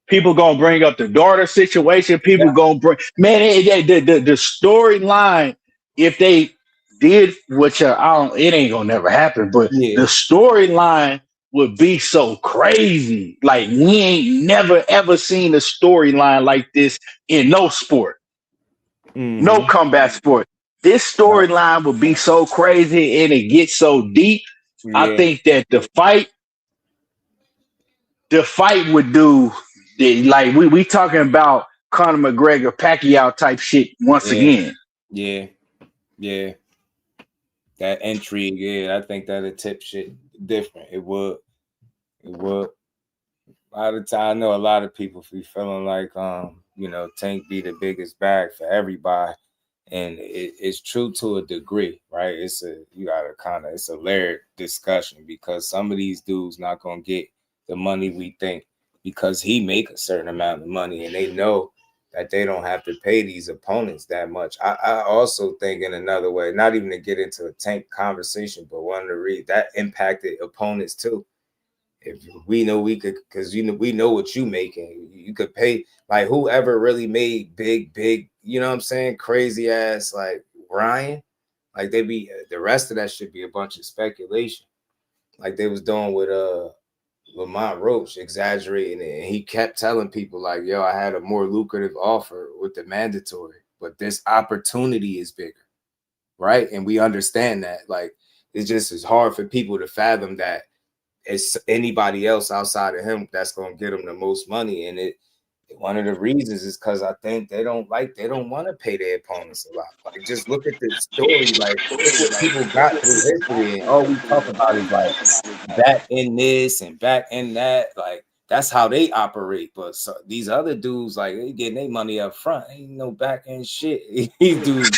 Speaker 2: people gonna bring up the daughter situation. People gonna bring the storyline. If they did, which it ain't gonna never happen. But the storyline would be so crazy. Like we ain't never ever seen a storyline like this in no sport, no combat sport. This storyline would be so crazy and it gets so deep. I think that the fight would do like we talking about Conor McGregor Pacquiao type shit once again.
Speaker 11: Yeah. That intrigue, I think that'll tip shit different. It would. A lot of time, I know a lot of people be feeling like Tank be the biggest bag for everybody. And it's true to a degree, right? It's a layered discussion because some of these dudes not gonna get the money we think because he make a certain amount of money and they know that they don't have to pay these opponents that much. I also think in another way, not even to get into a Tank conversation, but one to read that impacted opponents too. If we know we could, because we know what you making, you could pay like whoever really made big, you know what I'm saying, crazy ass like Ryan, like they be the rest of that should be a bunch of speculation, like they was doing with Lamont Roach, exaggerating it, and he kept telling people like, "Yo, I had a more lucrative offer with the mandatory, but this opportunity is bigger, right?" And we understand that, like, it's just as hard for people to fathom that it's anybody else outside of him that's gonna get him the most money. And one of the reasons is because I think they don't want to pay their opponents a lot. Like, just look at the story, like look what people got through history, and all we talk about is like back in this and back in that. Like, that's how they operate. But these other dudes, like, they getting their money up front. Ain't no back end shit. These dudes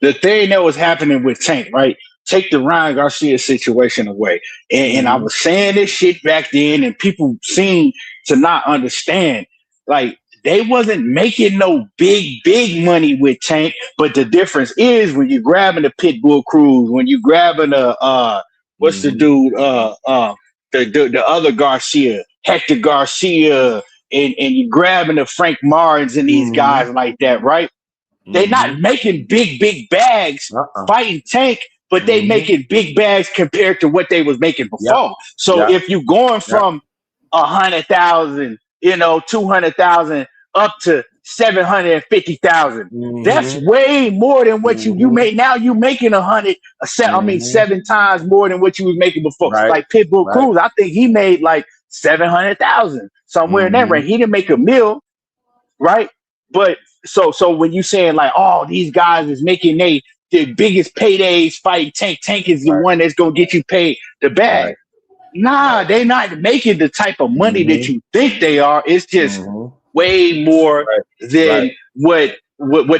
Speaker 2: the thing that was happening with Tank, right? Take the Ryan Garcia situation away. And I was saying this shit back then, and people seem to not understand. Like, they wasn't making no big money with Tank, but the difference is when you're grabbing the Pitbull Cruz, when you're grabbing what's the dude, the other Garcia, Hector Garcia, and you're grabbing the Frank Martins and these guys like that, right? They're not making big bags fighting Tank, but they making big bags compared to what they was making before. So if you're going from 100,000, 200,000 up to 750,000, that's way more than what you made. Now you making 7 times more than what you was making before. Like Pitbull Cruz, I think he made like 700,000 somewhere in that range. He didn't make $1 million, right? But so when you saying like, oh, these guys is making the biggest paydays fighting Tank. Tank is the one that's gonna get you paid the bag. Nah, they're not making the type of money that you think they are. It's just way more than what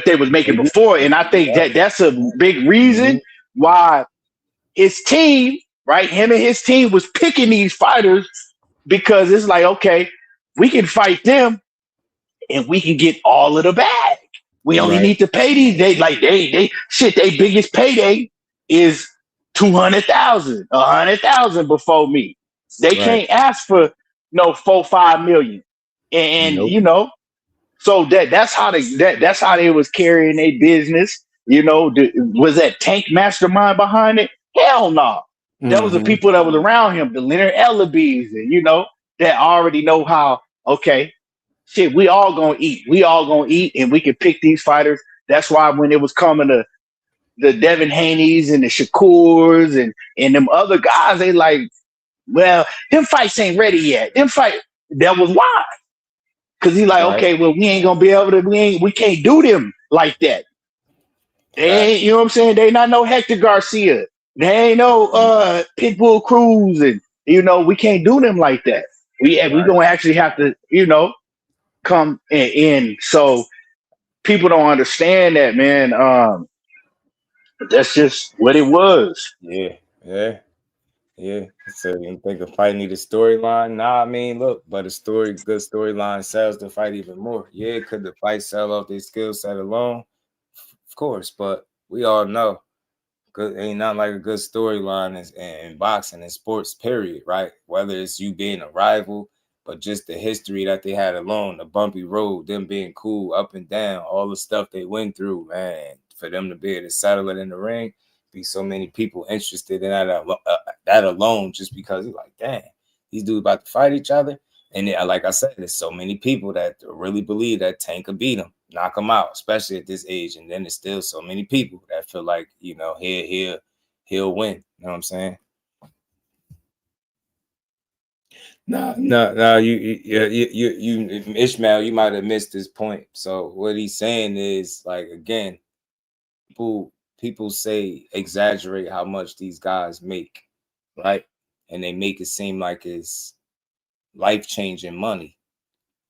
Speaker 2: they was making before. And I think that's a big reason why his team, right? Him and his team was picking these fighters, because it's like, okay, we can fight them and we can get all of the bag. We only need to pay these. They biggest payday is 200,000, 100,000 before me. They can't ask for no 4-5 million. And so that's how they was carrying their business. Was that Tank mastermind behind it? Hell no. That was the people that was around him, the Leonard Ellerbees, and that already know how, okay, shit, we all gonna eat, and we can pick these fighters. That's why when it was coming to the Devin Haneys and the Shakurs and them other guys, they like, well, them fights ain't ready yet. That was why. Cause he's like, okay, well, we ain't gonna be able to, we can't do them like that. They ain't, you know what I'm saying? They not no Hector Garcia. They ain't no Pitbull Cruz, and we can't do them like that. We gonna actually have to, come in. So people don't understand that, man. That's just what it was.
Speaker 11: Yeah. So you think a fight need a storyline? Nah, I mean, look, but good storyline sells the fight even more. Yeah, could the fight sell off their skill set alone? Of course, but we all know good ain't not like a good storyline in boxing and sports, period, right? Whether it's you being a rival, but just the history that they had alone, the bumpy road, them being cool up and down, all the stuff they went through, man, for them to be able to settle it in the ring, be so many people interested in that alone, just because you're like, damn, these dudes about to fight each other. And then, like I said, there's so many people that really believe that Tank could beat him, knock him out, especially at this age. And then there's still so many people that feel like, he'll win. You know what I'm saying? No, you Ishmael, you might have missed this point. So what he's saying is, like, again, people say exaggerate how much these guys make, right? And they make it seem like it's life-changing money.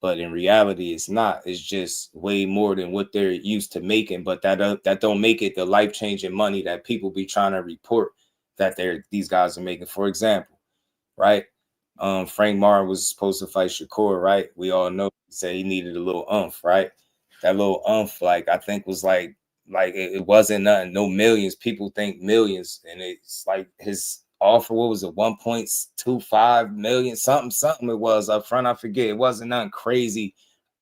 Speaker 11: But in reality, it's not. It's just way more than what they're used to making. But that don't make it the life-changing money that people be trying to report that these guys are making. For example, right? Frank Martin was supposed to fight Shakur, right? We all know he said he needed a little umph, right? That little umph, like I think was like it wasn't nothing, no millions. People think millions, and it's like his offer, what was it, 1.25 million, something it was up front. I forget. It wasn't nothing crazy,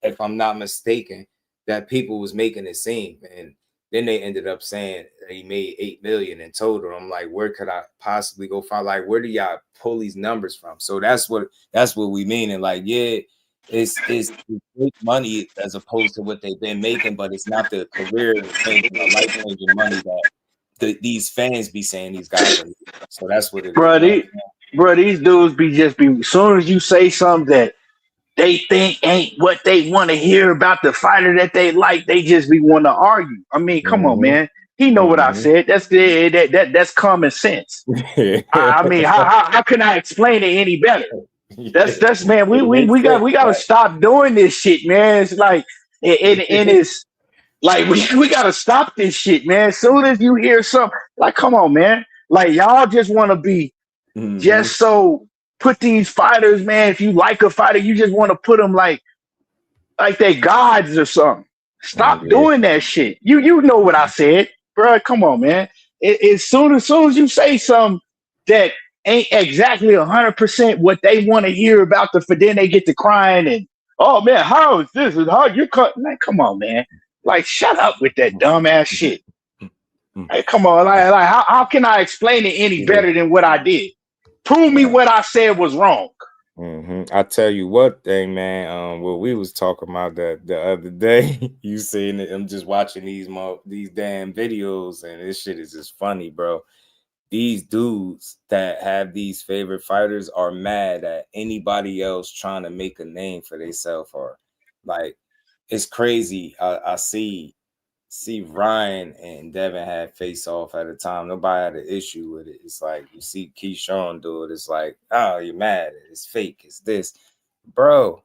Speaker 11: if I'm not mistaken, that people was making it seem. And then they ended up saying he made 8 million in total. I'm like, where could I possibly go find? Like, where do y'all pull these numbers from? So that's what we mean. And like, yeah, it's big money as opposed to what they've been making, but it's not the career changing or life changing money that these fans be saying these guys are. So that's what it is.
Speaker 2: Bro, these dudes as soon as you say something that they think ain't what they want to hear about the fighter that they like, they just be want to argue. I mean, come on, man. He know what I said. That's common sense. I mean, how can I explain it any better? That's man. We got to stop doing this shit, man. It's like and it's like we got to stop this shit, man. As soon as you hear something, like, come on, man. Like, y'all just want to be just so put these fighters, man. If you like a fighter, you just want to put them like they gods or something. Stop doing that shit. You know what I said, bro. Come on, man. As soon as you say something that ain't exactly 100% what they want to hear about then they get to crying and, oh man, how is this? And how you cut? Like, come on, man. Like, shut up with that dumbass shit. Like, come on, like how can I explain it any better than what I did? Prove me what I said was wrong.
Speaker 11: I tell you what, thing, man. What we was talking about the other day, you seen it. I'm just watching these damn videos, and this shit is just funny, bro. These dudes that have these favorite fighters are mad at anybody else trying to make a name for themselves, or like, it's crazy. I see Ryan and Devin had face off at a time. Nobody had an issue with it. It's like you see Keyshawn do it. It's like, oh, you're mad. It's fake. It's this. Bro,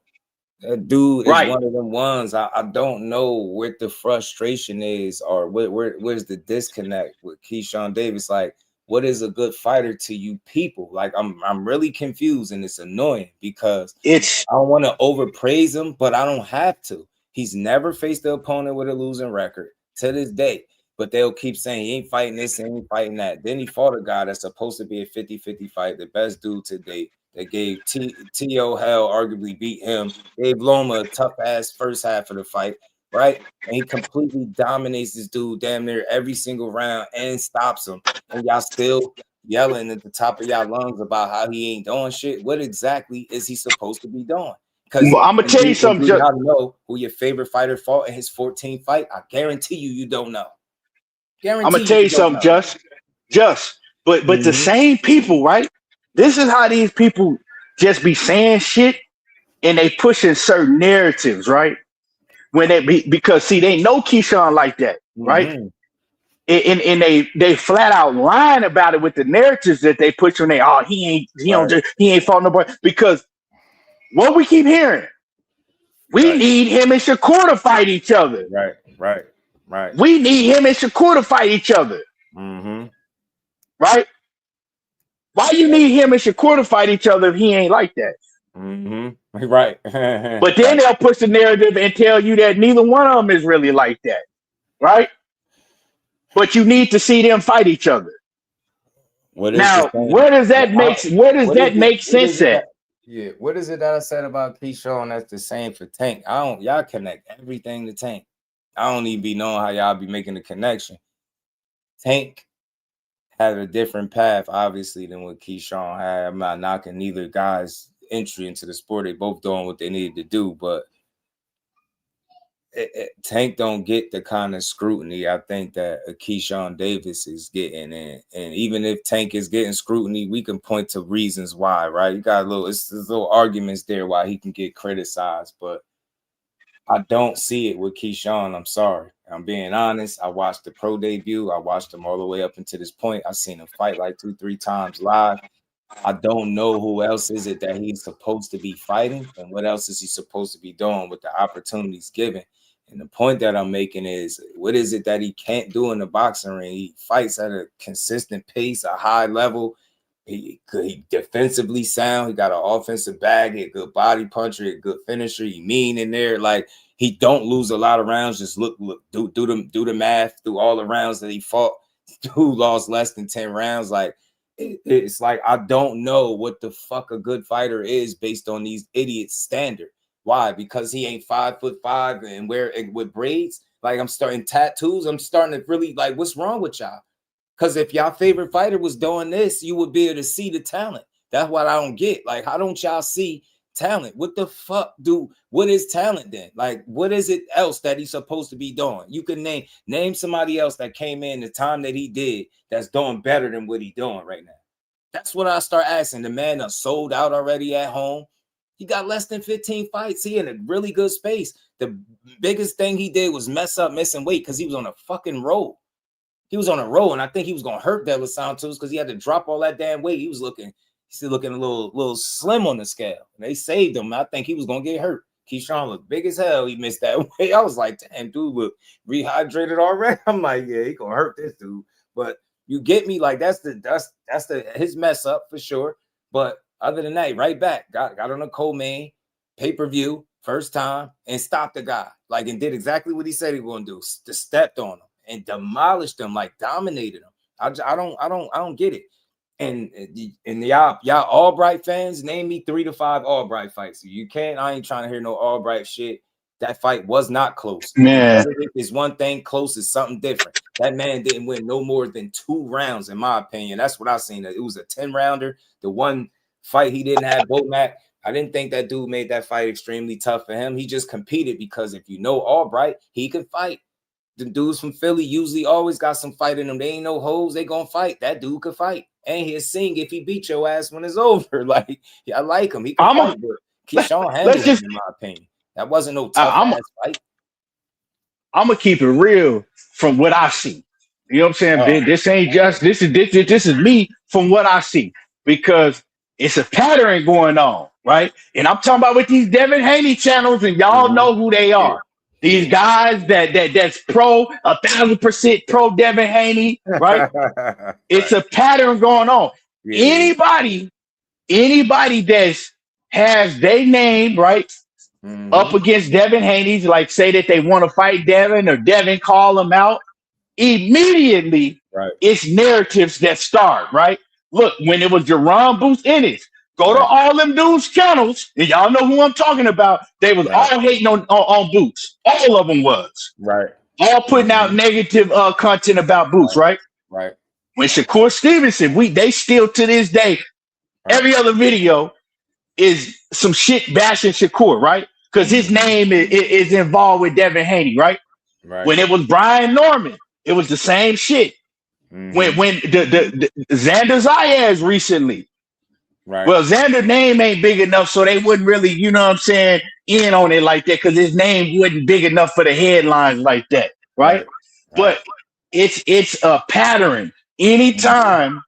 Speaker 11: that dude is one of them ones. I don't know what the frustration is, or where's the disconnect with Keyshawn Davis. Like, what is a good fighter to you people? Like, I'm really confused, and it's annoying because I don't want to overpraise him, but I don't have to. He's never faced the opponent with a losing record to this day, but they'll keep saying he ain't fighting this, he ain't fighting that. Then he fought a guy that's supposed to be a 50-50 fight, the best dude to date. They gave T.O. hell, arguably beat him. Gave Loma a tough-ass first half of the fight, right? And he completely dominates this dude damn near every single round and stops him. And y'all still yelling at the top of y'all lungs about how he ain't doing shit. What exactly is he supposed to be doing? Because
Speaker 2: I'm gonna tell you something.
Speaker 11: You gotta know who your favorite fighter fought in his 14th fight. I guarantee you don't know.
Speaker 2: I'm gonna tell you something, but the same people, right? This is how these people just be saying shit, and they pushing certain narratives, right? When because see, they know Keyshawn like that, right? And they flat out lying about it with the narratives that they push when he ain't fought nobody. Because what we keep hearing, we need him and Shakur to fight each other.
Speaker 11: Right.
Speaker 2: We need him and Shakur to fight each other. Right? Why you need him and Shakur to fight each other if he ain't like that?
Speaker 11: Right.
Speaker 2: But then they'll push the narrative and tell you that neither one of them is really like that. Right? But you need to see them fight each other. Where does that make sense at?
Speaker 11: Yeah, what is it that I said about Keyshawn that's the same for Tank? Y'all connect everything to Tank. I don't even be knowing how y'all be making the connection. Tank had a different path, obviously, than what Keyshawn had. I'm not knocking neither guy's entry into the sport. They both doing what they needed to do, but Tank don't get the kind of scrutiny I think that Keyshawn Davis is getting. And even if Tank is getting scrutiny, we can point to reasons why, right? You got there's little arguments there why he can get criticized, but I don't see it with Keyshawn. I'm sorry. I'm being honest. I watched the pro debut. I watched him all the way up until this point. I've seen him fight like 2-3 times live. I don't know who else is it that he's supposed to be fighting, and what else is he supposed to be doing with the opportunities given. And the point that I'm making is, what is it that he can't do in the boxing ring? He fights at a consistent pace, a high level, He defensively sound. He got an offensive bag. He a good body puncher. He a good finisher. He mean in there. Like he don't lose a lot of rounds. Just do the math through all the rounds that he fought. Dude lost less than 10 rounds. Like it's like I don't know what the fuck a good fighter is based on these idiots' standard. Why? Because he ain't 5'5" and with braids. Like I'm starting tattoos. I'm starting to really like, what's wrong with y'all? Because if y'all favorite fighter was doing this, you would be able to see the talent. That's what I don't get. Like, how don't y'all see talent? What the fuck what is talent then? Like, what is it else that he's supposed to be doing? You can name somebody else that came in the time that he did that's doing better than what he's doing right now. That's what I start asking. The man that sold out already at home. He got less than 15 fights. He in a really good space. The biggest thing he did was mess up missing weight because he was on a fucking roll. He was on a roll, and I think he was gonna hurt Devin Santos because he had to drop all that damn weight. He's still looking a little slim on the scale. And they saved him. I think he was gonna get hurt. Keyshawn looked big as hell. He missed that weight. I was like, damn, dude, look rehydrated already. I'm like, yeah, he gonna hurt this dude. But you get me? Like that's his mess up for sure. But other than that, right back, got on a co-main, pay-per-view, first time, and stopped the guy. Like, and did exactly what he said he was gonna do. Just stepped on him and demolished him, like dominated him. I don't get it. And y'all Albright fans, name me 3 to 5 Albright fights. You can't. I ain't trying to hear no Albright shit. That fight was not close.
Speaker 2: Man,
Speaker 11: it's one thing. Close is something different. That man didn't win no more than 2 rounds, in my opinion. That's what I seen. It was a 10-rounder. The one fight he didn't have Bomac. I didn't think that dude made that fight extremely tough for him. He just competed because if you know Albright, he can fight. The dudes from Philly usually always got some fight in them. They ain't no hoes. They gonna fight. That dude could fight. And he'll sing if he beat your ass when it's over. Like, yeah, I like him. He can fight, but Keyshawn handled him, in my opinion. That wasn't no tough ass fight.
Speaker 2: I'm gonna keep it real from what I see. You know what I'm saying? Ben, this ain't just this is me from what I see, because it's a pattern going on, right? And I'm talking about with these Devin Haney channels, and y'all know who they are. These guys that's pro 1,000% pro Devin Haney, right? It's a pattern going on. Yeah. Anybody that's has their name right up against Devin Haney's, like say that they want to fight Devin or Devin call them out, immediately it's narratives that start, right? Look, when it was Jerron Booth Ennis, go to all them dudes' channels, and y'all know who I'm talking about. They was all hating on Boots. All of them was.
Speaker 11: Right.
Speaker 2: All putting out negative content about Boots, right?
Speaker 11: Right.
Speaker 2: When Shakur Stevenson, they still to this day, every other video is some shit bashing Shakur, right? Because his name is involved with Devin Haney, right?
Speaker 11: Right.
Speaker 2: When it was Brian Norman, it was the same shit. When the Xander Zayas recently,
Speaker 11: right?
Speaker 2: Well, Xander's name ain't big enough, so they wouldn't really, you know what I'm saying, in on it like that because his name wasn't big enough for the headlines like that, right? But it's a pattern. Anytime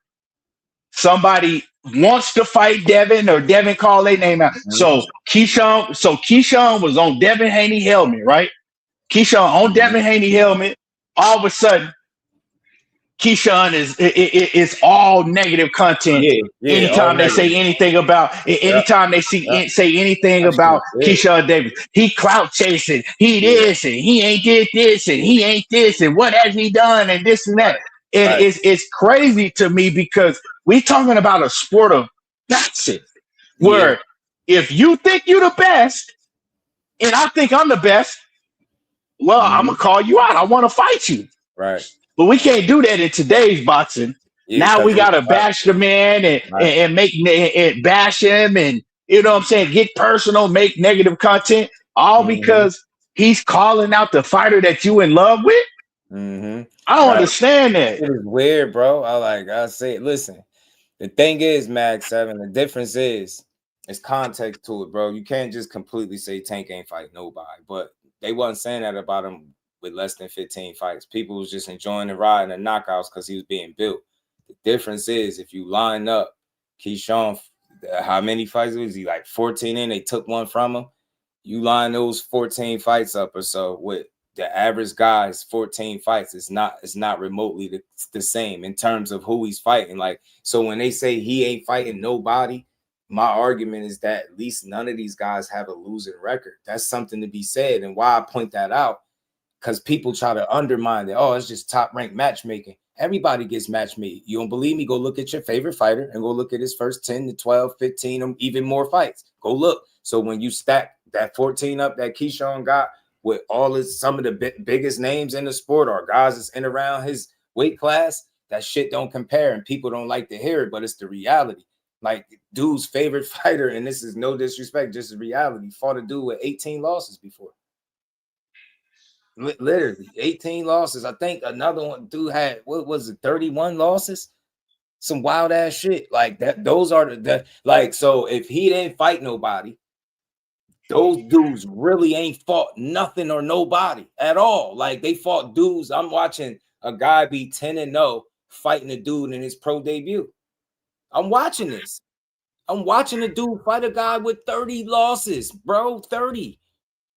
Speaker 2: somebody wants to fight Devin or Devin call their name out. So Keyshawn was on Devin Haney helmet, right? Keyshawn on Devin Haney helmet. All of a sudden, Keyshawn is all negative content. Anytime they say anything about, anytime they say anything about Keyshawn Davis, he clout chasing, he this and he ain't did this and he ain't this and what has he done and this and that. And it's crazy to me because we talking about a sport of boxing where if you think you're the best and I think I'm the best, well, I'm gonna call you out. I want to fight you.
Speaker 11: Right.
Speaker 2: But we can't do that in today's boxing. Now we gotta bash the man and make and bash him and you know what I'm saying, get personal, make negative content, all because he's calling out the fighter that you in love with. I don't understand that.
Speaker 11: It is weird, bro. I say, listen, the thing is, Mag 7, the difference is it's context to it, bro. You can't just completely say Tank ain't fight nobody, but they wasn't saying that about him with less than 15 fights. People was just enjoying the ride and the knockouts because he was being built. The difference is if you line up Keyshawn, how many fights was he? Like 14 in, they took one from him. You line those 14 fights up or so with the average guy's 14 fights is not remotely the same in terms of who he's fighting. Like, so when they say he ain't fighting nobody, my argument is that at least none of these guys have a losing record. That's something to be said. And why I point that out, because people try to undermine it. Oh, it's just top ranked matchmaking. Everybody gets matchmade. You don't believe me? Go look at your favorite fighter and go look at his first 10 to 12, 15, or even more fights. Go look. So when you stack that 14 up that Keyshawn got with some of the biggest names in the sport or guys that's in around his weight class, that shit don't compare, and people don't like to hear it, but it's the reality. Like, dude's favorite fighter, and this is no disrespect, just the reality, fought a dude with 18 losses before. Literally 18 losses. I think another one dude had, what was it, 31 losses? Some wild ass shit like that. Those are the like, so if he didn't fight nobody, those dudes really ain't fought nothing or nobody at all. Like, they fought dudes. I'm watching a guy be 10-0 fighting a dude in his pro debut. I'm watching this. I'm watching a dude fight a guy with 30 losses, bro. 30.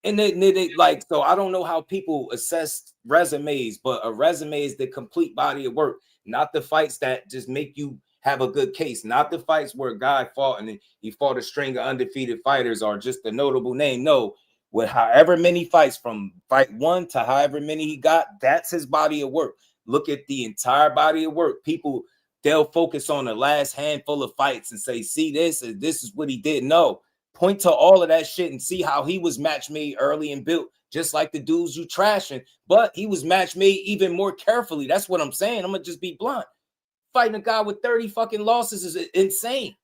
Speaker 11: And they like, so I don't know how people assess resumes, but a resume is the complete body of work, not the fights that just make you have a good case, not the fights where a guy fought and he fought a string of undefeated fighters or just a notable name. No, with however many fights from fight one to however many he got, that's his body of work. Look at the entire body of work. People, they'll focus on the last handful of fights and say, see, this is what he did. No. Point to all of that shit and see how he was match made early and built, just like the dudes you trashing, but he was match made even more carefully. That's what I'm saying. I'm gonna just be blunt. Fighting a guy with 30 fucking losses is insane.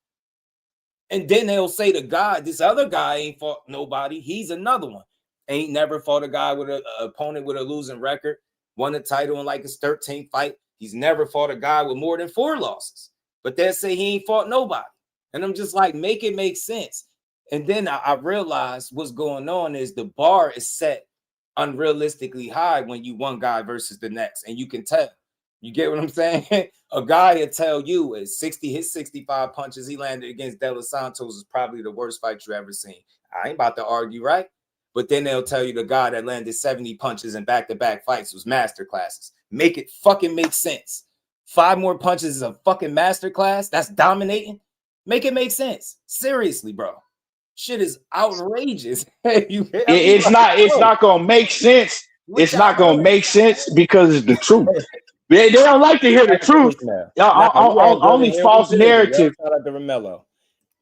Speaker 11: And then they'll say the guy, this other guy ain't fought nobody. He's another one. Ain't never fought a guy with an opponent with a losing record, won a title in like his 13th fight. He's never fought a guy with more than 4 losses. But they'll say he ain't fought nobody. And I'm just like, make it make sense. And then I realized what's going on is the bar is set unrealistically high when you one guy versus the next. And you can tell. You get what I'm saying? A guy will tell you his 65 punches he landed against De Los Santos is probably the worst fight you ever seen. I ain't about to argue, right? But then they'll tell you the guy that landed 70 punches in back-to-back fights was masterclasses. Make it fucking make sense. 5 more punches is a fucking masterclass? That's dominating? Make it make sense. Seriously, bro. Shit is outrageous.
Speaker 2: It's not gonna make sense. It's not gonna make sense because it's the truth. They don't like to hear the truth. Only false narrative.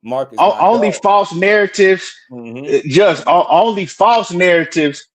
Speaker 11: Marcus,
Speaker 2: only false narratives. Just only false narratives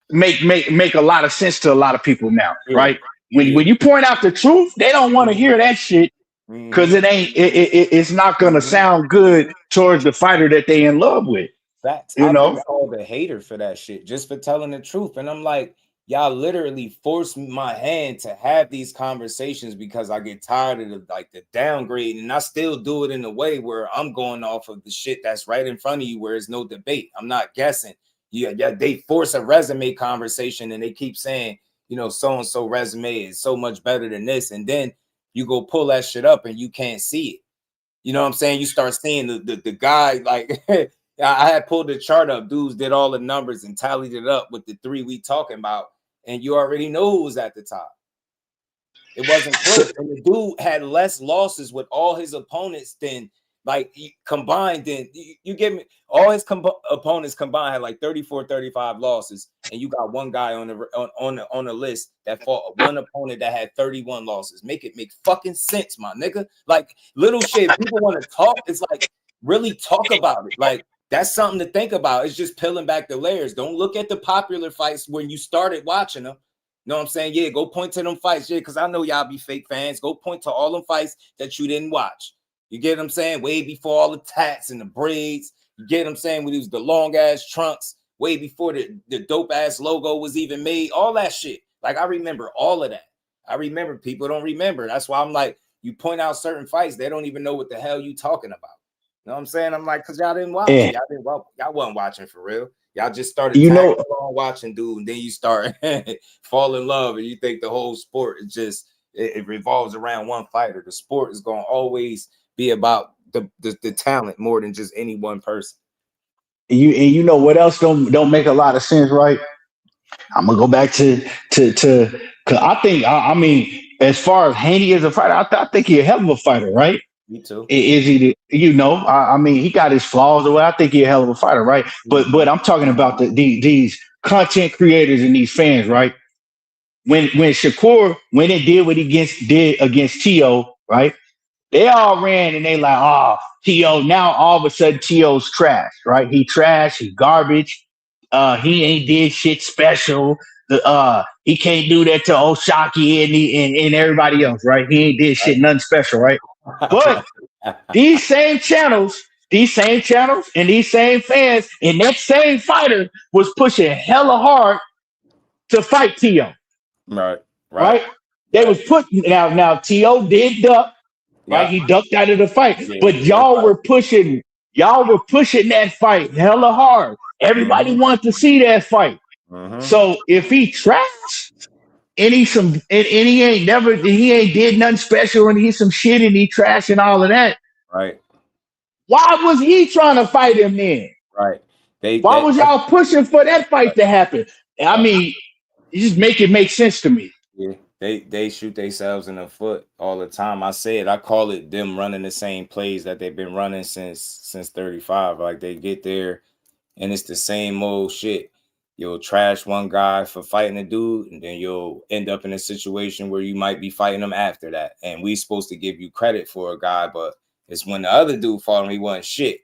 Speaker 2: make a lot of sense to a lot of people now, right? When you point out the truth, they don't want to hear that shit. Because it's not gonna sound good towards the fighter that they in love with.
Speaker 11: Facts. I've been called a hater for that shit, just for telling the truth. And I'm like, y'all literally force my hand to have these conversations because I get tired of the downgrade, and I still do it in a way where I'm going off of the shit that's right in front of you, where there's no debate. I'm not guessing. Yeah, they force a resume conversation and they keep saying, so and so resume is so much better than this, and then you go pull that shit up and you can't see it. You know what I'm saying? You start seeing the guy, like, I had pulled the chart up. Dudes did all the numbers and tallied it up with the 3 we talking about. And you already know who was at the top. It wasn't close. And the dude had less losses with all his opponents than, like, combined. Then you get me? All his opponents combined had like 34, 35 losses, and you got one guy on the list that fought one opponent that had 31 losses. Make it make fucking sense, my nigga. Like, little shit. People want to talk. It's like, really talk about it. Like, that's something to think about. It's just peeling back the layers. Don't look at the popular fights when you started watching them. You know what I'm saying? Yeah, go point to them fights. Yeah, because I know y'all be fake fans. Go point to all them fights that you didn't watch. You get what I'm saying? Way before all the tats and the braids. You get what I'm saying? When it was the long ass trunks, way before the dope ass logo was even made, all that shit. Like, I remember all of that. I remember. People don't remember. That's why I'm like, you point out certain fights, they don't even know what the hell you talking about. You know what I'm saying? I'm like, because y'all didn't watch.
Speaker 2: Yeah.
Speaker 11: Y'all wasn't watching for real. Y'all just started tagging along watching, dude, and then you start fall in love, and you think the whole sport is just it revolves around one fighter. The sport is gonna always be about the talent more than just any one person.
Speaker 2: You know what else don't make a lot of sense, right? I'm gonna go back to cause I mean, as far as Haney as a fighter, I think he's a hell of a fighter, right?
Speaker 11: Me too.
Speaker 2: Is he? I mean, he got his flaws away. I think he's a hell of a fighter, right? But I'm talking about these content creators and these fans, right? When Shakur when it did what he did against T.O., right? They all ran and they like, oh, T.O. Now all of a sudden T.O.'s trash, right? He trash, he garbage. He ain't did shit special. He can't do that to Oshaki and everybody else, right? He ain't did shit nothing special, right? But these same channels, and these same fans, and that same fighter was pushing hella hard to fight T.O. Right? They was putting now T.O. did duck, right? He ducked out of the fight. But y'all were pushing that fight hella hard. Everybody wanted to see that fight. So if he trash and he ain't did nothing special and he's some shit and he trash and all of that.
Speaker 11: Right.
Speaker 2: Why was he trying to fight him then?
Speaker 11: Right.
Speaker 2: Why was y'all pushing for that fight to happen? I mean, you just make it make sense to me.
Speaker 11: Yeah, they shoot themselves in the foot all the time. I call it them running the same plays that they've been running since 35. Like they get there and it's the same old shit. You'll trash one guy for fighting a dude, and then you'll end up in a situation where you might be fighting him after that. And we supposed to give you credit for a guy, but it's when the other dude fought him, he wasn't shit.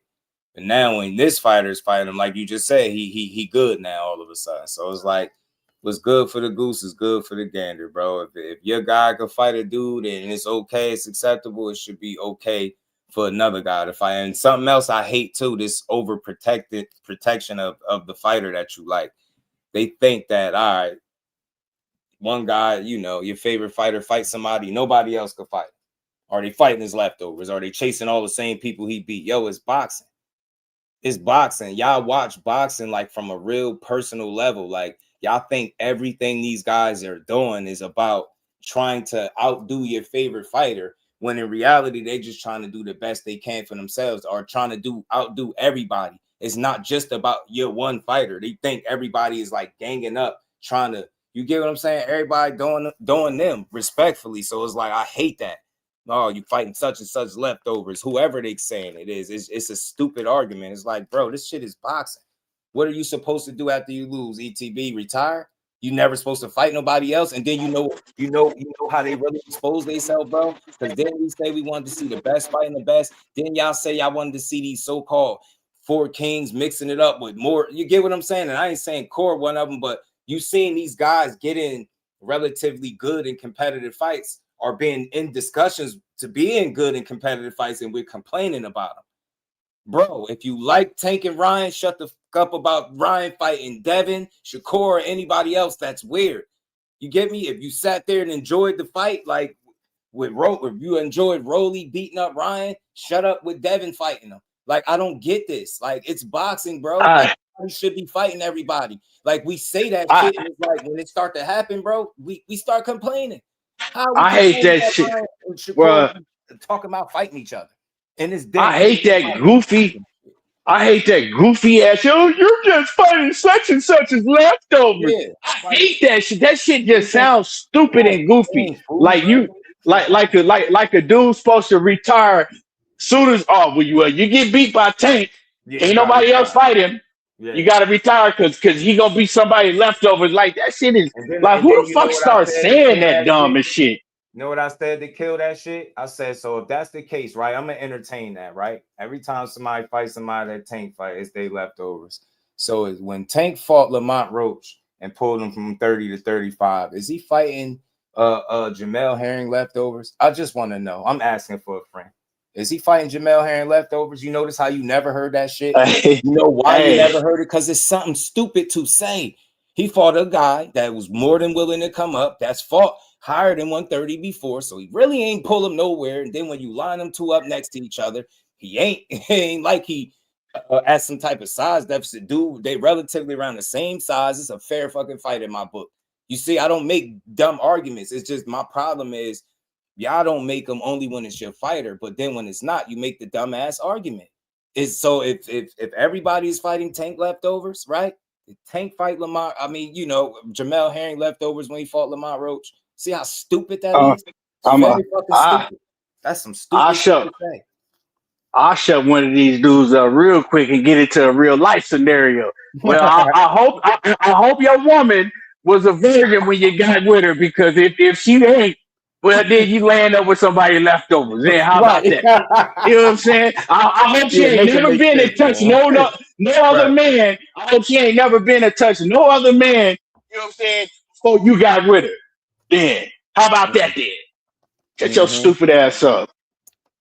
Speaker 11: But now when this fighter's fighting him, like you just said, he good now all of a sudden. So it's like, what's good for the goose is good for the gander, bro. If your guy could fight a dude and it's okay, it's acceptable, it should be okay for another guy to fight. And something else I hate too, this protection of the fighter that you like. They think that, all right, one guy, your favorite fighter fights somebody nobody else could fight. Are they fighting his leftovers? Are they chasing all the same people he beat? Yo, it's boxing. It's boxing. Y'all watch boxing like from a real personal level. Like y'all think everything these guys are doing is about trying to outdo your favorite fighter, when in reality, they just trying to do the best they can for themselves, or trying to outdo everybody. It's not just about your one fighter. They think everybody is like ganging up, trying to, you get what I'm saying? Everybody doing them respectfully. So it's like, I hate that. Oh, you fighting such and such leftovers, whoever they saying it is. It's a stupid argument. It's like, bro, this shit is boxing. What are you supposed to do after you lose? ETB, retire? You never supposed to fight nobody else, and then you know how they really expose themselves, bro. Because then we say we wanted to see the best fighting the best. Then y'all say y'all wanted to see these so-called four kings mixing it up with more. You get what I'm saying? And I ain't saying Core one of them, but you seeing these guys getting relatively good in competitive fights, or being in discussions to be in good and competitive fights, and we're complaining about them. Bro, if you like Tank and Ryan, shut the fuck up about Ryan fighting Devin, Shakur, or anybody else. That's weird. You get me? If you sat there and enjoyed the fight, like if you enjoyed Rolly beating up Ryan, shut up with Devin fighting him. Like, I don't get this. Like, it's boxing, bro. Everybody should be fighting everybody. Like, we say that shit, and it's like when it start to happen, bro, we start complaining.
Speaker 2: I hate that shit, bro.
Speaker 11: Talking about fighting each other. And it's
Speaker 2: I hate that goofy ass. Yo, you're just fighting such and such as leftovers. Yeah, I hate that shit. That shit just sounds stupid and goofy. Like you, like a dude's supposed to retire soon as you get beat by Tank. Ain't nobody else fight him. Yeah. You gotta retire because he gonna be somebody leftovers. Like that shit is like, who the fuck starts saying that dumb as shit?
Speaker 11: You know what I said to kill that shit? I said, so if that's the case, right, I'm gonna entertain that, right? Every time somebody fights somebody that Tank fight, it's they leftovers. So when Tank fought Lamont Roach and pulled him from 30 to 35, is he fighting Jamel Herring leftovers? I just want to know. I'm asking for a friend. Is he fighting Jamel Herring leftovers? You notice how you never heard that shit? You know why you never heard it? Because it's something stupid to say. He fought a guy that was more than willing to come up, that's fought higher than 130 before, so he really ain't pull him nowhere. And then when you line them two up next to each other, he ain't like he at some type of size deficit. Dude, they relatively around the same size. It's a fair fucking fight in my book. You see, I don't make dumb arguments. It's just my problem is y'all don't make them only when it's your fighter, but then when it's not, you make the dumbass argument. Is so if everybody is fighting Tank leftovers, right? Did Tank fight Lamont? I mean, you know, Jamel Herring leftovers when he fought Lamont Roach. See how stupid that is? It's very fucking stupid. That's some stupid shit to say.
Speaker 2: I'll shut one of these dudes up real quick and get into a real life scenario. Well, I hope your woman was a virgin when you got with her, because if she ain't, well, then you land up with somebody leftovers. Then how about that? You know what I'm saying? I hope she ain't never been in touch no other man. I hope she ain't never been in touch no other man. You know what I'm saying? Before you got with her. Then how about that? Then shut your stupid ass up.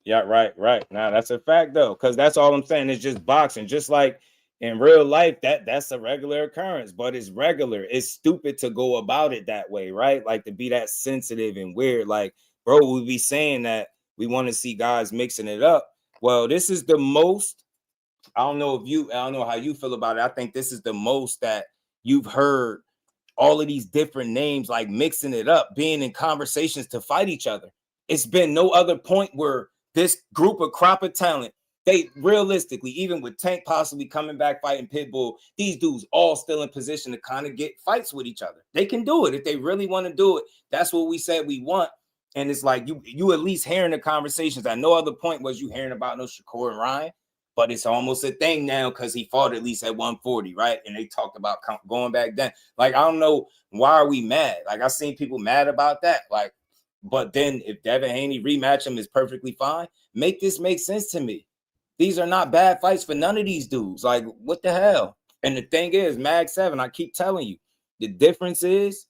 Speaker 11: Yeah, right. Now that's a fact though, because that's all I'm saying. It's just boxing. Just like in real life, that's a regular occurrence, but it's regular. It's stupid to go about it that way, right? Like to be that sensitive and weird. Like, bro, we be saying that we want to see guys mixing it up. Well, this is the most. I don't know how you feel about it. I think this is the most that you've heard all of these different names, like mixing it up, being in conversations to fight each other. It's been no other point where this group of crop of talent, they realistically, even with Tank possibly coming back fighting Pitbull, these dudes all still in position to kind of get fights with each other. They can do it if they really want to do it. That's what we said we want. And it's like you at least hearing the conversations. At no other point was you hearing about no Shakur and Ryan, but it's almost a thing now because he fought at least at 140, right? And they talked about going back then. Like, I don't know, why are we mad? Like, I've seen people mad about that. Like, but then if Devin Haney rematch him is perfectly fine, make this make sense to me. These are not bad fights for none of these dudes. Like, what the hell? And the thing is, Mag 7, I keep telling you, the difference is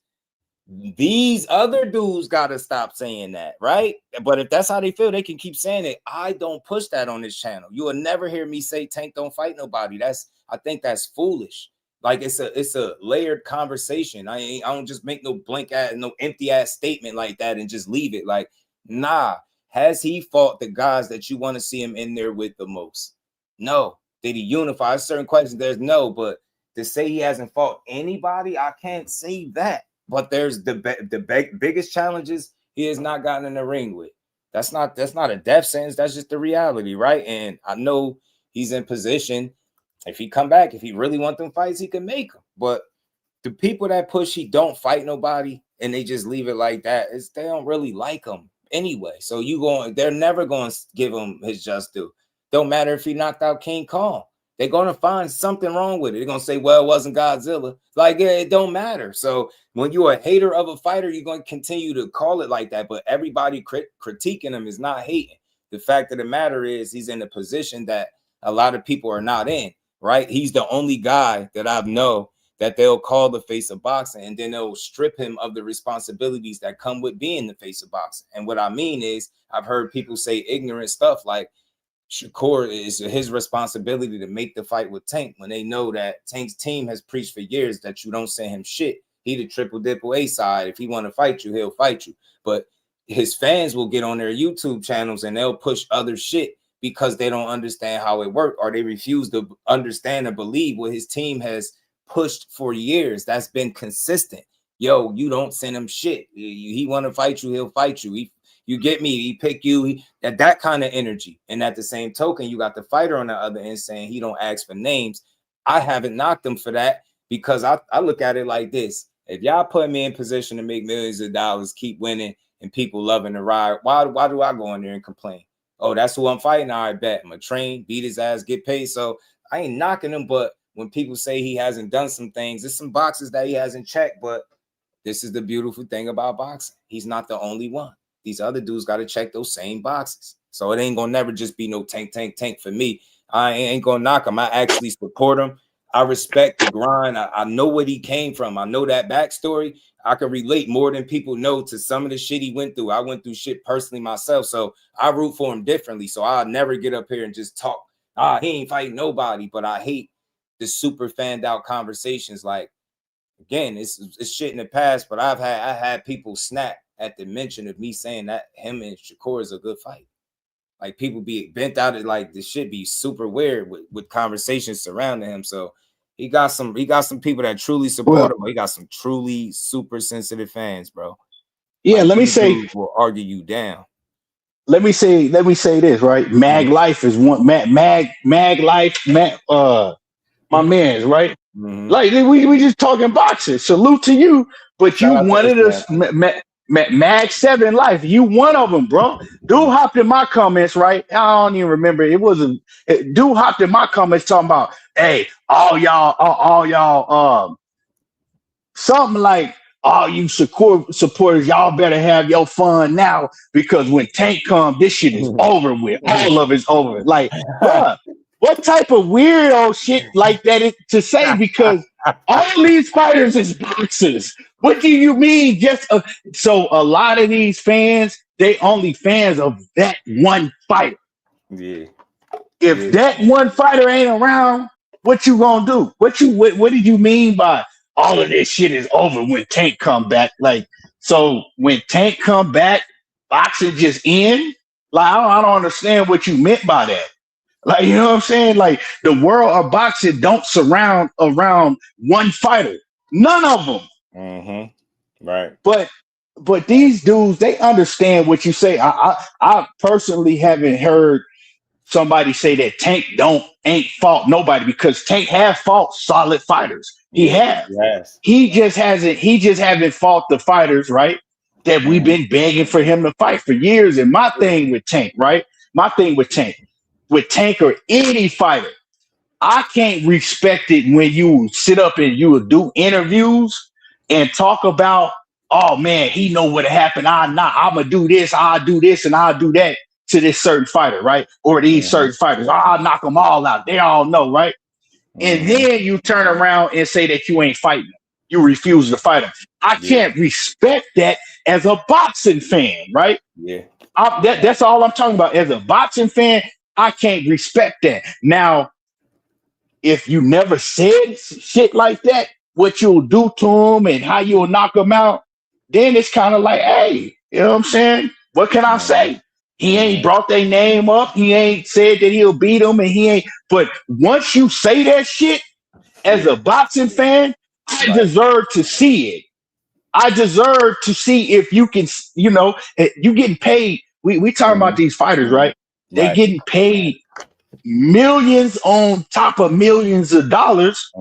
Speaker 11: these other dudes got to stop saying that, right? But if that's how they feel, they can keep saying it. I don't push that on this channel. You will never hear me say Tank don't fight nobody. I think that's foolish. Like, it's a layered conversation. I don't just make no no empty ass statement like that and just leave it. Like, nah. Has he fought the guys that you want to see him in there with the most? No. Did he unify? Certain questions, there's no. But to say he hasn't fought anybody, I can't say that. But there's the biggest challenges he has not gotten in the ring with. That's not a death sentence. That's just the reality, right? And I know he's in position. If he come back, if he really want them fights, he can make them. But the people that push he don't fight nobody and they just leave it like that, they don't really like him anyway. So they're never going to give him his just due. Don't matter if he knocked out King Kong. They're going to find something wrong with it. They're going to say, well, it wasn't Godzilla. Like, yeah, it don't matter. So when you're a hater of a fighter, you're going to continue to call it like that. But everybody critiquing him is not hating. The fact of the matter is he's in a position that a lot of people are not in, right? He's the only guy that I know that they'll call the face of boxing, and then they'll strip him of the responsibilities that come with being the face of boxing. And what I mean is, I've heard people say ignorant stuff like Shakur is his responsibility to make the fight with Tank when they know that Tank's team has preached for years that you don't send him shit. He the triple A side. If he want to fight you, he'll fight you. But his fans will get on their YouTube channels and they'll push other shit because they don't understand how it works, or they refuse to understand and believe what his team has pushed for years. That's been consistent. Yo, you don't send him shit. He want to fight you, he'll fight you. You get me? He pick you. That kind of energy. And at the same token, you got the fighter on the other end saying he don't ask for names. I haven't knocked him for that because I look at it like this. If y'all put me in position to make millions of dollars, keep winning, and people loving the ride, why do I go in there and complain? Oh, that's who I'm fighting? I bet. I'm a train, beat his ass, get paid. So I ain't knocking him, but when people say he hasn't done some things, there's some boxes that he hasn't checked, but this is the beautiful thing about boxing. He's not the only one. These other dudes got to check those same boxes. So it ain't going to never just be no tank for me. I ain't going to knock him. I actually support him. I respect the grind. I know what he came from. I know that backstory. I can relate more than people know to some of the shit he went through. I went through shit personally myself, so I root for him differently. So I'll never get up here and just talk, he ain't fighting nobody, but I hate the super fanned out conversations. Like, again, it's shit in the past, but I had people snap at the mention of me saying that him and Shakur is a good fight. Like, people be bent out of like this shit be super weird with conversations surrounding him. So he got some people that truly support him. He got some truly super sensitive fans, bro.
Speaker 2: Yeah,
Speaker 11: like,
Speaker 2: let me say,
Speaker 11: will argue you down.
Speaker 2: Let me say this, right? Mag Life is one. Mag Life. My man's right. Like we just talking boxing. Salute to you, but you one of the Mag 7 Life. You one of them, bro. Dude hopped in my comments, right? I don't even remember. It wasn't. Dude hopped in my comments talking about, hey, all y'all, something like, all you supporters, y'all better have your fun now because when Tank comes, this shit is over with. All of it's over. Like, bruh, what type of weirdo shit like that is to say? Because all these fighters is boxers. What do you mean? So a lot of these fans, they only fans of that one fighter.
Speaker 11: Yeah.
Speaker 2: If that one fighter ain't around, what you gonna do? What did you mean by all of this shit is over when Tank come back? Like, so when Tank come back, boxing just end? Like, I don't understand what you meant by that. Like, you know what I'm saying? Like, the world of boxing don't surround around one fighter. None of them.
Speaker 11: Right.
Speaker 2: But these dudes, they understand what you say. I personally haven't heard somebody say that Tank ain't fought nobody, because Tank have fought solid fighters. He has.
Speaker 11: Yes.
Speaker 2: He just haven't fought the fighters, right? That we've been begging for him to fight for years. And my thing with Tank, right? With Tank or any fighter, I can't respect it when you sit up and you will do interviews and talk about, oh man, he know what happened. I'm gonna do this, I'll do this, and I'll do that to this certain fighter, right? Or these certain fighters. I'll knock them all out. They all know, right? And then you turn around and say that you ain't fighting them. You refuse to fight them. I can't respect that as a boxing fan, right?
Speaker 11: Yeah.
Speaker 2: That's all I'm talking about. As a boxing fan, I can't respect that. Now, if you never said shit like that, what you'll do to him and how you'll knock him out, then it's kind of like, hey, you know what I'm saying? What can I say? He ain't brought their name up. He ain't said that he'll beat them, and he ain't. But once you say that shit as a boxing fan, I deserve to see it. I deserve to see if you can, you know, you getting paid. We talking about these fighters, right? They getting paid millions on top of millions of dollars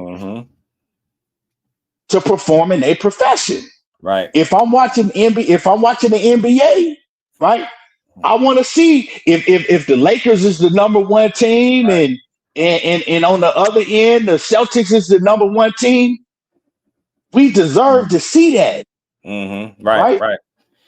Speaker 2: to perform in a profession.
Speaker 11: Right.
Speaker 2: If I'm watching the NBA, right, I want to see if the Lakers is the number one team and on the other end the Celtics is the number one team. We deserve to see that.
Speaker 11: Right.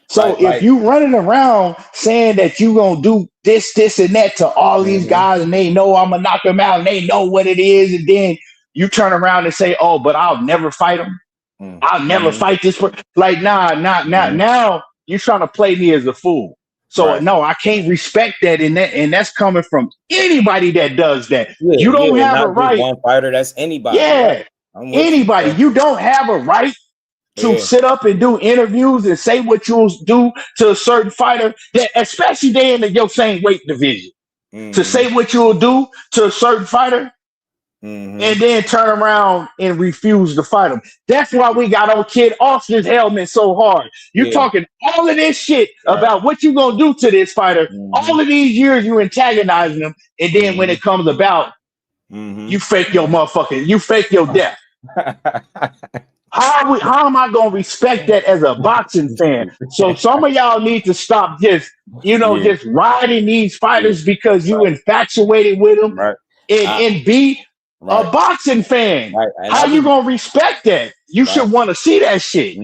Speaker 2: So if you running around saying that you gonna do this, and that to all these guys, and they know I'm gonna knock them out, and they know what it is, and then you turn around and say, "Oh, but I'll never fight them. I'll never fight this person." Like, now you're trying to play me as a fool. So no, I can't respect that, and that's coming from anybody that does that. You don't have a right.
Speaker 11: One fighter, that's anybody.
Speaker 2: Yeah,
Speaker 11: right?
Speaker 2: Anybody. You don't have a right to sit up and do interviews and say what you'll do to a certain fighter, that especially they in your same weight division, to say what you'll do to a certain fighter, and then turn around and refuse to fight him. That's why we got on Kid Austin's helmet so hard. You're talking all of this shit about what you gonna do to this fighter. All of these years you antagonizing him, and then when it comes about, you fake your motherfucking, you fake your death. How am I gonna respect that as a boxing fan? So some of y'all need to stop just riding these fighters because you infatuated with them, and be a boxing fan. How you gonna respect that? You should want to see that shit.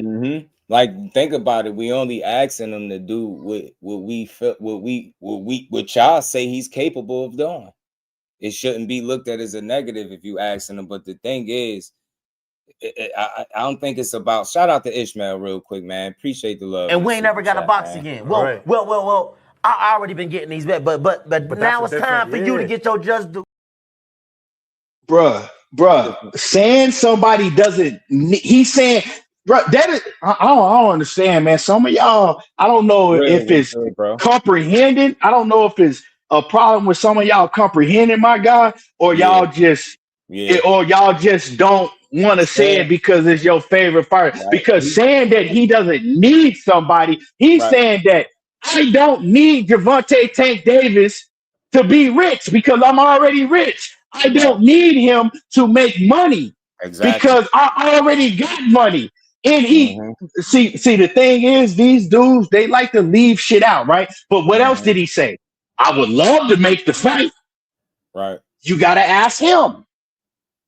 Speaker 11: Like, think about it. We only asking him to do what y'all say he's capable of doing. It shouldn't be looked at as a negative if you asking him. But the thing is, I don't think it's about. Shout out to Ishmael real quick, man. Appreciate the love.
Speaker 14: And we ain't never got a box again. Well. I already been getting these bets, but now it's time for you to get your just due.
Speaker 2: Bruh, saying somebody doesn't. He's saying, bruh, that is. I don't understand, man. Some of y'all, I don't know if it's comprehending. I don't know if it's a problem with some of y'all comprehending, my guy, or y'all just, or y'all just don't want to say it because it's your favorite fighter. Because saying that he doesn't need somebody, he's saying that I don't need Gervonta Tank Davis to be rich because I'm already rich. I don't need him to make money.
Speaker 11: Exactly.
Speaker 2: Because I already got money. And he see the thing is, these dudes, they like to leave shit out, right? But what else did he say? I would love to make the fight.
Speaker 11: Right.
Speaker 2: You gotta ask him.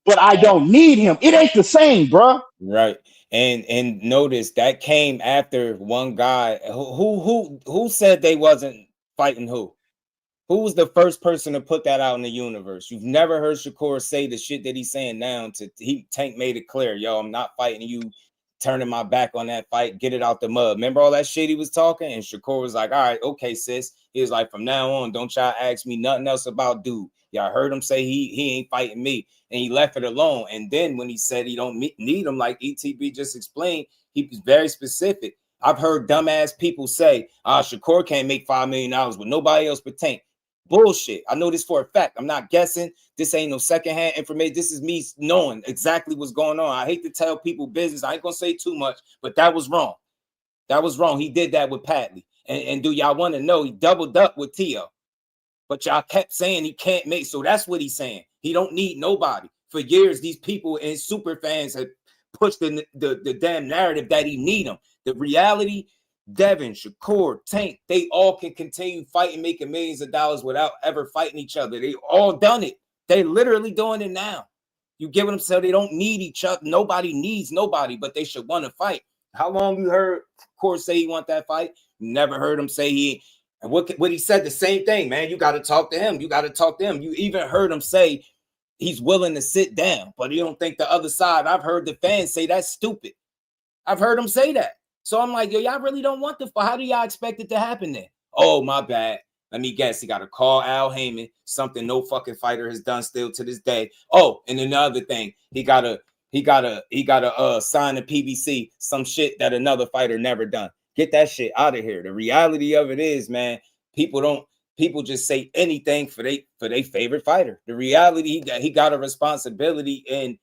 Speaker 2: But I don't need him. It ain't the same, bro.
Speaker 11: Right. And notice that came after one guy who said they wasn't fighting who? Who was the first person to put that out in the universe? You've never heard Shakur say the shit that he's saying now. Tank made it clear, yo, I'm not fighting you, turning my back on that fight, get it out the mud. Remember all that shit he was talking? And Shakur was like, all right, okay, sis. He was like, from now on, don't y'all ask me nothing else about dude. Y'all heard him say he ain't fighting me. And he left it alone. And then when he said he don't need him, like ETB just explained, he was very specific. I've heard dumbass people say, Shakur can't make $5 million with nobody else but Tank. Bullshit. I know this for a fact. I'm not guessing. This ain't no secondhand information. This is me knowing exactly what's going on. I hate to tell people business. I ain't gonna say too much, but that was wrong. That was wrong. He did that with Patley. And do y'all want to know? He doubled up with Tio, but y'all kept saying he can't make. So that's what he's saying. He don't need nobody. For years, these people and super fans have pushed the damn narrative that he need him. The reality. Devin, Shakur, Tank, they all can continue fighting, making millions of dollars without ever fighting each other. They all done it. They literally doing it now. You get what I'm saying? They don't need each other. Nobody needs nobody, but they should want to fight. How long you heard Shakur say he want that fight? You never heard him say he. And what he said the same thing, man. You got to talk to him. You got to talk to him. You even heard him say he's willing to sit down, but you don't think the other side. I've heard the fans say that's stupid. I've heard him say that. So I'm like, yo, y'all really don't want the fight. How do y'all expect it to happen then? Oh, my bad. Let me guess. He got to call Al Heyman, something no fucking fighter has done still to this day. Oh, and another thing, he gotta sign a PBC, some shit that another fighter never done. Get that shit out of here. The reality of it is, man, people just say anything for they favorite fighter. The reality he got a responsibility, and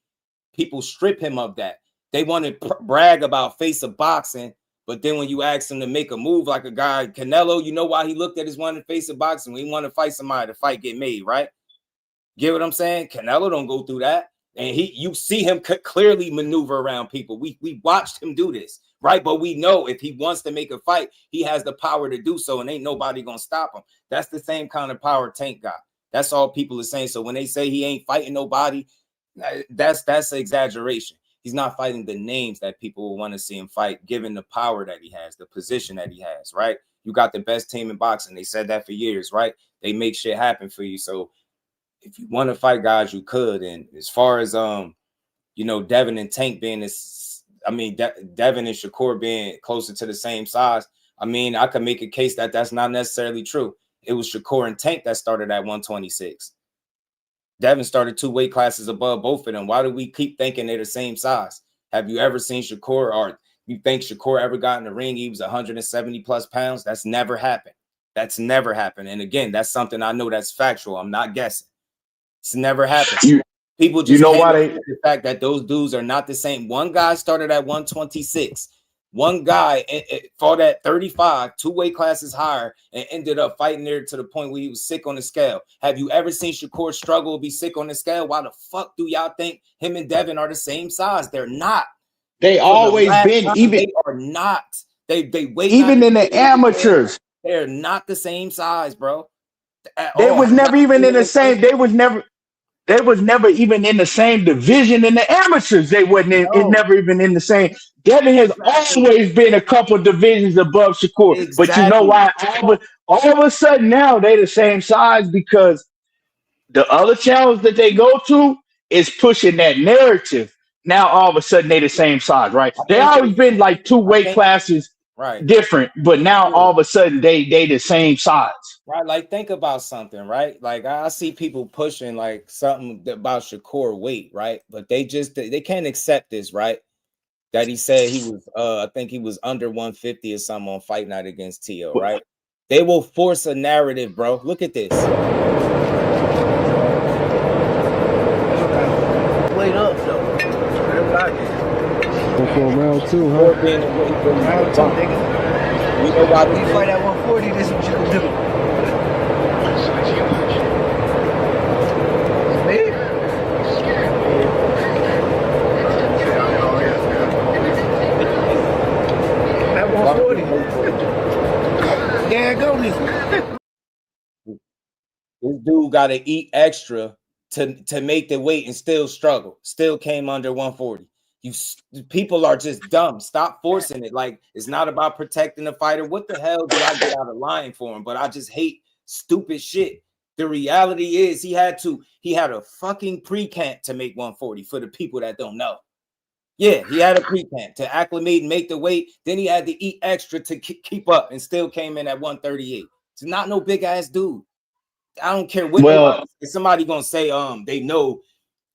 Speaker 11: people strip him of that. They want to brag about face of boxing, but then when you ask him to make a move like a guy, Canelo, you know why he looked at his one in face of boxing? When he wanted to fight somebody, the fight get made, right? Get what I'm saying? Canelo don't go through that. And you see him clearly maneuver around people. We watched him do this, right? But we know if he wants to make a fight, he has the power to do so, and ain't nobody going to stop him. That's the same kind of power Tank got. That's all people are saying. So when they say he ain't fighting nobody, that's an exaggeration. He's not fighting the names that people will want to see him fight, given the power that he has, the position that he has, right? You got the best team in boxing. They said that for years, right? They make shit happen for you. So if you want to fight guys, you could. And as far as Devin and Tank being Devin and Shakur being closer to the same size, I could make a case that that's not necessarily true. It was Shakur and Tank that started at 126. Devin started 2 weight classes above both of them. Why do we keep thinking they're the same size? Have you ever seen Shakur, or you think Shakur ever got in the ring? He was 170 plus pounds. That's never happened. That's never happened. And again, that's something I know that's factual. I'm not guessing. It's never happened. People just the fact that those dudes are not the same. One guy started at 126. One guy fought at 35, 2 weight classes higher, and ended up fighting there to the point where he was sick on the scale. Have you ever seen Shakur struggle, be sick on the scale? Why the fuck do y'all think him and Devin are the same size? They're not.
Speaker 2: They always been. Even
Speaker 11: they are not. They weigh
Speaker 2: even in the amateurs.
Speaker 11: They're not the same size, bro.
Speaker 2: They was never even in the same. They was never even in the same division in the amateurs. They wasn't. It never even in the same. Devin has always been a couple divisions above Shakur. Exactly. But you know why? All of a sudden now they the same size, because the other challenge that they go to is pushing that narrative. Now all of a sudden they the same size, right? They always been like 2 weight classes different, but now all of a sudden they the same size.
Speaker 11: Right, like think about something, right? Like I see people pushing like something about Shakur weight, right? But they can't accept this, right? That he said he was, I think he was under 150 or something on Fight Night against Tio, right? They will force a narrative, bro. Look at this.
Speaker 14: Wait up, though.
Speaker 13: For round 2, huh?
Speaker 14: Round 2, nigga.
Speaker 11: You know why
Speaker 14: when you fight at 140, this is what you can do.
Speaker 3: can't go this way.
Speaker 11: This dude got to eat extra to make the weight and still struggle. Still came under 140. People are just dumb. Stop forcing it. Like, it's not about protecting the fighter. What the hell do I get out of lying for him? But I just hate stupid shit. The reality is he had a fucking pre-camp to make 140 for the people that don't know. Yeah, he had a pre-camp to acclimate and make the weight. Then he had to eat extra to keep up and still came in at 138. It's not no big ass dude. I don't care what somebody gonna say. They know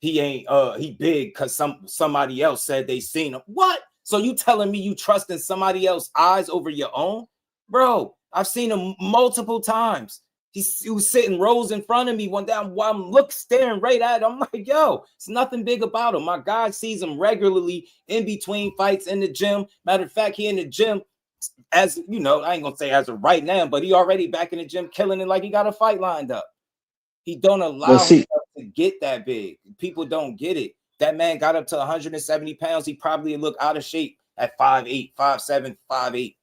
Speaker 11: he ain't he big because somebody else said they seen him. What? So you telling me you trusting somebody else's eyes over your own? Bro, I've seen him multiple times. He was sitting rows in front of me one day. I'm staring right at him. I'm like, yo, it's nothing big about him. My guy sees him regularly in between fights in the gym. Matter of fact, he in the gym, as you know, I ain't gonna say as of right now, but he already back in the gym killing it like he got a fight lined up. He don't allow himself to get that big. People don't get it. That man got up to 170 pounds. He probably look out of shape at 5'8", 5'7", 5'8".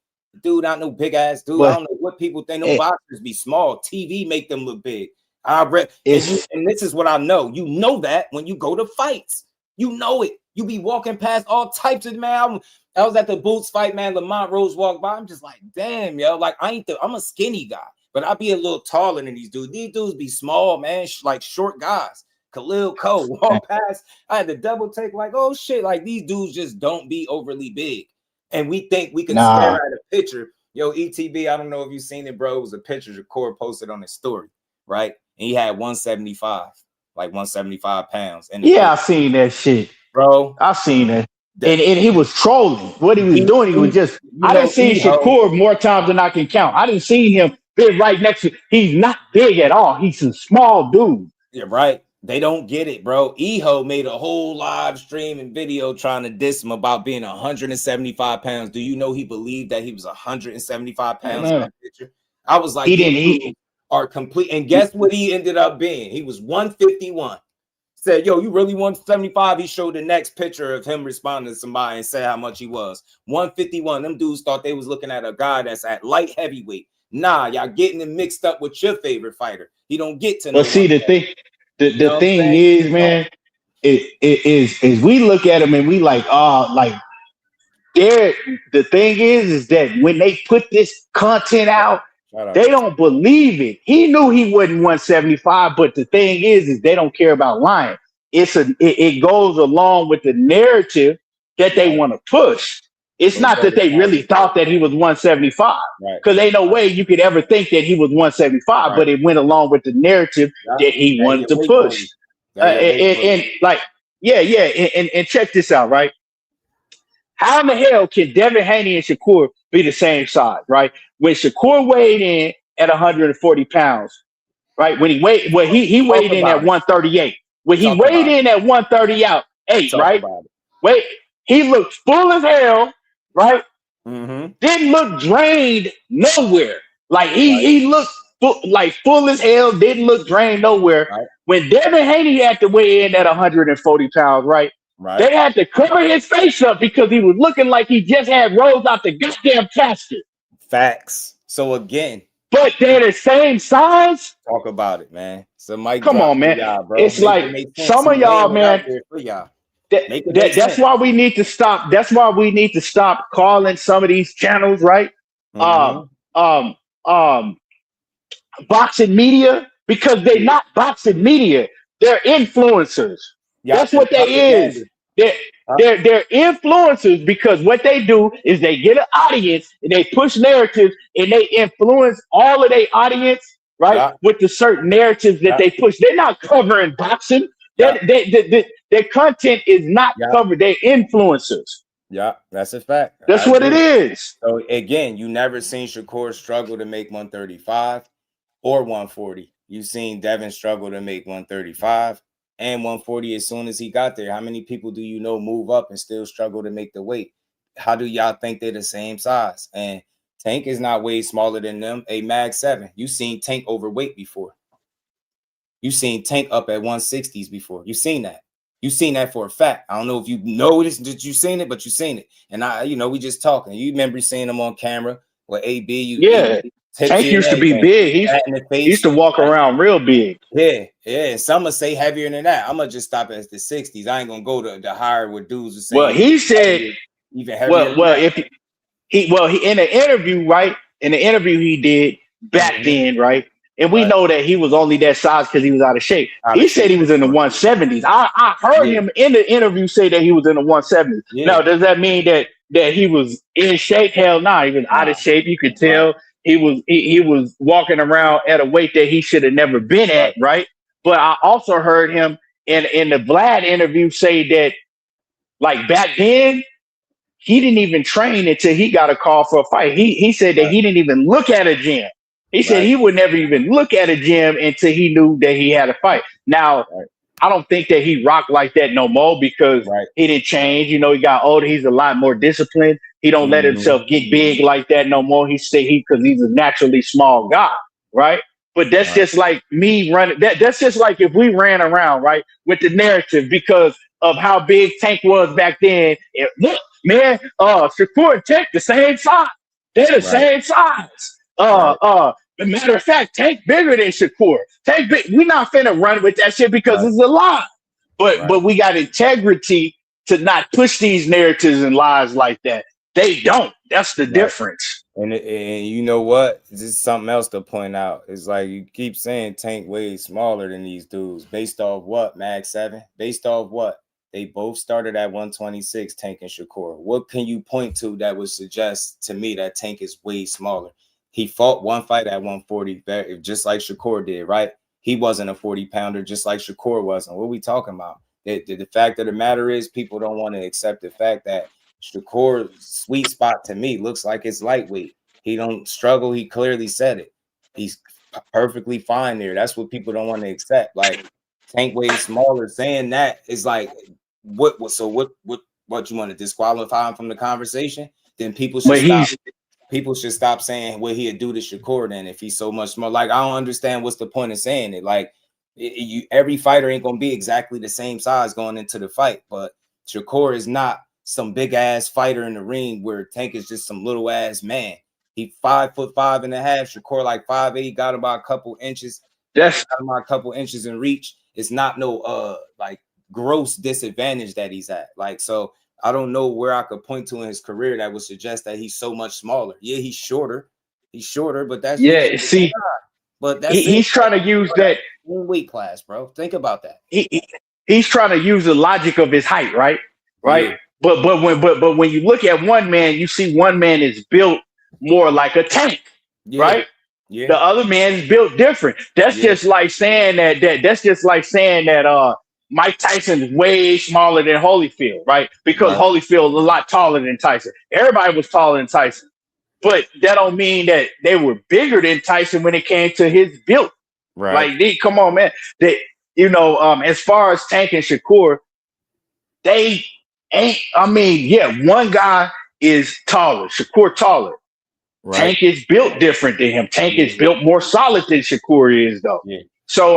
Speaker 11: Dude, not no big ass dude. I don't know what people think. No boxers be small. TV make them look big. I read, and this is what I know. You know that when you go to fights, you know it. You be walking past all types of man. I was at the Boots fight, man. Lamont Rose walked by. I'm just like, damn, yo. Like I'm a skinny guy, but I be a little taller than these dudes. These dudes be small, man, like short guys. Khalil Cole walked past. I had to double take, like, oh shit, like these dudes just don't be overly big. And we think we can stare at a picture. Yo, ETB, I don't know if you've seen it, bro. It was a picture Shakur posted on his story, right? And he had 175, like 175 pounds. And
Speaker 2: I seen that shit,
Speaker 11: bro.
Speaker 2: I seen that. And he was trolling. What he was doing, he was just. I didn't see Shakur more times than I can count. I didn't see him big right next to. He's not big at all. He's a small dude.
Speaker 11: Yeah, right. They don't get it, bro. Eho made a whole live stream and video trying to diss him about being 175 pounds. Do you know he believed that he was 175 pounds in that picture? I was like,
Speaker 2: he didn't eat.
Speaker 11: Are complete. And guess what he ended up being? He was 151. Said, yo, you really 175? He showed the next picture of him responding to somebody and said how much he was. 151. Them dudes thought they was looking at a guy that's at light heavyweight. Nah, y'all getting him mixed up with your favorite fighter. He don't get to know.
Speaker 2: But see, the thing is, man, is we look at him and we like, the thing is that when they put this content out, they don't believe it. He knew he wasn't 175, but the thing is they don't care about lying. It goes along with the narrative that they want to push. It's not that they really thought that he was 175, because ain't no way you could ever think that he was 175, but it went along with the narrative that he wanted to push. And check this out, right? How in the hell can Devin Haney and Shakur be the same size, right? When Shakur weighed in at 140 pounds, right? When he weighed in at 138. When he weighed in at 138, right? Wait, he looked full as hell, right? Didn't look drained nowhere. Like he looked full as hell, didn't look drained nowhere. When Devin Haney had to weigh in at 140 pounds, right? They had to cover his face up because he was looking like he just had rolls out the goddamn casket.
Speaker 11: Facts. So again,
Speaker 2: but they're the same size.
Speaker 11: Talk about it, man. So Mike,
Speaker 2: come on, man.
Speaker 11: Bro.
Speaker 2: It's like some of y'all, man. That's why we need to stop. That's why we need to stop calling some of these channels, right? Boxing media, because they're not boxing media. They're influencers. That's what they is. They're influencers, because what they do is they get an audience and they push narratives and they influence all of their audience, right? With the certain narratives that they push. They're not covering boxing. Their content is not covered. They're influencers.
Speaker 11: Yeah, that's a fact.
Speaker 2: That's what it is.
Speaker 11: So again, you never seen Shakur struggle to make 135 or 140. You seen Devin struggle to make 135 and 140 as soon as he got there. How many people do you know move up and still struggle to make the weight? How do y'all think they're the same size? And Tank is not way smaller than them. A Mag 7. You seen Tank overweight before. You seen Tank up at 160s before. You seen that. You seen that for a fact. I don't know if you noticed that you seen it, but you seen it. And we just talking. You remember seeing him on camera with AB. tipsy
Speaker 2: Tank used
Speaker 11: and
Speaker 2: to be
Speaker 11: everything.
Speaker 2: big. He used to walk around real big.
Speaker 11: Yeah. And some would say heavier than that. I'm gonna just stop at the 60s. I ain't gonna go to the higher where dudes are saying.
Speaker 2: Well, he said,
Speaker 11: even heavier.
Speaker 2: Well, if he in an interview, right? In the interview he did back then, right? And we know that he was only that size because he was out of shape. He said he was in the 170s. I heard him in the interview say that he was in the 170s. Now, does that mean that he was in shape? Hell no, he was out of shape. You could tell he was walking around at a weight that he should have never been at, right? But I also heard him in the Vlad interview say that, like, back then, he didn't even train until he got a call for a fight. He said that he didn't even look at a gym. He said he would never even look at a gym until he knew that he had a fight. Now, I don't think that he rocked like that no more because he didn't change. You know, he got older. He's a lot more disciplined. He don't let himself get big like that no more. Because he's a naturally small guy, right? But that's just like me running. That's just like if we ran around, right, with the narrative because of how big Tank was back then. Look, man, Shakur and Tank the same size. They're the same size. Matter of fact, Tank bigger than Shakur. Tank big. We're not finna run with that shit because it's a lie. But we got integrity to not push these narratives and lies like that. They don't. That's the difference.
Speaker 11: And you know what? This is something else to point out. It's like you keep saying Tank way smaller than these dudes. Based off what, Mag 7? Based off what? They both started at 126, Tank and Shakur. What can you point to that would suggest to me that Tank is way smaller? He fought one fight at 140, just like Shakur did, right? He wasn't a 40-pounder, just like Shakur wasn't. What are we talking about? The fact of the matter is people don't want to accept the fact that Shakur's sweet spot to me looks like it's lightweight. He don't struggle. He clearly said it. He's perfectly fine there. That's what people don't want to accept. Like Tank way smaller, saying that is like, what you want to disqualify him from the conversation? Then people should stop. People should stop saying what he'd do to Shakur then if he's so much smaller. Like, I don't understand what's the point of saying it. Like, every fighter ain't gonna be exactly the same size going into the fight, but Shakur is not some big ass fighter in the ring where Tank is just some little ass man. He 5'5.5". Shakur like 5'8", got about a couple inches.
Speaker 2: Yes,
Speaker 11: got about a couple inches in reach. It's not no like gross disadvantage that he's at. Like, so I don't know where I could point to in his career that would suggest that he's so much smaller. Yeah, he's shorter. He's shorter, but that's but that's
Speaker 2: he's trying to use that
Speaker 11: weight class, bro. Think about that.
Speaker 2: He's trying to use the logic of his height, right?
Speaker 11: Yeah.
Speaker 2: But when you look at one man, you see one man is built more like a Tank, right?
Speaker 11: Yeah.
Speaker 2: The other man is built different. That's just like saying that Mike Tyson is way smaller than Holyfield, right? Because Holyfield is a lot taller than Tyson. Everybody was taller than Tyson. But that don't mean that they were bigger than Tyson when it came to his build.
Speaker 11: Right.
Speaker 2: Like, come on, man. As far as Tank and Shakur, they ain't, one guy is taller, Shakur taller.
Speaker 11: Right.
Speaker 2: Tank is built different than him. Tank is built more solid than Shakur is, though.
Speaker 11: Yeah.
Speaker 2: So,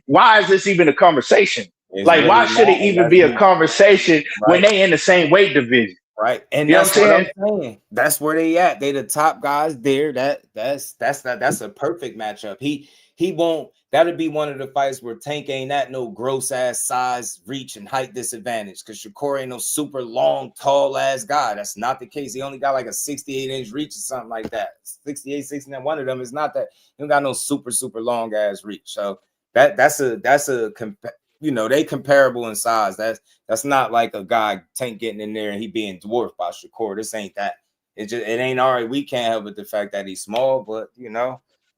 Speaker 2: why is this even a conversation? Like, why should it even be a conversation when they in the same weight division?
Speaker 11: Right. And
Speaker 2: you know
Speaker 11: that's what I'm saying. That's where they at. They the top guys there. That's a perfect matchup. He won't. That'll be one of the fights where Tank ain't at no gross ass size, reach, and height disadvantage. Because Shakur ain't no super long, tall ass guy. That's not the case. He only got like a 68-inch reach or something like that. 68, 69. One of them is not that. He don't got no super long ass reach. So that's they comparable in size. That's not like a guy Tank getting in there and he being dwarfed by Shakur. This ain't that. It ain't all right. We can't help with the fact that he's small, but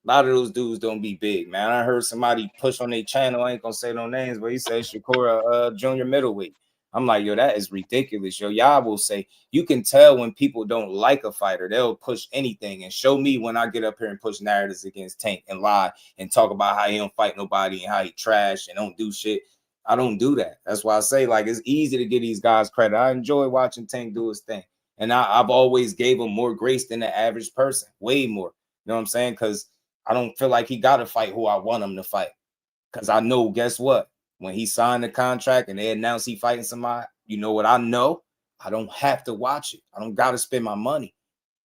Speaker 11: a lot of those dudes don't be big, man. I heard somebody push on their channel. I ain't gonna say no names, but he said Shakur junior middleweight. I'm like, yo, that is ridiculous. Yo, y'all will say you can tell when people don't like a fighter, they'll push anything and show me when I get up here and push narratives against Tank and lie and talk about how he don't fight nobody and how he trash and don't do shit. I don't do that. That's why I say, like, it's easy to give these guys credit. I enjoy watching Tank do his thing. And I've always gave him more grace than the average person, way more. You know what I'm saying? Because I don't feel like he got to fight who I want him to fight. Because I know, guess what? When he signed the contract and they announced he fighting somebody, you know what I know? I don't have to watch it. I don't got to spend my money.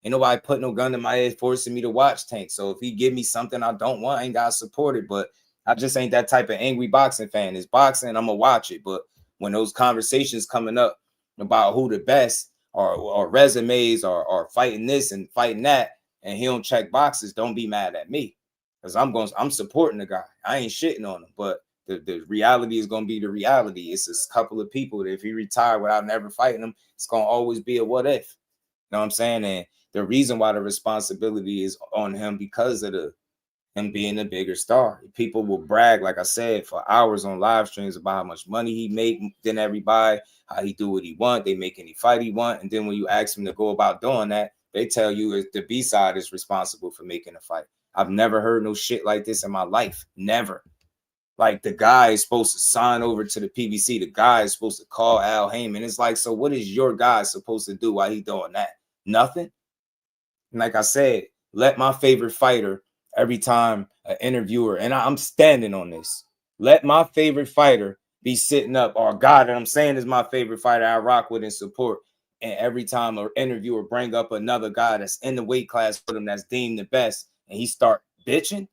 Speaker 11: Ain't nobody put no gun in my head forcing me to watch Tank. So if he give me something I don't want, I ain't got to support it. But I just ain't that type of angry boxing fan. It's boxing, I'm going to watch it. But when those conversations coming up about who the best or resumes or fighting this and fighting that, and he don't check boxes, don't be mad at me. Because I'm supporting the guy. I ain't shitting on him. But the reality is going to be the reality. It's a couple of people that if he retire without never fighting them, it's going to always be a what if. You know what I'm saying? And the reason why the responsibility is on him because of him being a bigger star. People will brag, like I said, for hours on live streams about how much money he make than everybody, how he do what he want, they make any fight he want. And then when you ask him to go about doing that, they tell you the B side is responsible for making a fight. I've never heard no shit like this in my life. Never. Like the guy is supposed to sign over to the PBC. The guy is supposed to call Al Heyman. It's like, so what is your guy supposed to do while he doing that? Nothing. And like I said, let my favorite fighter every time an interviewer, and I'm standing on this, let my favorite fighter be sitting up, or God that I'm saying is my favorite fighter I rock with and support. And every time an interviewer bring up another guy that's in the weight class with him that's deemed the best, and he start bitching,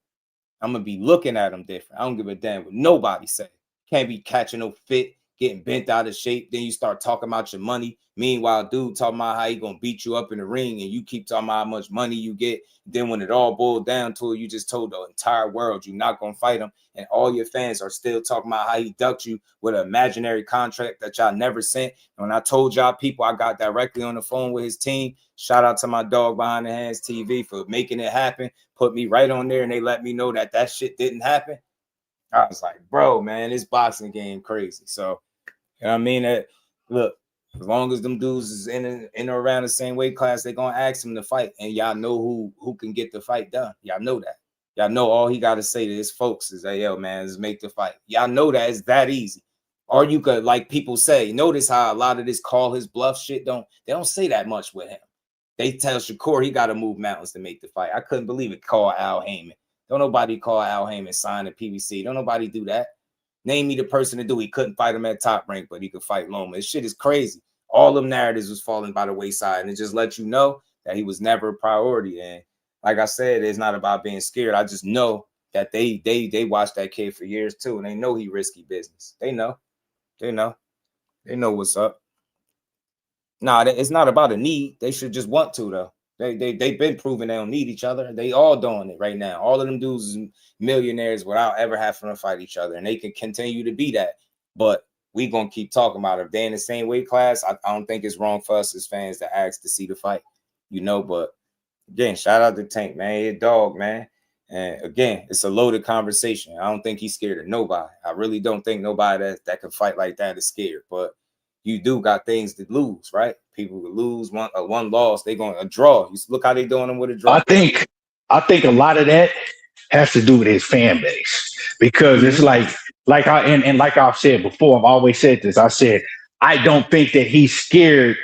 Speaker 11: I'm going to be looking at him different. I don't give a damn what nobody say. Can't be catching no fit, getting bent out of shape. Then you start talking about your money. Meanwhile, dude talking about how he going to beat you up in the ring and you keep talking about how much money you get. Then when it all boiled down to it, you just told the entire world you're not going to fight him. And all your fans are still talking about how he ducked you with an imaginary contract that y'all never sent. And when I told y'all people I got directly on the phone with his team, shout out to my dog Behind the Hands TV for making it happen. Put me right on there and they let me know that shit didn't happen. I was like, bro, man, this boxing game crazy. So, you know what I mean? Look, as long as them dudes is in or around the same weight class, they're going to ask him to fight. And y'all know who can get the fight done. Y'all know that. Y'all know all he got to say to his folks is, hey, yo, man, let's make the fight. Y'all know that it's that easy. Or you could, like people say, notice how a lot of this call his bluff shit, they don't say that much with him. They tell Shakur he got to move mountains to make the fight. I couldn't believe it. Call Al Heyman. Don't nobody call Al Heyman sign a PBC. Don't nobody do that. Name me the person to do. He couldn't fight him at Top Rank, but he could fight Loma. This shit is crazy. All them narratives was falling by the wayside, and it just let you know that he was never a priority. And like I said, it's not about being scared. I just know that they watched that kid for years too, and they know he risky business. They know what's up. Nah, it's not about a need. They should just want to though. They've been proving they don't need each other. They all doing it right now. All of them dudes is millionaires without ever having to fight each other, and they can continue to be that. But we gonna keep talking about it. If they're in the same weight class, I don't think it's wrong for us as fans to ask to see the fight, But again, shout out to Tank, man. He's a dog, man. And again, it's a loaded conversation. I don't think he's scared of nobody. I really don't think nobody that can fight like that is scared. But you do got things to lose, right? People will lose one loss. They going to draw. You look how they doing them with a draw.
Speaker 2: I think a lot of that has to do with his fan base because it's like I've said before. I've always said this. I said I don't think that he's scared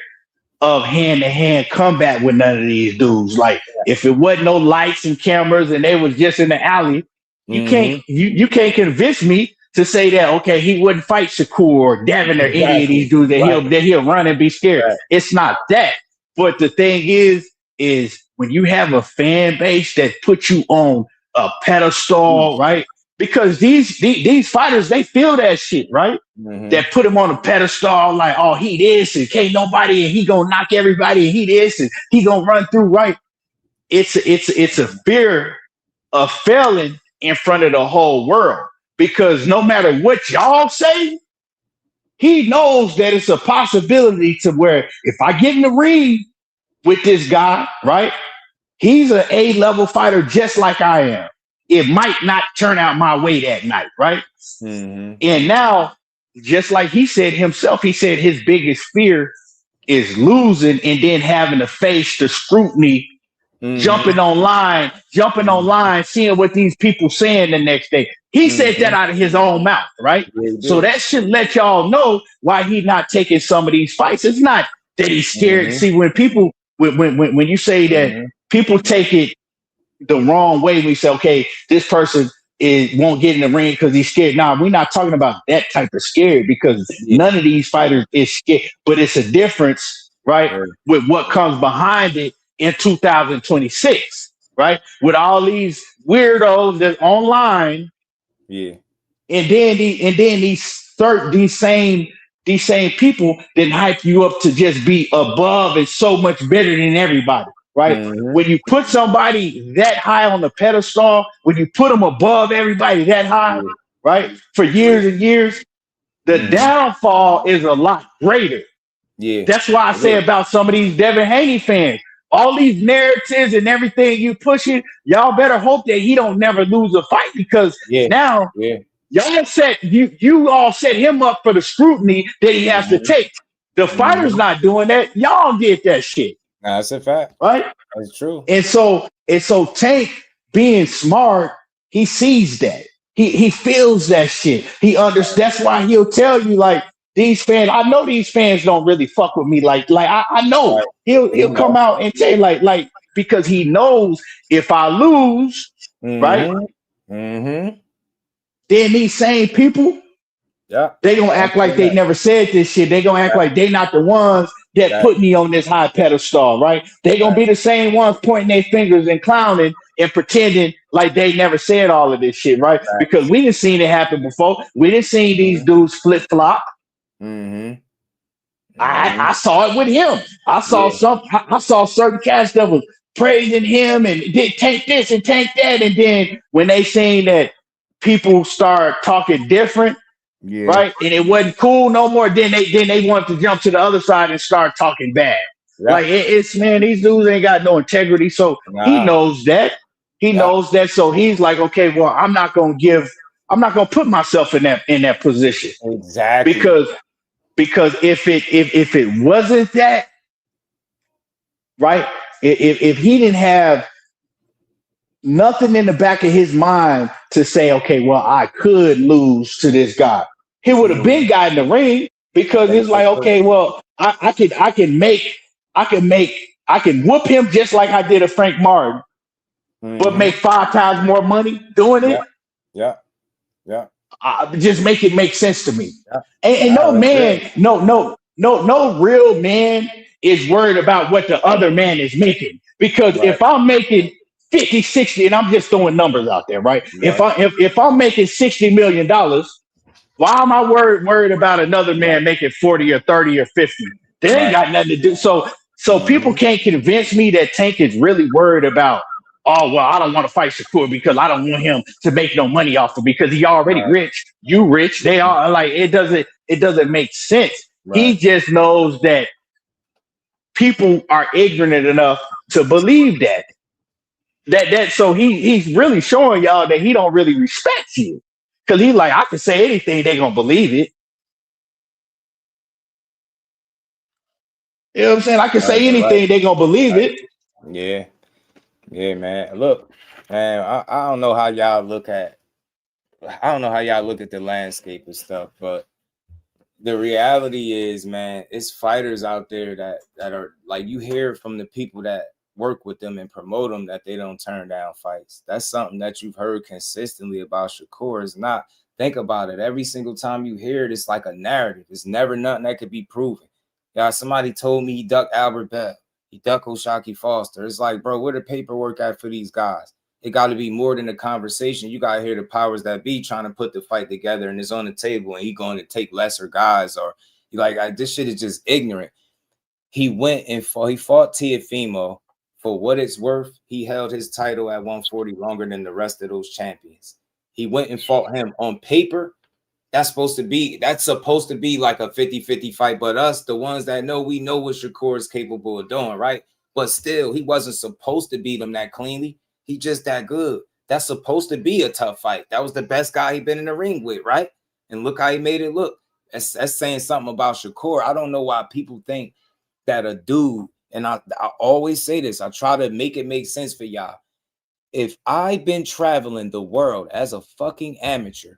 Speaker 2: of hand-to-hand combat with none of these dudes. Like if it wasn't no lights and cameras and they was just in the alley, you can't convince me to say that, okay, he wouldn't fight Shakur or Devin or any of these dudes that he'll run and be scared. Right. It's not that. But the thing is when you have a fan base that puts you on a pedestal, right? Because these fighters, they feel that shit, right? That put him on a pedestal like, oh, he this and can't nobody and he gonna knock everybody and he this and he gonna run through, right? It's a fear of failing in front of the whole world. Because no matter what y'all say, he knows that it's a possibility to where if I get in the ring with this guy, right, he's an A-level fighter just like I am. It might not turn out my way that night, right? And now, just like he said himself, he said his biggest fear is losing and then having to face the scrutiny, jumping online, seeing what these people saying the next day. He said that out of his own mouth, right? So that should let y'all know why he's not taking some of these fights. It's not that he's scared. See, when people, when you say that people take it the wrong way, we say, okay, this person won't get in the ring because he's scared. Nah, we're not talking about that type of scared because none of these fighters is scared. But it's a difference, right, with what comes behind it in 2026, right? With all these weirdos that's online,
Speaker 11: Yeah.
Speaker 2: and then these same people then hype you up to just be above and so much better than everybody, right? When you put somebody that high on the pedestal, when you put them above everybody that high, right? For years and years, the downfall is a lot greater.
Speaker 11: Yeah.
Speaker 2: That's why I say about some of these Devin Haney fans, all these narratives and everything you pushing, y'all better hope that he don't never lose a fight, because now y'all you all set him up for the scrutiny that he has to take. The fighter's not doing that. Y'all did that shit.
Speaker 11: Nah, that's a fact.
Speaker 2: Right?
Speaker 11: That's true.
Speaker 2: And so Tank, being smart, he sees that. He feels that shit. He understands. That's why he'll tell you, like, these fans, I know these fans don't really fuck with me. Like I know. He'll come out and say, like, because he knows if I lose, right? Then these same people, they gonna act like they never said this shit. They gonna act like they not the ones that put me on this high pedestal, right? They gonna be the same ones pointing their fingers and clowning and pretending like they never said all of this shit, right? Because we didn't seen it happen before. We didn't see these dudes flip flop. I saw it with him. I saw certain cats that was praising him and did tank this and tank that, and then when they seen that people start talking different, right, and it wasn't cool no more, then they wanted to jump to the other side and start talking bad. Like it's man, these dudes ain't got no integrity, so he knows that. He knows that, so he's like, okay, well, I'm not gonna put myself in that position.
Speaker 11: Exactly.
Speaker 2: Because if it wasn't that, right? If he didn't have nothing in the back of his mind to say, okay, well, I could lose to this guy, he would have been got in the ring, because it's like, okay, well, I can whoop him just like I did a Frank Martin, but make 5 times more money doing it.
Speaker 11: Yeah.
Speaker 2: Just make it make sense to me. And no man, no real man is worried about what the other man is making. Because if I'm making 50, 60, and I'm just throwing numbers out there, right? If I'm making $60 million, why am I worried about another man making 40 or 30 or 50? They ain't got nothing to do. So people can't convince me that Tank is really worried about, oh, well, I don't want to fight Shakur because I don't want him to make no money off of, because he already rich. You rich. They are, like, it doesn't make sense. He just knows that people are ignorant enough to believe that. So he's really showing y'all that he don't really respect you. Because he's like, I can say anything, they gonna believe it. You know what I'm saying? I can say anything, they gonna believe it.
Speaker 11: Yeah, man. Look, man, I don't know how y'all look at the landscape and stuff, but the reality is, man, it's fighters out there that are like, you hear from the people that work with them and promote them that they don't turn down fights. That's something that you've heard consistently about Shakur. Is not, think about it. Every single time you hear it, it's like a narrative. It's never nothing that could be proven. Yeah, somebody told me he ducked Albert Bell. He ducked O'Shaquie Foster. It's like, bro, where the paperwork at for these guys? It got to be more than a conversation. You got to hear the powers that be trying to put the fight together, and it's on the table, and he going to take lesser guys, or this shit is just ignorant. He went and he fought Teofimo. For what it's worth, he held his title at 140 longer than the rest of those champions. He went and fought him. On paper, that's supposed to be like a 50-50 fight. But us, the ones that know, we know what Shakur is capable of doing, right? But still, he wasn't supposed to beat him that cleanly. He just that good. That's supposed to be a tough fight. That was the best guy he been in the ring with, right? And look how he made it look. That's saying something about Shakur. I don't know why people think that a dude, and I always say this, I try to make it make sense for y'all. If I've been traveling the world as a fucking amateur,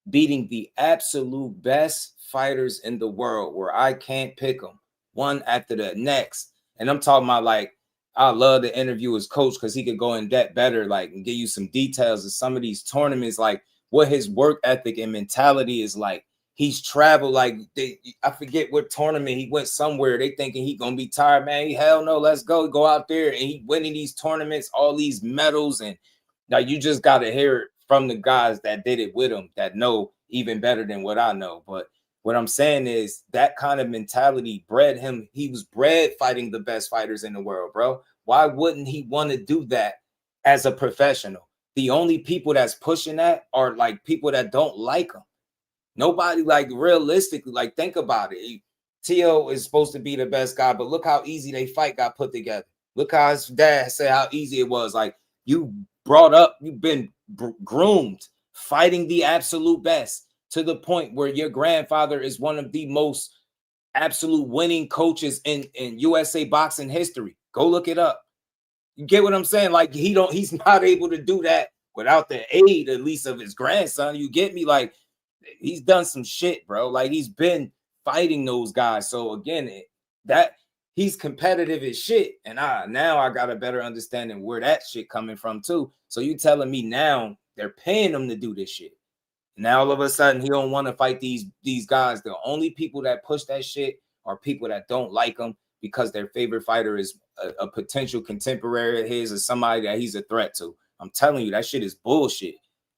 Speaker 11: beating the absolute best fighters in the world, where I can't pick them one after the next, and I'm talking about, like, I love to interview his coach because he could go in depth better, like, and give you some details of some of these tournaments, like what his work ethic and mentality is like. He's traveled like I forget what tournament he went somewhere. They thinking he gonna be tired, man. Hell no, let's go out there, and he winning these tournaments, all these medals, and now you just gotta hear it from the guys that did it with him that know even better than what I know. But what I'm saying is that kind of mentality bred him. He was bred fighting the best fighters in the world, bro. Why wouldn't he want to do that as a professional? The only people that's pushing that are like people that don't like him. Nobody, like, realistically, like, think about it. T.O. is supposed to be the best guy, but look how easy they fight got put together. Look how his dad said how easy it was. Like, you've been groomed fighting the absolute best to the point where your grandfather is one of the most absolute winning coaches in USA boxing history. Go look it up. You get what I'm saying? Like, he's not able to do that without the aid, at least, of his grandson. You get me? Like, he's done some shit, bro. Like, he's been fighting those guys. So again, that he's competitive as shit. And now I got a better understanding where that shit coming from too. So you telling me now they're paying him to do this shit. Now all of a sudden he don't want to fight these guys. The only people that push that shit are people that don't like him because their favorite fighter is a potential contemporary of his or somebody that he's a threat to. I'm telling you, that shit is bullshit.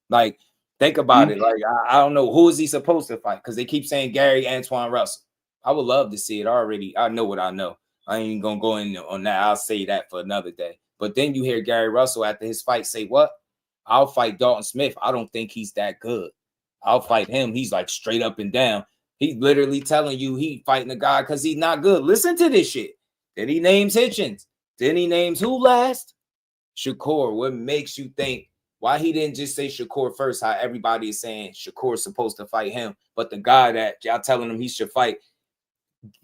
Speaker 11: Like, think about it. Like, I don't know, who is he supposed to fight? Because they keep saying Gary Antoine Russell. I would love to see it already. I know what I know. I ain't gonna go in on that. I'll say that for another day. But then you hear Gary Russell after his fight say, what? I'll fight Dalton Smith. I don't think he's that good. I'll fight him. He's like straight up and down. He's literally telling you he fighting a guy because he's not good. Listen to this shit. Then he names Hitchens. Then he names who last? Shakur. What makes you think why he didn't just say Shakur first? How everybody is saying Shakur's supposed to fight him, but the guy that y'all telling him he should fight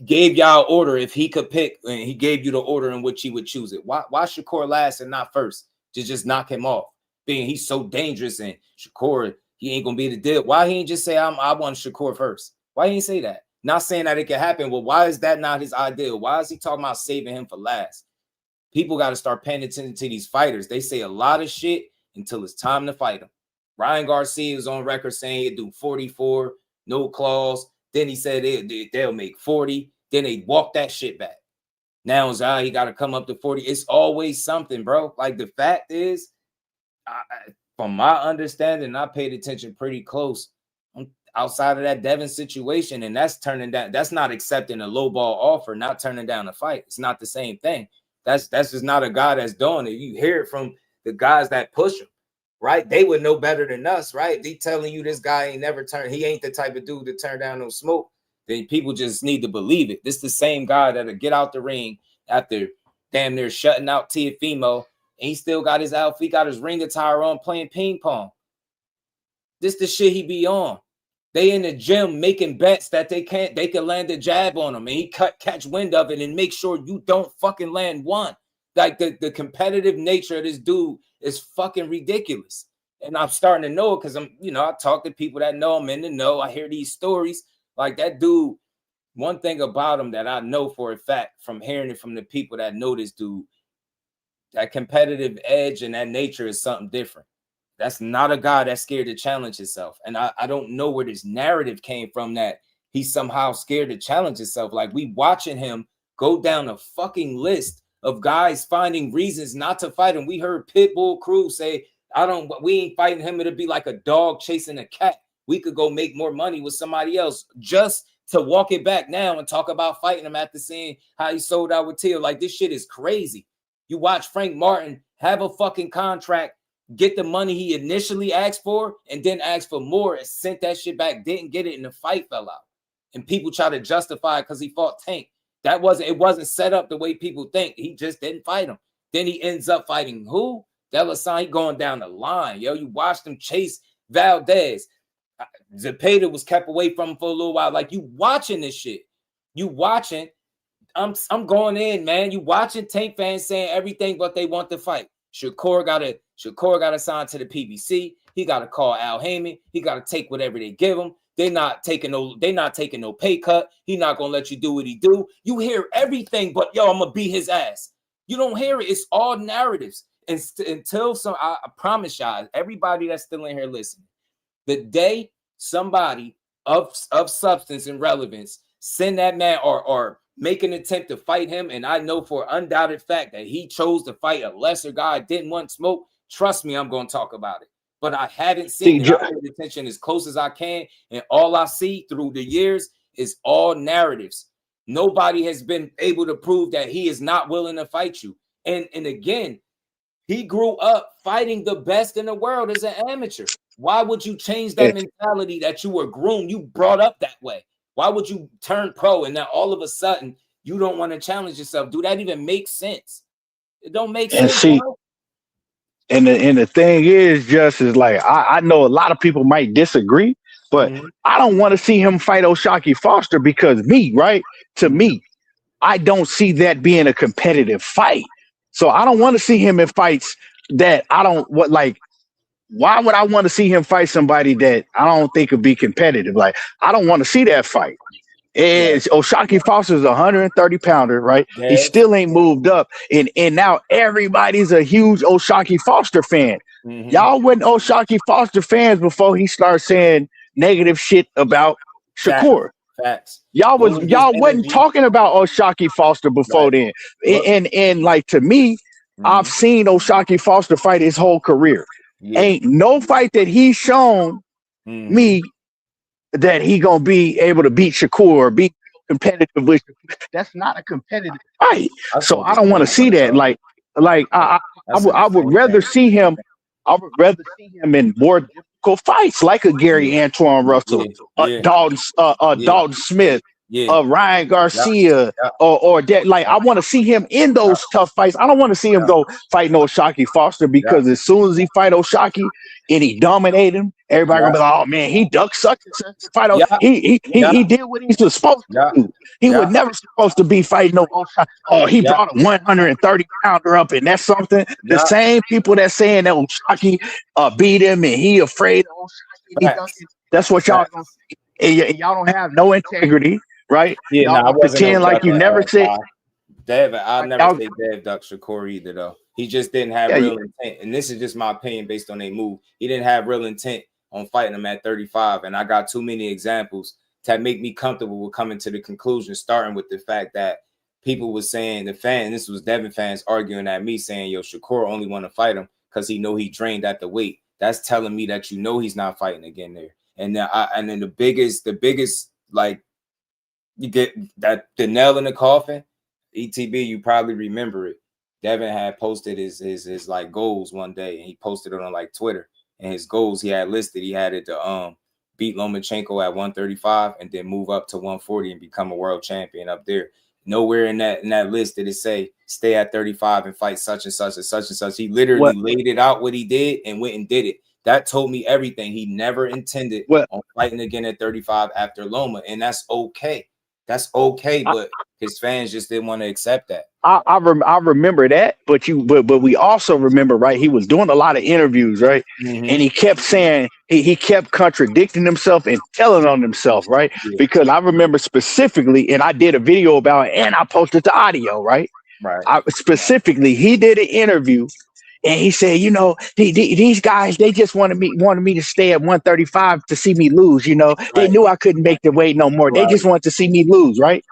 Speaker 11: gave y'all order if he could pick, and he gave you the order in which he would choose it. Why Shakur last and not first? To just knock him off, being he's so dangerous and Shakur, he ain't gonna be the deal. Why he ain't just say I want Shakur first? Why he ain't say that? Not saying that it can happen. Well, why is that not his ideal? Why is he talking about saving him for last? People got to start paying attention to these fighters. They say a lot of shit until it's time to fight them. Ryan Garcia was on record saying he'd do 44, no clause. Then he said they'll make 40. Then they walk that shit back. Now it's he got to come up to 40. It's always something, bro. Like, the fact is, from my understanding, I paid attention pretty close outside of that Devin situation, and that's turning down. That's not accepting a low ball offer, not turning down a fight. It's not the same thing. That's just not a guy that's doing it. You hear it from the guys that push him, right? They would know better than us, right? They telling you this guy ain't never turned. He ain't the type of dude to turn down no smoke. Then people just need to believe it. This the same guy that'll get out the ring after damn near shutting out Teofimo, and he still got his outfit, got his ring attire on, playing ping pong. This the shit he be on. They in the gym making bets that they can land a jab on him, and he catch wind of it and make sure you don't fucking land one. Like, the competitive nature of this dude is fucking ridiculous. And I'm starting to know it because I talk to people that know him in the know. I hear these stories. Like, that dude, one thing about him that I know for a fact from hearing it from the people that know this dude, that competitive edge and that nature is something different. That's not a guy that's scared to challenge himself. And I don't know where this narrative came from that he's somehow scared to challenge himself. Like, we watching him go down a fucking list of guys finding reasons not to fight him. We heard Pitbull Cruz say, we ain't fighting him. It'll be like a dog chasing a cat. We could go make more money with somebody else, just to walk it back now and talk about fighting him after seeing how he sold out with Teal. Like, this shit is crazy. You watch Frank Martin have a fucking contract, get the money he initially asked for, and then asked for more and sent that shit back, didn't get it, and the fight fell out. And people try to justify it because he fought Tank. It wasn't set up the way people think. He just didn't fight him. Then he ends up fighting who? Delasane. He going down the line. Yo, you watched him chase Valdez. Zepeda was kept away from him for a little while. Like, you watching this shit. You watching. I'm going in, man. You watching Tank fans saying everything but they want to fight. Shakur got to sign to the PBC. He got to call Al Heyman. He got to take whatever they give him. They're not taking no pay cut. He not gonna let you do what he do. You hear everything, but yo, I'm gonna beat his ass. You don't hear it. It's all narratives. And until I promise y'all, everybody that's still in here listening, the day somebody of substance and relevance, send that man or make an attempt to fight him, and I know for undoubted fact that he chose to fight a lesser guy, didn't want smoke, trust me, I'm going to talk about it. But I haven't seen it. I paid attention as close as I can, and all I see through the years is all narratives. Nobody has been able to prove that he is not willing to fight you. And again, he grew up fighting the best in the world as an amateur. Why would you change that mentality that you were groomed, you brought up that way? Why would you turn pro and now all of a sudden you don't want to challenge yourself? Do that even make sense? It don't make sense.
Speaker 2: See, and the thing is, just is like I know a lot of people might disagree, but I don't want to see him fight O'Shaquie Foster because to me, I don't see that being a competitive fight. So I don't want to see him in fights that I don't why would I want to see him fight somebody that I don't think would be competitive? Like, I don't want to see that fight. And O'Shaquie Foster is a 130 pounder, right?
Speaker 11: Yes.
Speaker 2: He still ain't moved up. And now everybody's a huge O'Shaquie Foster fan. Y'all weren't O'Shaquie Foster fans before he started saying negative shit about Shakur.
Speaker 11: Facts.
Speaker 2: Y'all wasn't talking about O'Shaquie Foster before then. And like, to me, I've seen O'Shaquie Foster fight his whole career. Ain't no fight that he's shown me that he gonna be able to beat Shakur or be competitive with Shakur. That's not a competitive fight. So I don't want to see that. I would rather see him. I would rather see him in more difficult fights, like a Gary Antoine Russell, Dalton Smith, Ryan Garcia, or that. Like, I want to see him in those tough fights. I don't want to see him go fight O'Shaquie Foster because as soon as he fight O'Shaquie and he dominate him, everybody gonna be like, "Oh man, he ducked such and such fight." He did what he was supposed to do. He was never supposed to be fighting no O'Shaquie. Oh, he brought a 130 pounder up, and that's something. The same people that saying that O'Shaquie beat him and he afraid of O'Shaquie. That's what y'all don't see. And y'all don't have no integrity. Right?
Speaker 11: Yeah,
Speaker 2: y'all pretend like you never said.
Speaker 11: Dev, I'll never say Dev ducked Shakur either, though. He just didn't have real intent. And this is just my opinion based on their move. He didn't have real intent on fighting him at 35. And I got too many examples to make me comfortable with coming to the conclusion, starting with the fact that people were saying, this was Devin fans arguing at me saying, yo, Shakur only want to fight him because he know he drained at the weight. That's telling me that he's not fighting again there. And then the biggest like, you get that the nail in the coffin, ETB, you probably remember it. Devin had posted his like goals one day, and he posted it on like Twitter. And his goals he had listed, he had it to beat Lomachenko at 135 and then move up to 140 and become a world champion up there. Nowhere in that list did it say stay at 35 and fight such and such and such and such. He literally laid it out what he did and went and did it. That told me everything. He never intended on fighting again at 35 after Loma, and that's okay. That's okay, but his fans just didn't want to accept that.
Speaker 2: I remember that, but we also remember, right? He was doing a lot of interviews, right? And he kept saying he kept contradicting himself and telling on himself, right? Because I remember specifically, and I did a video about it, and I posted the audio, right? Specifically, he did an interview. And he said, you know, these guys, they just wanted me to stay at 135 to see me lose. You know, they knew I couldn't make the weight no more. They just wanted to see me lose, right?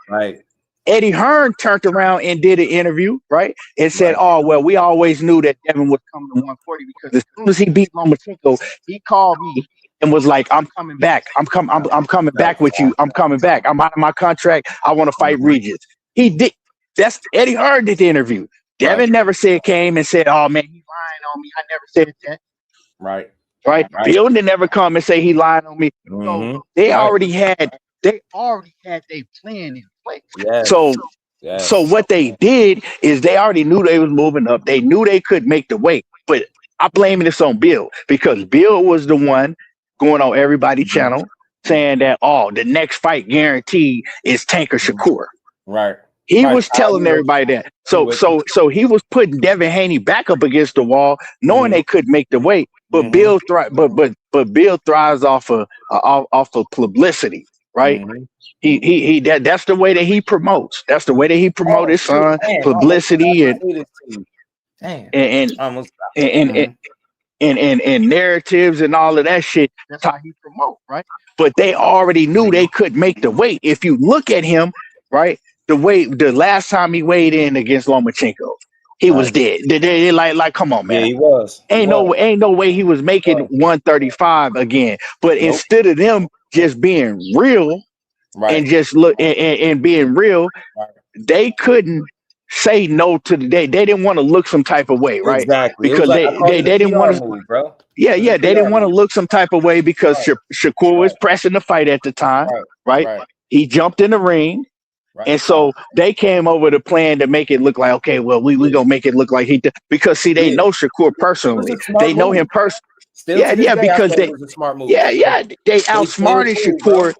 Speaker 2: Eddie Hearn turned around and did an interview, right? And said, oh, well, we always knew that Devin was coming to 140 because as soon as he beat Lomachenko, he called me and was like, I'm coming back. I'm coming back with you. I'm coming back. I'm out of my contract. I want to fight Regis. He did. That's Eddie Hearn did the interview. Devin never came and said, oh, man, he's lying on me. I never said that. Right. Bill didn't never come and say he lied on me. So they already had their plan in place. So what they did is they already knew they was moving up. They knew they could make the weight. But I blame this on Bill because Bill was the one going on everybody's channel saying that, the next fight guaranteed is Tank or Shakur. He was telling everybody that. So he was putting Devin Haney back up against the wall, knowing they couldn't make the weight. But Bill Bill thrives off of publicity, right? That's the way that he promotes. That's the way that he promotes his son, publicity and and narratives and all of that shit. That's how he promote, right? But they already knew they couldn't make the weight. If you look at him, right, the last time he weighed in against Lomachenko, he was dead. They like, come on, man.
Speaker 11: Yeah, he was.
Speaker 2: Ain't no way he was making 135 again. But instead of them just being real and just look and being real, they couldn't say no to they didn't want to look some type of way, right?
Speaker 11: Exactly.
Speaker 2: Because they didn't want to
Speaker 11: move, bro.
Speaker 2: Yeah, they didn't want to look some type of way because Shakur was pressing the fight at the time, right? He jumped in the ring. And so they came over the plan to make it look like, okay, well, we gonna make it look like he did. Because see, they know Shakur personally. They know him personally. Because they they outsmarted Shakur.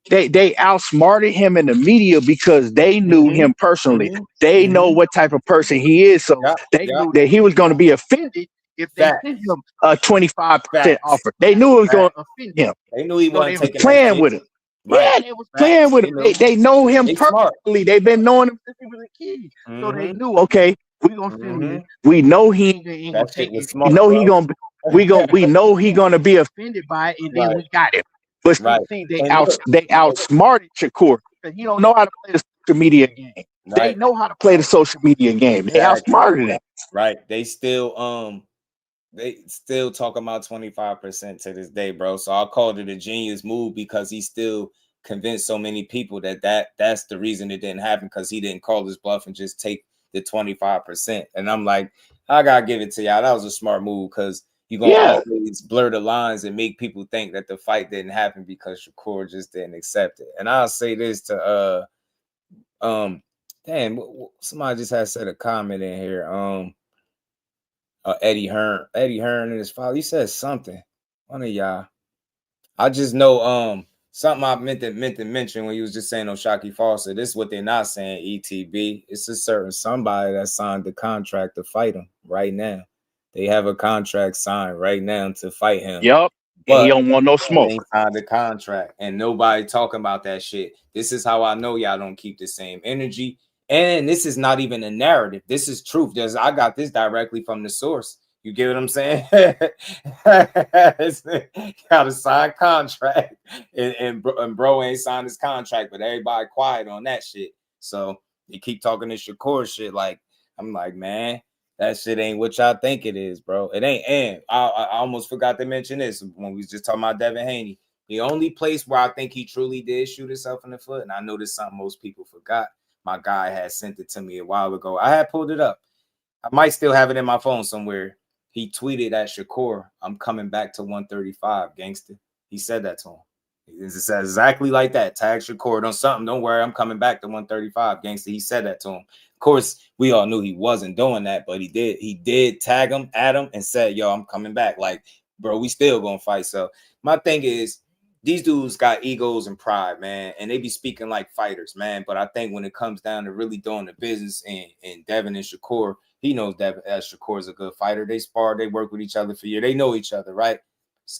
Speaker 2: They outsmarted him in the media because they knew him personally. They know what type of person he is. So they knew that he was going to be offended if they sent him a 25% offer. They knew it was going to offend him.
Speaker 11: They knew he wasn't
Speaker 2: playing with him. Yeah, they was playing with him. They know him personally. They've been knowing him since he was a kid. So they knew, okay, we gonna send him. We know he ain't gonna take it. We know he gonna we know he gonna be offended by it, and then we got him. But see, they outsmarted Shakur because he don't know how to play the social media game. They know how to play the social media game. They outsmarted him.
Speaker 11: Right. They still talk about 25% to this day, bro. So I called it a genius move because he still convinced so many people that's the reason it didn't happen, because he didn't call his bluff and just take the 25%. And I'm like, I gotta give it to y'all. That was a smart move because you're gonna always blur the lines and make people think that the fight didn't happen because Shakur just didn't accept it. And I'll say this to somebody just had said a comment in here. Eddie Hearn and his father. He said something. One of y'all. I just know something I meant to mention when he was just saying O'Shaquie Foster. This is what they're not saying, ETB. It's a certain somebody that signed the contract to fight him right now. They have a contract signed right now to fight him.
Speaker 2: Yep. But he don't want no smoke.
Speaker 11: They signed the contract and nobody talking about that shit. This is how I know y'all don't keep the same energy. And this is not even a narrative. This is truth. I got this directly from the source. You get what I'm saying? Got a signed contract, and bro ain't signed his contract, but everybody quiet on that shit. So you keep talking this Shakur shit. Like, I'm like, man, that shit ain't what y'all think it is, bro. It ain't. And I almost forgot to mention this when we was just talking about Devin Haney. The only place where I think he truly did shoot himself in the foot, and I know this is something most people forgot. My guy had sent it to me a while ago. I had pulled it up. I might still have it in my phone somewhere. He tweeted at Shakur, "I'm coming back to 135, gangster." He said that to him. It said exactly like that. Tag Shakur on something. Don't worry, I'm coming back to 135, gangster. He said that to him. Of course, we all knew he wasn't doing that, but he did. He did tag him at him and said, "Yo, I'm coming back." Like, bro, we still gonna fight. So my thing is, these dudes got egos and pride, man, and they be speaking like fighters, man. But I think when it comes down to really doing the business, and Devin and Shakur, he knows that Shakur is a good fighter. They spar, they work with each other for years. They know each other, right?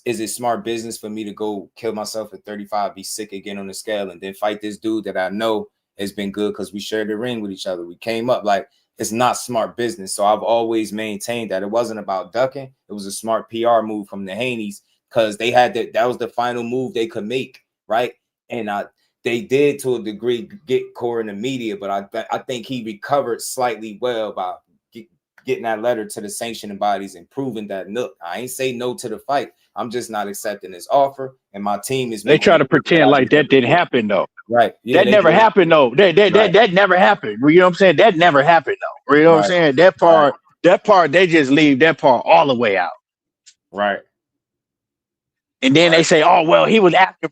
Speaker 11: Is it smart business for me to go kill myself at 35, be sick again on the scale, and then fight this dude that I know has been good because we shared the ring with each other? We came up. Like, it's not smart business. So I've always maintained that it wasn't about ducking. It was a smart PR move from the Haneys, because they had that was the final move they could make, right? And they did to a degree get Core in the media, but I think he recovered slightly well by getting that letter to the sanctioning bodies and proving that, look, I ain't say no to the fight. I'm just not accepting this offer, and my team is.
Speaker 2: They try to pretend like that didn't happen, though.
Speaker 11: Right? Yeah,
Speaker 2: that never happened, though. That never happened. You know what I'm saying? That never happened, though. You know what I'm saying? That part, they just leave that part all the way out.
Speaker 11: Right.
Speaker 2: And then they say, oh, well, he was after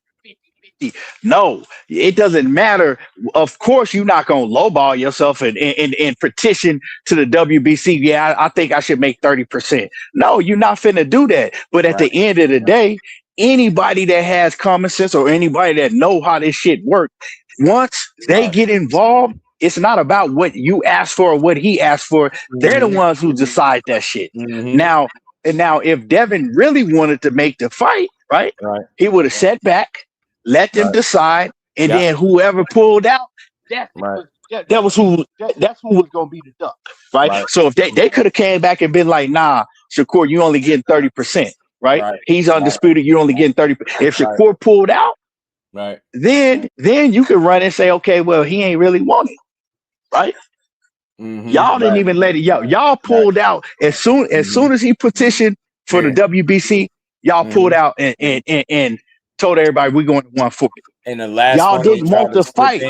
Speaker 2: 50-50. No, it doesn't matter. Of course, you're not going to lowball yourself and petition to the WBC. Yeah, I think I should make 30%. No, you're not finna do that. But at the end of the day, anybody that has common sense or anybody that know how this shit works, once they get involved, it's not about what you asked for or what he asked for. They're the ones who decide that shit. Now, if Devin really wanted to make the fight, right? He would have sat back, let them decide, and then whoever pulled out, that's who was going to be the duck, right? So if they could have came back and been like, nah, Shakur, you only getting 30%, right?
Speaker 11: Right.
Speaker 2: He's undisputed. You're only getting 30%. If Shakur pulled out,
Speaker 11: Right.
Speaker 2: then you can run and say, okay, well, he ain't really want it, right? Y'all didn't even let it. Y'all pulled out as soon as he petitioned for the WBC. Y'all pulled out and told everybody we're going to 140.
Speaker 11: And the last
Speaker 2: y'all
Speaker 11: one
Speaker 2: didn't want to fight.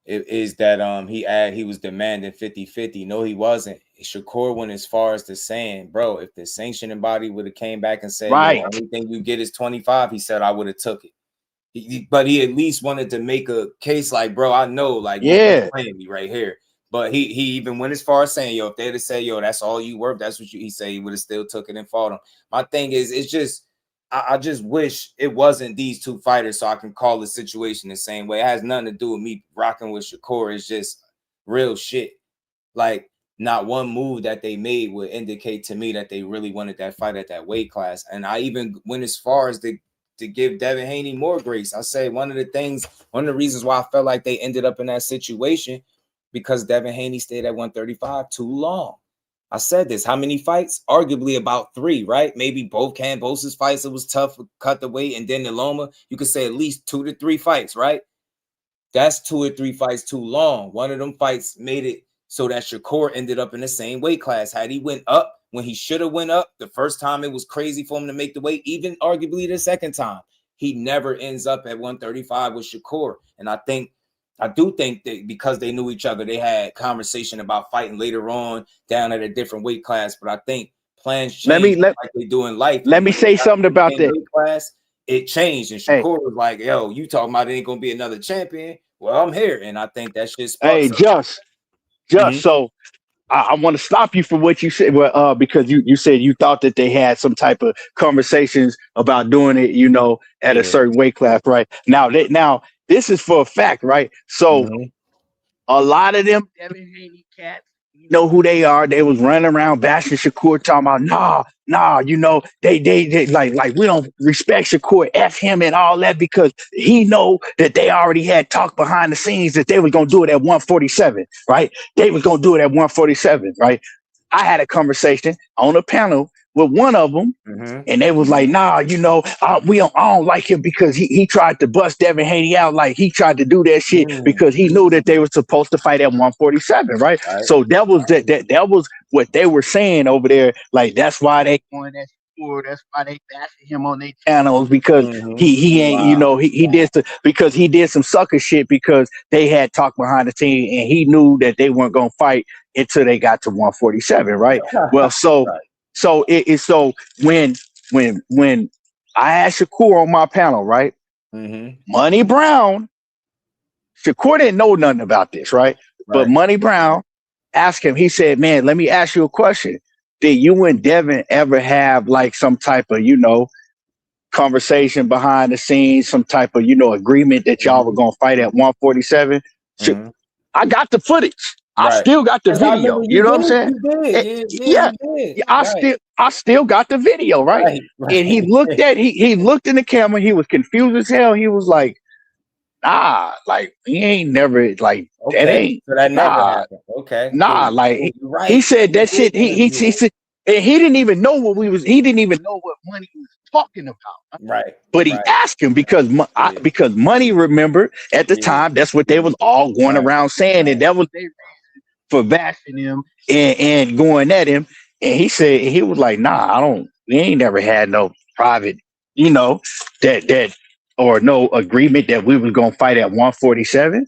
Speaker 11: Is that he was demanding 50-50. No, he wasn't. Shakur went as far as to saying, bro, if the sanctioning body would have came back and said,
Speaker 2: right,
Speaker 11: the only thing you get is 25, he said I would have took it. But he at least wanted to make a case like, bro, I know, like, you're playing me right here. But he even went as far as saying, yo, if they'd have said, yo, that's all you worth, that's what he said, he would have still took it and fought him. My thing is, it's just, I just wish it wasn't these two fighters so I can call the situation the same way. It has nothing to do with me rocking with Shakur. It's just real shit. Like, not one move that they made would indicate to me that they really wanted that fight at that weight class. And I even went as far as to give Devin Haney more grace. I say one of the reasons why I felt like they ended up in that situation, because Devin Haney stayed at 135 too long. I said this. How many fights? Arguably about 3, right? Maybe both Cambosa's fights, it was tough to cut the weight. And then the Loma, you could say at least 2 to 3 fights, right? That's 2 or 3 fights too long. One of them fights made it so that Shakur ended up in the same weight class. Had he went up when he should have went up, the first time it was crazy for him to make the weight, even arguably the second time, he never ends up at 135 with Shakur. And I do think that because they knew each other, they had conversation about fighting later on down at a different weight class. But I think plans change like they do in life.
Speaker 2: Let me say something about that.
Speaker 11: Weight class, it changed. And Shakur was like, yo, you talking about it ain't going to be another champion? Well, I'm here. And I think that shit sparks.
Speaker 2: So I want to stop you for what you said, because you said you thought that they had some type of conversations about doing it, at a certain weight class, right? Now this is for a fact, right? So a lot of them Devin Haney cats, you know who they are. They was running around bashing Shakur, talking about they like we don't respect Shakur, F him and all that, because he know that they already had talk behind the scenes that they was gonna do it at 147, right? They was gonna do it at 147, right? I had a conversation on a panel with one of them, and they was like, I don't like him because he tried to bust Devin Haney out. Like, he tried to do that shit because he knew that they were supposed to fight at 147, right? So that was that was what they were saying over there. Like, that's why they going that Shakur. That's why they bashing him on their channels, because he ain't, he did because he did some sucker shit, because they had talk behind the scene and he knew that they weren't gonna fight until they got to 147, right? Well, so when I had Shakur on my panel, right? Money Brown, Shakur didn't know nothing about this, right? But Money Brown asked him, he said, man, let me ask you a question. Did you and Devin ever have like some type of, conversation behind the scenes, some type of, agreement that y'all were going to fight at 147? I got the footage. I still got the video. You know what I'm saying? I still got the video, right? And he looked he looked in the camera. He was confused as hell. He was like, nah, like, he ain't never, like, that ain't.
Speaker 11: So that never happened. Okay.
Speaker 2: Nah, cool. Like, he said that shit. He said, and he didn't even know he didn't even know what Money was talking about.
Speaker 11: Right.
Speaker 2: But he asked him because Money remembered at the time, that's what they was all going around saying, and that was their reason for bashing him and going at him. And he said, he was like, nah, we ain't never had no private, that or no agreement that we was gonna fight at 147.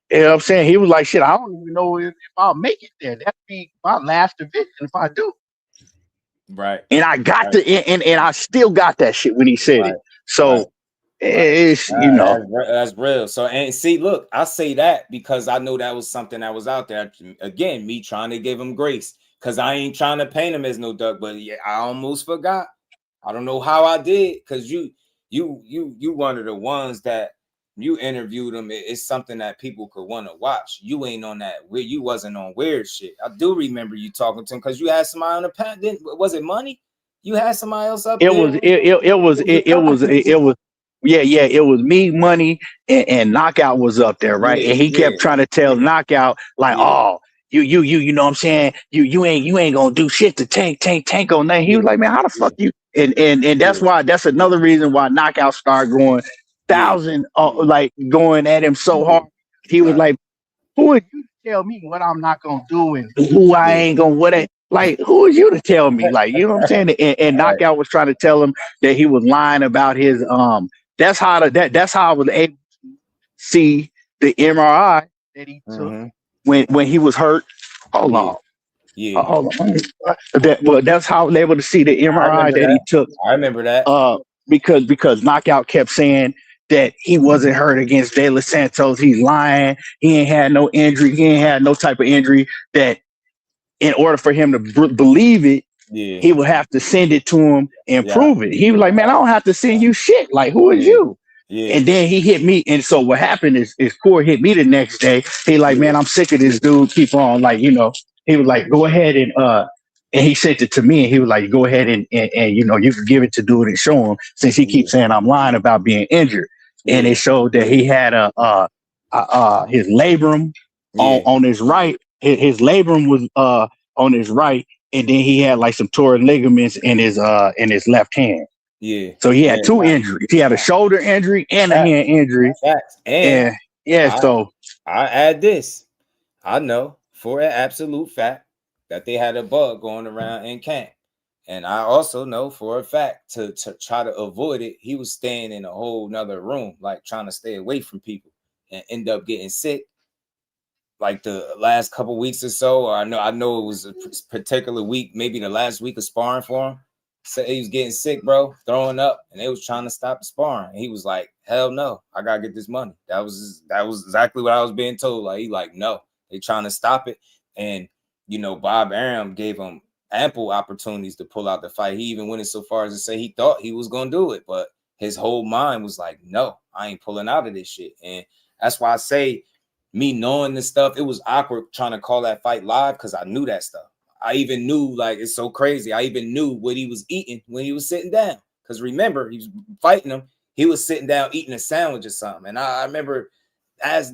Speaker 2: You know what I'm saying? He was like, shit, I don't even know if I'll make it there. That'd be my last division if I do.
Speaker 11: Right.
Speaker 2: And I got and I still got that shit when he said it. So it's
Speaker 11: that's real. So, and see, look, I say that because I know that was something that was out there. Again, me trying to give him grace, because I ain't trying to paint him as no duck, but yeah, I almost forgot. I don't know how I did, because you one of the ones that you interviewed him. It's something that people could want to watch. You ain't on that weird. You wasn't on weird shit. I do remember you talking to him because you had somebody on the panel. Was it Money? You had somebody else up there.
Speaker 2: It was me, Money, and Knockout was up there, right? And he kept trying to tell Knockout, like, oh, you know what I'm saying? You ain't gonna do shit to tank on that. He was like, man, how the fuck you? And that's why that's another reason why Knockout started going like going at him so hard. He was like, who are you to tell me what I'm not gonna do and who I ain't gonna like who are you to tell me? Like, you know what I'm saying? And Knockout was trying to tell him that he was lying about his that's how I was able to see the MRI that he took when he was hurt. Hold on.
Speaker 11: Yeah.
Speaker 2: Hold on. That's how I was able to see the MRI that he took.
Speaker 11: I remember that.
Speaker 2: Because Knockout kept saying that he wasn't hurt against De Los Santos. He's lying. He ain't had no injury. He ain't had no type of injury. That in order for him to believe it, he would have to send it to him and prove it. He was like, man, I don't have to send you shit. Like, who is you?
Speaker 11: Yeah.
Speaker 2: And then he hit me. And so what happened is Corey hit me the next day. He like, man, I'm sick of this dude. Keep on, like, you know, he was like, go ahead and he sent it to me and he was like, go ahead and you know, you can give it to dude and show him since he keeps saying I'm lying about being injured. And it showed that he had his labrum on his right. His labrum was on his right, and then he had like some torn ligaments in his left hand.
Speaker 11: Yeah.
Speaker 2: So he had two injuries. He had a shoulder injury and a hand injury.
Speaker 11: And
Speaker 2: so
Speaker 11: I add this. I know for an absolute fact that they had a bug going around in camp. And I also know for a fact to try to avoid it, he was staying in a whole nother room, like trying to stay away from people and end up getting sick. Like the last couple weeks or so, or I know it was a particular week, maybe the last week of sparring for him. So he was getting sick, bro, throwing up, and they was trying to stop the sparring. And he was like, hell no, I gotta get this money. That was exactly what I was being told. Like, he like, no, they trying to stop it. And you know, Bob Arum gave him ample opportunities to pull out the fight. He even went so far as to say he thought he was gonna do it, but his whole mind was like, no, I ain't pulling out of this shit. And that's why I say, me knowing this stuff, it was awkward trying to call that fight live because I knew that stuff. I even knew, like, it's so crazy. I even knew what he was eating when he was sitting down. Because remember, he was fighting him. He was sitting down eating a sandwich or something. And I remember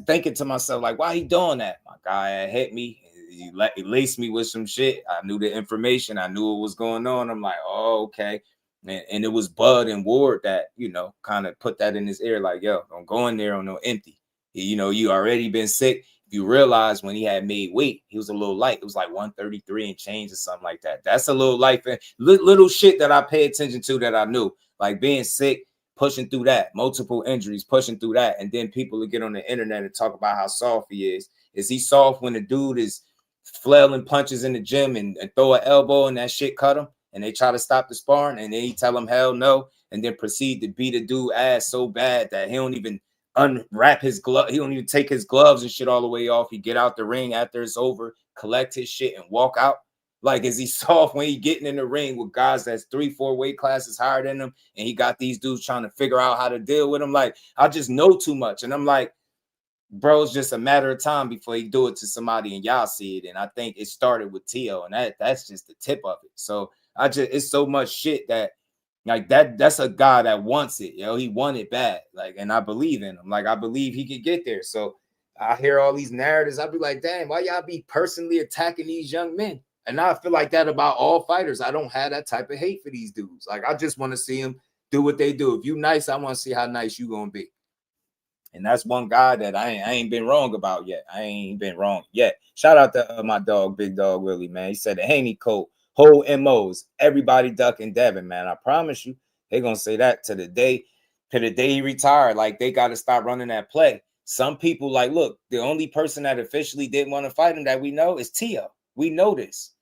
Speaker 11: thinking to myself, like, why he doing that? My guy had hit me. He laced me with some shit. I knew the information. I knew what was going on. I'm like, oh, okay. And it was Bud and Ward that, you know, kind of put that in his ear. Like, yo, don't go in there on no empty. You know, you already been sick. You realize when he had made weight, he was a little light. It was like 133 and change or something like that. That's a little light, little shit that I pay attention to that I knew. Like being sick, pushing through that, multiple injuries, pushing through that. And then people will get on the internet and talk about how soft he is. Is he soft when the dude is flailing punches in the gym and throw an elbow and that shit cut him? And they try to stop the sparring and then he tell him hell no. And then proceed to beat a dude ass so bad that he don't even unwrap his glove. He don't even take his gloves and shit all the way off. He get out the ring after it's over, collect his shit and walk out. Like, is he soft when he getting in the ring with guys that's 3-4 weight classes higher than him? And he got these dudes trying to figure out how to deal with him. Like, I just know too much. And I'm like, bro, it's just a matter of time before he do it to somebody and y'all see it. And I think it started with Tio, and that's just the tip of it. So it's so much shit that, like, that's a guy that wants it, yo. He want it bad. Like, and I believe in him. Like, I believe he could get there. So I hear all these narratives. I'll be like, damn, why y'all be personally attacking these young men? And I feel like that about all fighters. I don't have that type of hate for these dudes. Like, I just want to see them do what they do. If you nice, I want to see how nice you gonna be. And that's one guy that I ain't been wrong about yet. I ain't been wrong yet. Shout out to my dog, Big Dog Willie, man. He said the Haney code. Whole MOs, everybody ducking Devin, man. I promise you, they're gonna say that to the day he retired. Like, they got to stop running that play. Some people, like, look, the only person that officially didn't want to fight him that we know is Tio. We know this.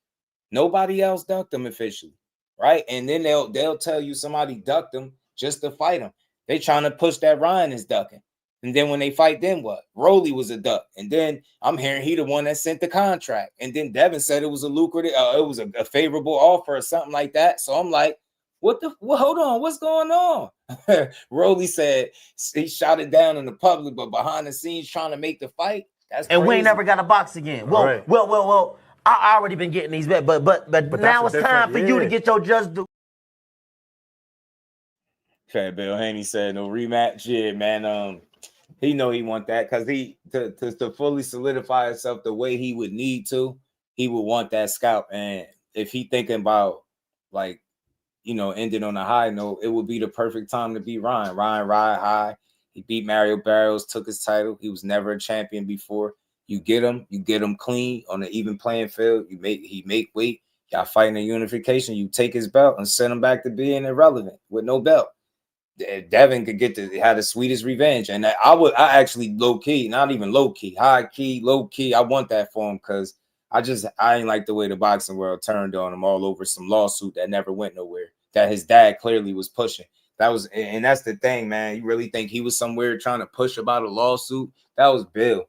Speaker 11: Nobody else ducked him officially, right? And then they'll tell you somebody ducked him just to fight him. They trying to push that Ryan is ducking. And then when they fight, then what? Rolly was a duck. And then I'm hearing he the one that sent the contract. And then Devin said it was a lucrative, it was a favorable offer or something like that. So I'm like, hold on, what's going on? Rolly said he shot it down in the public, but behind the scenes trying to make the fight. That's crazy.
Speaker 14: And we ain't never got a box again. Well,
Speaker 11: right.
Speaker 14: well. I already been getting these bets, but now it's time for you to get your just due.
Speaker 11: Okay, Bill Haney said no rematch. Yeah, man. He know he want that because to fully solidify himself the way he would need to, he would want that scalp. And if he thinking about like, ending on a high note, it would be the perfect time to beat Ryan. Ryan ride high. He beat Mario Barrios, took his title. He was never a champion before. You get him clean on an even playing field. He make weight. Y'all fighting a unification. You take his belt and send him back to being irrelevant with no belt. Devin could had the sweetest revenge, and I actually low key, not even low key, high key, low key. I want that for him because I ain't like the way the boxing world turned on him all over some lawsuit that never went nowhere. That his dad clearly was pushing. And that's the thing, man. You really think he was somewhere trying to push about a lawsuit? That was Bill.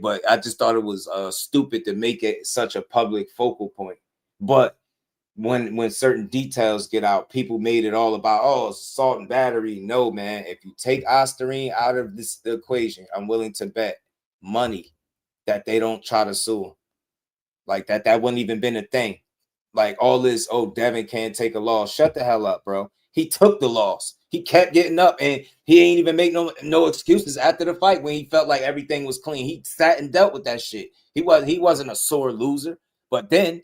Speaker 11: But I just thought it was stupid to make it such a public focal point. But when certain details get out, people made it all about assault and battery. No, man. If you take Osterine out of the equation, I'm willing to bet money that they don't try to sue him. Like that wouldn't even been a thing. Like all this, Devin can't take a loss. Shut the hell up, bro. He took the loss. He kept getting up, and he ain't even make no excuses after the fight when he felt like everything was clean. He sat and dealt with that shit. He wasn't a sore loser. But then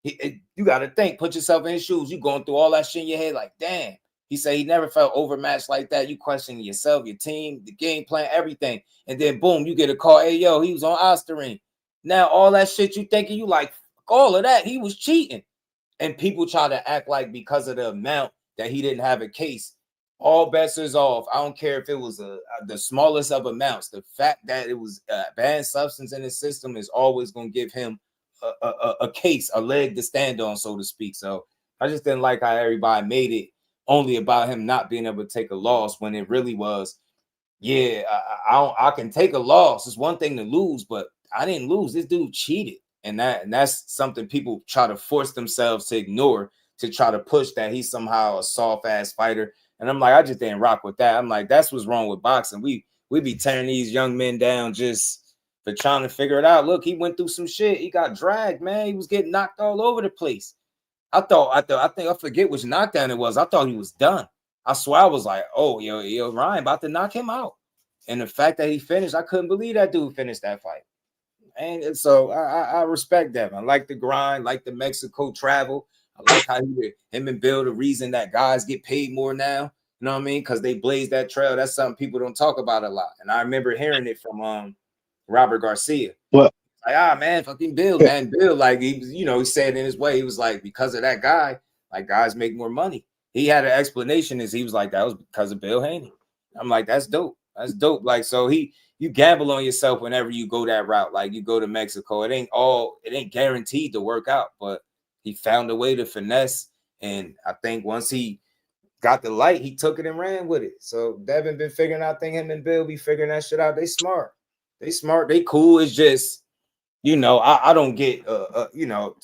Speaker 11: you got to think, put yourself in his shoes. You going through all that shit in your head, like, damn. He said he never felt overmatched like that. You questioning yourself, your team, the game plan, everything, and then boom, you get a call. Hey, yo, he was on Osterine. Now all that shit you thinking, you like all of that. He was cheating. And people try to act like because of the amount that he didn't have a case, all bets is off. I don't care if it was the smallest of amounts. The fact that it was a banned substance in his system is always going to give him a case, a leg to stand on, so to speak. So I just didn't like how everybody made it only about him not being able to take a loss when it really was, I can take a loss. It's one thing to lose, but I didn't lose. This dude cheated. And that's something people try to force themselves to ignore, to try to push that he's somehow a soft-ass fighter. And I'm like, I just didn't rock with that. I'm like, that's what's wrong with boxing. We be tearing these young men down just for trying to figure it out. Look, he went through some shit. He got dragged, man. He was getting knocked all over the place. I forget which knockdown it was. I thought he was done. I swear I was like, yo, Ryan about to knock him out. And the fact that he finished, I couldn't believe that dude finished that fight. And so I respect that. I like the grind, like the Mexico travel. I like how him and Bill, the reason that guys get paid more now, you know what I mean? Because they blaze that trail. That's something people don't talk about a lot. And I remember hearing it from Robert Garcia.
Speaker 2: What?
Speaker 11: Like, man, fucking Bill, man. Bill, like, he was, he said in his way, he was like, because of that guy, like, guys make more money. He had an explanation as he was like, that was because of Bill Haney. I'm like, that's dope. That's dope. Like, so you gamble on yourself whenever you go that route. Like you go to Mexico, it ain't guaranteed to work out, but he found a way to finesse. And I think once he got the light, he took it and ran with it. So Devin been figuring out things. Him and Bill be figuring that shit out. They smart. They cool. It's just, I don't get,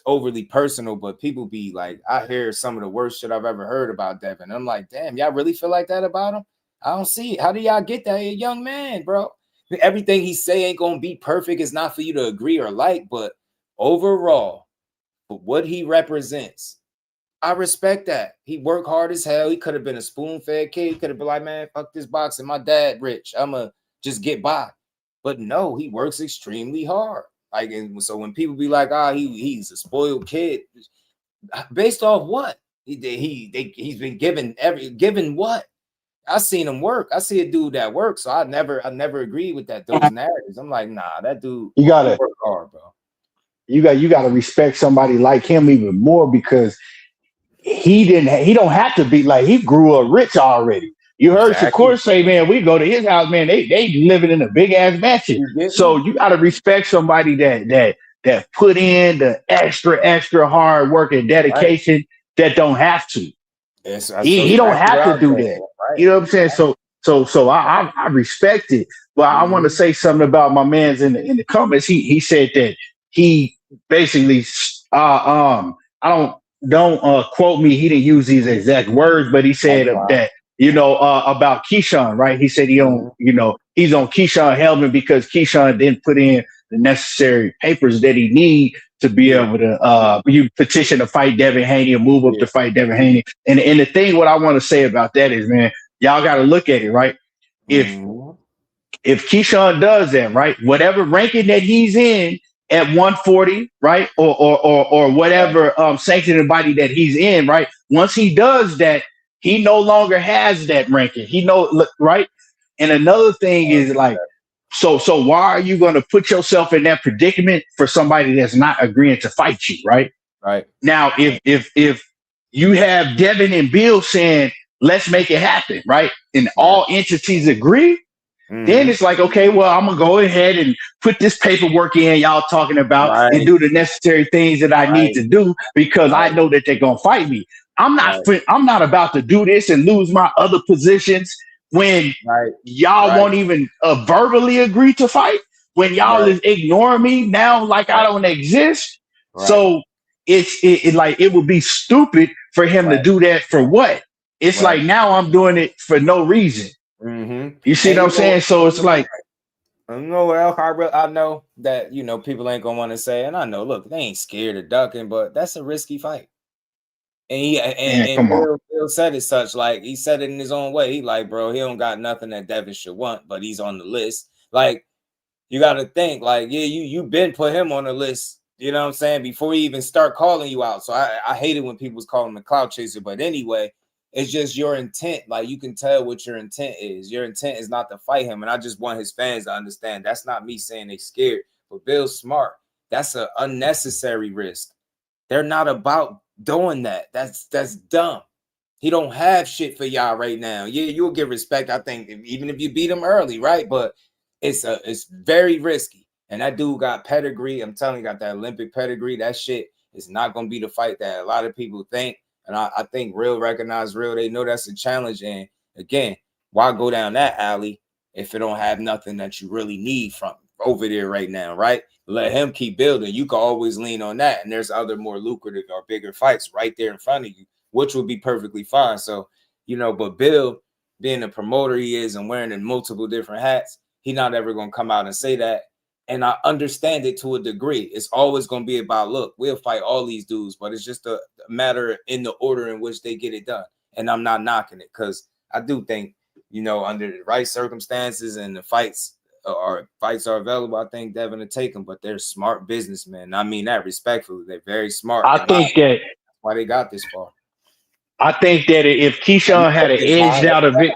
Speaker 11: overly personal, but people be like, I hear some of the worst shit I've ever heard about Devin. I'm like, damn, y'all really feel like that about him? I don't see it. How do y'all get that? He a young man, bro. Everything he say ain't gonna be perfect. It's not for you to agree or like, but overall, for what he represents, I respect that. He worked hard as hell. He could have been a spoon-fed kid. He could have been like, man, fuck this boxing. My dad rich. I'ma just get by. But no, he works extremely hard. Like, and so when people be like, he's a spoiled kid, based off what? He's been given what? I seen him work. I see a dude that works, so I never agreed with those narratives. I'm like, nah, that dude work hard, bro.
Speaker 2: You got to respect somebody like him even more because he don't have to be like, he grew up rich already. You heard Shakur say, man, we go to his house, man, they living in a big ass mansion. So you got to respect somebody that put in the extra hard work and dedication that don't have to. He don't have to do that. Right. You know what I'm saying? So I respect it. But I want to say something about my man's in the comments. He said that he basically don't quote me. He didn't use these exact words, but he said that about Keyshawn, right? He said he's on Keyshawn Helman because Keyshawn didn't put in the necessary papers that he need to be able to you petition to fight Devin Haney or move up to fight Devin Haney. And the thing what I want to say about that is, man, y'all got to look at it, right? If if Keyshawn does that, right, whatever ranking that he's in at 140, right, or whatever sanctioning body that he's in, right, once he does that, he no longer has that ranking. Right. And another thing is like, so why are you going to put yourself in that predicament for somebody that's not agreeing to fight you, right?
Speaker 11: Right.
Speaker 2: Now, if you have Devin and Bill saying, let's make it happen, right? And all entities agree, then it's like, okay, well, I'm going to go ahead and put this paperwork in y'all talking about and do the necessary things that I need to do because I know that they're going to fight me. I'm not about to do this and lose my other positions when y'all won't even verbally agree to fight, when y'all is ignoring me now like I don't exist. So it would be stupid for him to do that for what? It's like now I'm doing it for no reason. You see what I'm saying? So it's like,
Speaker 11: I know that, you know, people ain't gonna want to say, and I know, look, they ain't scared of ducking, but that's a risky fight. And Bill said it such, like, he said it in his own way. He like, bro, he don't got nothing that Devin should want, but he's on the list. Like, you got to think, like, yeah, you been put him on the list, you know what I'm saying, before he even start calling you out. So I hate it when people's calling him a clout chaser, but anyway, it's just your intent. Like, you can tell what your intent is. Your intent is not to fight him. And I just want his fans to understand that's not me saying they scared, but Bill's smart. That's an unnecessary risk. They're not about doing that. That's dumb. He don't have shit for y'all right now. Yeah, you'll get respect, I think, even if you beat him early, right? But it's very risky. And that dude got pedigree. I'm telling you, got that Olympic pedigree. That shit is not going to be the fight that a lot of people think. And I think real recognize real. They know that's a challenge. And again, why go down that alley if it don't have nothing that you really need from over there right now, right? Let him keep building. You can always lean on that. And there's other more lucrative or bigger fights right there in front of you, which would be perfectly fine. So, you know, but Bill, being the promoter he is and wearing in multiple different hats, he's not ever going to come out and say that. And I understand it to a degree. It's always going to be about, look, we'll fight all these dudes, but it's just a matter in the order in which they get it done. And I'm not knocking it because I do think, you know, under the right circumstances and the fights are available, I think Devin will take them, but they're smart businessmen. I mean that respectfully. They're very smart.
Speaker 2: I think that's
Speaker 11: why they got this far.
Speaker 2: I think that if Keyshawn had an edged out of it,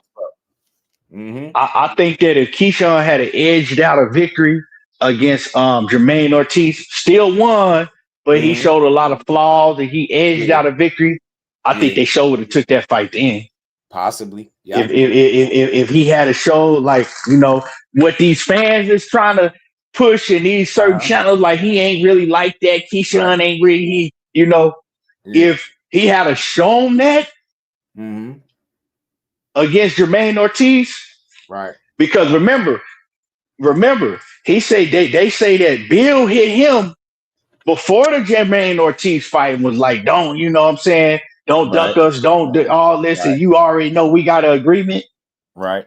Speaker 2: I think that if Keyshawn had an edged out of victory against Jermaine Ortiz, still won, but he showed a lot of flaws and he edged out a victory. I think they would have took that fight in.
Speaker 11: Possibly. Yeah.
Speaker 2: If he had a show like, you know, what these fans is trying to push in these certain channels, like he ain't really like that. Keyshawn ain't really, you know, if he had a shown that against Jermaine Ortiz,
Speaker 11: right?
Speaker 2: Because remember, he say they say that Bill hit him before the Jermaine Ortiz fight was like, don't, you know what I'm saying? Don't duck us, don't do all this, and you already know we got an agreement.
Speaker 11: Right.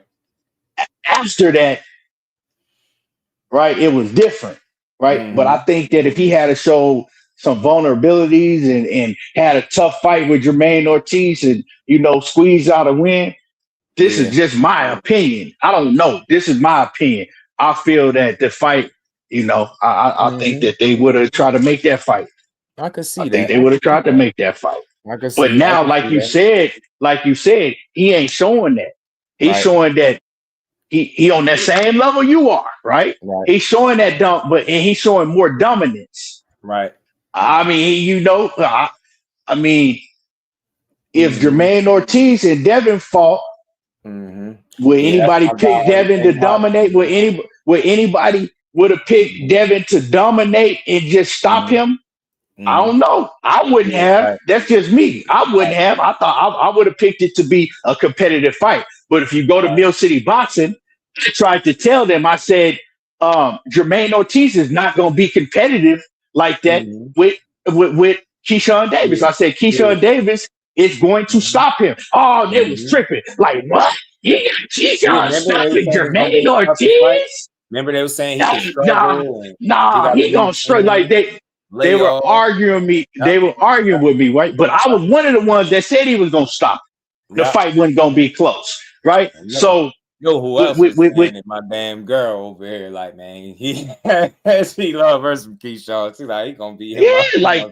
Speaker 2: After that, right, it was different, right? But I think that if he had to show some vulnerabilities and had a tough fight with Jermaine Ortiz and, you know, squeeze out a win, this is just my opinion. I don't know. This is my opinion. I feel that the fight, you know, I think that they would have tried to make that fight.
Speaker 11: I could see
Speaker 2: I think they would have tried to make that fight. But now, like you said, he ain't showing that. He's showing that he on that same level you are, right? He's showing that and he's showing more dominance.
Speaker 11: Right.
Speaker 2: I mean, you know, I mean, if Jermaine Ortiz and Devin fought, would anybody pick Devin to dominate? Would anybody would have picked Devin to dominate and just stop him? I don't know. I wouldn't have. That's just me. I wouldn't have. I thought I would have picked it to be a competitive fight. But if you go to Mill City Boxing, I tried to tell them, I said, Jermaine Ortiz is not going to be competitive like that with Keyshawn Davis. I said, Keyshawn Davis is going to stop him. Oh, they was tripping. Like, what? Keyshawn stopping Jermaine Ortiz?
Speaker 11: Remember they were saying he could struggle?
Speaker 2: He going to struggle. Like, they were arguing me. They were arguing with me, right? But I was one of the ones that said he was going to stop. The fight wasn't going to be close, right? So
Speaker 11: Yo, who else was saying it? My damn girl over here, like, man, she love her some Keyshawn. She's like, he gonna be him.
Speaker 2: Like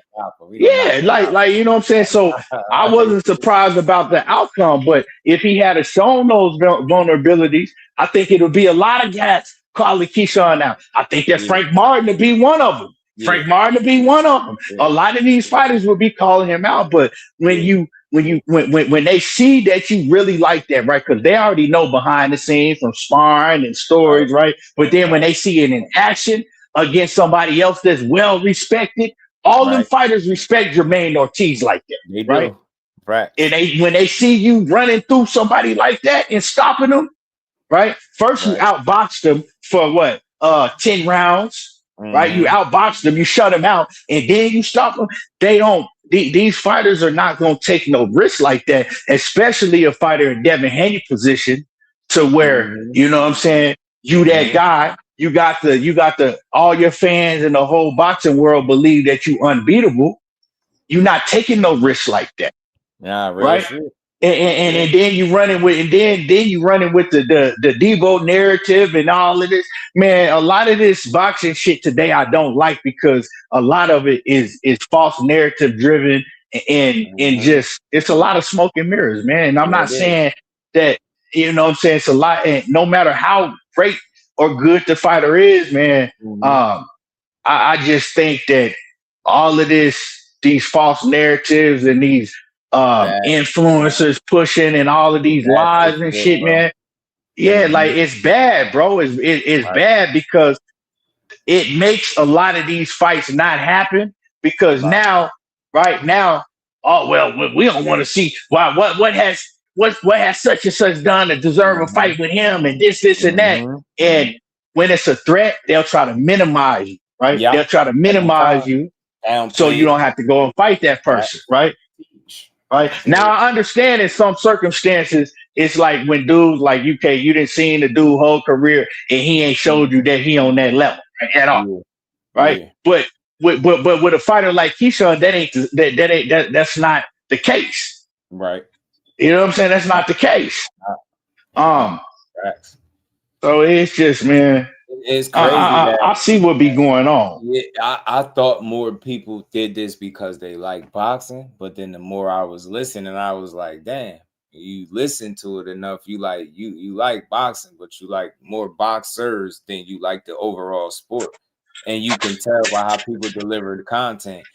Speaker 2: you know what I'm saying. So I wasn't surprised about the outcome, but if he had shown those vulnerabilities, I think it would be a lot of guys calling Keyshawn out. I think that Frank Martin would be one of them. Frank Martin would be one of them. A lot of these fighters would be calling him out, but when they see that you really like that, right? Because they already know behind the scenes from sparring and stories, right? But then when they see it in action against somebody else that's well respected, all them fighters respect Jermaine Ortiz like that.
Speaker 11: They
Speaker 2: right?
Speaker 11: do. Right.
Speaker 2: And when they see you running through somebody like that and stopping them, right? First you outboxed them for what? 10 rounds. Right, you outbox them, you shut them out, and then you stop them. They don't. These fighters are not going to take no risk like that, especially a fighter in Devin Haney position, to where you know what I'm saying. You that guy, you got the all your fans and the whole boxing world believe that you unbeatable. You're not taking no risk like that, right? And then you running with the Debo narrative and all of this. Man, a lot of this boxing shit today I don't like because a lot of it is false narrative driven and just it's a lot of smoke and mirrors, man. And I'm not saying that, you know what I'm saying, it's a lot, and no matter how great or good the fighter is, man, I just think that all of these false narratives and these influencers pushing and all of these lies and shit, bro. Man. Yeah, like it's bad, bro. It's bad because it makes a lot of these fights not happen because now, oh well, we don't want to see what has such and such done to deserve a fight with him and this and that. And when it's a threat, they'll try to minimize you, right? Yep. They'll try to minimize you so you don't have to go and fight that person, right? Right. Now I understand in some circumstances it's like when dudes like UK, you didn't see the dude whole career and he ain't showed you that he on that level at all. Right. But with a fighter like Keyshawn, that's not the case.
Speaker 11: Right.
Speaker 2: You know what I'm saying? That's not the case. So it's just, man,
Speaker 11: it's crazy.
Speaker 2: I see what be going on.
Speaker 11: Yeah, I thought more people did this because they like boxing, but then the more I was listening, I was like, damn, you listen to it enough, you like boxing, but you like more boxers than you like the overall sport. And you can tell by how people deliver the content.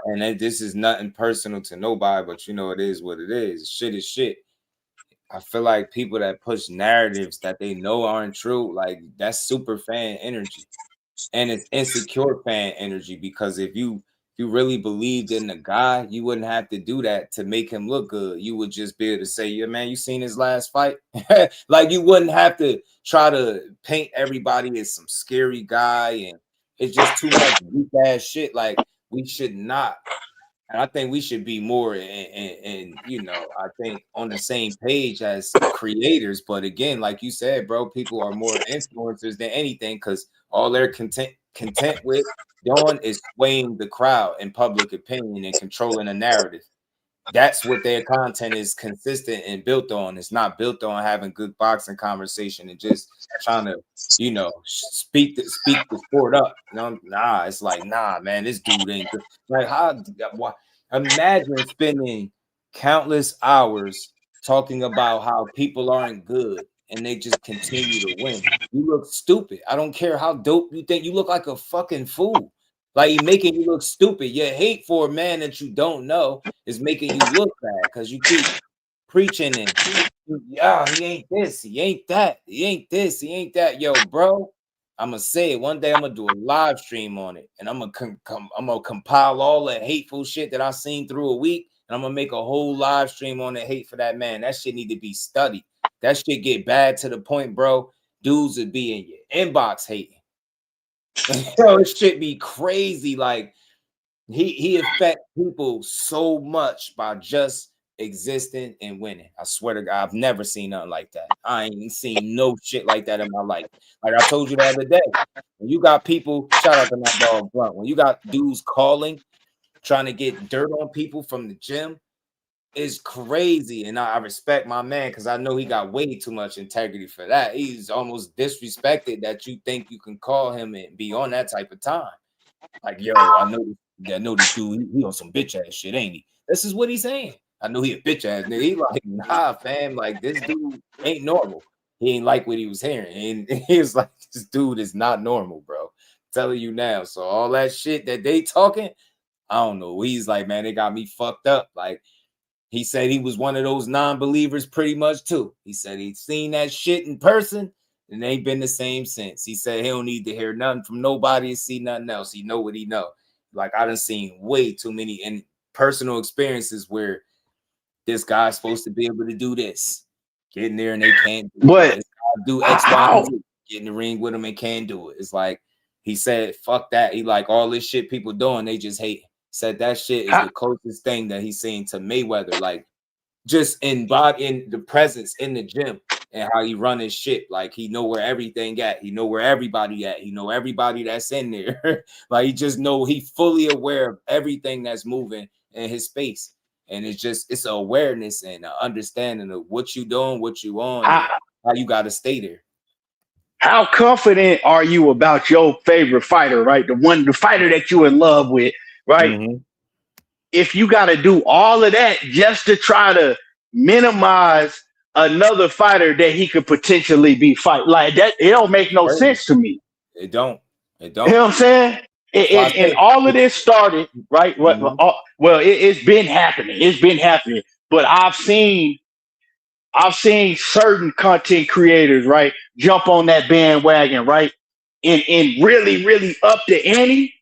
Speaker 11: And this is nothing personal to nobody, but you know, it is what it is. Shit is shit. I feel like people that push narratives that they know aren't true, like that's super fan energy, and it's insecure fan energy. Because if you really believed in the guy, you wouldn't have to do that to make him look good. You would just be able to say, "Yeah, man, you seen his last fight?" Like you wouldn't have to try to paint everybody as some scary guy, and it's just too much weak ass shit. Like we should not. And I think we should be more and you know, I think on the same page as creators. But again, like you said, bro, people are more influencers than anything because all they're content with doing is swaying the crowd in public opinion and controlling a narrative. That's what their content is consistent and built on. It's not built on having good boxing conversation and just trying to, you know, speak the sport up. You know, nah, it's like, nah, man, this dude ain't good. Like, imagine spending countless hours talking about how people aren't good and they just continue to win. You look stupid. I don't care how dope you think. You look like a fucking fool. Like he making you look stupid. Your hate for a man that you don't know is making you look bad because you keep preaching and he ain't this, he ain't that, he ain't this, he ain't that. Yo, bro, I'm gonna say it. One day I'm gonna do a live stream on it, and I'm gonna compile all the hateful shit that I've seen through a week, and I'm gonna make a whole live stream on the hate for that man. That shit need to be studied. That shit get bad to the point, bro. Dudes would be in your inbox hating. Yo, it should be crazy. Like he affects people so much by just existing and winning. I swear to God, I've never seen nothing like that. I ain't seen no shit like that in my life. Like I told you the other day, when you got people, shout out to my dog Blunt, when you got dudes calling, trying to get dirt on people from the gym, is crazy, and I respect my man because I know he got way too much integrity for that. He's almost disrespected that you think you can call him and be on that type of time. Like, yo, I know this dude. He on some bitch ass shit, ain't he? This is what he's saying. I know he a bitch ass nigga. He like, nah, fam. Like, this dude ain't normal. He ain't like what he was hearing, and he was like, this dude is not normal, bro. I'm telling you now. So all that shit that they talking, I don't know. He's like, man, they got me fucked up. Like, he said he was one of those non-believers pretty much too. He said he'd seen that shit in person and they ain't been the same since. He said he don't need to hear nothing from nobody and see nothing else. He know what he know. Like, I done seen way too many in personal experiences where this guy's supposed to be able to do this. Get in there and they can't do it. This guy do X, Y, and Z. Get in the ring with him and can't do it. It's like, he said, fuck that. He like, all this shit people doing, they just hate. Said that shit is the closest thing that he's seen to Mayweather, like just in the presence in the gym and how he run his shit. Like, he know where everything at. He know where everybody at. He know everybody that's in there. Like, he just know he fully aware of everything that's moving in his space. And it's an awareness and an understanding of what you doing, what you on, how you got to stay there.
Speaker 2: How confident are you about your favorite fighter, right? The fighter that you in love with, right? Mm-hmm. If you got to do all of that just to try to minimize another fighter that he could potentially be fighting, like that, it don't make no sense to me.
Speaker 11: It don't.
Speaker 2: You know what I'm saying? And all of this started, right? Mm-hmm. Well, it's been happening. It's been happening. But I've seen certain content creators, right, jump on that bandwagon, right, and really, really up the ante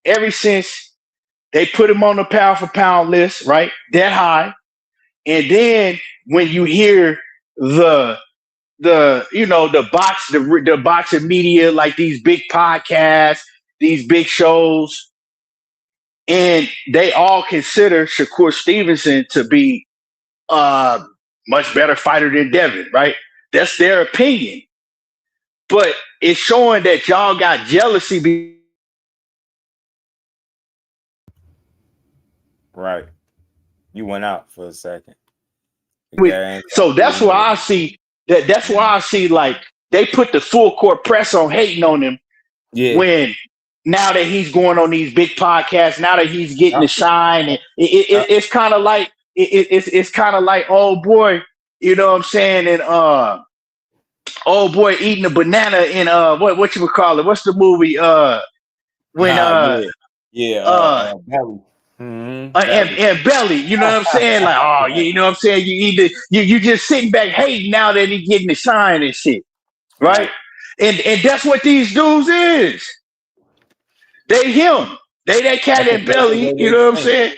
Speaker 2: ever since they put him on the pound for pound list, right, that high. And then when you hear the boxing media, like these big podcasts, these big shows, and they all consider Shakur Stevenson to be much better fighter than Devin, right? That's their opinion. But it's showing that y'all got jealousy.
Speaker 11: Right. You went out for a second.
Speaker 2: So that's why I see that's why I see like they put the full court press on hating on him. Yeah. When now that he's going on these big podcasts, now that he's getting the shine, and it's kind of like it's kind of like, oh boy, you know what I'm saying? And oh boy, eating a banana in what you would call it? What's the movie? Belly. And Belly, you know what I'm saying? Like, oh, you know what I'm saying? You just sitting back hating now that he's getting the shine and shit, right? And that's what these dudes is. They him. They that cat and Belly, you know what I'm saying?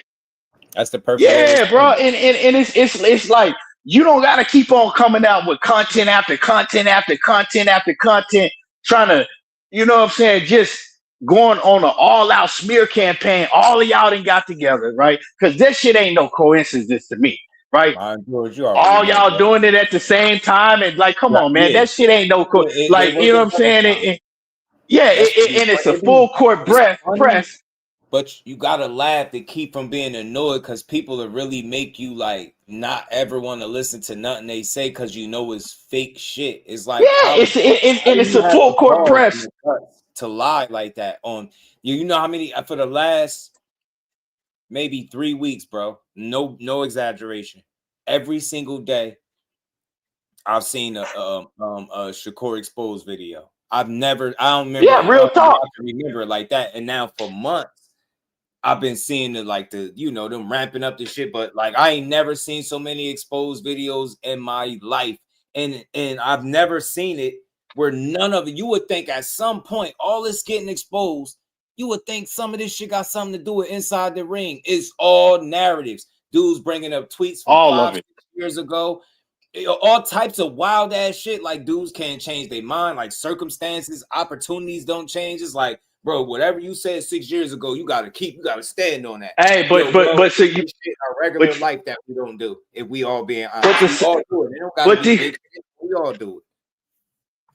Speaker 11: That's the perfect.
Speaker 2: Yeah, bro. And it's like you don't gotta keep on coming out with content after content after content after content, trying to, you know what I'm saying, just going on an all-out smear campaign. All of y'all done got together, right? Because this shit ain't no coincidence to me, right? All y'all doing it at the same time, and like, come on, man, that shit ain't no like, you know what I'm saying? And it's a full court press.
Speaker 11: But you gotta laugh to keep from being annoyed because people will really make you like not ever want to listen to nothing they say because you know it's fake shit. It's like
Speaker 2: it's a full court press
Speaker 11: to lie like that on you. You know how many for the last maybe 3 weeks, bro? No exaggeration. Every single day, I've seen a Shakur exposed video. I don't remember.
Speaker 2: Yeah, real talk.
Speaker 11: I can remember it like that. And now for months, I've been seeing them ramping up the shit. But like, I ain't never seen so many exposed videos in my life, and I've never seen it where none of it. You would think at some point all this getting exposed, you would think some of this shit got something to do with inside the ring. It's all narratives. Dudes bringing up tweets from
Speaker 2: all of it
Speaker 11: 6 years ago. All types of wild ass shit. Like, dudes can't change their mind. Like, circumstances, opportunities don't change. It's like, bro, whatever you said 6 years ago, you gotta stand on that.
Speaker 2: Hey, but so you
Speaker 11: our regular life that we don't do. If we all being honest, we all do it. They don't gotta be big. We all do it.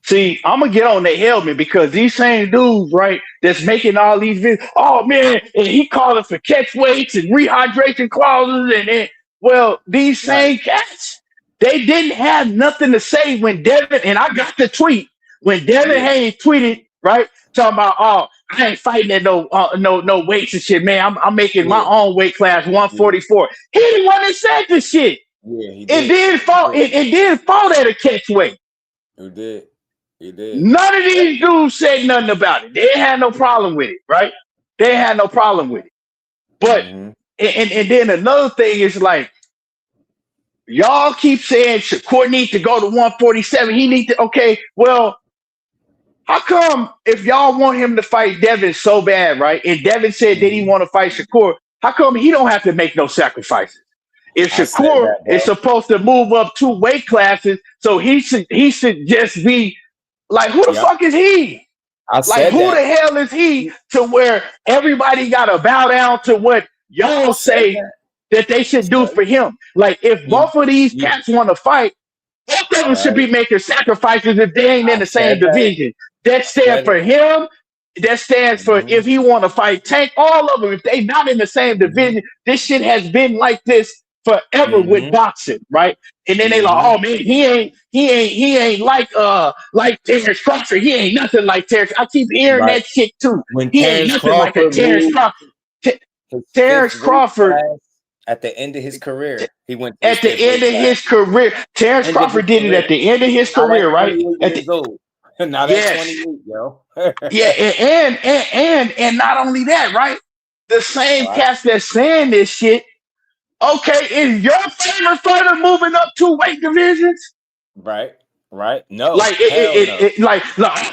Speaker 2: See, I'm gonna get on their helmet because these same dudes, right, that's making all these videos. Oh man, and he calling for catch weights and rehydration clauses, and then Well, these same cats, they didn't have nothing to say when Devin, and I got the tweet when Devin Haney tweeted, right, talking about, oh, I ain't fighting at no weights and shit, man. I'm making my own weight class, 144. He the one that said this shit.
Speaker 11: Yeah, he
Speaker 2: It did fall. It did fall at a catch weight.
Speaker 11: He did. He did.
Speaker 2: None of these dudes said nothing about it. They had no problem with it, right? They had no problem with it. But and then another thing is like, y'all keep saying Shakur needs to go to 147. He needs to. Okay, well, how come if y'all want him to fight Devin so bad, right? And Devin said that he want to fight Shakur, how come he don't have to make no sacrifices? If Shakur is supposed to move up 2 weight classes, so he should just be like, who the fuck is he? Like, who the hell is he to where everybody got to bow down to what y'all say that they should do for him? Like, if both of these cats want to fight, both of them should be making sacrifices if they ain't in the same division. That stands for him. That stands for if he want to fight Tank, all of them. If they not in the same division, this shit has been like this forever with boxing, right? And then they like, oh man, he ain't like Terrence Crawford. He ain't nothing like Terrence. I keep hearing that shit too. He ain't nothing like a Terrence Crawford. Terrence Crawford
Speaker 11: at the end of his career, he went
Speaker 2: at the end of his career. Terrence Crawford did it at the end of his career, right? At the
Speaker 11: old. Now that's 28, yo.
Speaker 2: Yeah, and not only that, right? The same cats that's saying this shit. Okay, is your favorite fighter moving up 2 weight divisions?
Speaker 11: Right. No,
Speaker 2: like like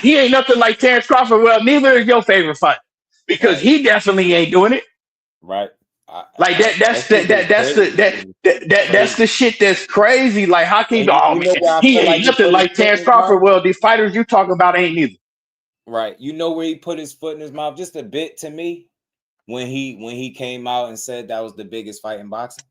Speaker 2: he ain't nothing like Terrence Crawford. Well, neither is your favorite fighter because he definitely ain't doing it.
Speaker 11: Right.
Speaker 2: Like that's the shit that's crazy. Like, how can he ain't nothing like Terrence Crawford? Well, these fighters you talking about ain't neither.
Speaker 11: Right. You know where he put his foot in his mouth just a bit to me when he came out and said that was the biggest fight in boxing.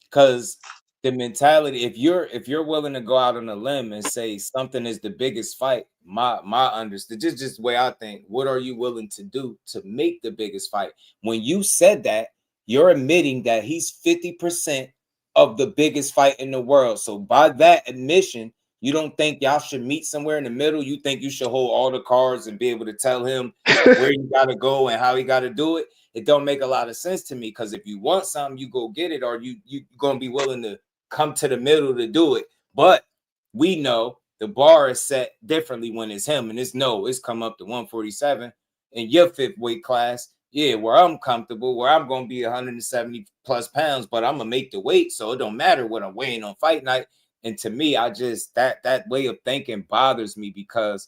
Speaker 11: Because the mentality, if you're willing to go out on a limb and say something is the biggest fight, my understanding, just the way I think, what are you willing to do to make the biggest fight? When you said that, you're admitting that he's 50% of the biggest fight in the world. So by that admission, you don't think y'all should meet somewhere in the middle? You think you should hold all the cards and be able to tell him where you got to go and how he got to do it? It don't make a lot of sense to me, because if you want something, you go get it, or you going to be willing to come to the middle to do it. But we know the bar is set differently when it's him, and it's come up to 147 in your 5th weight class. Yeah, where I'm comfortable, where I'm going to be 170 plus pounds, but I'm going to make the weight, so it don't matter what I'm weighing on fight night. And to me, I just, that way of thinking bothers me, because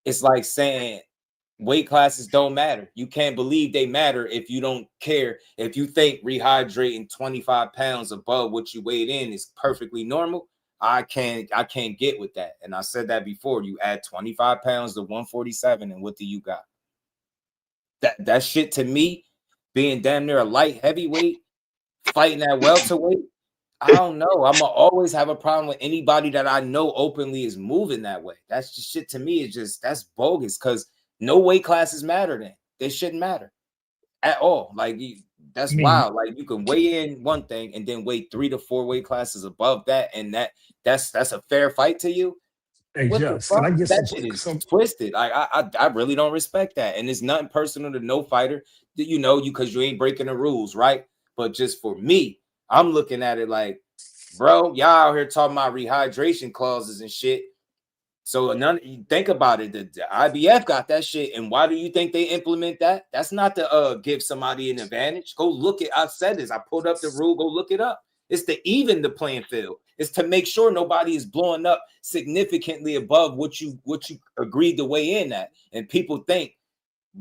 Speaker 11: it's like saying weight classes don't matter. You can't believe they matter if you don't care. If you think rehydrating 25 pounds above what you weighed in is perfectly normal, I can't get with that. And I said that before. You add 25 pounds to 147, and what do you got? That shit, to me, being damn near a light heavyweight, fighting at welterweight, I don't know. I'm gonna always have a problem with anybody that I know openly is moving that way. That's just shit to me. It's just, that's bogus, because no weight classes matter then. They shouldn't matter at all. Like, that's wild. Like, you can weigh in one thing and then weigh 3 to 4 weight classes above that, and that's a fair fight to you.
Speaker 1: Hey,
Speaker 11: What
Speaker 1: Jeff,
Speaker 11: the fuck?
Speaker 1: can I get
Speaker 11: That shit is twisted. Like, I really don't respect that. And it's nothing personal to no fighter that you because you ain't breaking the rules, right? But just for me, I'm looking at it like, bro, y'all out here talking about rehydration clauses and shit. So think about it. The IBF got that shit, and why do you think they implement that? That's not to give somebody an advantage. Go look it. I've said this. I pulled up the rule. Go look it up. It's to even the playing field. It's to make sure nobody is blowing up significantly above what you agreed to weigh in at. And people think,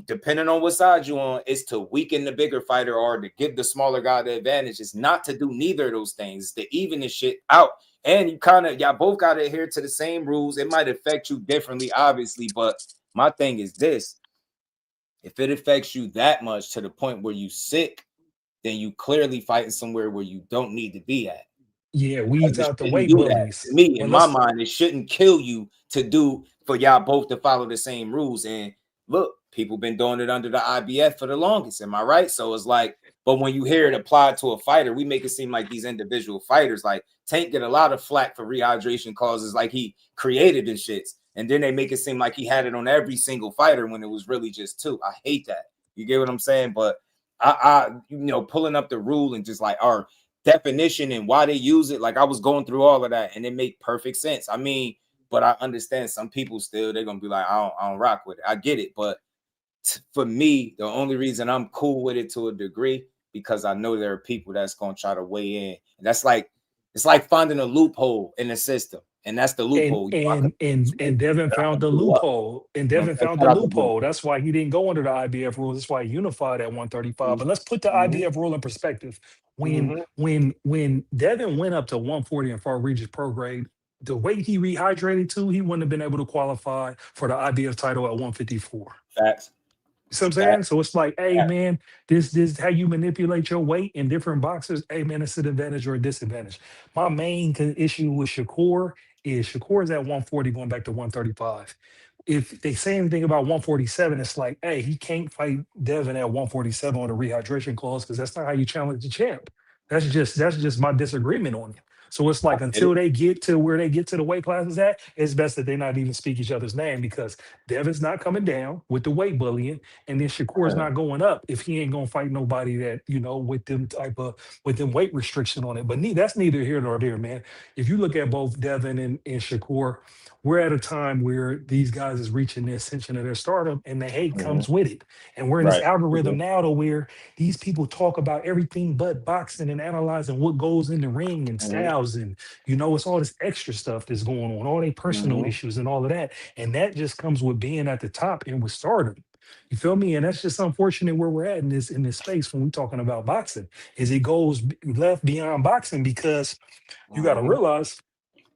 Speaker 11: depending on what side you're on, it's to weaken the bigger fighter or to give the smaller guy the advantage. It's not to do neither of those things. It's to even this shit out. And y'all both got to adhere to the same rules. It might affect you differently, obviously, but my thing is this. If it affects you that much to the point where you sick, then you clearly fighting somewhere where you don't need to be at.
Speaker 1: Yeah, weeds out the way,
Speaker 11: To me,
Speaker 1: well,
Speaker 11: in my mind, it shouldn't kill you for y'all both to follow the same rules. And look, people been doing it under the IBF for the longest. Am I right? So it's like, But when you hear it applied to a fighter, we make it seem like these individual fighters, like Tank get a lot of flack for rehydration causes, like he created and shits. And then they make it seem like he had it on every single fighter when it was really just 2. I hate that. You get what I'm saying? But I pulling up the rule and just like our definition and why they use it, like I was going through all of that and it made perfect sense. I mean, but I understand some people still, they're gonna be like, I don't rock with it. I get it, but for me, the only reason I'm cool with it to a degree, because I know there are people that's gonna try to weigh in. And that's like, it's like finding a loophole in the system. And that's the loophole.
Speaker 1: And Devin found the loophole. And Devin found the loophole. That's why he didn't go under the IBF rules. That's why he unified at 135. But let's put the IBF rule in perspective. When Devin went up to 140 in far Regis pro grade, the weight he rehydrated to, he wouldn't have been able to qualify for the IBF title at 154.
Speaker 11: Facts.
Speaker 1: You see what I'm saying? So it's like, hey, man, this how you manipulate your weight in different boxes. Hey, man, it's an advantage or a disadvantage. My main issue with Shakur is Shakur's at 140 going back to 135. If they say anything about 147, it's like, hey, he can't fight Devin at 147 on a rehydration clause because that's not how you challenge the champ. That's just my disagreement on it. So it's like until they get to where they get to the weight classes at, it's best that they not even speak each other's name because Devin's not coming down with the weight bullying, and then Shakur's not going up if he ain't gonna fight nobody that with them weight restriction on it. But that's neither here nor there, man. If you look at both Devin and Shakur, we're at a time where these guys is reaching the ascension of their stardom, and the hate comes with it. And we're in this algorithm now to where these people talk about everything but boxing and analyzing what goes in the ring and styles, and it's all this extra stuff that's going on, all their personal issues and all of that. And that just comes with being at the top and with stardom. You feel me? And that's just unfortunate where we're at in this space when we're talking about boxing, is it goes left beyond boxing because you got to realize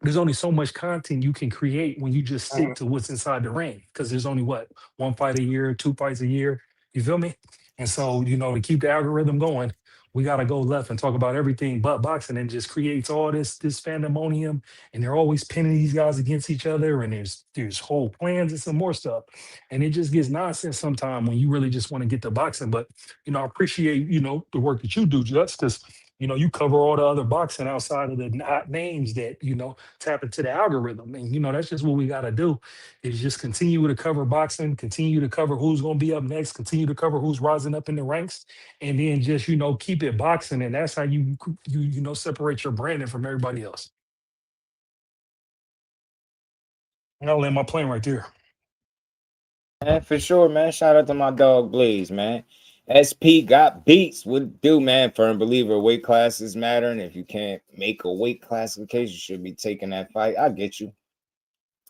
Speaker 1: there's only so much content you can create when you just stick to what's inside the ring. Because there's only one fight a year, 2 fights a year. You feel me? And so, to keep the algorithm going, we got to go left and talk about everything but boxing, and just creates all this pandemonium. And they're always pinning these guys against each other. And there's whole plans and some more stuff. And it just gets nonsense sometimes when you really just want to get to boxing. But, I appreciate, the work that you do, Just because you cover all the other boxing outside of the hot names that, tap into the algorithm. And, that's just what we got to do, is just continue to cover boxing, continue to cover who's going to be up next, continue to cover who's rising up in the ranks, and then just, keep it boxing. And that's how you separate your branding from everybody else. And I'll land my plane right there.
Speaker 11: Man, for sure, man. Shout out to my dog Blaze, man. SP got beats. What do, man? Firm believer, weight classes matter, and if you can't make a weight classification, you should be taking that fight. I get you.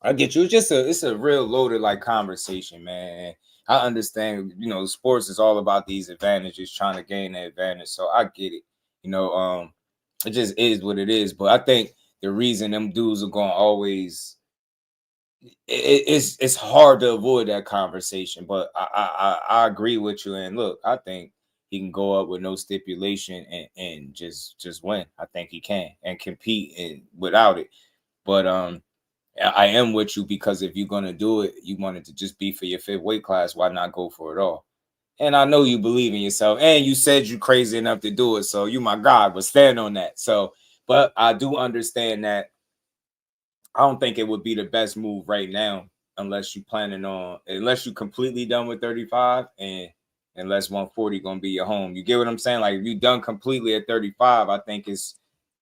Speaker 11: It's a real loaded conversation, man. I understand. Sports is all about these advantages, trying to gain the advantage. So I get it. It just is what it is. But I think the reason them dudes are going to always. It's hard to avoid that conversation, but I agree with you. And look, I think he can go up with no stipulation and just win. I think he can and compete without it. But I am with you, because if you're gonna do it, you want it to just be for your 5th weight class. Why not go for it all? And I know you believe in yourself, and you said you're crazy enough to do it. So you my God, but stand on that. So, but I do understand that. I don't think it would be the best move right now unless you completely done with 35 and unless 140 gonna be your home. You get what I'm saying? Like if you done completely at 35, I think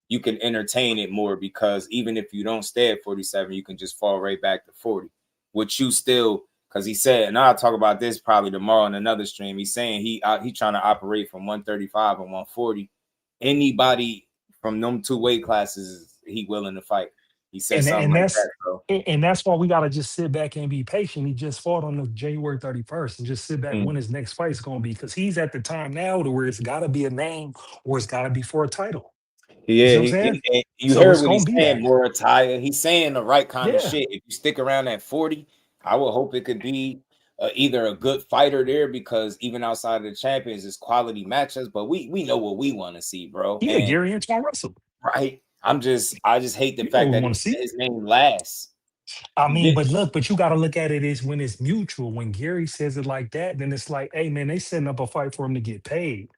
Speaker 11: you can entertain it more, because even if you don't stay at 47, you can just fall right back to 40. Which you still, because he said, and I'll talk about this probably tomorrow in another stream. He's saying he trying to operate from 135 and 140. Anybody from them 2 weight classes, he willing to fight. He said something like that, bro.
Speaker 1: And that's why we got to just sit back and be patient. He just fought on the January 31st, and just sit back when his next fight is going to be, because he's at the time now to where it's got to be a name or it's got to be for a title.
Speaker 11: Yeah, you heard what he's saying, more attire. He's saying the right kind of shit. If you stick around at 40, I would hope it could be either a good fighter there, because even outside of the champions, it's quality matchups. But we know what we want to see, bro.
Speaker 1: Yeah, Gary Antoine Russell.
Speaker 11: Right. I just hate the fact that his name lasts.
Speaker 1: I mean, but you got to look at it as when it's mutual. When Gary says it like that, then it's like, hey, man, they setting up a fight for him to get paid.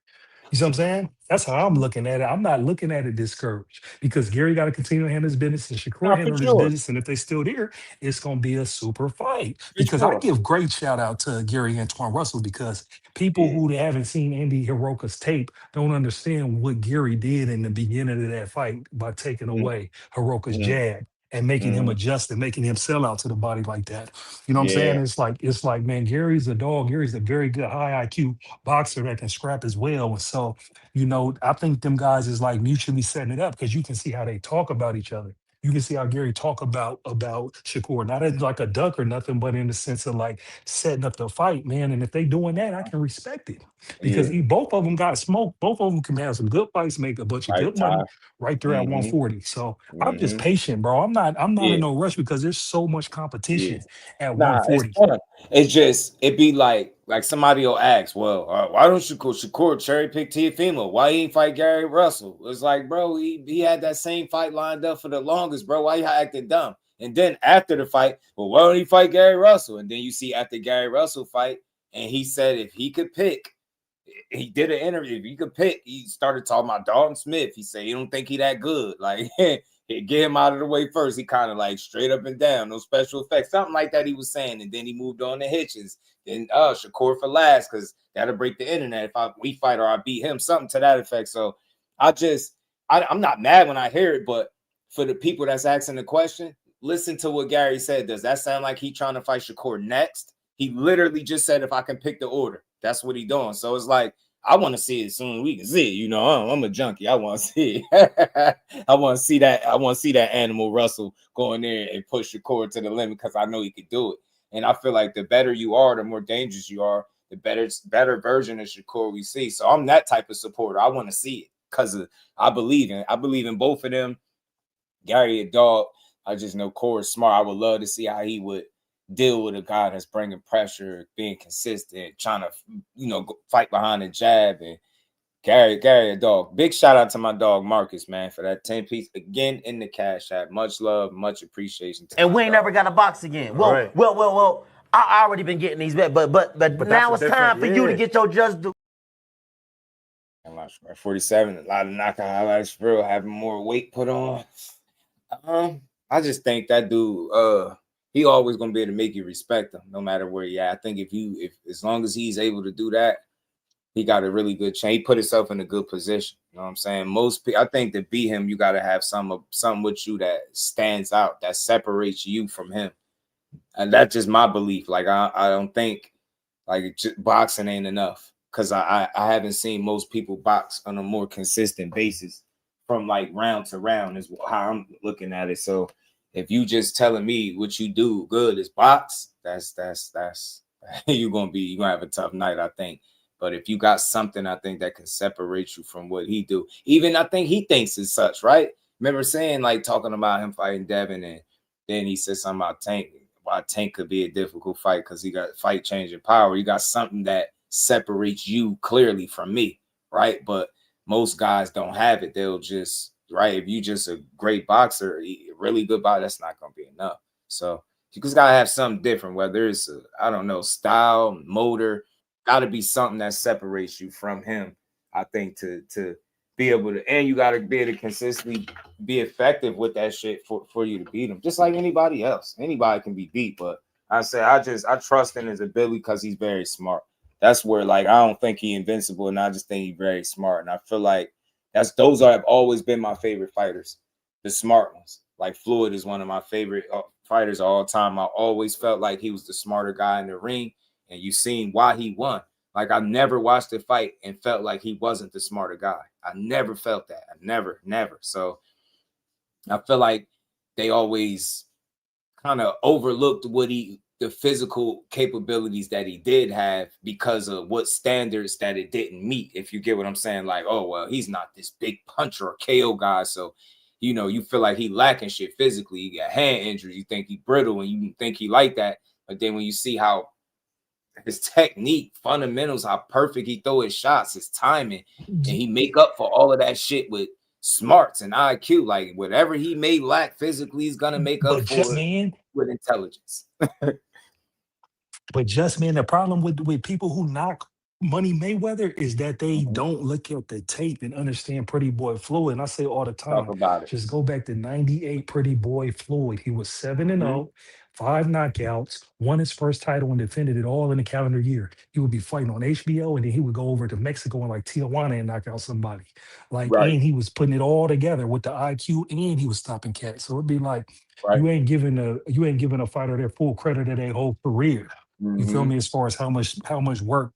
Speaker 1: You see what I'm saying? That's how I'm looking at it. I'm not looking at it discouraged because Gary got to continue to handle his business and Shakur
Speaker 11: No, for
Speaker 1: handle his
Speaker 11: sure.
Speaker 1: business. And if they still there, it's going to be a super fight.
Speaker 11: For
Speaker 1: Because I
Speaker 11: sure.
Speaker 1: give great shout out to Gary Antoine Russell because people who haven't seen Andy Hiroka's tape don't understand what Gary did in the beginning of that fight by taking away Hiroka's jab and making him adjust and making him sell out to the body like that. You know what I'm saying?
Speaker 11: Yeah.
Speaker 1: It's like, man, Gary's a dog. Gary's a very good high IQ boxer that can scrap as well. And so, you know, I think them guys is like mutually setting it up because you can see how they talk about each other. You can see how Gary talk about Shakur, not as like a duck or nothing, but in the sense of like setting up the fight, man. And if they doing that, I can respect it because
Speaker 11: Yeah.
Speaker 1: both of them got smoke. Both of them can have some good fights, make a bunch of
Speaker 11: Right,
Speaker 1: good
Speaker 11: Ty.
Speaker 1: money right there at 140. So I'm just
Speaker 11: Mm-hmm.
Speaker 1: patient, bro. I'm not
Speaker 11: Yeah.
Speaker 1: in no rush because there's so much
Speaker 11: Yeah.
Speaker 1: competition at
Speaker 11: Nah, it's
Speaker 1: 140.
Speaker 11: fun. It's just it be like somebody will ask, well, why don't Shakur cherry pick Teofimo? Why he ain't fight Gary Russell? It's like, bro, he had that same fight lined up for the longest, bro. Why you acting dumb? And then after the fight, well, why don't he fight Gary Russell? And then you see after Gary Russell fight, and he said if he could pick, he did an interview. If he could pick, he started talking about Dalton Smith. He said he don't think he that good. Like get him out of the way first. He kind of like straight up and down, no special effects, something like that he was saying. And then he moved on to Hitchens. Then Shakur for last, because that'll break the internet if we fight or I beat him, something to that effect. So I'm not mad when I hear it, but for the people that's asking the question, listen to what Gary said. Does that sound like he trying to fight Shakur next? He literally just said, if I can pick the order, that's what he doing. So it's like, I want to see it as soon as we can see it. You know, I'm a junkie. I want to see it. I want to see that. I want to see that animal Russell go in there and push Shakur to the limit because I know he could do it. And I feel like the better you are, the more dangerous you are, the better version of Shakur we see. So I'm that type of supporter. I want to see it because I believe in both of them. Gary a dog. I just know Core is smart. I would love to see how he would deal with a guy that's bringing pressure, being consistent, trying to, fight behind the jab. And Gary a dog. Big shout out to my dog Marcus, man, for that 10-piece again in the Cash App. Much love, much appreciation.
Speaker 14: And we ain't never got a box again. Well. I already been getting these bets, but now it's time for you to get your just due.
Speaker 11: 47, a lot of knockout highlights for real, having more weight put on. I just think that dude, he always gonna be able to make you respect him, no matter where you at. I think if as long as he's able to do that, he got a really good chance. He put himself in a good position. You know what I'm saying? Most people, I think to beat him, you got to have something with you that stands out, that separates you from him. And that's just my belief. Like I don't think like boxing ain't enough because I haven't seen most people box on a more consistent basis from like round to round is how I'm looking at it. So if you just telling me what you do good is box, that's you're gonna have a tough night, I think. But if you got something, I think that can separate you from what he do. Even I think he thinks it's such, right? Remember saying like talking about him fighting Devin, and then he said something about Tank. Why Tank could be a difficult fight because he got fight changing power. You got something that separates you clearly from me, right? But most guys don't have it. They'll just, right? If you just a great boxer, a really good boxer, that's not gonna be enough. So you just gotta have something different, whether it's I don't know, style, motor, gotta be something that separates you from him. I think to be able to, and you gotta be able to consistently be effective with that shit for you to beat him, just like anybody else. Anybody can be beat, but I trust in his ability because he's very smart. That's where like I don't think he's invincible, and I just think he's very smart. And I feel like those have always been my favorite fighters, the smart ones. Like Floyd is one of my favorite fighters of all time. I always felt like he was the smarter guy in the ring, and you seen why he won. Like I never watched a fight and felt like he wasn't the smarter guy. I never felt that. I never. So I feel like they always kind of overlooked the physical capabilities that he did have because of what standards that it didn't meet. If you get what I'm saying, like, oh, well, he's not this big puncher or KO guy. So, you feel like he lacking shit physically. You got hand injuries. You think he brittle and you think he like that. But then when you see how his technique, fundamentals, how perfect he throw his shots, his timing, and he make up for all of that shit with smarts and IQ. Like whatever he may lack physically, he's gonna make up for it with intelligence.
Speaker 1: But just man, the problem with people who knock Money Mayweather is that they
Speaker 11: Mhm.
Speaker 1: don't look at the tape and understand Pretty Boy Floyd. And I say all the
Speaker 11: Talk
Speaker 1: time,
Speaker 11: about it.
Speaker 1: just go back to 98 Pretty Boy Floyd. He was 7 and
Speaker 11: Mhm.
Speaker 1: 0, 5 knockouts, won his first title and defended it all in a calendar year. He would be fighting on HBO and then he would go over to Mexico and like Tijuana and knock out somebody. Like,
Speaker 11: Right.
Speaker 1: and he was putting it all together with the IQ and he was stopping cats. So it'd be like
Speaker 11: Right.
Speaker 1: you ain't giving a fighter their full credit of their whole career. You feel
Speaker 11: Mhm.
Speaker 1: me? As far as how much work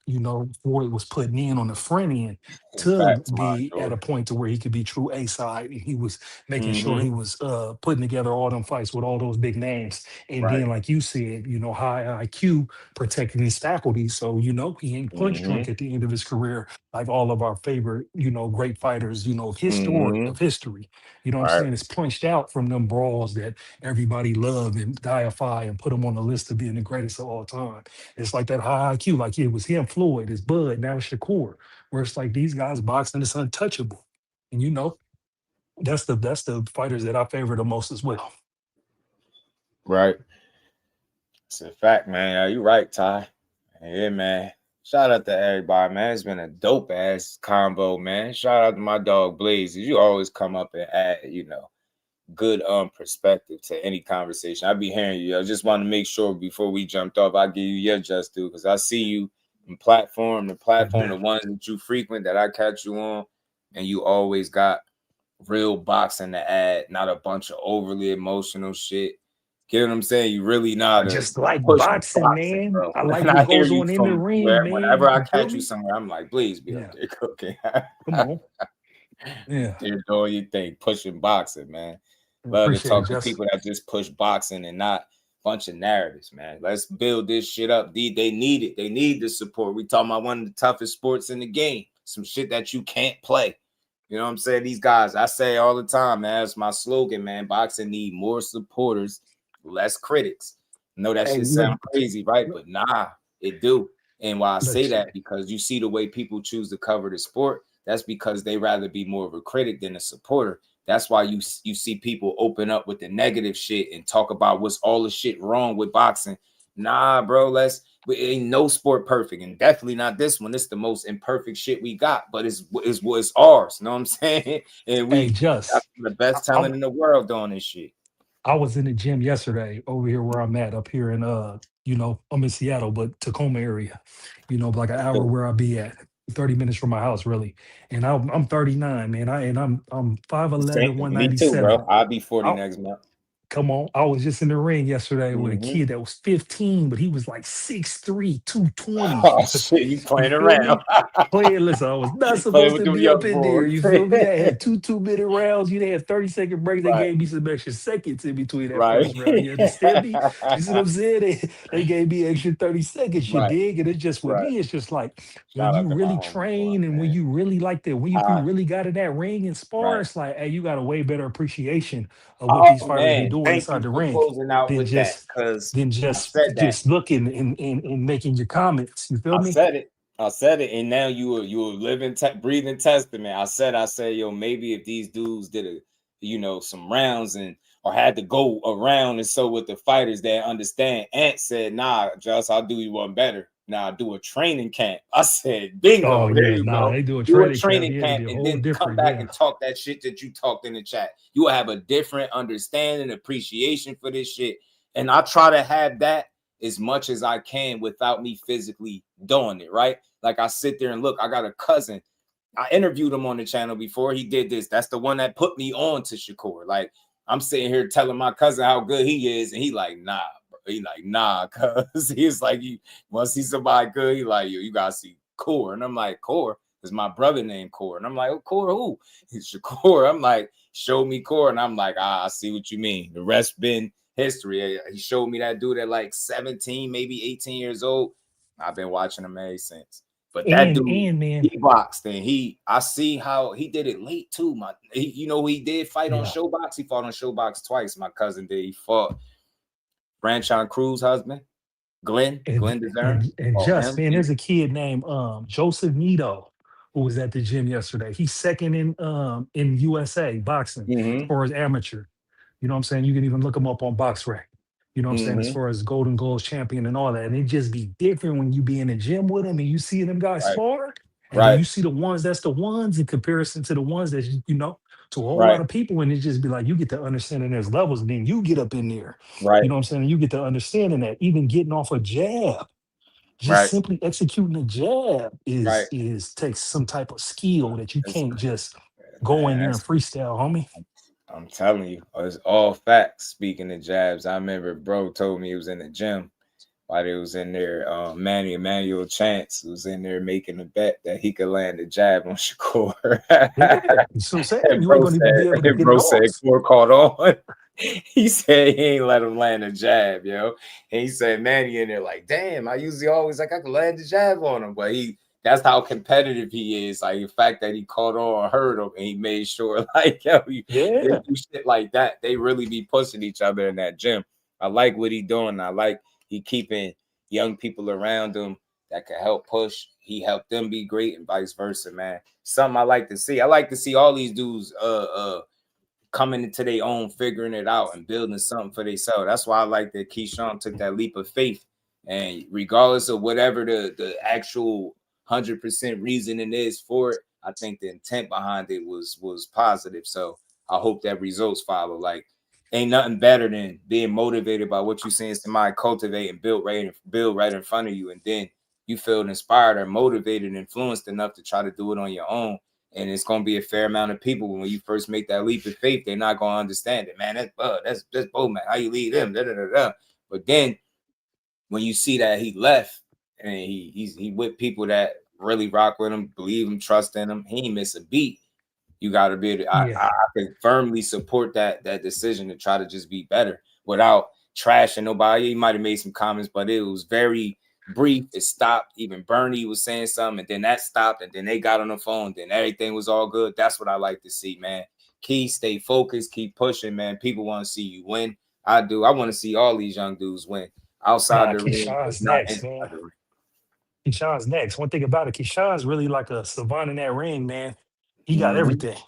Speaker 1: Floyd was putting in on the front end to
Speaker 11: Facts, my
Speaker 1: be at a
Speaker 11: George.
Speaker 1: point to where he could be true A side, and he was making sure
Speaker 11: Mhm.
Speaker 1: he was putting together all them fights with all those big names. And
Speaker 11: Right.
Speaker 1: then, like you said, high IQ protecting his faculties, so he ain't punch drunk
Speaker 11: Mhm.
Speaker 1: at the end of his career like all of our favorite great fighters of
Speaker 11: Mhm.
Speaker 1: history. You know what I'm
Speaker 11: Right.
Speaker 1: saying? It's punched out from them brawls that everybody love and deify and put him on the list of being the greatest of all time. It's like that high IQ, like it was him, Floyd, it's Bud, now it's Shakur, where it's like these guys boxing is untouchable. And that's the fighters that I favor the most as well.
Speaker 11: Right. It's a fact, man. You're right, Ty. Yeah, man. Shout out to everybody, man. It's been a dope ass combo, man. Shout out to my dog Blaze. You always come up and add, good perspective to any conversation. I be hearing you. I just want to make sure before we jumped off, I give you your just due because I see you in the platform, the ones that you frequent that I catch you on, and you always got real boxing to add, not a bunch of overly emotional shit. Get what I'm saying? You really know how
Speaker 1: I
Speaker 11: to
Speaker 1: just like
Speaker 11: push
Speaker 1: boxing,
Speaker 11: boxing,
Speaker 1: man.
Speaker 11: bro.
Speaker 1: I like
Speaker 11: And I
Speaker 1: what
Speaker 11: hear
Speaker 1: goes
Speaker 11: you
Speaker 1: on in the
Speaker 11: from
Speaker 1: ring,
Speaker 11: whenever
Speaker 1: man.
Speaker 11: I
Speaker 1: You feel
Speaker 11: catch you
Speaker 1: me?
Speaker 11: somewhere. I'm like, please be up
Speaker 1: Yeah.
Speaker 11: there cooking.
Speaker 1: Come on. Yeah.
Speaker 11: They're doing your thing, pushing boxing, man. Love to
Speaker 1: Appreciate it,
Speaker 11: talk to
Speaker 1: Jess.
Speaker 11: people that just push boxing and not bunch of narratives, man. Let's build this shit up. They need it. They need the support. We talking about one of the toughest sports in the game. Some shit that you can't play. You know what I'm saying? These guys, I say all the time, man. It's my slogan, man. Boxing need more supporters, less critics. I know that
Speaker 1: Hey,
Speaker 11: shit
Speaker 1: look,
Speaker 11: sound crazy, right? But nah, it do. And why I
Speaker 1: look,
Speaker 11: say that, because you see the way people choose to cover the sport, that's because they rather be more of a critic than a supporter. That's why you see people open up with the negative shit and talk about what's all the shit wrong with boxing. Nah, bro, ain't no sport perfect, and definitely not this one. It's the most imperfect shit we got, but it's ours. You know what I'm saying? And
Speaker 1: hey,
Speaker 11: we got
Speaker 1: Just
Speaker 11: the best talent in the world doing this shit.
Speaker 1: I was in the gym yesterday over here where I'm at up here in I'm in Seattle, but Tacoma area, like an hour where I be at. 30 minutes from my house, really. And I'm 39, man. I'm 5'11,
Speaker 11: Me too, bro.
Speaker 1: 197.
Speaker 11: I'll be 40 next month.
Speaker 1: Come on. I was just in the ring yesterday with a
Speaker 11: Mm-hmm.
Speaker 1: kid that was 15, but he was like 6'3", 220.
Speaker 11: Oh shit, you
Speaker 1: You
Speaker 11: playing
Speaker 1: feel
Speaker 11: around?
Speaker 1: me? Listen, I was not
Speaker 11: Playing
Speaker 1: supposed
Speaker 11: with
Speaker 1: to
Speaker 11: them
Speaker 1: be up
Speaker 11: young
Speaker 1: in there.
Speaker 11: boys.
Speaker 1: You feel me? I had 2 2-minute rounds. They had 30-second breaks. They
Speaker 11: Right.
Speaker 1: gave me some extra seconds in between that
Speaker 11: Right.
Speaker 1: first round. You understand me? You see what I'm saying? They gave me extra 30 seconds, you
Speaker 11: Right.
Speaker 1: dig? And it's just with
Speaker 11: Right.
Speaker 1: me, it's just like when
Speaker 11: Shout
Speaker 1: you
Speaker 11: out to my
Speaker 1: really
Speaker 11: homie boy,
Speaker 1: train and when
Speaker 11: man.
Speaker 1: you really like that, when you really got in that ring and spar,
Speaker 11: Right.
Speaker 1: it's like, hey, you got a way better appreciation of what these
Speaker 11: Oh
Speaker 1: fighters be
Speaker 11: man,
Speaker 1: doing
Speaker 11: thank
Speaker 1: inside
Speaker 11: you
Speaker 1: the
Speaker 11: for
Speaker 1: ring
Speaker 11: closing out
Speaker 1: than
Speaker 11: with that,
Speaker 1: just
Speaker 11: because
Speaker 1: than
Speaker 11: I
Speaker 1: just
Speaker 11: said that.
Speaker 1: just looking and making your comments. You feel
Speaker 11: I
Speaker 1: me?
Speaker 11: said it. I said it, and now you were living, breathing testament. I said, yo, maybe if these dudes did some rounds and or had to go around and so with the fighters that understand. Ant said, nah, Just, I'll do you one better. Now I'll do a training camp. I said,
Speaker 1: Oh
Speaker 11: bingo, there
Speaker 1: yeah,
Speaker 11: you
Speaker 1: nah,
Speaker 11: go.
Speaker 1: they do a
Speaker 11: Do a
Speaker 1: training camp.
Speaker 11: training
Speaker 1: Yeah, it'd
Speaker 11: camp
Speaker 1: be a
Speaker 11: and
Speaker 1: whole
Speaker 11: then come
Speaker 1: different.
Speaker 11: back
Speaker 1: Yeah.
Speaker 11: and talk that shit that you talked in the chat. You will have a different understanding, appreciation for this shit. And I try to have that as much as I can without me physically doing it, right? Like I sit there and look, I got a cousin. I interviewed him on the channel before he did this. That's the one that put me on to Shakur. Like I'm sitting here telling my cousin how good he is, and he like, nah, bro. He like, nah, cuz he's like, you want to see somebody good? He like, yo, you gotta see Core. And I'm like, Core? Is my brother named Core? And I'm like, oh, Core who? He's Shakur. I'm like, show me Core. And I'm like, I see what you mean. The rest been history. He showed me that dude at like 17, maybe 18 years old. I've been watching him ever since. But that dude,
Speaker 1: Man,
Speaker 11: he boxed, and I see how he did it late too. He did fight on Showbox. He fought on Showbox twice. My cousin did. He fought Branchon Cruz's husband, Glenn DeZern.
Speaker 1: and
Speaker 11: Oh,
Speaker 1: just
Speaker 11: him.
Speaker 1: man, there's a kid named Joseph Nito who was at the gym yesterday. He's second in USA boxing as
Speaker 11: Mm-hmm.
Speaker 1: far as amateur. You know what I'm saying? You can even look him up on BoxRec. You know what I'm saying? As
Speaker 11: Mm-hmm.
Speaker 1: far as Golden Goals champion and all that. And it just be different when you be in the gym with him and you see them guys
Speaker 11: Right.
Speaker 1: spar. And then
Speaker 11: Right.
Speaker 1: you see the ones that's the ones in comparison to the ones that, you know, to a whole lot
Speaker 11: Right.
Speaker 1: of people. And it just be like, you get to understanding there's levels. And then you get up in there. You
Speaker 11: Right.
Speaker 1: know what I'm saying? And you get to understanding that even getting off a jab, just
Speaker 11: Right.
Speaker 1: simply executing a jab
Speaker 11: Right.
Speaker 1: is takes some type of skill that you
Speaker 11: It's,
Speaker 1: can't just go in
Speaker 11: man,
Speaker 1: there and freestyle, homie.
Speaker 11: I'm telling you, it's all facts. Speaking of jabs, I remember bro told me he was in the gym while they was in there. Manny Emmanuel Chance was in there making a bet that he could land a jab on Shakur.
Speaker 1: Yeah, that's what I'm saying.
Speaker 11: and
Speaker 1: You ain't gonna even be able to get it
Speaker 11: said
Speaker 1: off.
Speaker 11: Core caught on. He said he ain't let him land a jab, yo. And he said Manny in there like, damn, I usually always like I could land a jab on him, but that's how competitive he is. Like the fact that he caught on, heard him, and he made sure, like, yo, they
Speaker 1: Yeah.
Speaker 11: do shit like that. They really be pushing each other in that gym. I like what he doing. I like he keeping young people around him that can help push. He helped them be great and vice versa, man. Something I like to see. I like to see all these dudes coming into their own, figuring it out and building something for themselves. That's why I like that Keyshawn took that leap of faith. And regardless of whatever the actual 100% reasoning is for it, I think the intent behind it was positive. So I hope that results follow. Like, ain't nothing better than being motivated by what you're seeing somebody cultivate and build right in front of you. And then you feel inspired or motivated and influenced enough to try to do it on your own. And it's going to be a fair amount of people when you first make that leap of faith, they're not going to understand it, man. That's Bo, man. How you lead him? Da, da, da, da. But then when you see that he left and he with people that really rock with him, believe him, trust in him, he ain't miss a beat. You got to be able to, I can firmly support that decision to try to just be better without trashing nobody. He might have made some comments, but it was very brief. It stopped. Even Bernie was saying something, and then that stopped, and then they got on the phone. Then everything was all good. That's what I like to see, man. Key, stay focused, keep pushing, man. People want to see you win. I do. I want to see all these young dudes win outside the ring.
Speaker 1: Keyshawn's
Speaker 11: Not
Speaker 1: next,
Speaker 11: inside
Speaker 1: man.
Speaker 11: the ring.
Speaker 1: Keyshawn's next. One thing about it, Keyshawn's really like a savant in that ring, man. He got everything.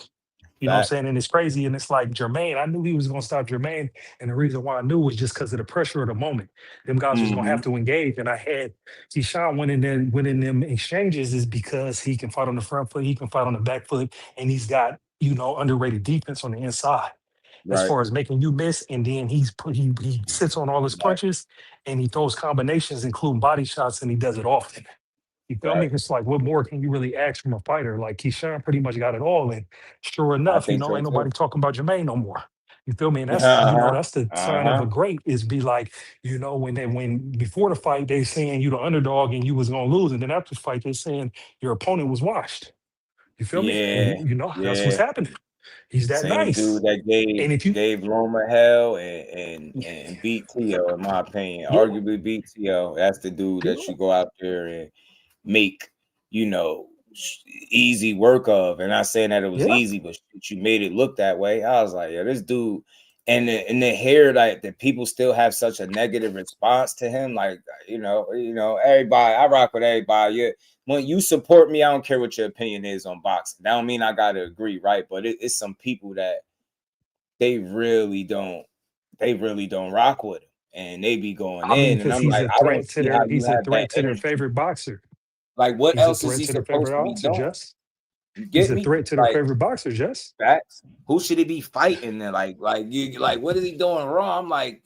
Speaker 1: You know what I'm saying? And it's crazy. And it's like Jermaine, I knew he was going to stop Jermaine. And the reason why I knew was just because of the pressure of the moment. Them guys was going to have to engage. And I had Keyshawn winning them exchanges is because he can fight on the front foot, he can fight on the back foot, and he's got, you know, underrated defense on the inside. As far as making you miss, and then he sits on all his punches and he throws combinations, including body shots, and he does it often. You feel me? It's like, what more can you really ask from a fighter? Like Keyshawn pretty much got it all. And sure
Speaker 11: I
Speaker 1: enough, you
Speaker 11: think
Speaker 1: know,
Speaker 11: so
Speaker 1: ain't
Speaker 11: too.
Speaker 1: nobody talking about Jermaine no more. You feel me? And that's, you know, that's the sign of a great is be like, you know, when before the fight, they saying you the underdog and you was going to lose. And then after the fight, they saying your opponent was washed. You feel me?
Speaker 11: Yeah,
Speaker 1: And, you know, that's what's
Speaker 11: yeah.
Speaker 1: happening. He's that
Speaker 11: Same
Speaker 1: nice.
Speaker 11: dude that
Speaker 1: And if you,
Speaker 11: gave Roma hell and beat T.O., in my opinion.
Speaker 1: yeah,
Speaker 11: Arguably beat T.O. That's the dude that you go out there and make, you know, easy work of. And not saying that it was
Speaker 1: yeah.
Speaker 11: easy, but you made it look that way. I was like, yeah, this dude. And the hair, like, that people still have such a negative response to him. Like, you know, everybody, I rock with everybody. Yeah. When you support me, I don't care what your opinion is on boxing. That don't mean I gotta agree, right? But it's some people that they really don't rock with him, and they be going
Speaker 1: I mean,
Speaker 11: in, and
Speaker 1: because
Speaker 11: I'm like, I don't see how you
Speaker 1: he's a
Speaker 11: have that
Speaker 1: threat to their
Speaker 11: energy.
Speaker 1: favorite boxer.
Speaker 11: Like, what
Speaker 1: He's a
Speaker 11: else is
Speaker 1: threat
Speaker 11: he
Speaker 1: to their
Speaker 11: supposed
Speaker 1: favorite
Speaker 11: to be
Speaker 1: boxer,
Speaker 11: doing?
Speaker 1: Jess.
Speaker 11: You
Speaker 1: He's
Speaker 11: get
Speaker 1: a
Speaker 11: me?
Speaker 1: threat to their
Speaker 11: Like,
Speaker 1: favorite boxer, Jess.
Speaker 11: facts. Who should he be fighting then? Like you, like, what is he doing wrong? I'm like,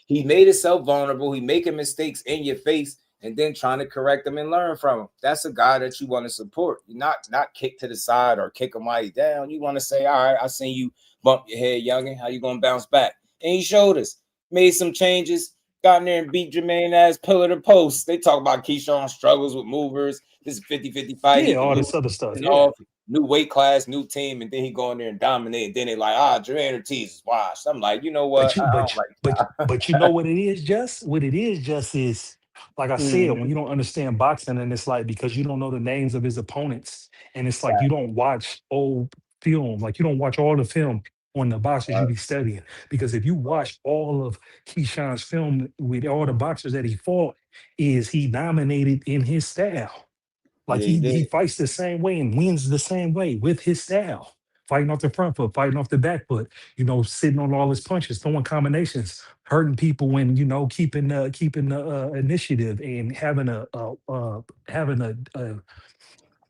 Speaker 11: he made himself vulnerable. He making mistakes in your face, and then trying to correct them and learn from him. That's a guy that you want to support. You not kick to the side or kick him while he's down. You want to say, all right, I seen you bump your head, youngin. How you gonna bounce back? And he showed us, made some changes, got in there and beat Jermaine ass pillar to post. They talk about Keyshawn struggles with movers. This is 50-50 fight.
Speaker 1: Yeah,
Speaker 11: He can
Speaker 1: all
Speaker 11: move
Speaker 1: this other stuff.
Speaker 11: and
Speaker 1: Yeah.
Speaker 11: off. New weight class, new team, and then he go in there and dominate. And then they like, Jermaine Ortiz is washed. I'm like, you know what? I don't like
Speaker 1: But you know what it is, Just? What it is, just is like I said, when you don't understand boxing, and it's like because you don't know the names of his opponents, and it's like you don't watch old film, like you don't watch all the film on the boxers you be studying. Because if you watch all of Keyshawn's film with all the boxers that he fought, is he dominated in his style. Like
Speaker 11: Yeah, he
Speaker 1: he
Speaker 11: did.
Speaker 1: fights the same way and wins the same way with his style. fighting off the front foot, fighting off the back foot, sitting on all his punches, throwing combinations, hurting people, and keeping the initiative, and having a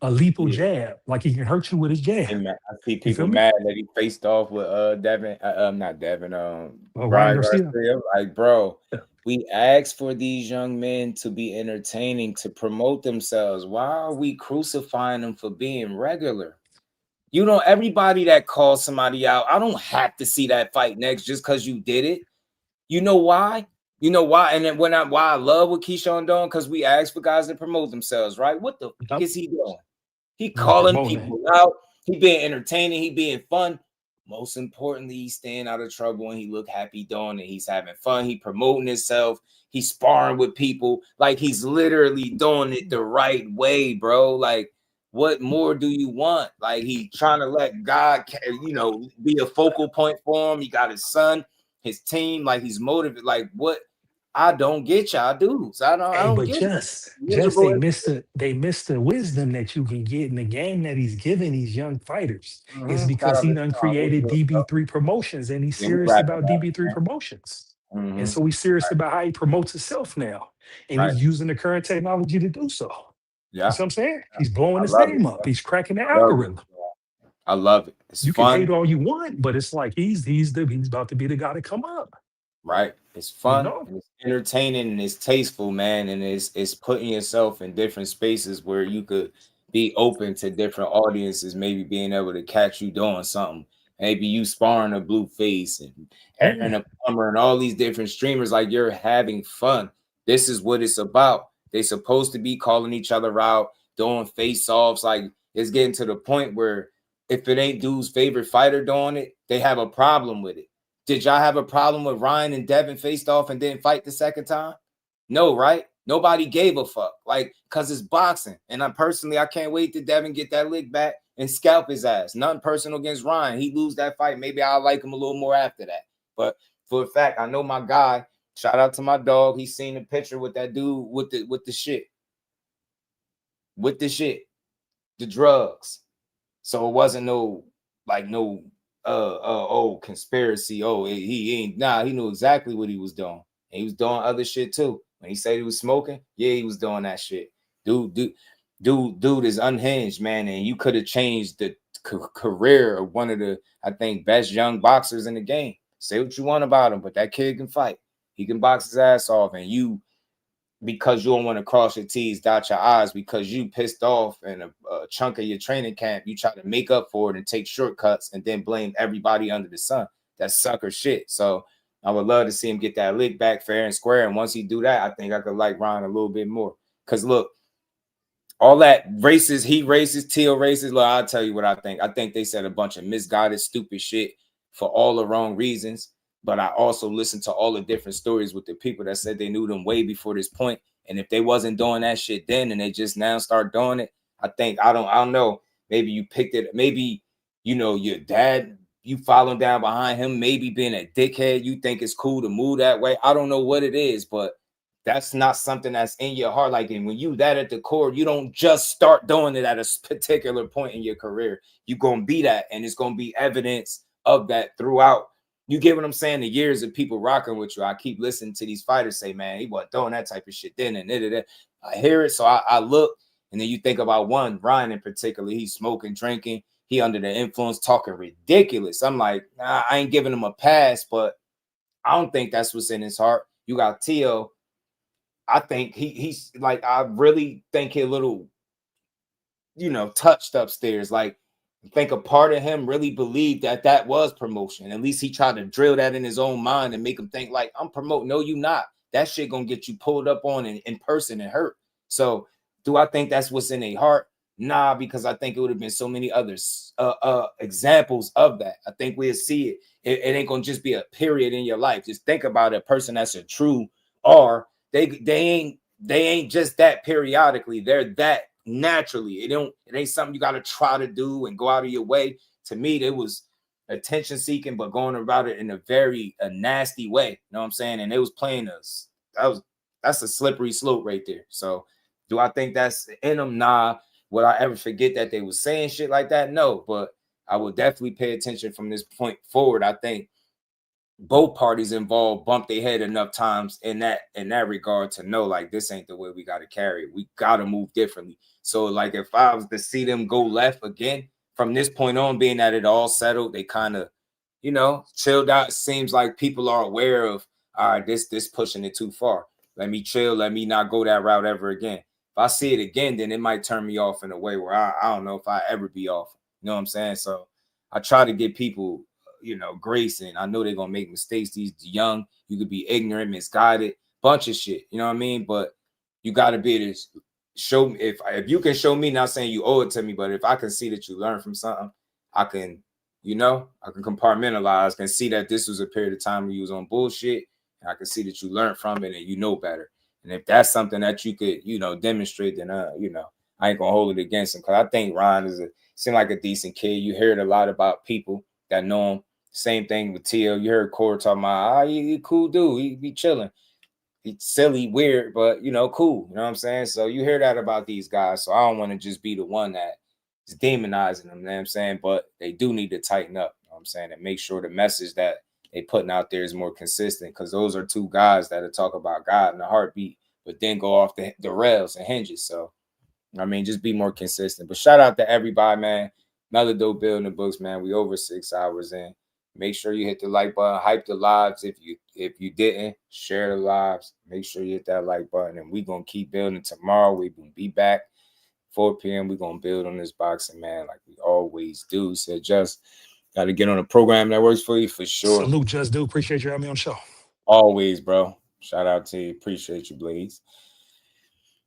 Speaker 1: lethal
Speaker 11: Yeah.
Speaker 1: jab, like he can hurt you with his jab.
Speaker 11: Hey, man, I see
Speaker 1: You
Speaker 11: people
Speaker 1: feel me?
Speaker 11: mad that he faced off with Devin, not Devin,
Speaker 1: Ryan
Speaker 11: Ryan
Speaker 1: Garcia.
Speaker 11: Garcia. Like, bro, we asked for these young men to be entertaining, to promote themselves. Why are we crucifying them for being regular? Everybody that calls somebody out, I don't have to see that fight next just because you did it. You know why? You know why? And then why I love what Keyshawn doing, because we asked for guys to promote themselves, right? What the fuck is he doing? He calling people out. He being entertaining. He being fun. Most importantly, he's staying out of trouble, and he look happy doing it. He's having fun. He promoting himself. He's sparring with people. Like, he's literally doing it the right way, bro. Like, what more do you want? Like, he trying to let God, be a focal point for him. He got his son, his team. Like, he's motivated. Like, what? I don't get y'all dudes. I don't
Speaker 1: But
Speaker 11: get it.
Speaker 1: just they missed the wisdom that you can get in the game that he's giving these young fighters. It's because he done created DB3 promotions, and he's serious about DB3 promotions. And so he's serious about how he promotes himself now. And he's using the current technology to do so.
Speaker 11: Yeah.
Speaker 1: You see what I'm saying? He's blowing his name up. He's cracking the algorithm.
Speaker 11: I love it. It's
Speaker 1: you
Speaker 11: fun.
Speaker 1: can hate all you want, but it's like he's about to be the guy to come up.
Speaker 11: Right. It's fun, and it's entertaining, and it's tasteful, man. And it's putting yourself in different spaces where you could be open to different audiences, maybe being able to catch you doing something. Maybe you sparring a Blueface and a Plumber and all these different streamers, like, you're having fun. This is what it's about. They're supposed to be calling each other out, doing face-offs. Like, it's getting to the point where if it ain't dude's favorite fighter doing it, they have a problem with it. Did y'all have a problem with Ryan and Devin faced off and didn't fight the second time? No, right? Nobody gave a fuck. Like, because it's boxing. And I can't wait to Devin get that lick back and scalp his ass. Nothing personal against Ryan. He lose that fight. Maybe I'll like him a little more after that. But for a fact, I know my guy. Shout out to my dog. He's seen the picture with that dude with the shit. With the shit. The drugs. So it wasn't no conspiracy. He knew exactly what he was doing. And he was doing other shit too. When he said he was smoking, yeah, he was doing that shit. Dude is unhinged, man. And you could have changed the career of one of the, I think, best young boxers in the game. Say what you want about him, but that kid can fight. He can box his ass off. And you, because you don't want to cross your T's, dot your I's, because you pissed off in a chunk of your training camp, you try to make up for it and take shortcuts and then blame everybody under the sun. That's sucker shit. So I would love to see him get that lick back fair and square. And once he do that, I think I could like Ryan a little bit more. Because look, all that racist, he racist, teal racist, look, I'll tell you what I think. I think they said a bunch of misguided, stupid shit for all the wrong reasons. But I also listened to all the different stories with the people that said they knew them way before this point. And if they wasn't doing that shit then and they just now start doing it, I think, I don't know. Maybe you picked it. Maybe, your dad, you following down behind him, maybe being a dickhead. You think it's cool to move that way. I don't know what it is, but that's not something that's in your heart. Like, and when you that at the core, you don't just start doing it at a particular point in your career. You're going to be that. And it's going to be evidence of that throughout. You get what I'm saying? The years of people rocking with you. I keep listening to these fighters say, man, he wasn't doing that type of shit then and da. I hear it. So I look, and then you think about one, Ryan in particular, he's smoking, drinking. He under the influence, talking ridiculous. I'm like, nah, I ain't giving him a pass, but I don't think that's what's in his heart. You got Tio. I think he's like, I really think he a little, touched upstairs. Like, I think a part of him really believed that was promotion. At least he tried to drill that in his own mind and make him think like, I'm promoting. No, you not. That shit gonna get you pulled up on in person and hurt. So do I think that's what's in their heart? Nah, because I think it would have been so many others examples of that. I think we'll see it. It ain't gonna just be a period in your life. Just think about a person that's a true R. They ain't just that periodically. They're that naturally. It ain't something you got to try to do and go out of your way. To me, it was attention seeking, but going about it in a very nasty way. You know what I'm saying? And it was playing us. That's a slippery slope right there. So do I think that's in them? Nah. Would I ever forget that they was saying shit like that? No, but I will definitely pay attention from this point forward. I think both parties involved bumped their head enough times in that regard to know like this ain't the way we got to carry it. We got to move differently. So like if I was to see them go left again from this point on, being that it all settled, they kind of, you know, chilled out. Seems like people are aware of, all right, this pushing it too far. Let me chill. Let me not go that route ever again. If I see it again, then it might turn me off in a way where I don't know if I ever be off. You know what I'm saying? So I try to give people, you know, grace, and I know they're gonna make mistakes. These young, you could be ignorant, misguided, bunch of shit. You know what I mean? But you got to be able to show me. If you can show me, not saying you owe it to me, but if I can see that you learn from something, I can, you know, I can compartmentalize, can see that this was a period of time where you was on bullshit, and I can see that you learned from it and you know better. And if that's something that you could, you know, demonstrate, then you know, I ain't gonna hold it against him, because I think Ron seem like a decent kid. You heard a lot about people that know him. Same thing with T.O. You heard Corey talking about, he cool dude. He be chilling. He's silly, weird, but, you know, cool. You know what I'm saying? So you hear that about these guys. So I don't want to just be the one that is demonizing them, you know what I'm saying? But they do need to tighten up, you know what I'm saying, and make sure the message that they putting out there is more consistent, because those are two guys that talk about God in a heartbeat, but then go off the rails and hinges. So, I mean, just be more consistent. But shout out to everybody, man. Another dope building the books, man. We over 6 hours in. Make sure you hit the like button, hype the lives. If you didn't, share the lives. Make sure you hit that like button, and we're going to keep building tomorrow. We're going to be back 4 p.m. We're going to build on this boxing, man, like we always do. So just got to get on a program that works for you, for sure.
Speaker 1: Salute, Just Do. Appreciate you having me on the show.
Speaker 11: Always, bro. Shout out to you. Appreciate you, Blaze.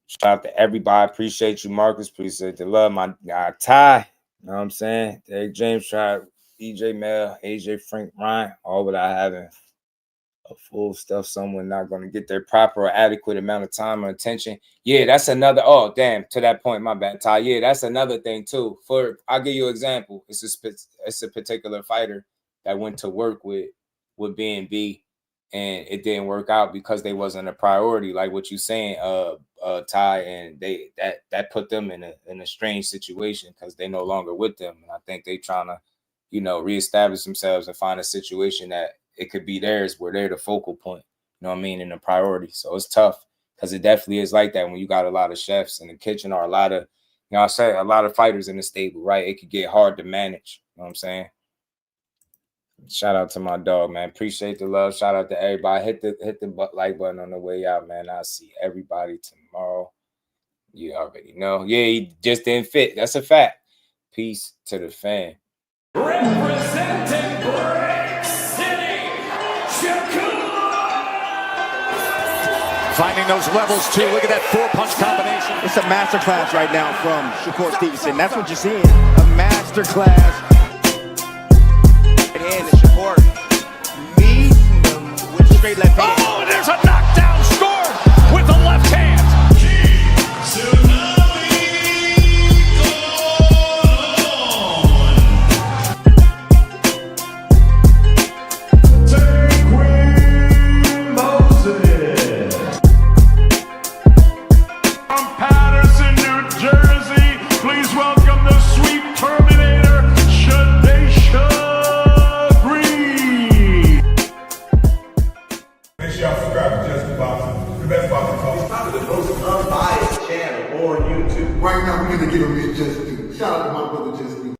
Speaker 11: Shout out to everybody. Appreciate you, Marcus. Appreciate the love. My guy, Ty. You know what I'm saying? Derek James tried. EJ Mel, AJ Frank Ryan, all without having a full stuff. Someone not going to get their proper or adequate amount of time or attention. Yeah, that's another. Oh, damn. To that point, my bad, Ty. Yeah, that's another thing too. I'll give you an example. It's a particular fighter that went to work with B&B, and it didn't work out because they wasn't a priority, like what you saying, Ty, and that put them in a strange situation because they no longer with them, and I think they trying to, you know, reestablish themselves and find a situation that it could be theirs where they're the focal point, you know what I mean, and the priority. So it's tough, because it definitely is like that when you got a lot of chefs in the kitchen, or a lot of, you know, I say a lot of fighters in the stable, right? It could get hard to manage, you know what I'm saying? Shout out to my dog, man. Appreciate the love. Shout out to everybody. Hit the like button on the way out, man. I'll see everybody tomorrow. You already know. Yeah, he just didn't fit. That's a fact. Peace to the fan.
Speaker 8: Representing Brick City,
Speaker 21: Finding those levels too. Look at that 4-punch combination.
Speaker 22: It's a masterclass right now from Shakur Stevenson. That's what you're seeing. A masterclass. And Shakur meeting them with straight left hand.
Speaker 21: Oh, there's a knockdown scored with the left hand.
Speaker 3: Right now, we're going to give him his just due. Shout out to my brother Just Due.